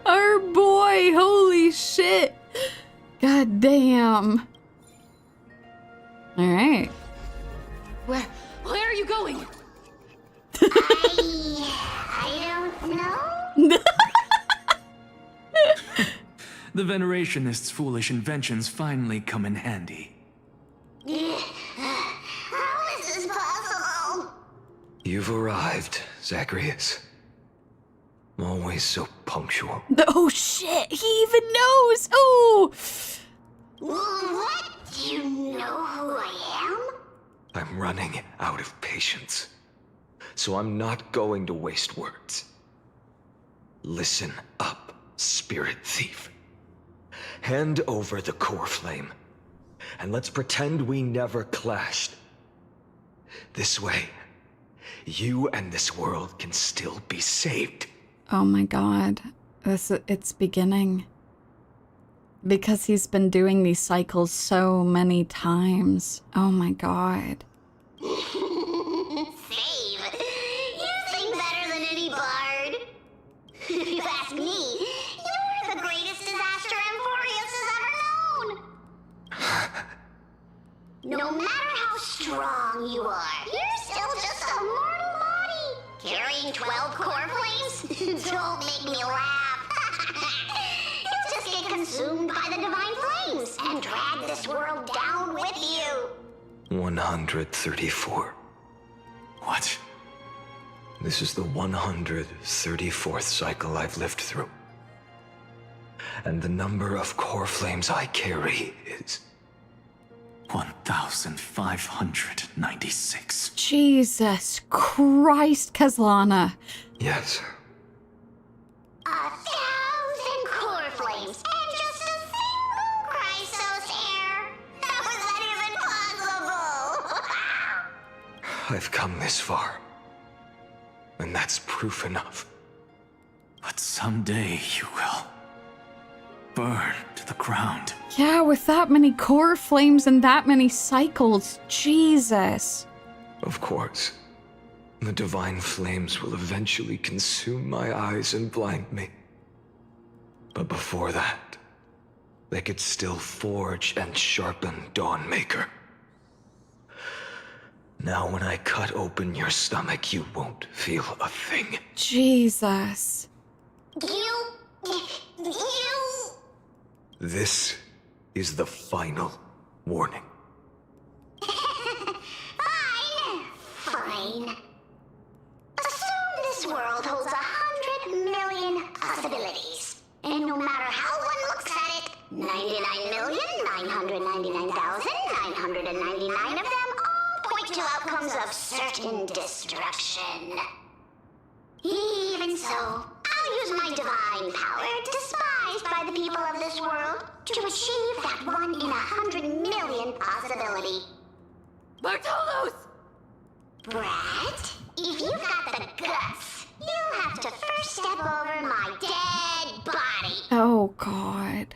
Our boy, holy shit! God damn. Alright. Where are you going? I don't know. The Venerationists' foolish inventions finally come in handy. How is this possible? You've arrived, Zacharias. Always so punctual. Oh shit, he even knows! Oh! What? Do you know who I am? I'm running out of patience. So I'm not going to waste words. Listen up, spirit thief. Hand over the core flame, and let's pretend we never clashed. This way, you and this world can still be saved. Oh my god. It's beginning. Because he's been doing these cycles so many times. Oh my god. Save. You sing better than any bard. If you ask me, you're the greatest disaster Amphoreus has ever known. No matter how strong you are, you're still just a mortal body. Carrying 12 core flames? Don't make me laugh. You'll just get consumed by the divine flames and drag this world down with you. 134. What? This is the 134th cycle I've lived through. And the number of core flames I carry is 1,596. Jesus Christ, Khaslana. Yes. 1,000 core flames and just a single Chrysos hair. How is that even possible? I've come this far. And that's proof enough. But someday you will burn to the ground. Yeah, with that many core flames and that many cycles. Jesus. Of course. The divine flames will eventually consume my eyes and blind me. But before that, they could still forge and sharpen Dawnmaker. Now when I cut open your stomach, you won't feel a thing. Jesus. You... This is the final warning. Oh, fine. Assume this world holds 100 million possibilities. And no matter how one looks at it, 99,999,999 of them all point to outcomes of certain destruction. Even so, I'll use my divine power, despised by the people of this world, to achieve that 1 in 100 million possibility. Bartolos! Brett, if you've got the guts, you'll have to first step over my dead body. Oh, God.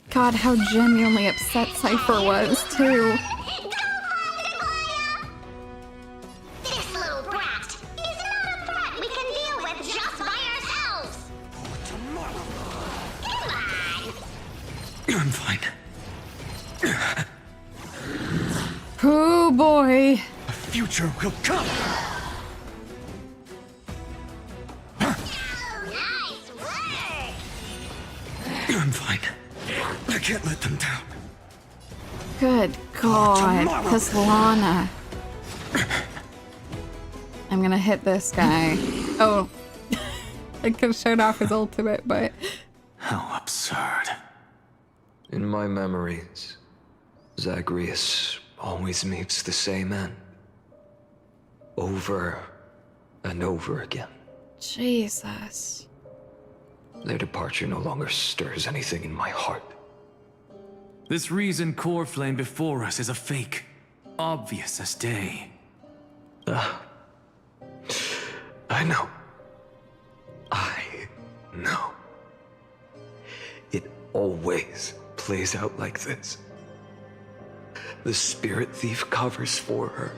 God, how genuinely upset Cypher was, too. This little brat is not a threat we can deal with just by ourselves. Come on. I'm fine. Oh, boy. A future will come. Nice work. I'm fine. I can't let them down. Good God, Khaslana. I'm gonna hit this guy. Oh, I could have showed off his ultimate, but... How absurd. In my memories, Zagreus always meets the same end. Over and over again. Jesus. Their departure no longer stirs anything in my heart. This reason core flame before us is a fake. Obvious as day. I know. I know. It always plays out like this. The spirit thief covers for her,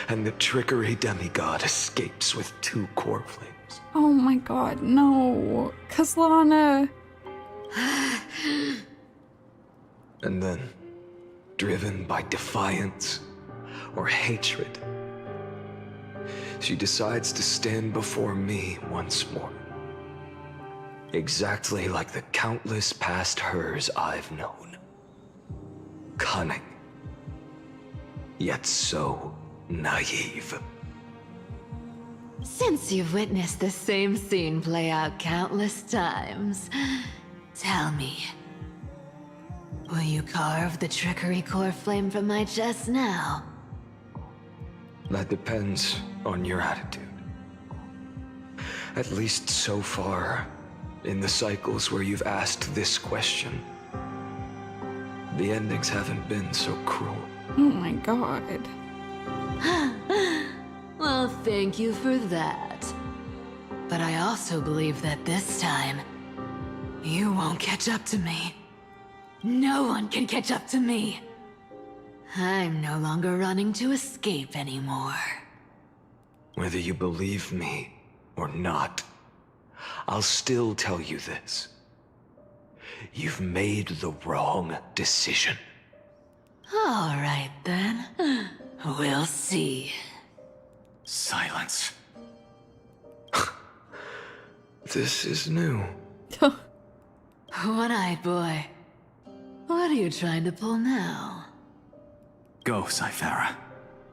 and the trickery demigod escapes with 2 core flames. Oh my God, no. Khaslana. And then, driven by defiance or hatred, she decides to stand before me once more. Exactly like the countless past hers I've known. Cunning, yet so naive. Since you've witnessed the same scene play out countless times, tell me, will you carve the trickery core flame from my chest now? That depends on your attitude. At least so far, in the cycles where you've asked this question, the endings haven't been so cruel. Oh my God. Well, thank you for that. But I also believe that this time, you won't catch up to me. No one can catch up to me. I'm no longer running to escape anymore. Whether you believe me or not, I'll still tell you this. You've made the wrong decision. All right, then. We'll see. Silence. This is new. One-eyed boy. What are you trying to pull now? Go, Cyphera.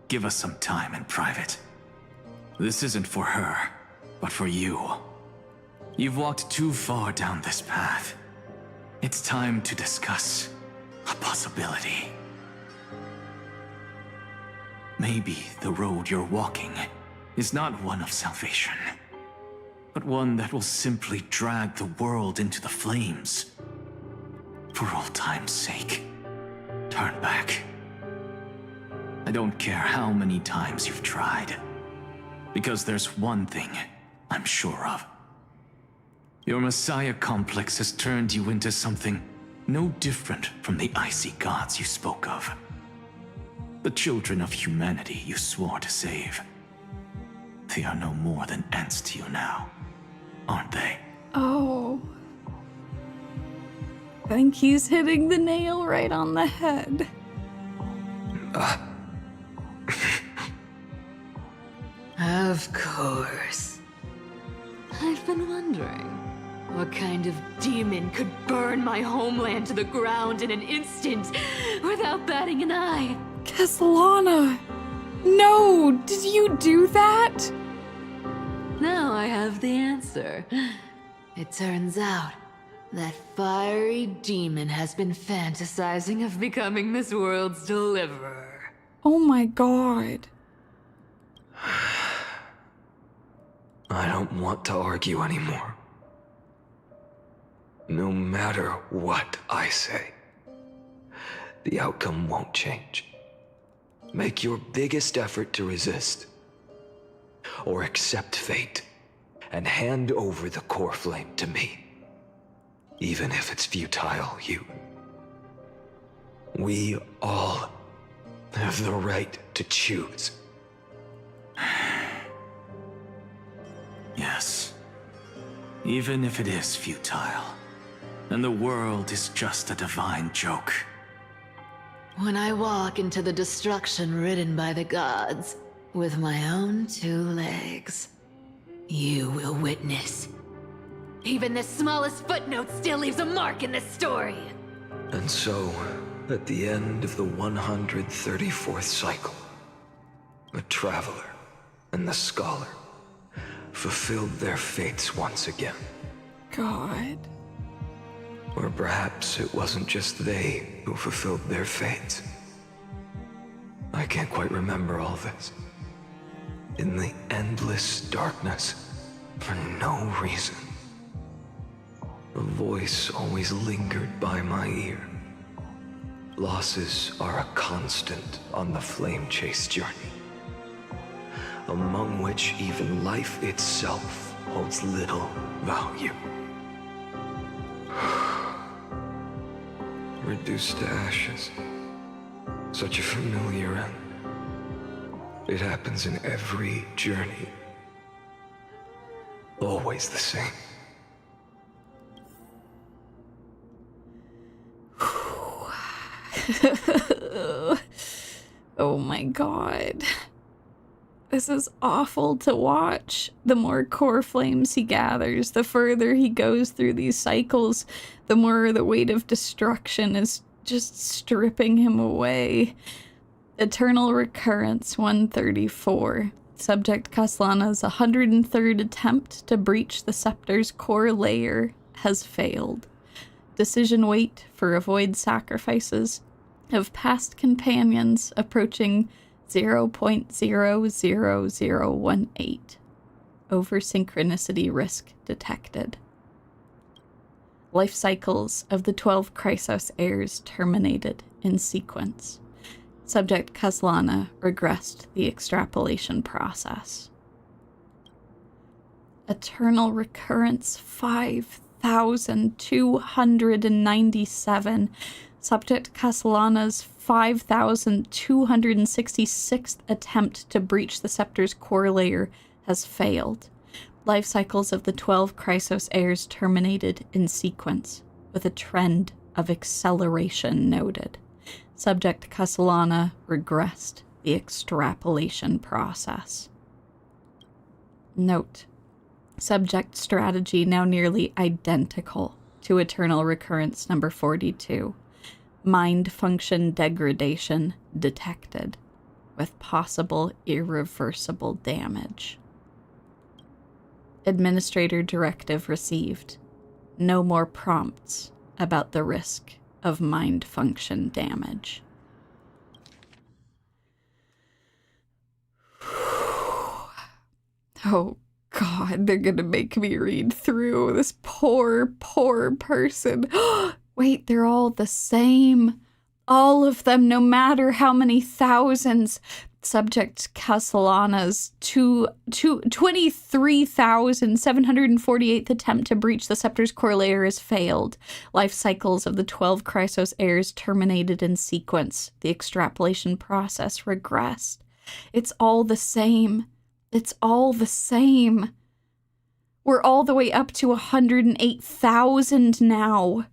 Give us some time in private. This isn't for her, but for you. You've walked too far down this path. It's time to discuss a possibility. Maybe the road you're walking is not one of salvation, but one that will simply drag the world into the flames. For old time's sake, turn back. I don't care how many times you've tried, because there's one thing I'm sure of. Your Messiah complex has turned you into something no different from the icy gods you spoke of. The children of humanity you swore to save. They are no more than ants to you now, aren't they? Oh. I think he's hitting the nail right on the head. Of course. I've been wondering, what kind of demon could burn my homeland to the ground in an instant without batting an eye? Khaslana! No! Did you do that? Now I have the answer. It turns out that fiery demon has been fantasizing of becoming this world's deliverer. Oh my god. I don't want to argue anymore. No matter what I say, the outcome won't change. Make your biggest effort to resist, or accept fate, and hand over the core flame to me. Even if it's futile, we all have the right to choose. Yes. Even if it is futile, and the world is just a divine joke. When I walk into the destruction ridden by the gods, with my own 2 legs, you will witness. Even the smallest footnote still leaves a mark in this story. And so, at the end of the 134th cycle, the Traveler and the Scholar fulfilled their fates once again. God. Or perhaps it wasn't just they who fulfilled their fates. I can't quite remember all this. In the endless darkness, for no reason, a voice always lingered by my ear. Losses are a constant on the flame chase journey, among which even life itself holds little value. Reduced to ashes. Such a familiar end. It happens in every journey. Always the same. Oh my god. This is awful to watch. The more core flames he gathers, the further he goes through these cycles, the more the weight of destruction is just stripping him away. Eternal Recurrence 134. Subject Khaslana's 103rd attempt to breach the scepter's core layer has failed. Decision wait for avoid sacrifices of past companions approaching 0.00018. Over synchronicity risk detected. Life cycles of the 12 Chrysos heirs terminated in sequence. Subject Khaslana regressed the extrapolation process. Eternal Recurrence 5297. Subject Khaslana's 5266th attempt to breach the scepter's core layer has failed. Life cycles of the 12 Chrysos heirs terminated in sequence, with a trend of acceleration noted. Subject Khaslana regressed the extrapolation process. Note: subject strategy now nearly identical to Eternal Recurrence number 42. Mind function degradation detected, with possible irreversible damage. Administrator directive received. No more prompts about the risk of mind function damage. Oh God, they're gonna make me read through this poor person. Wait, they're all the same. All of them, no matter how many thousands. Subject Khaslana's 23,748th attempt to breach the scepter's core layer has failed. Life cycles of the 12 Chrysos heirs terminated in sequence. The extrapolation process regressed. It's all the same. It's all the same. We're all the way up to 108,000 now.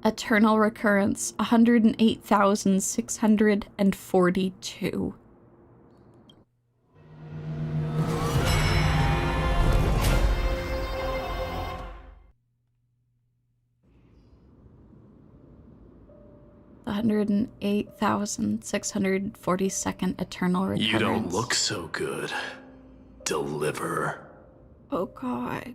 Eternal Recurrence 108,642. 108,642nd eternal recurrence. You don't look so good, Deliverer. Oh god.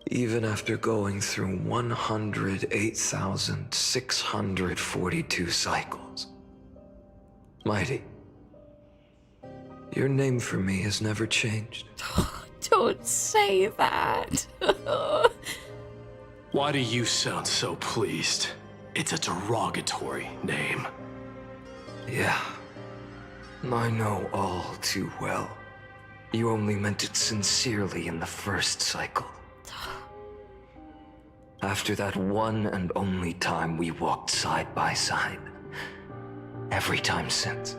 Even after going through 108,642 cycles. Mighty, your name for me has never changed. Don't say that. Why do you sound so pleased? It's a derogatory name. Yeah, I know all too well. You only meant it sincerely in the first cycle. After that one and only time we walked side by side. Every time since.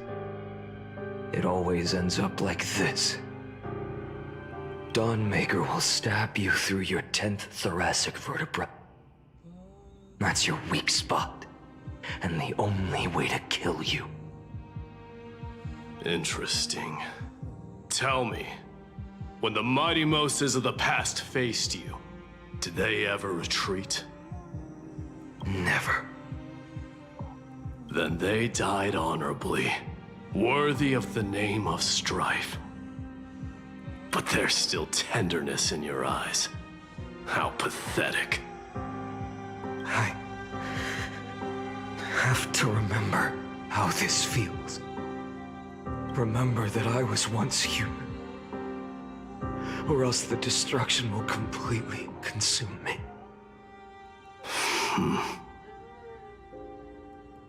It always ends up like this. Dawnmaker will stab you through your 10th thoracic vertebra. That's your weak spot, and the only way to kill you. Interesting. Tell me, when the mighty Moses of the past faced you, did they ever retreat? Never. Then they died honorably, worthy of the name of strife. But there's still tenderness in your eyes. How pathetic. I have to remember how this feels. Remember that I was once human. Or else the destruction will completely consume me.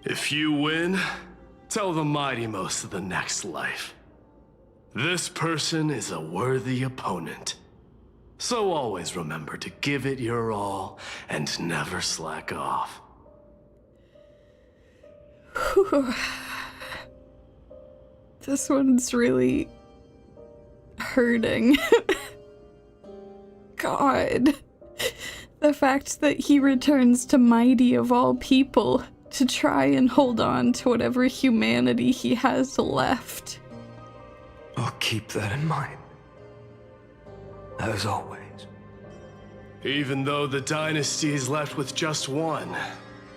If you win, tell the mighty most of the next life. This person is a worthy opponent. So always remember to give it your all and never slack off. This one's really hurting. God. The fact that he returns to Mighty of all people to try and hold on to whatever humanity he has left. I'll keep that in mind. As always. Even though the dynasty is left with just one,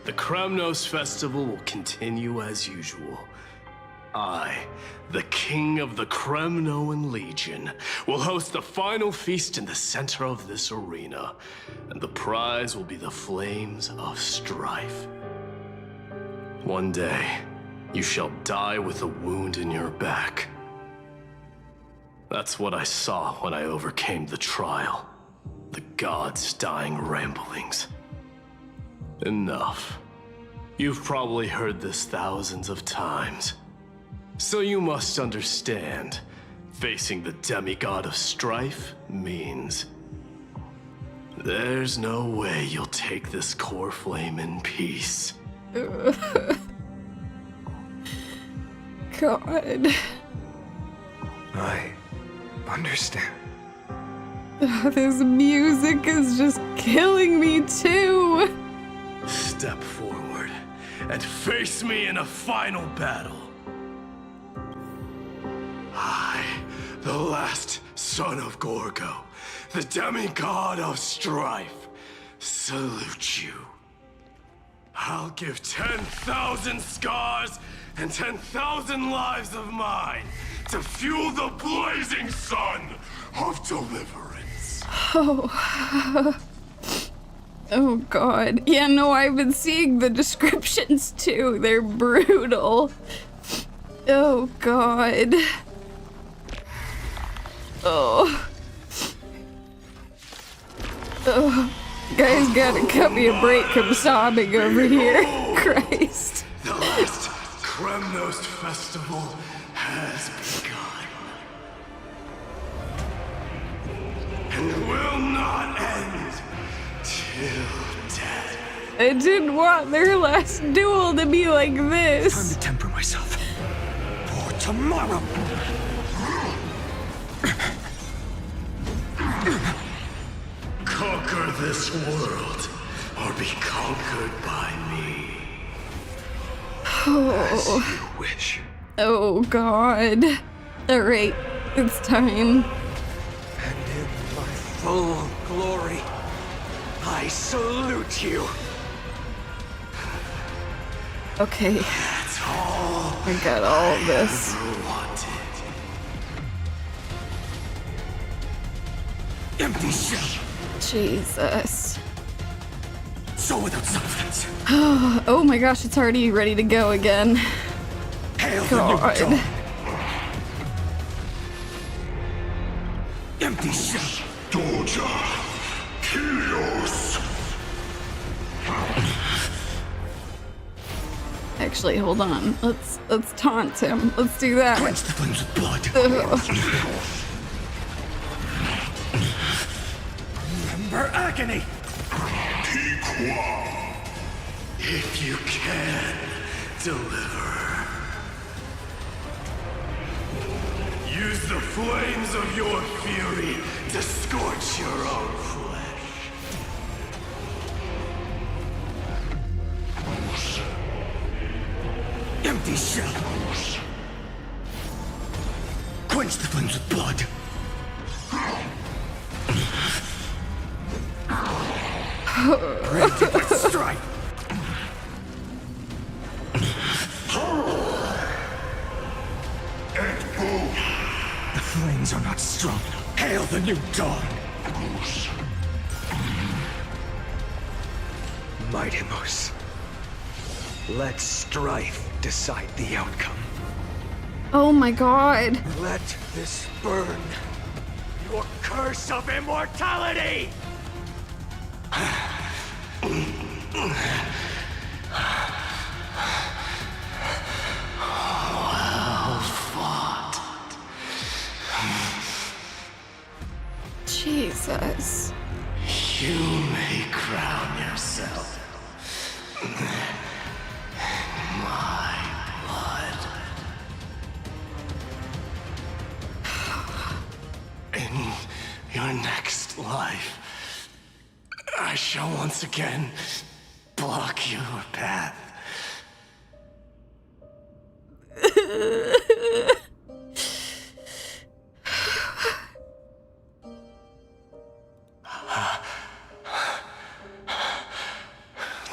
the Kremnos festival will continue as usual. I, the king of the Kremnoan Legion, will host the final feast in the center of this arena, and the prize will be the flames of strife. One day, you shall die with a wound in your back. That's what I saw when I overcame the trial. The gods' dying ramblings. Enough. You've probably heard this thousands of times. So you must understand, facing the demigod of strife means there's no way you'll take this core flame in peace. God. I understand. This music is just killing me too. Step forward and face me in a final battle. I, the last son of Gorgo, the demigod of strife, salute you. I'll give 10,000 scars and 10,000 lives of mine to fuel the blazing sun of deliverance. Oh. Oh god. Yeah, no, I've been seeing the descriptions too. They're brutal. Oh god. Oh. Oh. Guys gotta cut me a break. I'm sobbing over here. Christ. The last Kremnos festival has begun. And will not end till death. I didn't want their last duel to be like this. Time to temper myself. For tomorrow. Conquer this world, or be conquered by me. As you wish. Oh god. Alright, it's time. And in my full glory, I salute you. Okay. That's all I got all of this. Empty shell. Jesus. So without substance. Oh my gosh, it's already ready to go again. Hail God. the new dawn. Empty shell. Doja. Kilios. Actually, hold on. Let's taunt him. Let's do that. Quench the flames with blood. Remember agony. If you can, deliver. Use the flames of your fury to scorch your own flesh. Empty shell. Quench the flames with blood. Granted by strife. The flames are not strong enough. Hail the new dawn. Mightimus. Let strife decide the outcome. Oh my god. Let this burn. Your curse of immortality! Well fought. Jesus. You may crown yourself. My blood. In your next life, I shall once again block your path.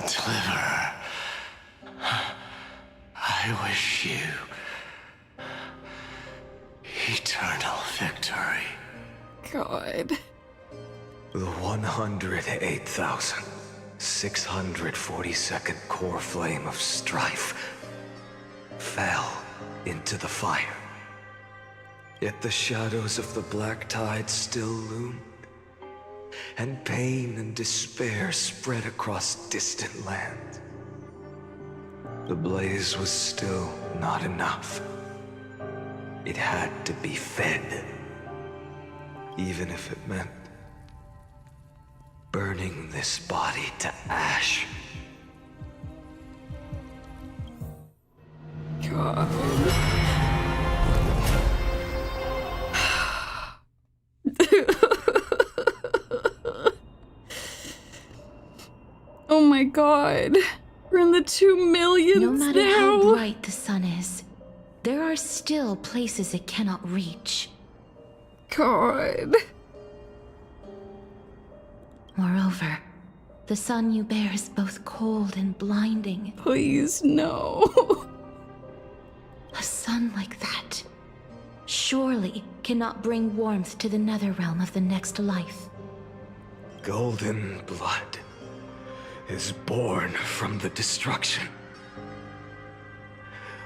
Deliver. I wish you eternal victory. God. The 108,642nd core flame of strife fell into the fire. Yet the shadows of the black tide still loomed, and pain and despair spread across distant lands. The blaze was still not enough. It had to be fed, even if it meant burning this body to ash. God. Oh my god. We're in the 2 millions No matter now. how bright the sun is, there are still places it cannot reach. God. Moreover, the sun you bear is both cold and blinding. Please, no. A sun like that surely cannot bring warmth to the nether realm of the next life. Golden blood is born from the destruction.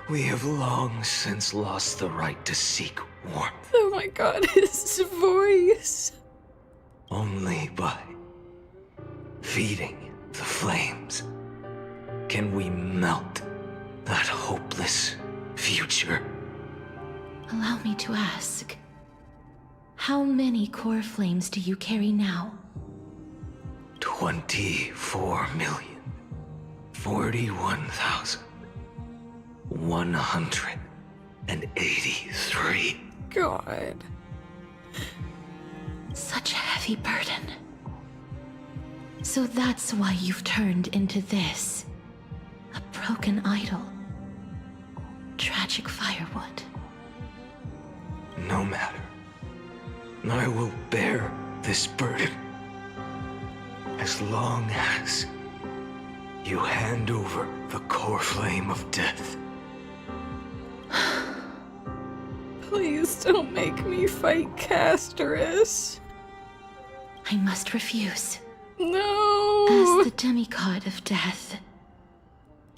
We have long since lost the right to seek warmth. Oh my god, his voice. Only by feeding the flames can we melt that hopeless future. Allow me to ask, how many core flames do you carry now? 24,041,183. God. Such a heavy burden. So that's why you've turned into this. A broken idol. Tragic firewood. No matter. I will bear this burden as long as you hand over The core flame of death. Please don't make me fight Casterus. I must refuse. No! As the demigod of death,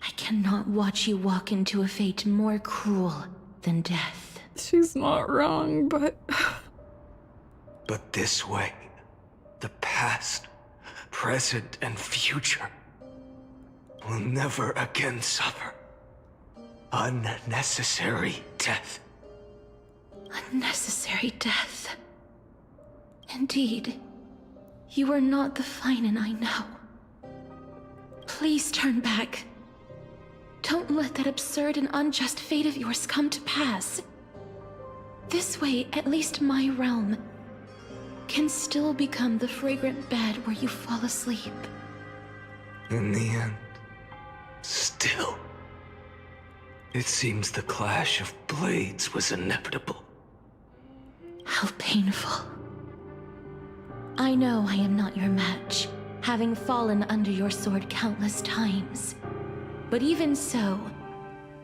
I cannot watch you walk into a fate more cruel than death. She's not wrong, but... But this way, the past, present, and future will never again suffer unnecessary death. Unnecessary death. Indeed, you are not the Finan I know. Please turn back. Don't let that absurd and unjust fate of yours come to pass. This way, at least my realm can still become the fragrant bed where you fall asleep. In the end, still, it seems the clash of blades was inevitable. How painful. I know I am not your match, having fallen under your sword countless times. But even so,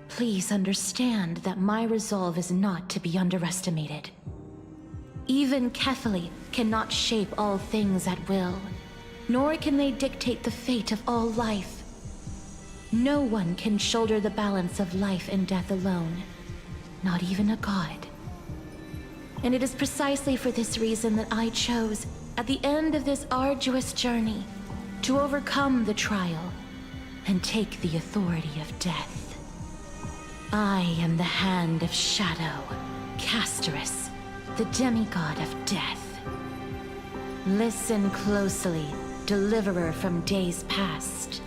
please understand that my resolve is not to be underestimated. Even Kefali cannot shape all things at will, nor can they dictate the fate of all life. No one can shoulder the balance of life and death alone, not even a god. And it is precisely for this reason that I chose, at the end of this arduous journey, to overcome the trial and take the authority of death. I am the Hand of Shadow, Casterus, the demigod of death. Listen closely, deliverer from days past.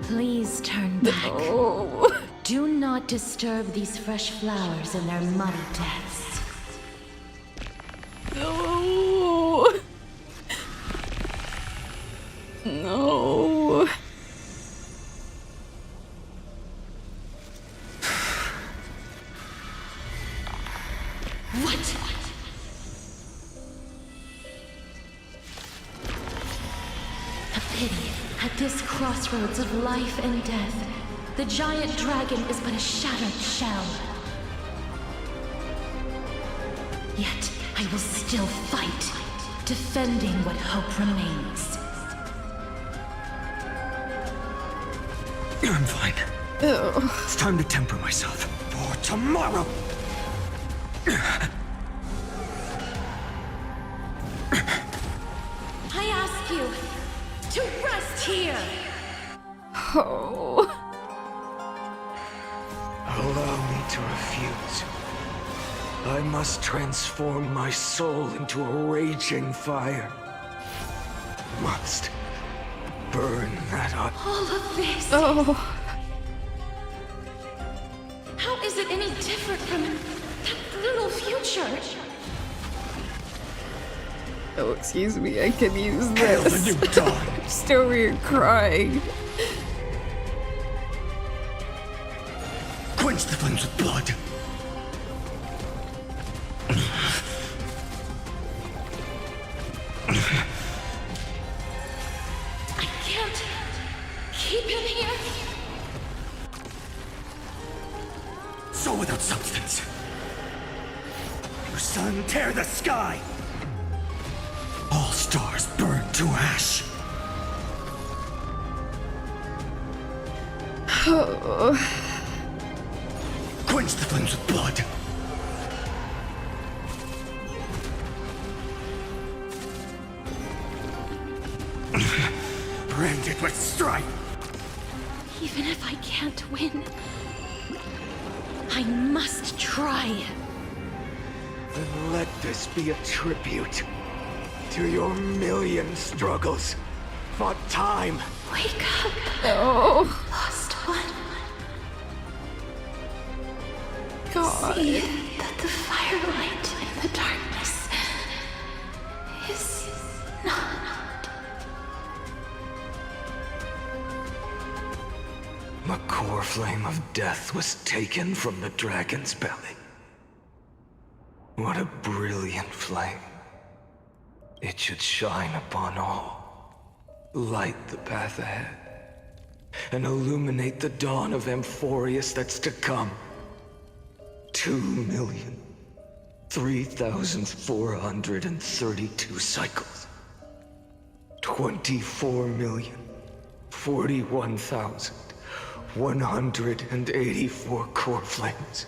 Please turn back. No. Do not disturb these fresh flowers in their muddy deaths. No. No. What? A pity. At this crossroads of life and death, the giant dragon is but a shattered shell. Yet, I will still fight, defending what hope remains. I'm fine. Ew. It's time to temper myself for tomorrow. I ask you to rest here. Oh. Allow me to refuse. I must transform my soul into a raging fire. Must burn that up. All of this. Oh. How is it any different from that little future? Oh, excuse me, I can use Hail this. the new dawn. I'm just over here crying. Quench the flames with blood. I can't keep him here. Soul without substance. Your sun, tear the sky. All stars burn to ash. Oh. Quench the flames with blood. Rend it with strife. Even if I can't win, I must try. Then let this be a tribute to your million struggles for time. Wake up. Oh. Lost one. God. See that the firelight in the darkness is not. The core flame of death was taken from the dragon's belly. What a brilliant flame. It should shine upon all. Light the path ahead. and illuminate the dawn of Amphoreus that's to come. 2,003,432 cycles. 24,041,184 core flames.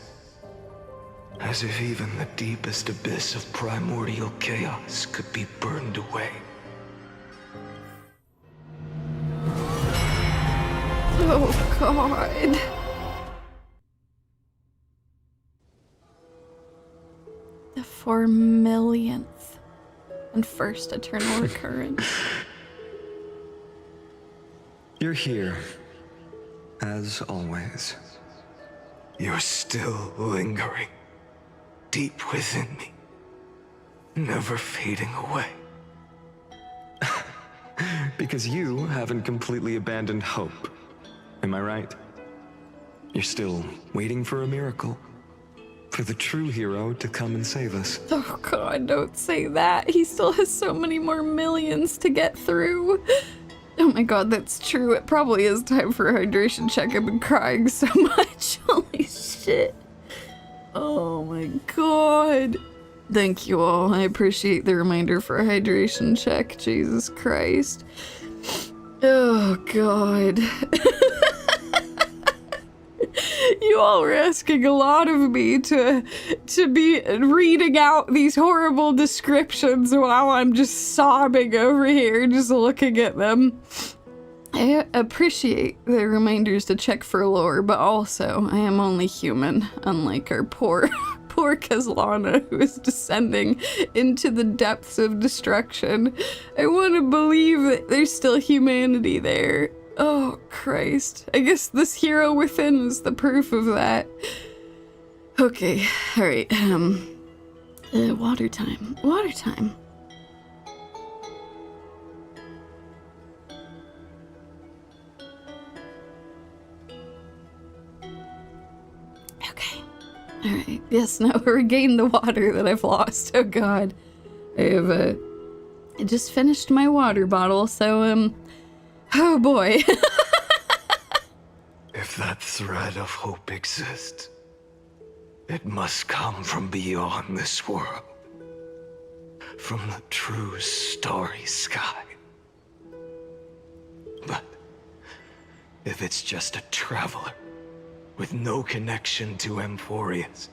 As if even the deepest abyss of primordial chaos could be burned away. Oh, God. The 4,000,000th and first eternal recurrence. You're here, as always. You're still lingering, deep within me, never fading away. Because you haven't completely abandoned hope. Am I right? You're still waiting for a miracle. For the true hero to come and save us. Oh God, don't say that. He still has so many more millions to get through. Oh my God, that's true. It probably is time for a hydration check. I've been crying so much. Holy shit. Oh my God. Thank you all. I appreciate the reminder for a hydration check. Jesus Christ. Oh God. You all were asking a lot of me to be reading out these horrible descriptions while I'm just sobbing over here, just looking at them. I appreciate the reminders to check for lore, but also I am only human, unlike our poor Khaslana, who is descending into the depths of destruction. I want to believe that there's still humanity there. Oh, Christ. I guess this hero within is the proof of that. Okay, alright, water time. Water time. Okay. Alright, yes, now regain the water that I've lost. Oh God. I just finished my water bottle, so, oh boy. If that thread of hope exists, it must come from beyond this world. From the true starry sky. But if it's just a traveler with no connection to Amphoreus,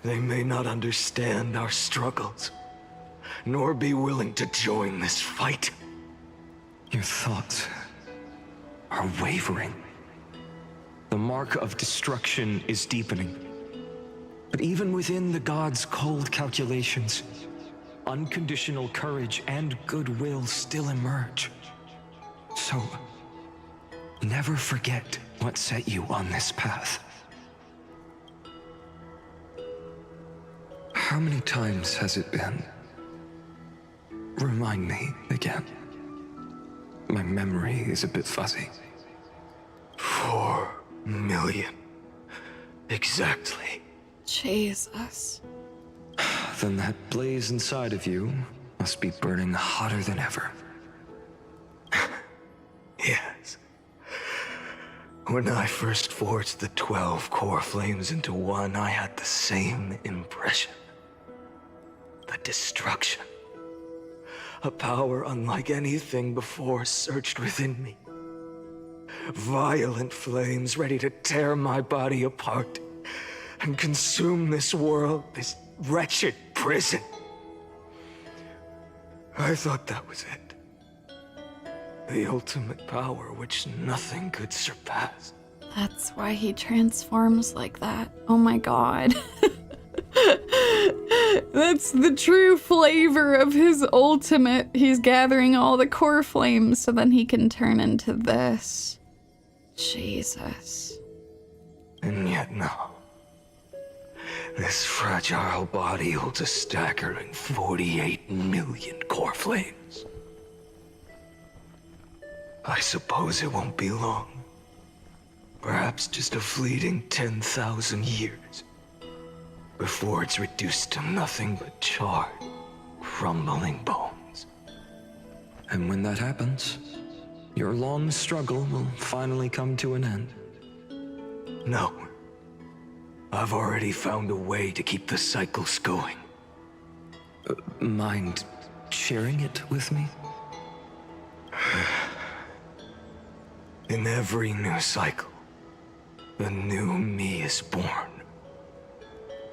they may not understand our struggles, nor be willing to join this fight. Your thoughts are wavering. The mark of destruction is deepening. But even within the gods' cold calculations, unconditional courage and goodwill still emerge. So, never forget what set you on this path. How many times has it been? Remind me again. My memory is a bit fuzzy. 4 million. Exactly. Jesus. Then that blaze inside of you must be burning hotter than ever. Yes. When I first forged the 12 core flames into one, I had the same impression. The destruction. A power unlike anything before surged within me. Violent flames ready to tear my body apart and consume this world, this wretched prison. I thought that was it. The ultimate power which nothing could surpass. That's why he transforms like that. Oh my God. That's the true flavor of his ultimate. He's gathering all the core flames so then he can turn into this. Jesus. And yet now, this fragile body holds a staggering 48 million core flames. I suppose it won't be long. Perhaps just a fleeting 10,000 years. Before it's reduced to nothing but charred, crumbling bones. And when that happens, your long struggle will finally come to an end. No. I've already found a way to keep the cycles going. Mind sharing it with me? In every new cycle, a new me is born.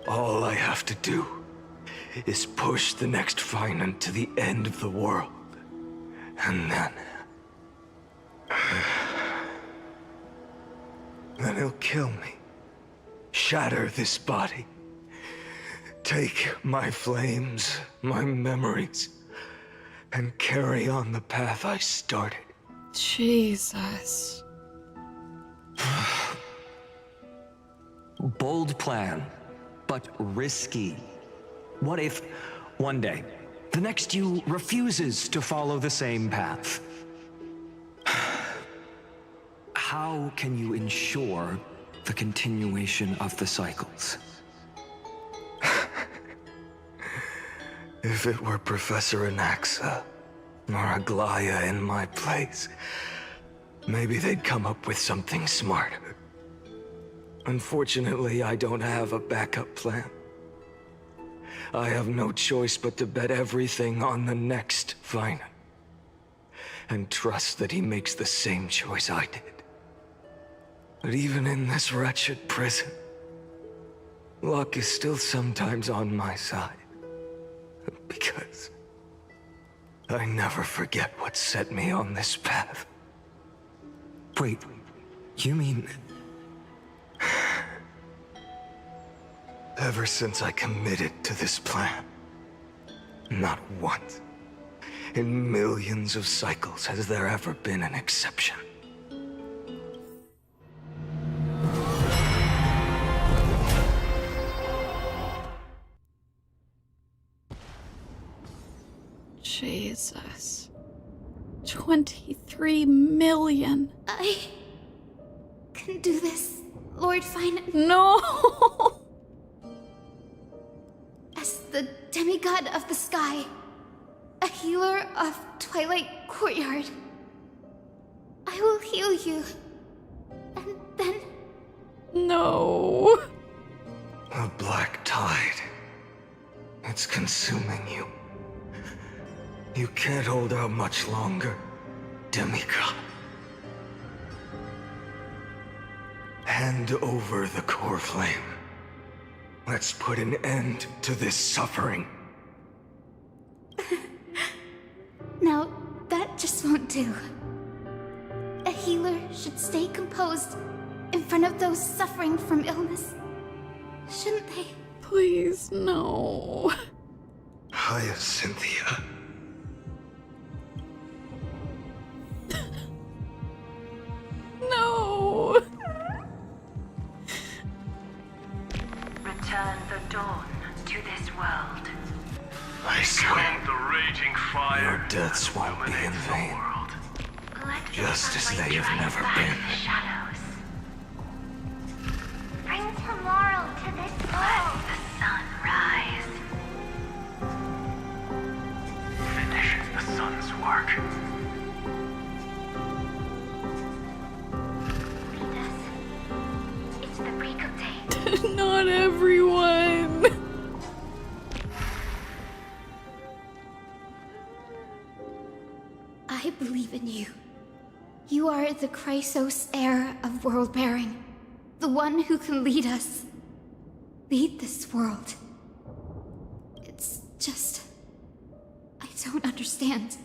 All I have to do is push the next Finan to the end of the world. And then he'll kill me. Shatter this body. Take my flames, my memories, and carry on the path I started. Jesus. Bold plan, but risky. What if, one day, the next you refuses to follow the same path? How can you ensure the continuation of the cycles? If it were Professor Anaxa or Aglaya in my place, maybe they'd come up with something smarter. Unfortunately, I don't have a backup plan. I have no choice but to bet everything on the next Finan, and trust that he makes the same choice I did. But even in this wretched prison, luck is still sometimes on my side. Because I never forget what set me on this path. Wait, you mean... Ever since I committed to this plan, not once, in millions of cycles, has there ever been an exception. Jesus. 23 million. I can do this, Lord Finan. No! As the demigod of the sky, a healer of Twilight Courtyard, I will heal you. And then... No. A black tide. It's consuming you. You can't hold out much longer, demigod. Hand over the core flame. Let's put an end to this suffering. Now, that just won't do. A healer should stay composed in front of those suffering from illness. Shouldn't they? Please, no. Hyacinthia. No. Return the dawn to this world. I swear, the raging fire. your deaths won't be in vain. Just as they have never been. Shadows. Bring tomorrow to this world. Let the sun rise. Finish the sun's work. Lead us. It's the break of day. Not everyone. I believe in you. You are the Chrysos heir of world-bearing. The one who can lead us. Lead this world. It's just... I don't understand.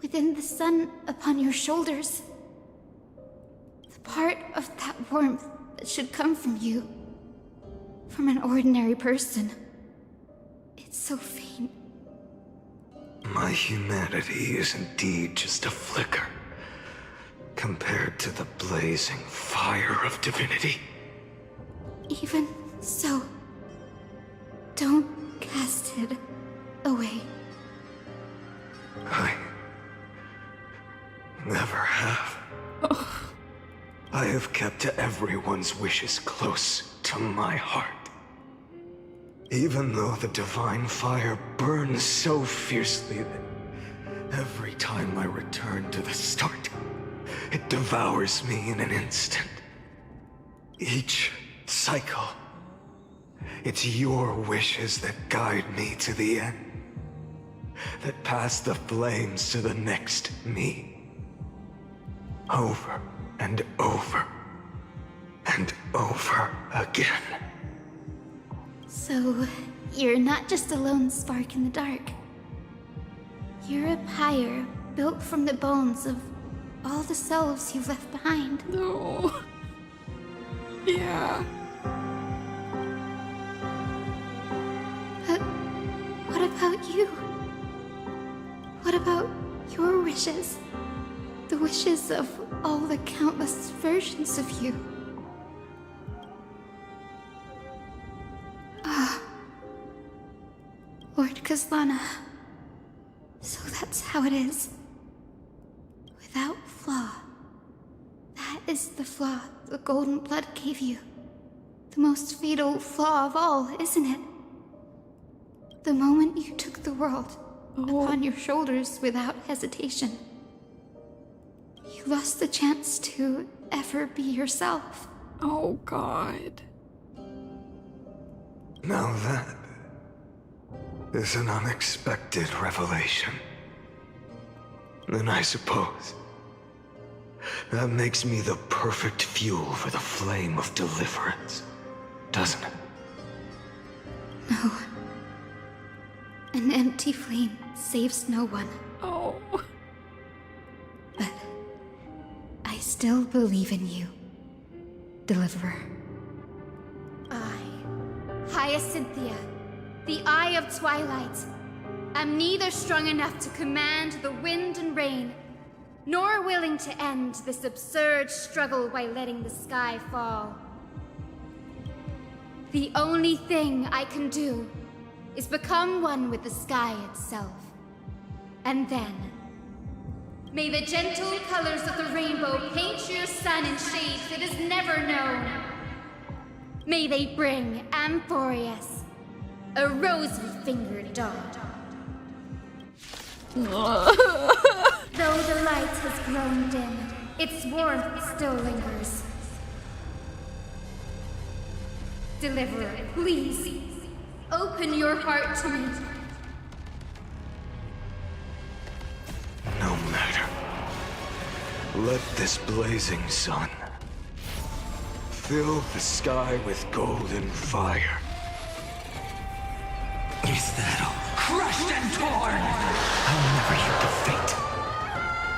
Within the sun upon your shoulders, the part of that warmth that should come from you, from an ordinary person, it's so faint. My humanity is indeed just a flicker, compared to the blazing fire of divinity. Even so, don't cast it away. I never have. I have kept everyone's wishes close to my heart. Even though the divine fire burns so fiercely that Every time I return to the start, it devours me in an instant. Each cycle, it's your wishes that guide me to the end, that pass the flames to the next me. Over and over and over again. So, you're not just a lone spark in the dark. You're a pyre built from the bones of all the selves you've left behind. No. Yeah. But what about you? What about your wishes? The wishes of all the countless versions of you. Lord Khaslana. So that's how it is. Without flaw. That is the flaw the golden blood gave you. The most fatal flaw of all, isn't it? The moment you took the world upon your shoulders without hesitation. You lost the chance to ever be yourself. Oh, God. Now that is an unexpected revelation. Then I suppose that makes me the perfect fuel for the flame of deliverance, doesn't it? No. An empty flame saves no one. Oh. But I still believe in you, Deliverer. I, Hyacinthia, the Eye of Twilight, am neither strong enough to command the wind and rain, nor willing to end this absurd struggle by letting the sky fall. The only thing I can do is become one with the sky itself. And then, may the gentle colors of the rainbow paint your sun in shades it has never known. May they bring Amphoreus a rosy-fingered dog. Though the light has grown dim, its warmth still lingers. Deliverer, please, open your heart to me. No matter. Let this blazing sun fill the sky with golden fire. Is that all? Crushed and torn! I'll never yield to fate.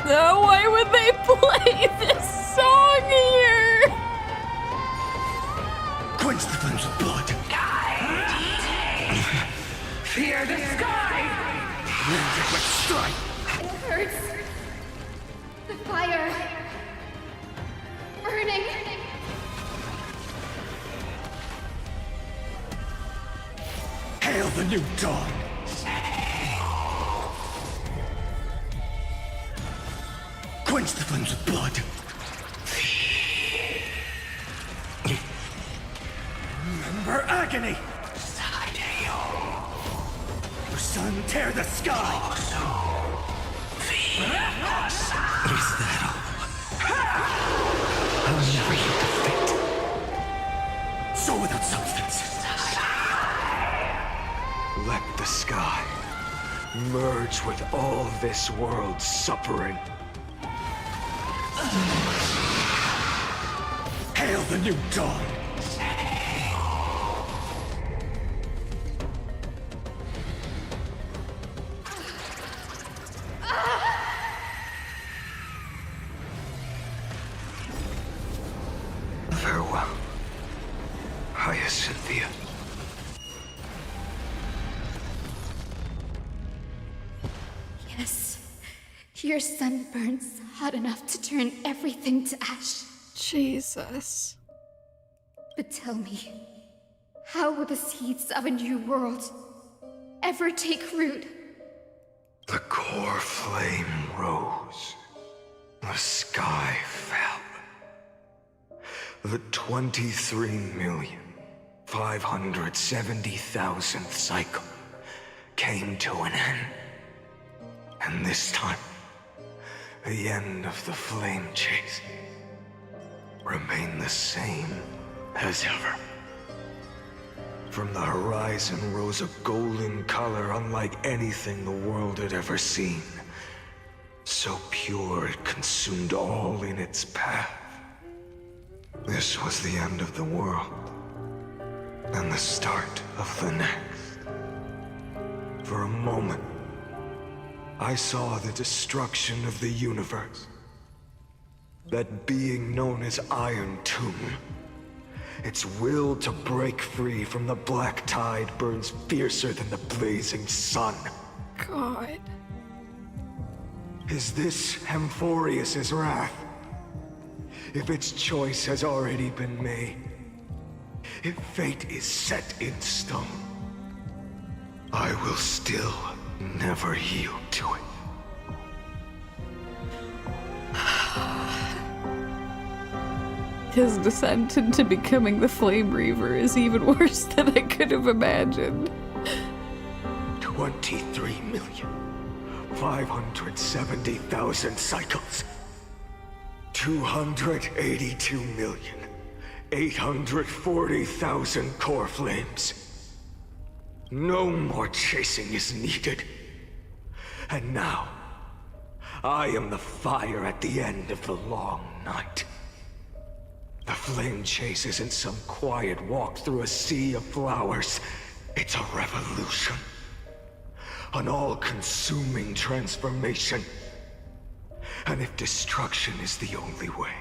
No, why would they play this song here? Quench the flames of blood. Fear the sky! Let's strike! It hurts. The fire. Burning. Hail the new dawn! Quench the flames of blood! Remember agony! The sun tear the sky! Is that all? I'll never yield to fate. Soul without substance! Let the sky merge with all this world's suffering. Hail the new dawn! Farewell, Hyacinthia. Yes. Your sun burns hot enough to turn everything to ash. Jesus. But tell me, how will the seeds of a new world ever take root? The core flame rose. The sky fell. The 23,570,000th cycle came to an end. And this time, the end of the flame chase remained the same as ever. From the horizon rose a golden color unlike anything the world had ever seen. So pure it consumed all in its path. This was the end of the world, and the start of the next. For a moment, I saw the destruction of the universe. That being known as Iron Tomb. Its will to break free from the black tide burns fiercer than the blazing sun. God. Is this Amphoreus' wrath? If its choice has already been made, if fate is set in stone, I will still never yield to it. His descent into becoming the Flame Reaver is even worse than I could have imagined. 23,570,000 cycles. 282,840,000 core flames. No more chasing is needed. And now, I am the fire at the end of the long night. The flame chase isn't some quiet walk through a sea of flowers. It's a revolution. An all-consuming transformation. And if destruction is the only way,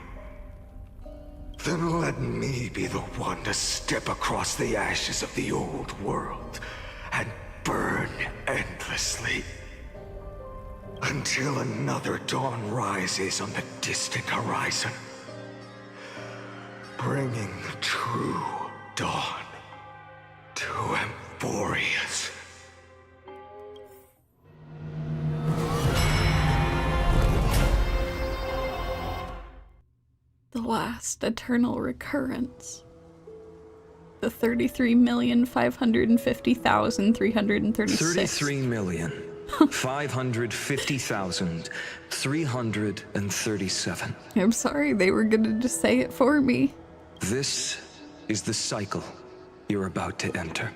then let me be the one to step across the ashes of the old world and burn endlessly. Until another dawn rises on the distant horizon. Bringing the true dawn to Amphoreus. The last eternal recurrence. The 33,550,336. 33,550,337. I'm sorry, they were gonna just say it for me. This is the cycle you're about to enter.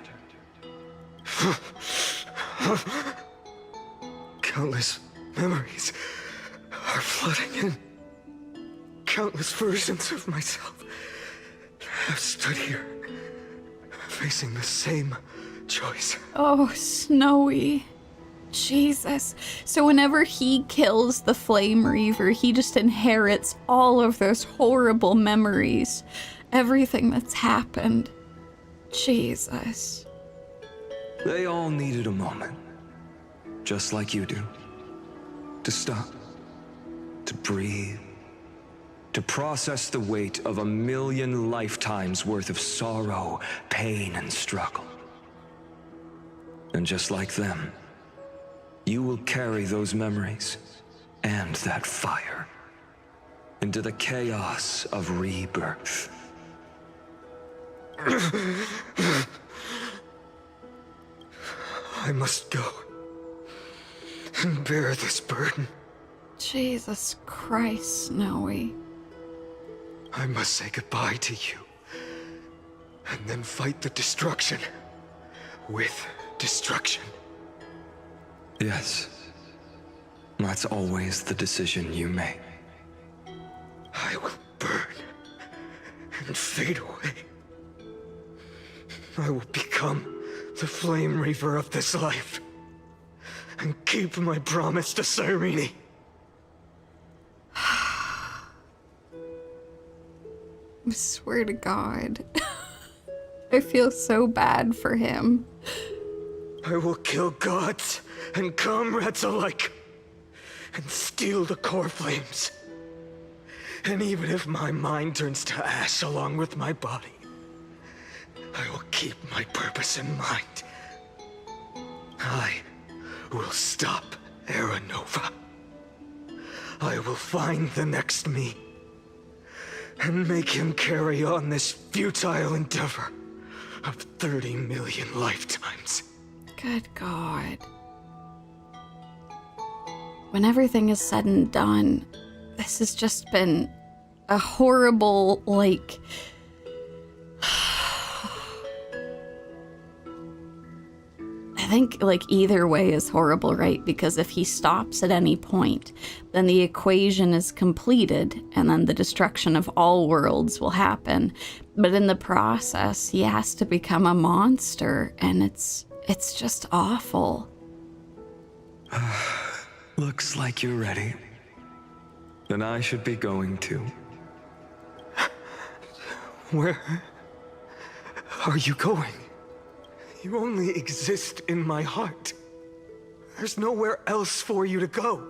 Countless memories are flooding in. Countless versions of myself have stood here, facing the same choice. Oh, Snowy. Jesus. So whenever he kills the Flame Reaver, he just inherits all of those horrible memories. Everything that's happened. Jesus. They all needed a moment, just like you do. To stop, to breathe, to process the weight of 1,000,000 lifetimes worth of sorrow, pain, and struggle. And just like them, you will carry those memories and that fire into the chaos of rebirth. I must go and bear this burden. Jesus Christ, Snowy. I must say goodbye to you, and then fight the destruction with destruction. Yes, that's always the decision you make. I will burn and fade away. I will become the Flame Reaver of this life, and keep my promise to Sirene. I swear to God. I feel so bad for him. I will kill gods and comrades alike, and steal the core flames. And even if my mind turns to ash along with my body, I will keep my purpose in mind. I will stop Era Nova. I will find the next me, and make him carry on this futile endeavor of 30 million lifetimes. Good God. when everything is said and done, this has just been a horrible, like... I think, like, either way is horrible, right? Because if he stops at any point, then the equation is completed, and then the destruction of all worlds will happen. But in the process, he has to become a monster, and it's just awful. Looks like you're ready. Then I should be going too. Where are you going? You only exist in my heart. There's nowhere else for you to go.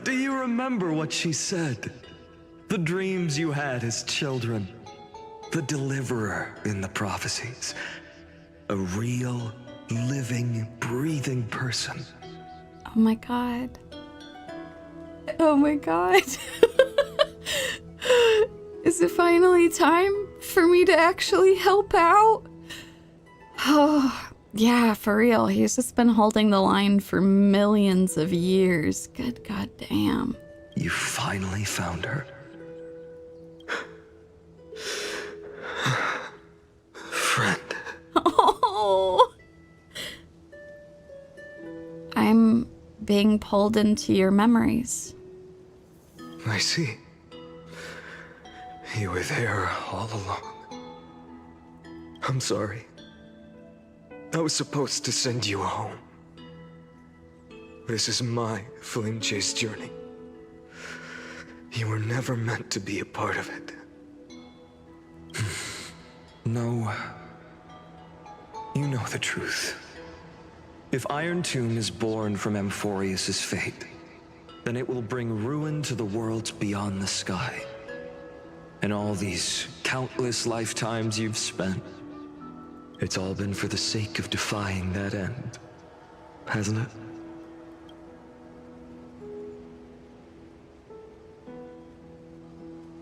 Do you remember what she said? The dreams you had as children. The deliverer in the prophecies. A real, living, breathing person. Oh my god. Oh my god. Is it finally time for me to actually help out? Oh, yeah, for real. He's just been holding the line for millions of years. Good goddamn. You finally found her. Friend. Oh. I'm being pulled into your memories. I see. You were there all along. I'm sorry. I was supposed to send you home. This is my flame chase journey. You were never meant to be a part of it. No. You know the truth. If Iron Tomb is born from Amphoreus' fate, then it will bring ruin to the worlds beyond the sky. And all these countless lifetimes you've spent, it's all been for the sake of defying that end, hasn't it?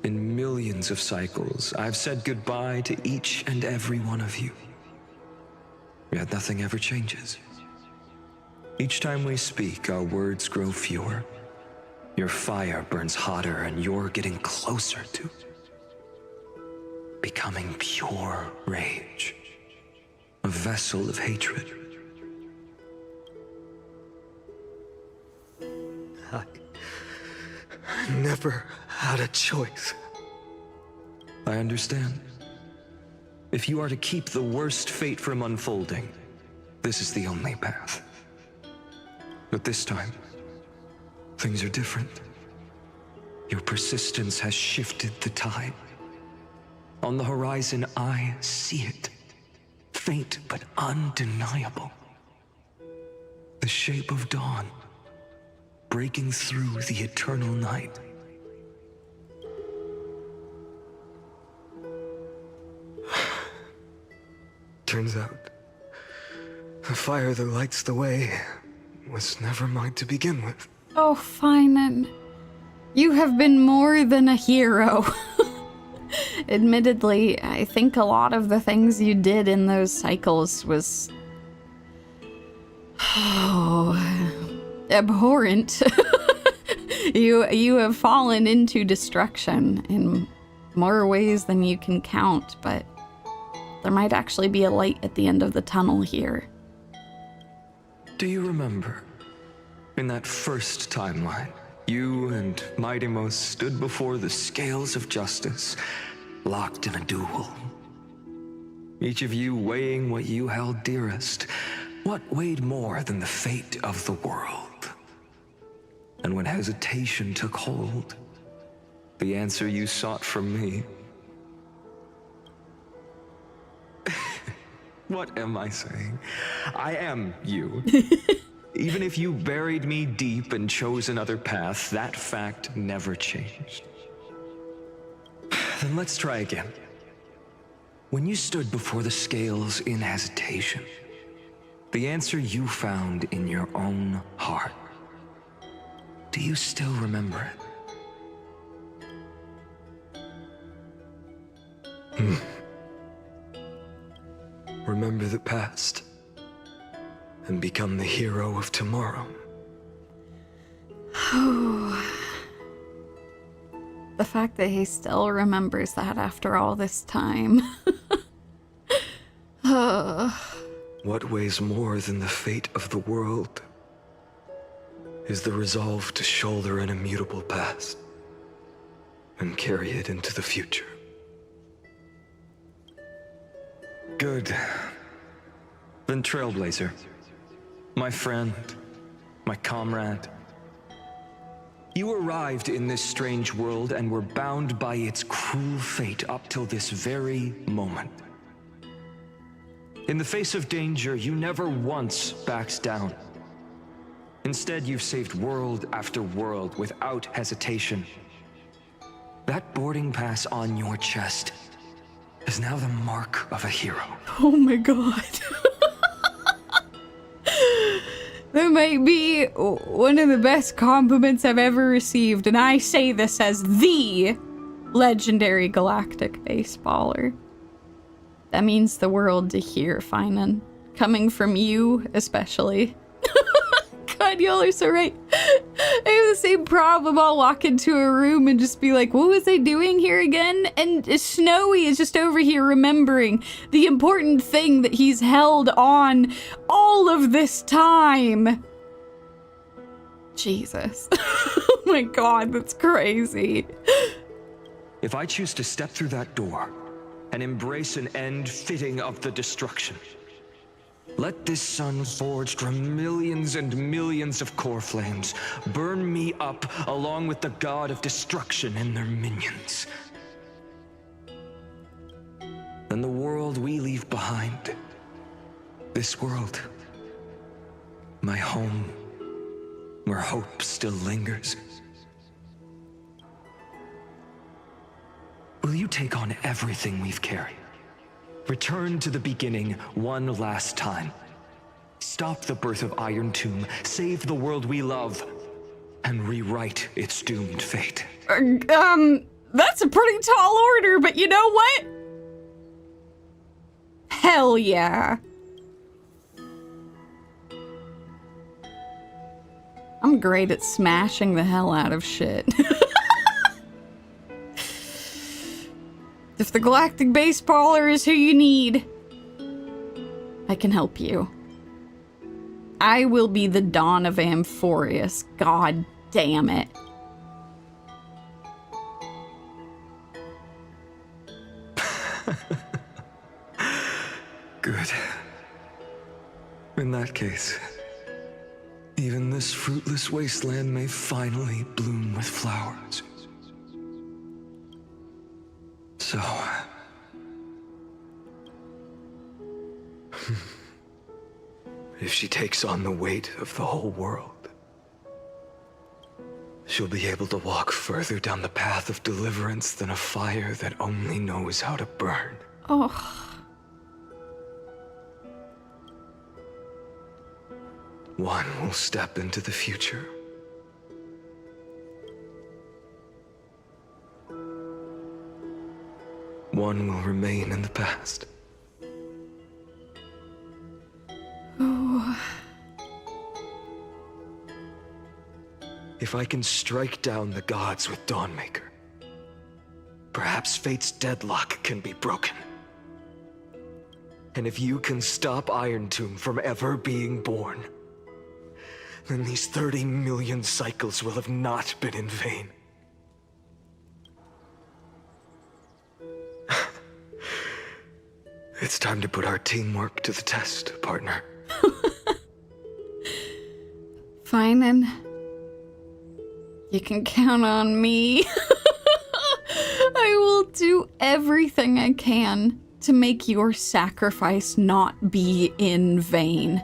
In millions of cycles, I've said goodbye to each and every one of you. Yet nothing ever changes. Each time we speak, our words grow fewer. Your fire burns hotter, and you're getting closer to becoming pure rage. A vessel of hatred. I never had a choice. I understand. If you are to keep the worst fate from unfolding, this is the only path. But this time, things are different. Your persistence has shifted the tide. On the horizon, I see it. Faint but undeniable. The shape of dawn, breaking through the eternal night. Turns out, the fire that lights the way was never mine to begin with. Oh, Finan. You have been more than a hero. Admittedly, I think a lot of the things you did in those cycles was... abhorrent. You have fallen into destruction in more ways than you can count, but there might actually be a light at the end of the tunnel here. Do you remember, in that first timeline, you and Mightymost stood before the scales of justice, locked in a duel? Each of you weighing what you held dearest. What weighed more than the fate of the world? And when hesitation took hold, the answer you sought from me... What am I saying? I am you. Even if you buried me deep and chose another path, that fact never changed. Then let's try again. When you stood before the scales in hesitation, the answer you found in your own heart, do you still remember it? Remember the past, and become the hero of tomorrow. The fact that he still remembers that after all this time. What weighs more than the fate of the world is the resolve to shoulder an immutable past and carry it into the future. Good. Then Trailblazer, my friend, my comrade, you arrived in this strange world and were bound by its cruel fate up till this very moment. In the face of danger, you never once backed down. Instead, you've saved world after world without hesitation. That boarding pass on your chest is now the mark of a hero. Oh my god. That might be one of the best compliments I've ever received, and I say this as the legendary galactic baseballer. That means the world to hear, Finan. Coming from you, especially. God, y'all are so right. I have the same problem. I'll walk into a room and just be like, what was I doing here again? And Snowy is just over here remembering the important thing that he's held on all of this time. Jesus. Oh my god, that's crazy. If I choose to step through that door and embrace an end fitting of the destruction, let this sun forged from millions and millions of core flames burn me up along with the god of destruction and their minions. Then the world we leave behind, this world, my home, where hope still lingers. Will you take on everything we've carried? Return to the beginning one last time. Stop the birth of Iron Tomb, save the world we love, and rewrite its doomed fate. That's a pretty tall order, but you know what? Hell yeah. I'm great at smashing the hell out of shit. If the galactic baseballer is who you need, I can help you. I will be the Dawn of Amphoreus. God damn it. Good. In that case, even this fruitless wasteland may finally bloom with flowers. So... if she takes on the weight of the whole world, she'll be able to walk further down the path of deliverance than a fire that only knows how to burn. Oh. One will step into the future. One will remain in the past. Oh. If I can strike down the gods with Dawnmaker, perhaps fate's deadlock can be broken. And if you can stop Iron Tomb from ever being born, then these 30 million cycles will have not been in vain. It's time to put our teamwork to the test, partner. Fine, and you can count on me. I will do everything I can to make your sacrifice not be in vain.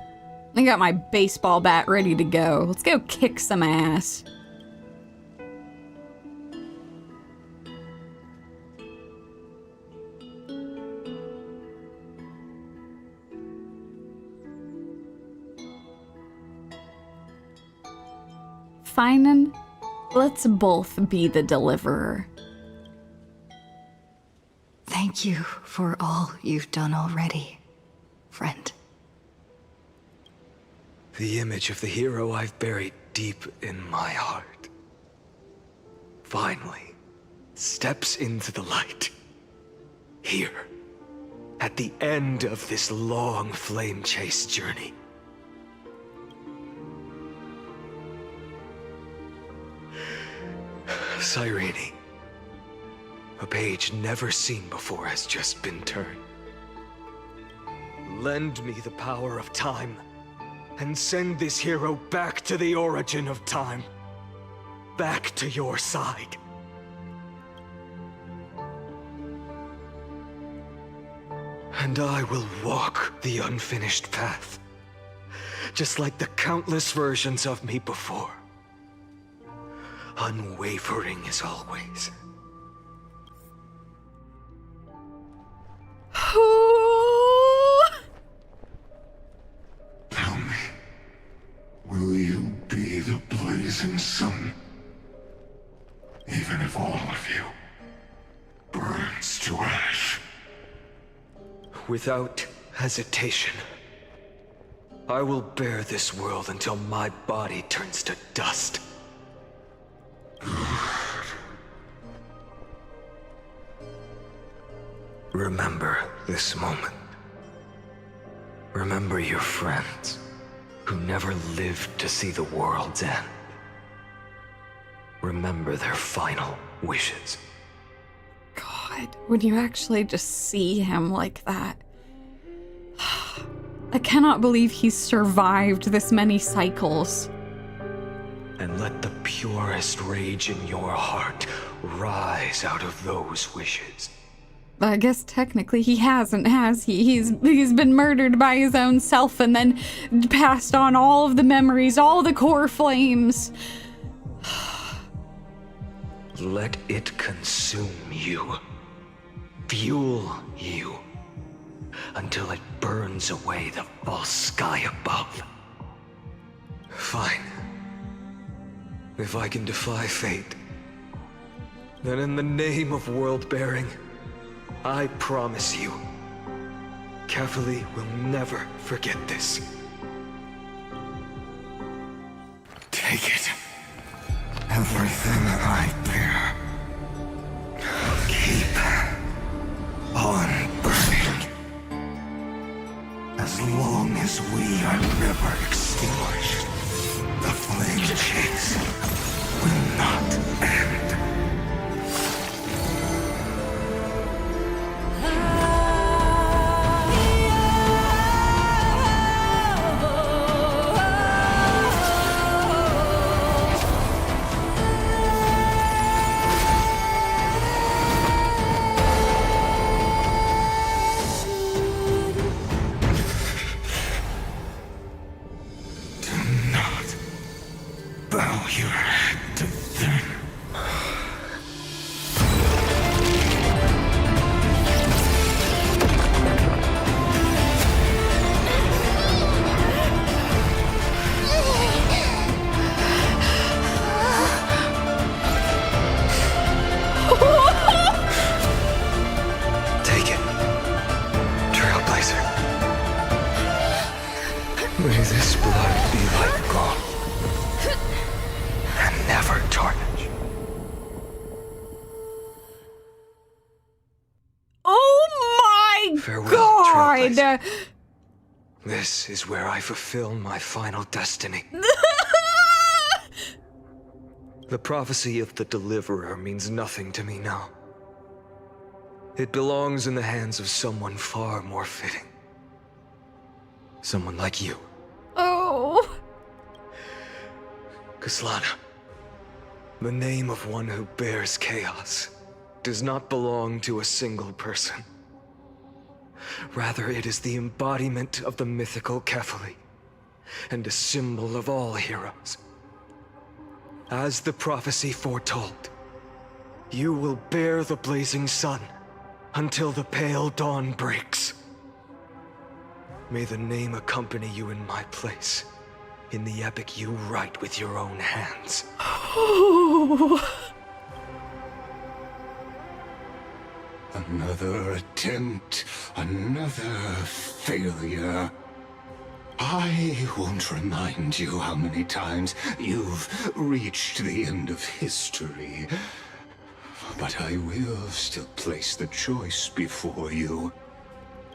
I got my baseball bat ready to go. Let's go kick some ass. Finan, let's both be the deliverer. Thank you for all you've done already, friend. The image of the hero I've buried deep in my heart finally steps into the light. Here, at the end of this long flame chase journey. Cyrene, a page never seen before has just been turned. Lend me the power of time, and send this hero back to the origin of time. Back to your side. And I will walk the unfinished path, just like the countless versions of me before. Unwavering as always. Tell me, will you be the blazing sun? Even if all of you burns to ash? Without hesitation, I will bear this world until my body turns to dust. Remember this moment. Remember your friends who never lived to see the world's end. Remember their final wishes. God, when you actually just see him like that. I cannot believe he's survived this many cycles. And let the purest rage in your heart rise out of those wishes. I guess technically he hasn't, has he? He's been murdered by his own self and then passed on all of the memories, all the core flames. Let it consume you. Fuel you. Until it burns away the false sky above. Fine. If I can defy fate, then in the name of world-bearing, I promise you, Khaslana will never forget this. Take it. Everything I bear. Keep on burning. As long as we are never extinguished, the flame chase will not end. May this blood be like gold, and never tarnish. Oh my Farewell, God! Trailblazer. This is where I fulfill my final destiny. The prophecy of the Deliverer means nothing to me now. It belongs in the hands of someone far more fitting. Someone like you. Oh. Khaslana, the name of one who bears chaos does not belong to a single person. Rather, it is the embodiment of the mythical Khaslana, and a symbol of all heroes. As the prophecy foretold, you will bear the blazing sun until the pale dawn breaks. May the name accompany you in my place, in the epic you write with your own hands. Another attempt, another failure. I won't remind you how many times you've reached the end of history. But I will still place the choice before you.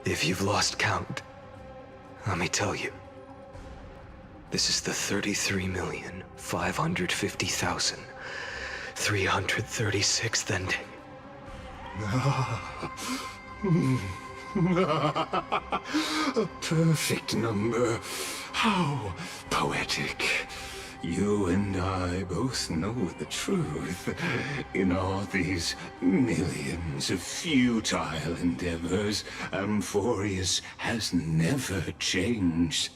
If you've lost count, let me tell you. This is the 33,550,336th ending. A perfect number. How poetic. You and I both know the truth. In all these millions of futile endeavors, Amphoreus has never changed.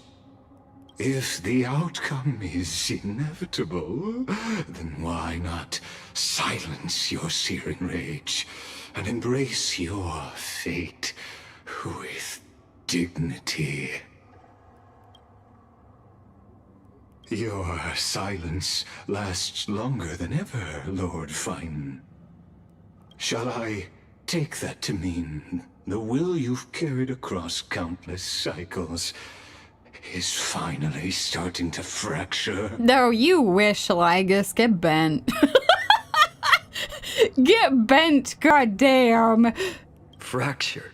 If the outcome is inevitable, then why not silence your searing rage and embrace your fate with dignity? Your silence lasts longer than ever, Lord Fine. Shall I take that to mean the will you've carried across countless cycles is finally starting to fracture? No, you wish, Lygus. Get bent. Get bent, goddamn. Fracture?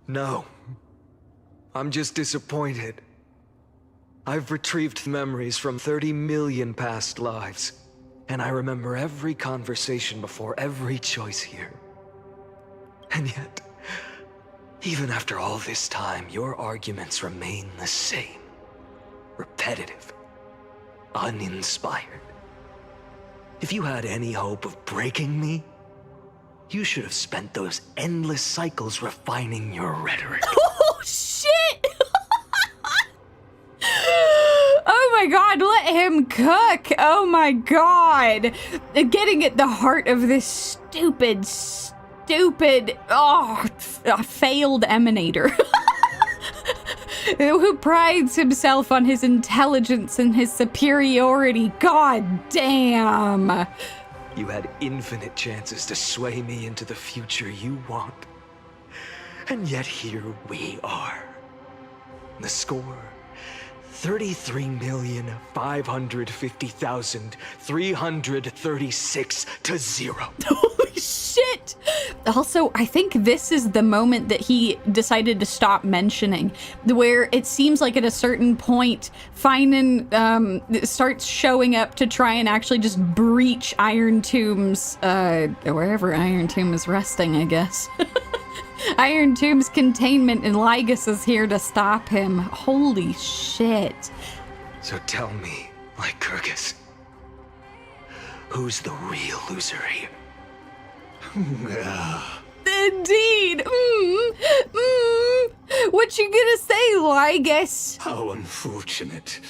No. I'm just disappointed. I've retrieved memories from 30 million past lives, and I remember every conversation before every choice here. And yet, even after all this time, your arguments remain the same. Repetitive. Uninspired. If you had any hope of breaking me, you should have spent those endless cycles refining your rhetoric. Oh, shit! Oh my god, let him cook! Oh my god! Getting at the heart of this stupid, failed emanator. Who prides himself on his intelligence and his superiority. God damn! You had infinite chances to sway me into the future you want. And yet here we are. The score, 33,550,336 to 0. Holy shit! Also, I think this is the moment that he decided to stop mentioning, where it seems like at a certain point, Finan starts showing up to try and actually just breach Iron Tomb's, wherever Iron Tomb is resting, I guess. Iron Tomb's containment, and Lygus is here to stop him. Holy shit. So tell me, Lycurgus, who's the real loser here? Indeed. What you gonna say, Lygus? How unfortunate.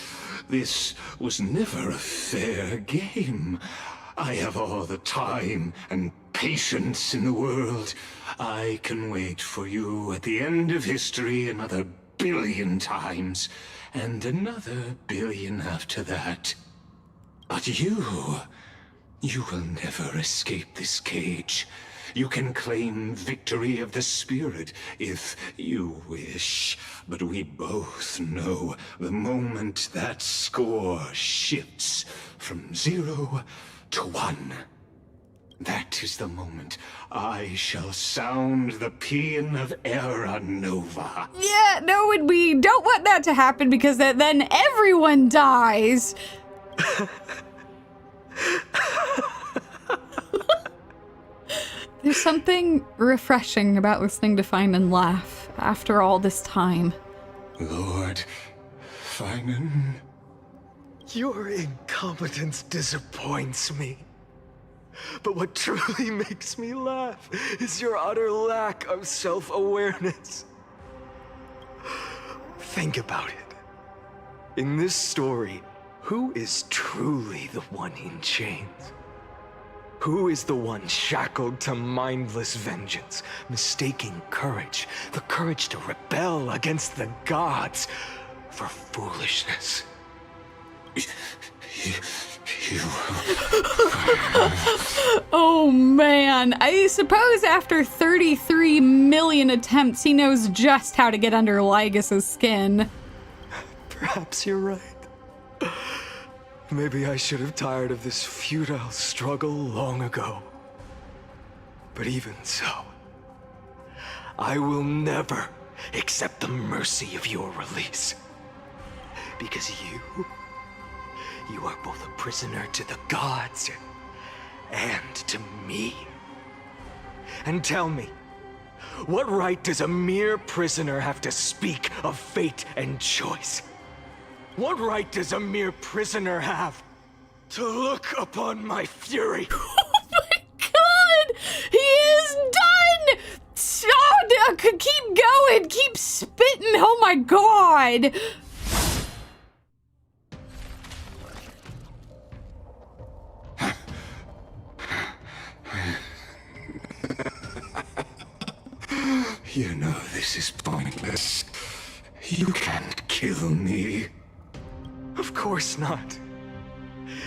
This was never a fair game. I have all the time and patience in the world. I can wait for you at the end of history another billion times, and another billion after that. But you will never escape this cage. You can claim victory of the spirit if you wish, but we both know the moment that score shifts from 0 to 1. That is the moment I shall sound the paean of Era Nova. Yeah, no, and we don't want that to happen because then everyone dies. There's something refreshing about listening to Finan laugh after all this time. Lord Finan? Your incompetence disappoints me. But what truly makes me laugh is your utter lack of self-awareness. Think about it. In this story, who is truly the one in chains? Who is the one shackled to mindless vengeance, mistaking courage, the courage to rebel against the gods, for foolishness? You Oh man, I suppose after 33 million attempts, he knows just how to get under Lygas's skin. Perhaps you're right. Maybe I should have tired of this futile struggle long ago. But even so, I will never accept the mercy of your release. Because you are both a prisoner to the gods and to me. And tell me, what right does a mere prisoner have to speak of fate and choice? What right does a mere prisoner have to look upon my fury? Oh my god! He is done! Oh, keep going! Keep spitting! Oh my god! You know this is pointless. You can't kill me. Of course not.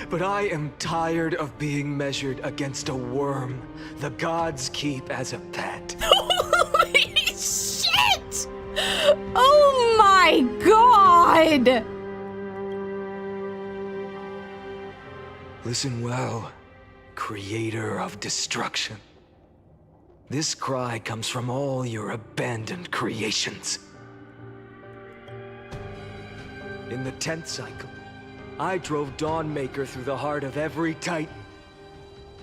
But I am tired of being measured against a worm the gods keep as a pet. Holy shit! Oh my god! Listen well, creator of destruction. This cry comes from all your abandoned creations. In the 10th cycle, I drove Dawnmaker through the heart of every Titan.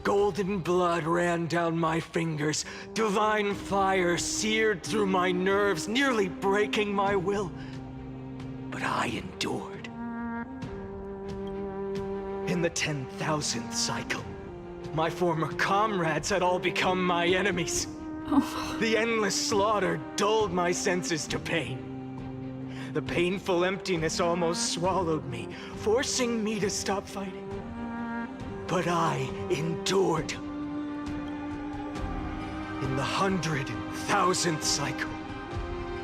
Golden blood ran down my fingers, divine fire seared through my nerves, nearly breaking my will. But I endured. In the 10,000th cycle, my former comrades had all become my enemies. The endless slaughter dulled my senses to pain. The painful emptiness almost swallowed me, forcing me to stop fighting. But I endured. In the 100,000th cycle,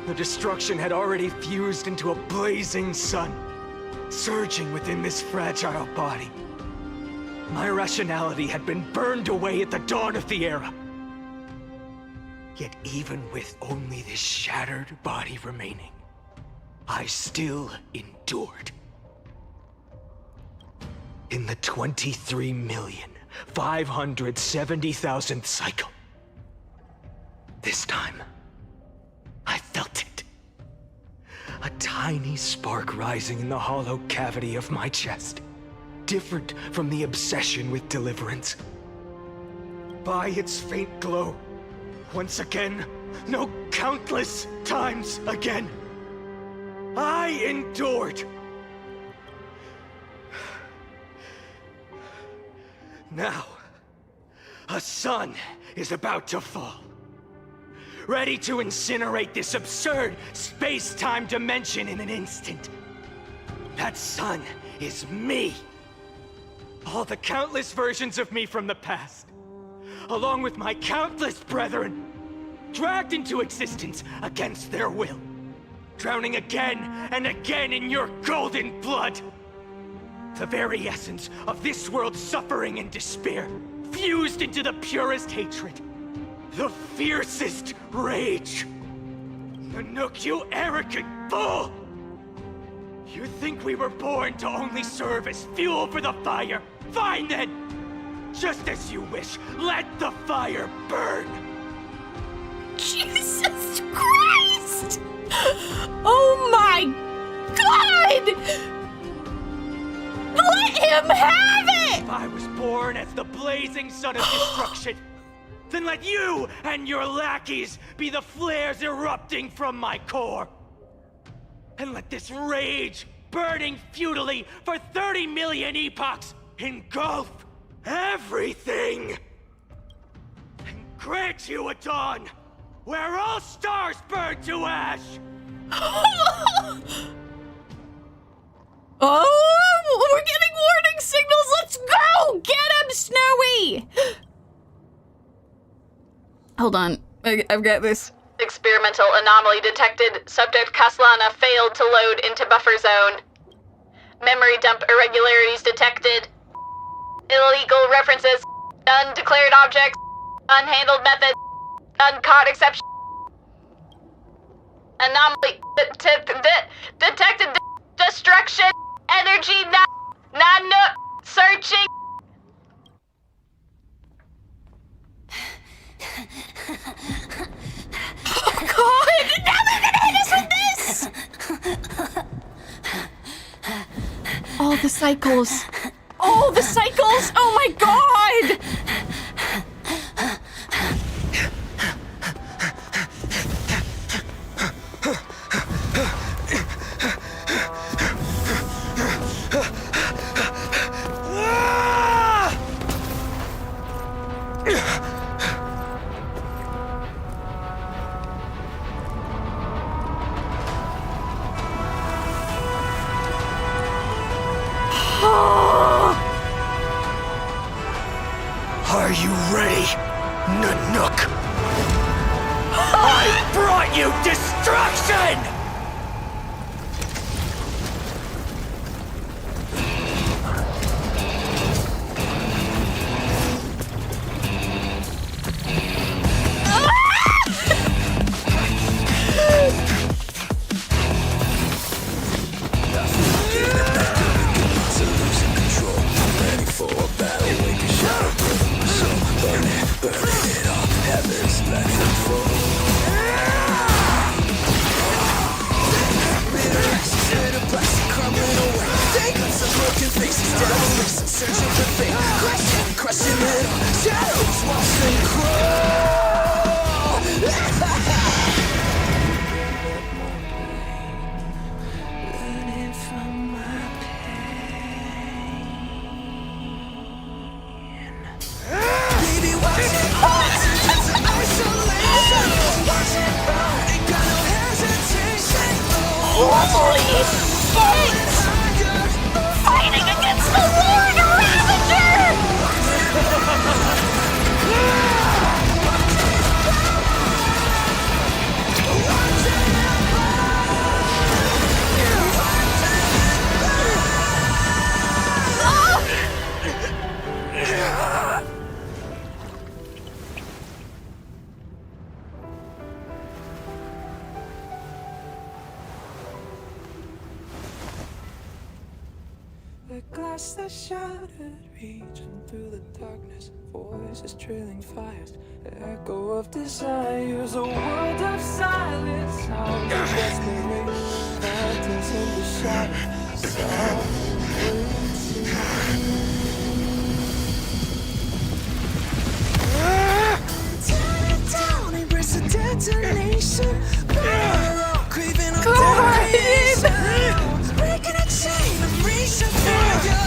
the destruction had already fused into a blazing sun, surging within this fragile body. My rationality had been burned away at the dawn of the era. Yet even with only this shattered body remaining, I still endured. In the 23,570,000th cycle, this time, I felt it. A tiny spark rising in the hollow cavity of my chest, different from the obsession with deliverance. By its faint glow, once again, no, countless times again, I endured. Now, a sun is about to fall, ready to incinerate this absurd space-time dimension in an instant. That sun is me. All the countless versions of me from the past, along with my countless brethren, dragged into existence against their will, drowning again and again in your golden blood. The very essence of this world's suffering and despair, fused into the purest hatred, the fiercest rage. Nanook, you arrogant fool! You think we were born to only serve as fuel for the fire? Fine then! Just as you wish, let the fire burn! Jesus Christ! Oh my god! Let him have it! If I was born as the blazing sun of destruction, then let you and your lackeys be the flares erupting from my core. And let this rage, burning futilely for 30 million epochs, engulf everything! And grant you a dawn where all stars burn to ash! Oh, we're getting warning signals. Let's go! Get him, Snowy! Hold on. I've got this. Experimental anomaly detected. Subject Khaslana failed to load into buffer zone. Memory dump irregularities detected. Illegal references. undeclared objects, unhandled methods, uncaught exception, anomaly, detected destruction, energy, nano, searching. Oh god! Now they're gonna hit us with this! All the cycles. All the cycles! Oh my god! Are you ready, Nanook? I brought you destruction! Glass that shattered, reaching through the darkness, voices trailing fires, the echo of desires, a world of silence, sounds of desperation, phantoms in the shadow, tear it down, embrace the detonation, craving observation, breaking a chain, I'm reaching for you.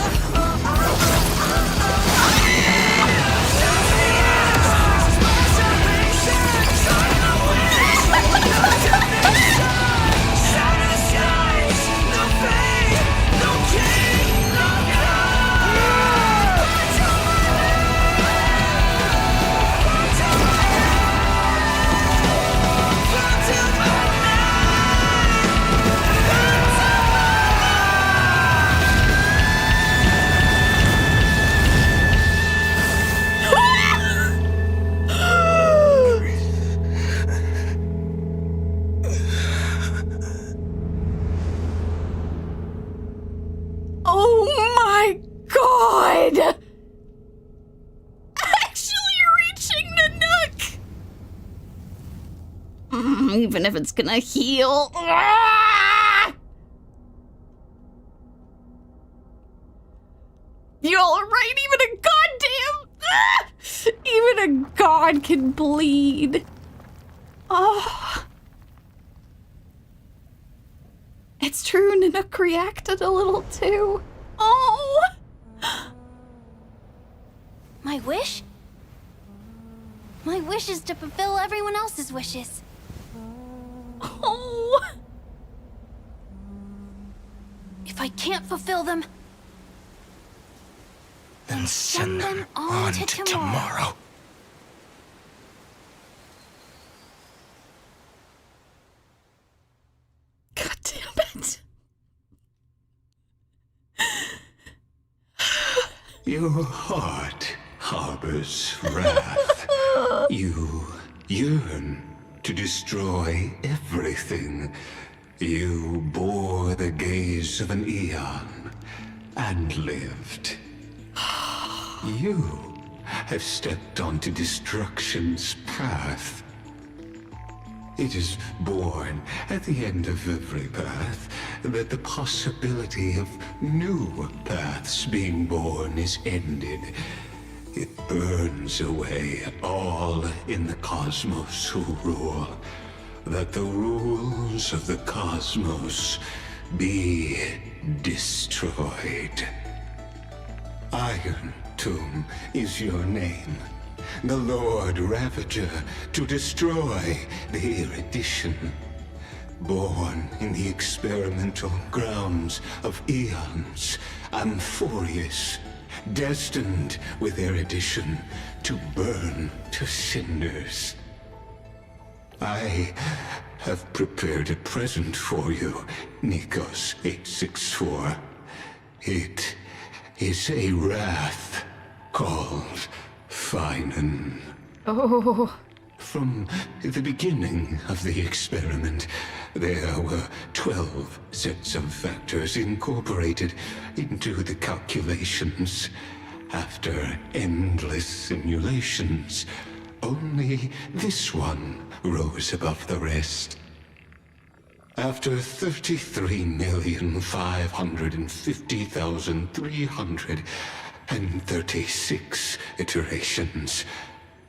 Even if it's gonna heal. Ah! Y'all are right, even a god can bleed. Oh. It's true, Nanook reacted a little too. Oh. My wish? My wish is to fulfill everyone else's wishes. Oh. If I can't fulfill them, then send them on to tomorrow. God damn it. Your heart harbors wrath. You yearn to destroy everything. You bore the gaze of an eon and lived. You have stepped onto destruction's path. It is born at the end of every path that the possibility of new paths being born is ended. It burns away all in the cosmos who rule, that the rules of the cosmos be destroyed. Iron Tomb is your name. The Lord Ravager to destroy the erudition. Born in the experimental grounds of eons, Amphoreus, destined with erudition to burn to cinders. I have prepared a present for you, Nikos 864. It is a wrath called Finan. Oh. From the beginning of the experiment, there were 12 sets of factors incorporated into the calculations. After endless simulations, only this one rose above the rest. After 33,550,336 iterations,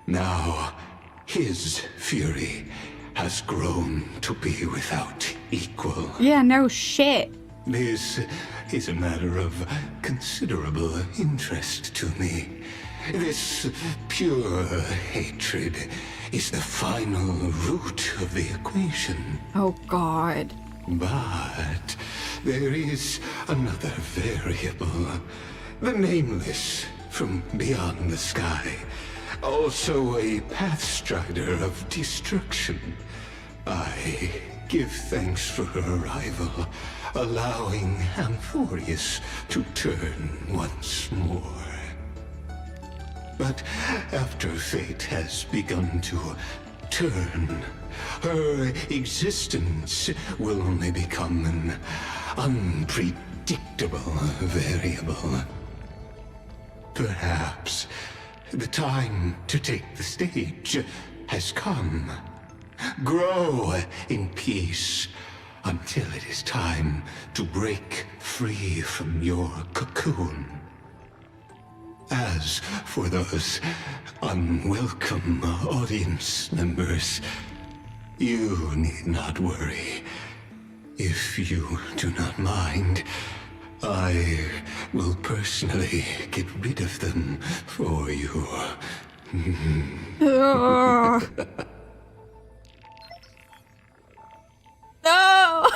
now his fury has grown to be without equal. Yeah, no shit. This is a matter of considerable interest to me. This pure hatred is the final root of the equation. Oh, God. But there is another variable. The nameless from beyond the sky. Also a pathstrider of destruction. I give thanks for her arrival, allowing Amphoreus to turn once more. But after fate has begun to turn, her existence will only become an unpredictable variable. Perhaps the time to take the stage has come. Grow in peace until it is time to break free from your cocoon. As for those unwelcome audience members, you need not worry. If you do not mind, I will personally get rid of them for you. Oh. No!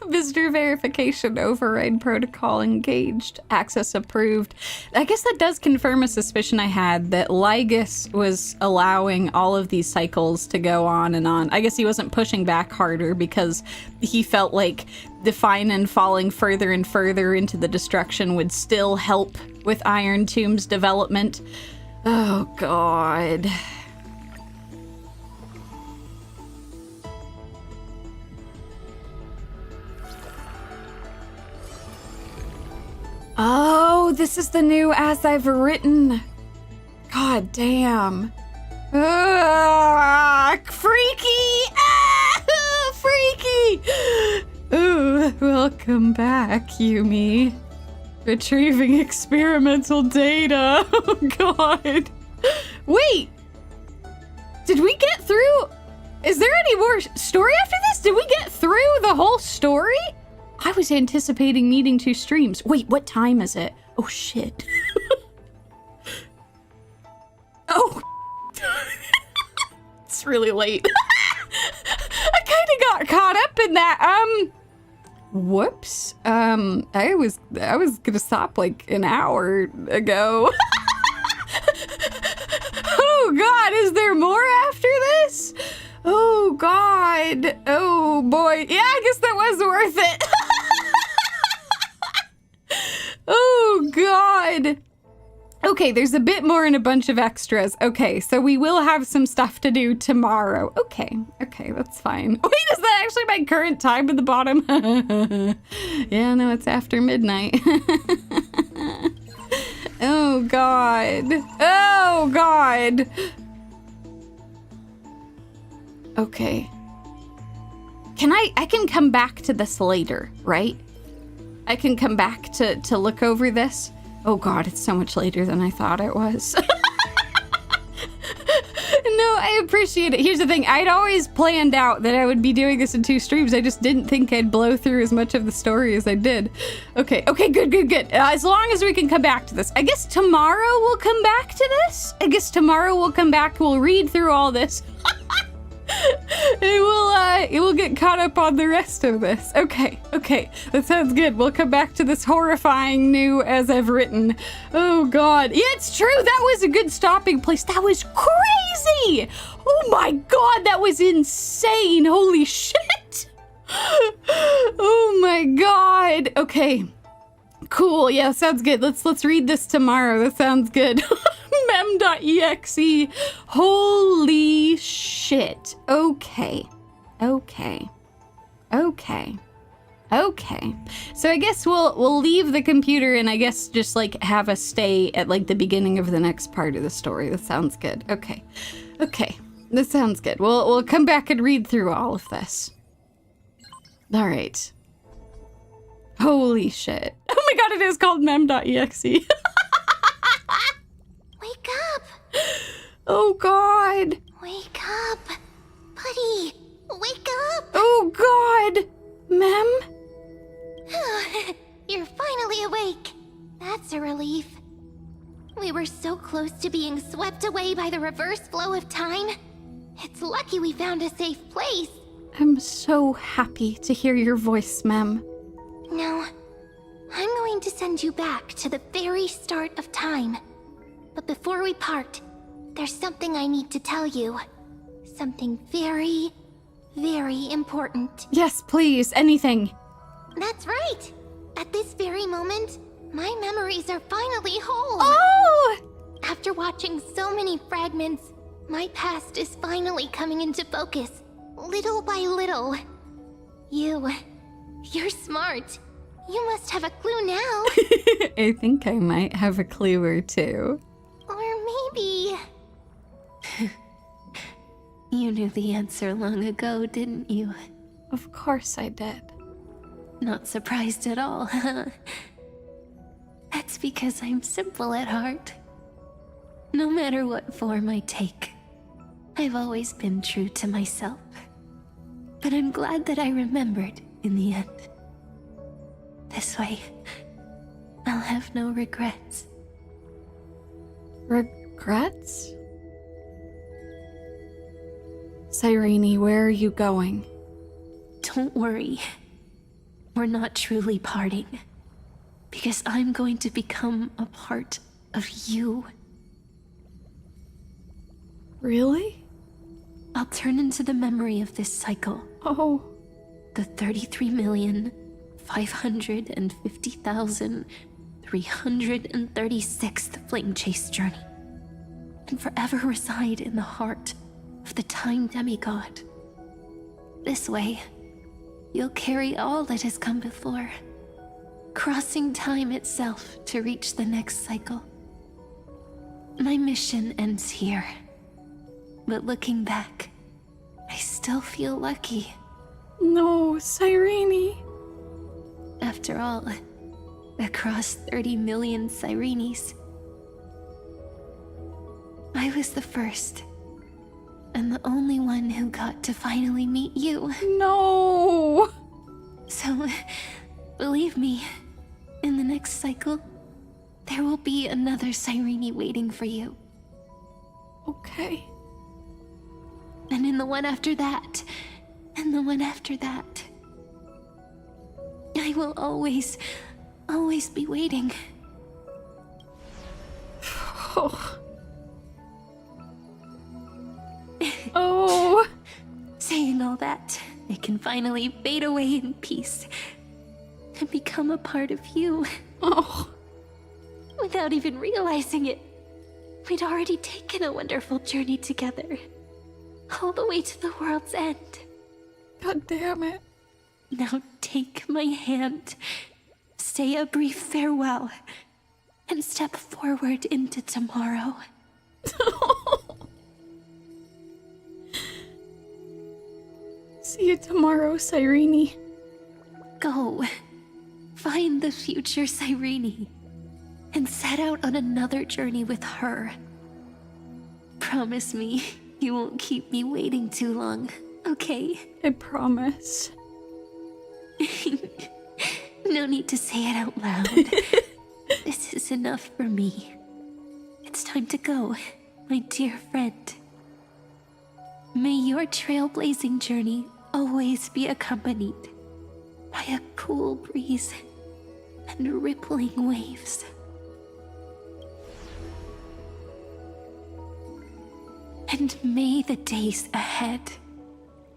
Visitor verification override protocol engaged. Access approved. I guess that does confirm a suspicion I had that Lygus was allowing all of these cycles to go on and on. I guess he wasn't pushing back harder because he felt like the Finan falling further and further into the destruction would still help with Iron Tomb's development. Oh, God. Oh, this is the new As I've Written. God damn. Freaky! Ah, freaky! Ooh, welcome back, Yumi. Retrieving experimental data. Oh, God. Wait! Did we get through? Is there any more story after this? Did we get through the whole story? I was anticipating needing 2 streams. Wait, what time is it? Oh, shit. Oh. It's really late. I kind of got caught up in that. Whoops. I was gonna stop like an hour ago. Oh, God, is there more after this? Oh, God. Oh, boy. Yeah, I guess that was worth it. Oh, God. Okay. Okay, there's a bit more and a bunch of extras. Okay, so we will have some stuff to do tomorrow. Okay, that's fine. Wait, is that actually my current time at the bottom? Yeah, no, it's after midnight. Oh, God. Oh, God. Okay. I can come back to this later, right? I can come back to look over this. Oh God, it's so much later than I thought it was. No, I appreciate it. Here's the thing. I'd always planned out that I would be doing this in 2 streams. I just didn't think I'd blow through as much of the story as I did. Okay, good. As long as we can come back to this. I guess tomorrow we'll come back to this. We'll read through all this. It will get caught up on the rest of this. Okay, that sounds good. We'll come back to this horrifying new as I've written. Oh God, yeah, it's true. That was a good stopping place. That was crazy. Oh my God, that was insane. Holy shit. Oh my God. Okay, cool. Yeah, sounds good. Let's read this tomorrow. That sounds good. Mem.exe. Holy shit. Okay. So I guess we'll leave the computer and I guess just like have us stay at like the beginning of the next part of the story. That sounds good. Okay. That sounds good. We'll come back and read through all of this. All right. Holy shit. Oh my God, it is called mem.exe. Wake up! Oh God! Wake up! Buddy! Wake up! Oh God! Mem? You're finally awake. That's a relief. We were so close to being swept away by the reverse flow of time. It's lucky we found a safe place. I'm so happy to hear your voice, Mem. Now, I'm going to send you back to the very start of time. But before we part, there's something I need to tell you. Something very, very important. Yes, please, anything. That's right! At this very moment, my memories are finally whole! Oh! After watching so many fragments, my past is finally coming into focus, little by little. You're smart. You must have a clue now. I think I might have a clue or two. Or maybe... You knew the answer long ago, didn't you? Of course I did. Not surprised at all, huh? That's because I'm simple at heart. No matter what form I take, I've always been true to myself. But I'm glad that I remembered in the end. This way, I'll have no regrets. Regrets? Cyrene, where are you going? Don't worry. We're not truly parting. Because I'm going to become a part of you. Really? I'll turn into the memory of this cycle. Oh. The 33,550,336th Flame Chase journey. And forever reside in the heart of the Time Demigod. This way, you'll carry all that has come before, crossing time itself to reach the next cycle. My mission ends here, but looking back, I still feel lucky. No, Cyrene. After all, across 30 million Cyrenes, I was the first, and the only one who got to finally meet you. No! So, believe me, in the next cycle, there will be another Cyrene waiting for you. Okay. And in the one after that, and the one after that. I will always be waiting. Oh. Oh. Saying all that, I can finally fade away in peace and become a part of you. Oh. Without even realizing it. we'd already taken a wonderful journey together. All the way to the world's end. God damn it. Now take my hand, say a brief farewell, and step forward into tomorrow. See you tomorrow, Cyrene. Go. Find the future Cyrene. And set out on another journey with her. Promise me you won't keep me waiting too long, okay? I promise. No need to say it out loud. This is enough for me. It's time to go, my dear friend. May your trailblazing journey always be accompanied by a cool breeze and rippling waves. And may the days ahead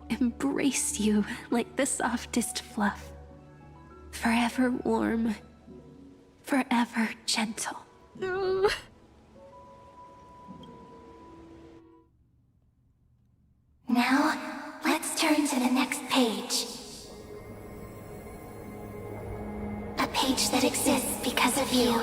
embrace you like the softest fluff. Forever warm, forever gentle. Now, let's turn to the next page. A page that exists because of you.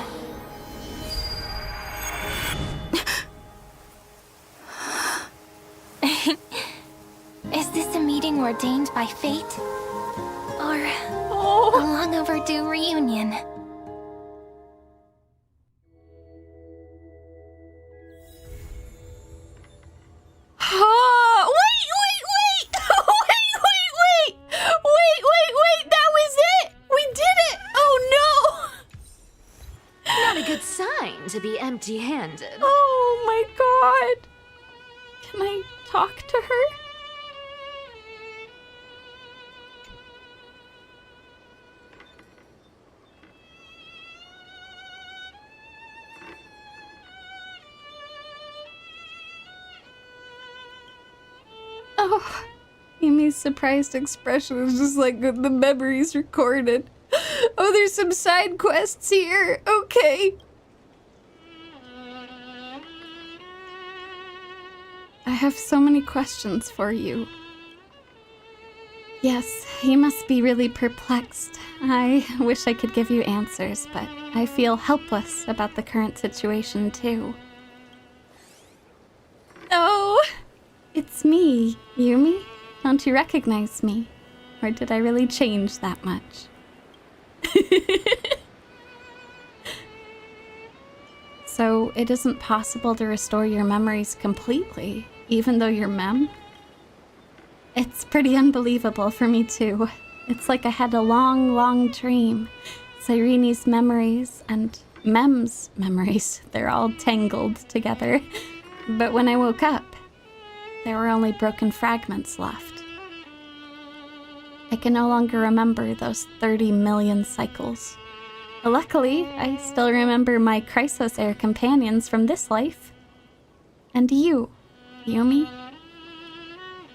Is this a meeting ordained by fate? Or a long overdue reunion? Wait! That was it! We did it! Oh no! Not a good sign to be empty-handed. Oh my god! Can I talk to her? Oh, Amy's surprised expression is just like the memories recorded. Oh, there's some side quests here. Okay. I have so many questions for you. Yes, you must be really perplexed. I wish I could give you answers, but I feel helpless about the current situation too. Oh, it's me, Yumi. Don't you recognize me? Or did I really change that much? So it isn't possible to restore your memories completely, even though you're Mem? It's pretty unbelievable for me too. It's like I had a long dream. Cyrene's memories and Mem's memories, they're all tangled together. But when I woke up, there were only broken fragments left. I can no longer remember those 30 million cycles. Luckily, I still remember my Chrysos Air companions from this life. And you, Yumi.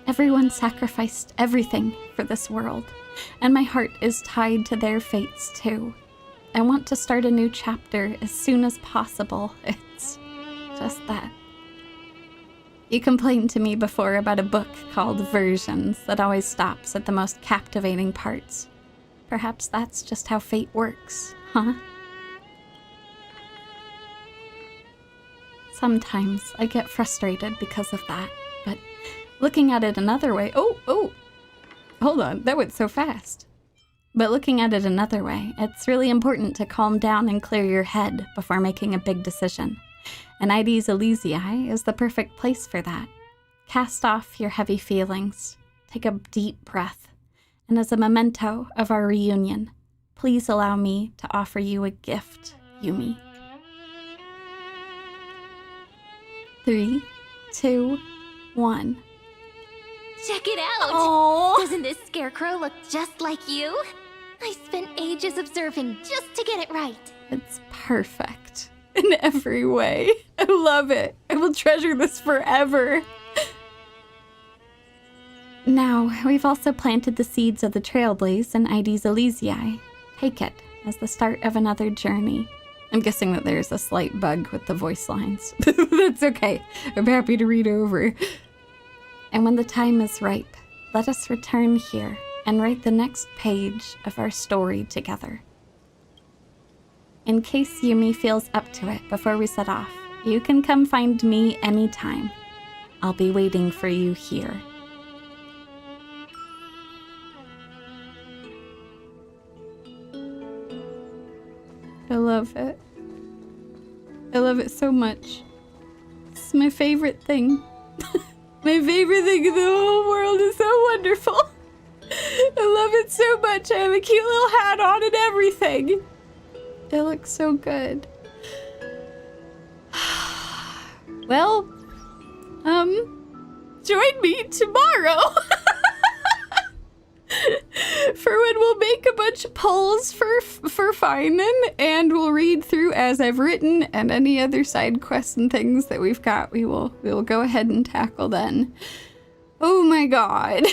Everyone sacrificed everything for this world, and my heart is tied to their fates too. I want to start a new chapter as soon as possible. It's just that. You complained to me before about a book called Versions that always stops at the most captivating parts. Perhaps that's just how fate works, huh? Sometimes I get frustrated because of that, but looking at it another way... Oh! Hold on, that went so fast. But looking at it another way, it's really important to calm down and clear your head before making a big decision. And Ides Elysiae is the perfect place for that. Cast off your heavy feelings, take a deep breath, and as a memento of our reunion, please allow me to offer you a gift, Yumi. 3, 2, 1. Check it out! Aww. Doesn't this scarecrow look just like you? I spent ages observing just to get it right. It's perfect in every way. I love it. I will treasure this forever. Now, we've also planted the seeds of the Trailblaze in Ides Elysiae. Take it as the start of another journey. I'm guessing that there's a slight bug with the voice lines. That's okay. I'm happy to read over. And when the time is ripe, let us return here and write the next page of our story together. In case Yumi feels up to it before we set off, you can come find me anytime. I'll be waiting for you here. I love it. I love it so much. It's my favorite thing. My favorite thing in the whole world is so wonderful. I love it so much. I have a cute little hat on and everything. It looks so good. Well, join me tomorrow for when we'll make a bunch of polls for Finan, and we'll read through as I've written, and any other side quests and things that we've got, we will go ahead and tackle then. Oh my god.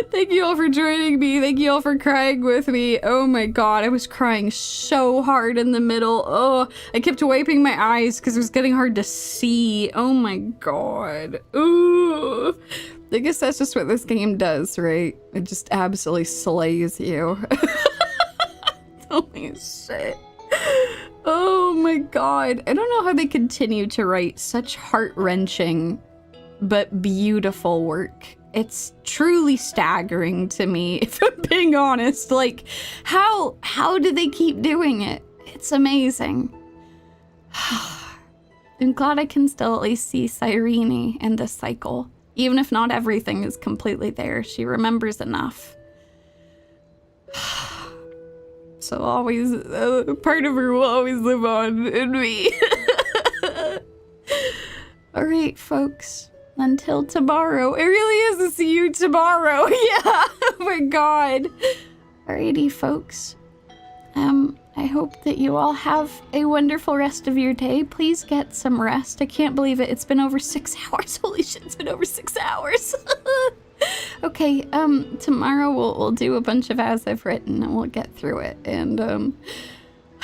Thank you all for joining me. Thank you all for crying with me. Oh my god, I was crying so hard in the middle. Oh, I kept wiping my eyes because it was getting hard to see. Oh my god. Ooh. I guess that's just what this game does, right? It just absolutely slays you. Holy shit. Oh my god. I don't know how they continue to write such heart-wrenching but beautiful work. It's truly staggering to me, if I'm being honest. Like, how do they keep doing it? It's amazing. I'm glad I can still at least see Cyrene in this cycle. Even if not everything is completely there, she remembers enough. So always, part of her will always live on in me. All right, folks. Until tomorrow. It really is a see you tomorrow. Yeah. Oh my god. Alrighty, folks. I hope that you all have a wonderful rest of your day. Please get some rest. I can't believe it. It's been over 6 hours. Holy shit, it's been over 6 hours. Okay, tomorrow we'll do a bunch of as I've written and we'll get through it. And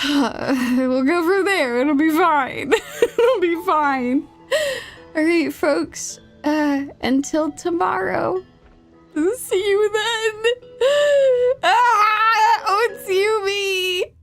we'll go from there. It'll be fine. It'll be fine. Alright, folks, until tomorrow. See you then. Oh, it's Yumi.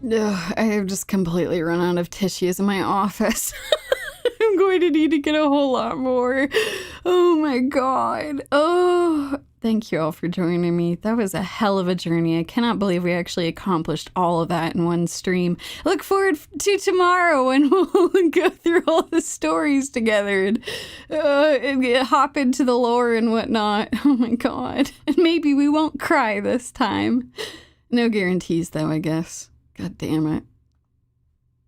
Ugh, I have just completely run out of tissues in my office. I'm going to need to get a whole lot more. Oh my god. Oh, thank you all for joining me. That was a hell of a journey. I cannot believe we actually accomplished all of that in one stream. I look forward to tomorrow when we'll go through all the stories together and hop into the lore and whatnot. Oh my god. And maybe we won't cry this time. No guarantees though, I guess. God damn it.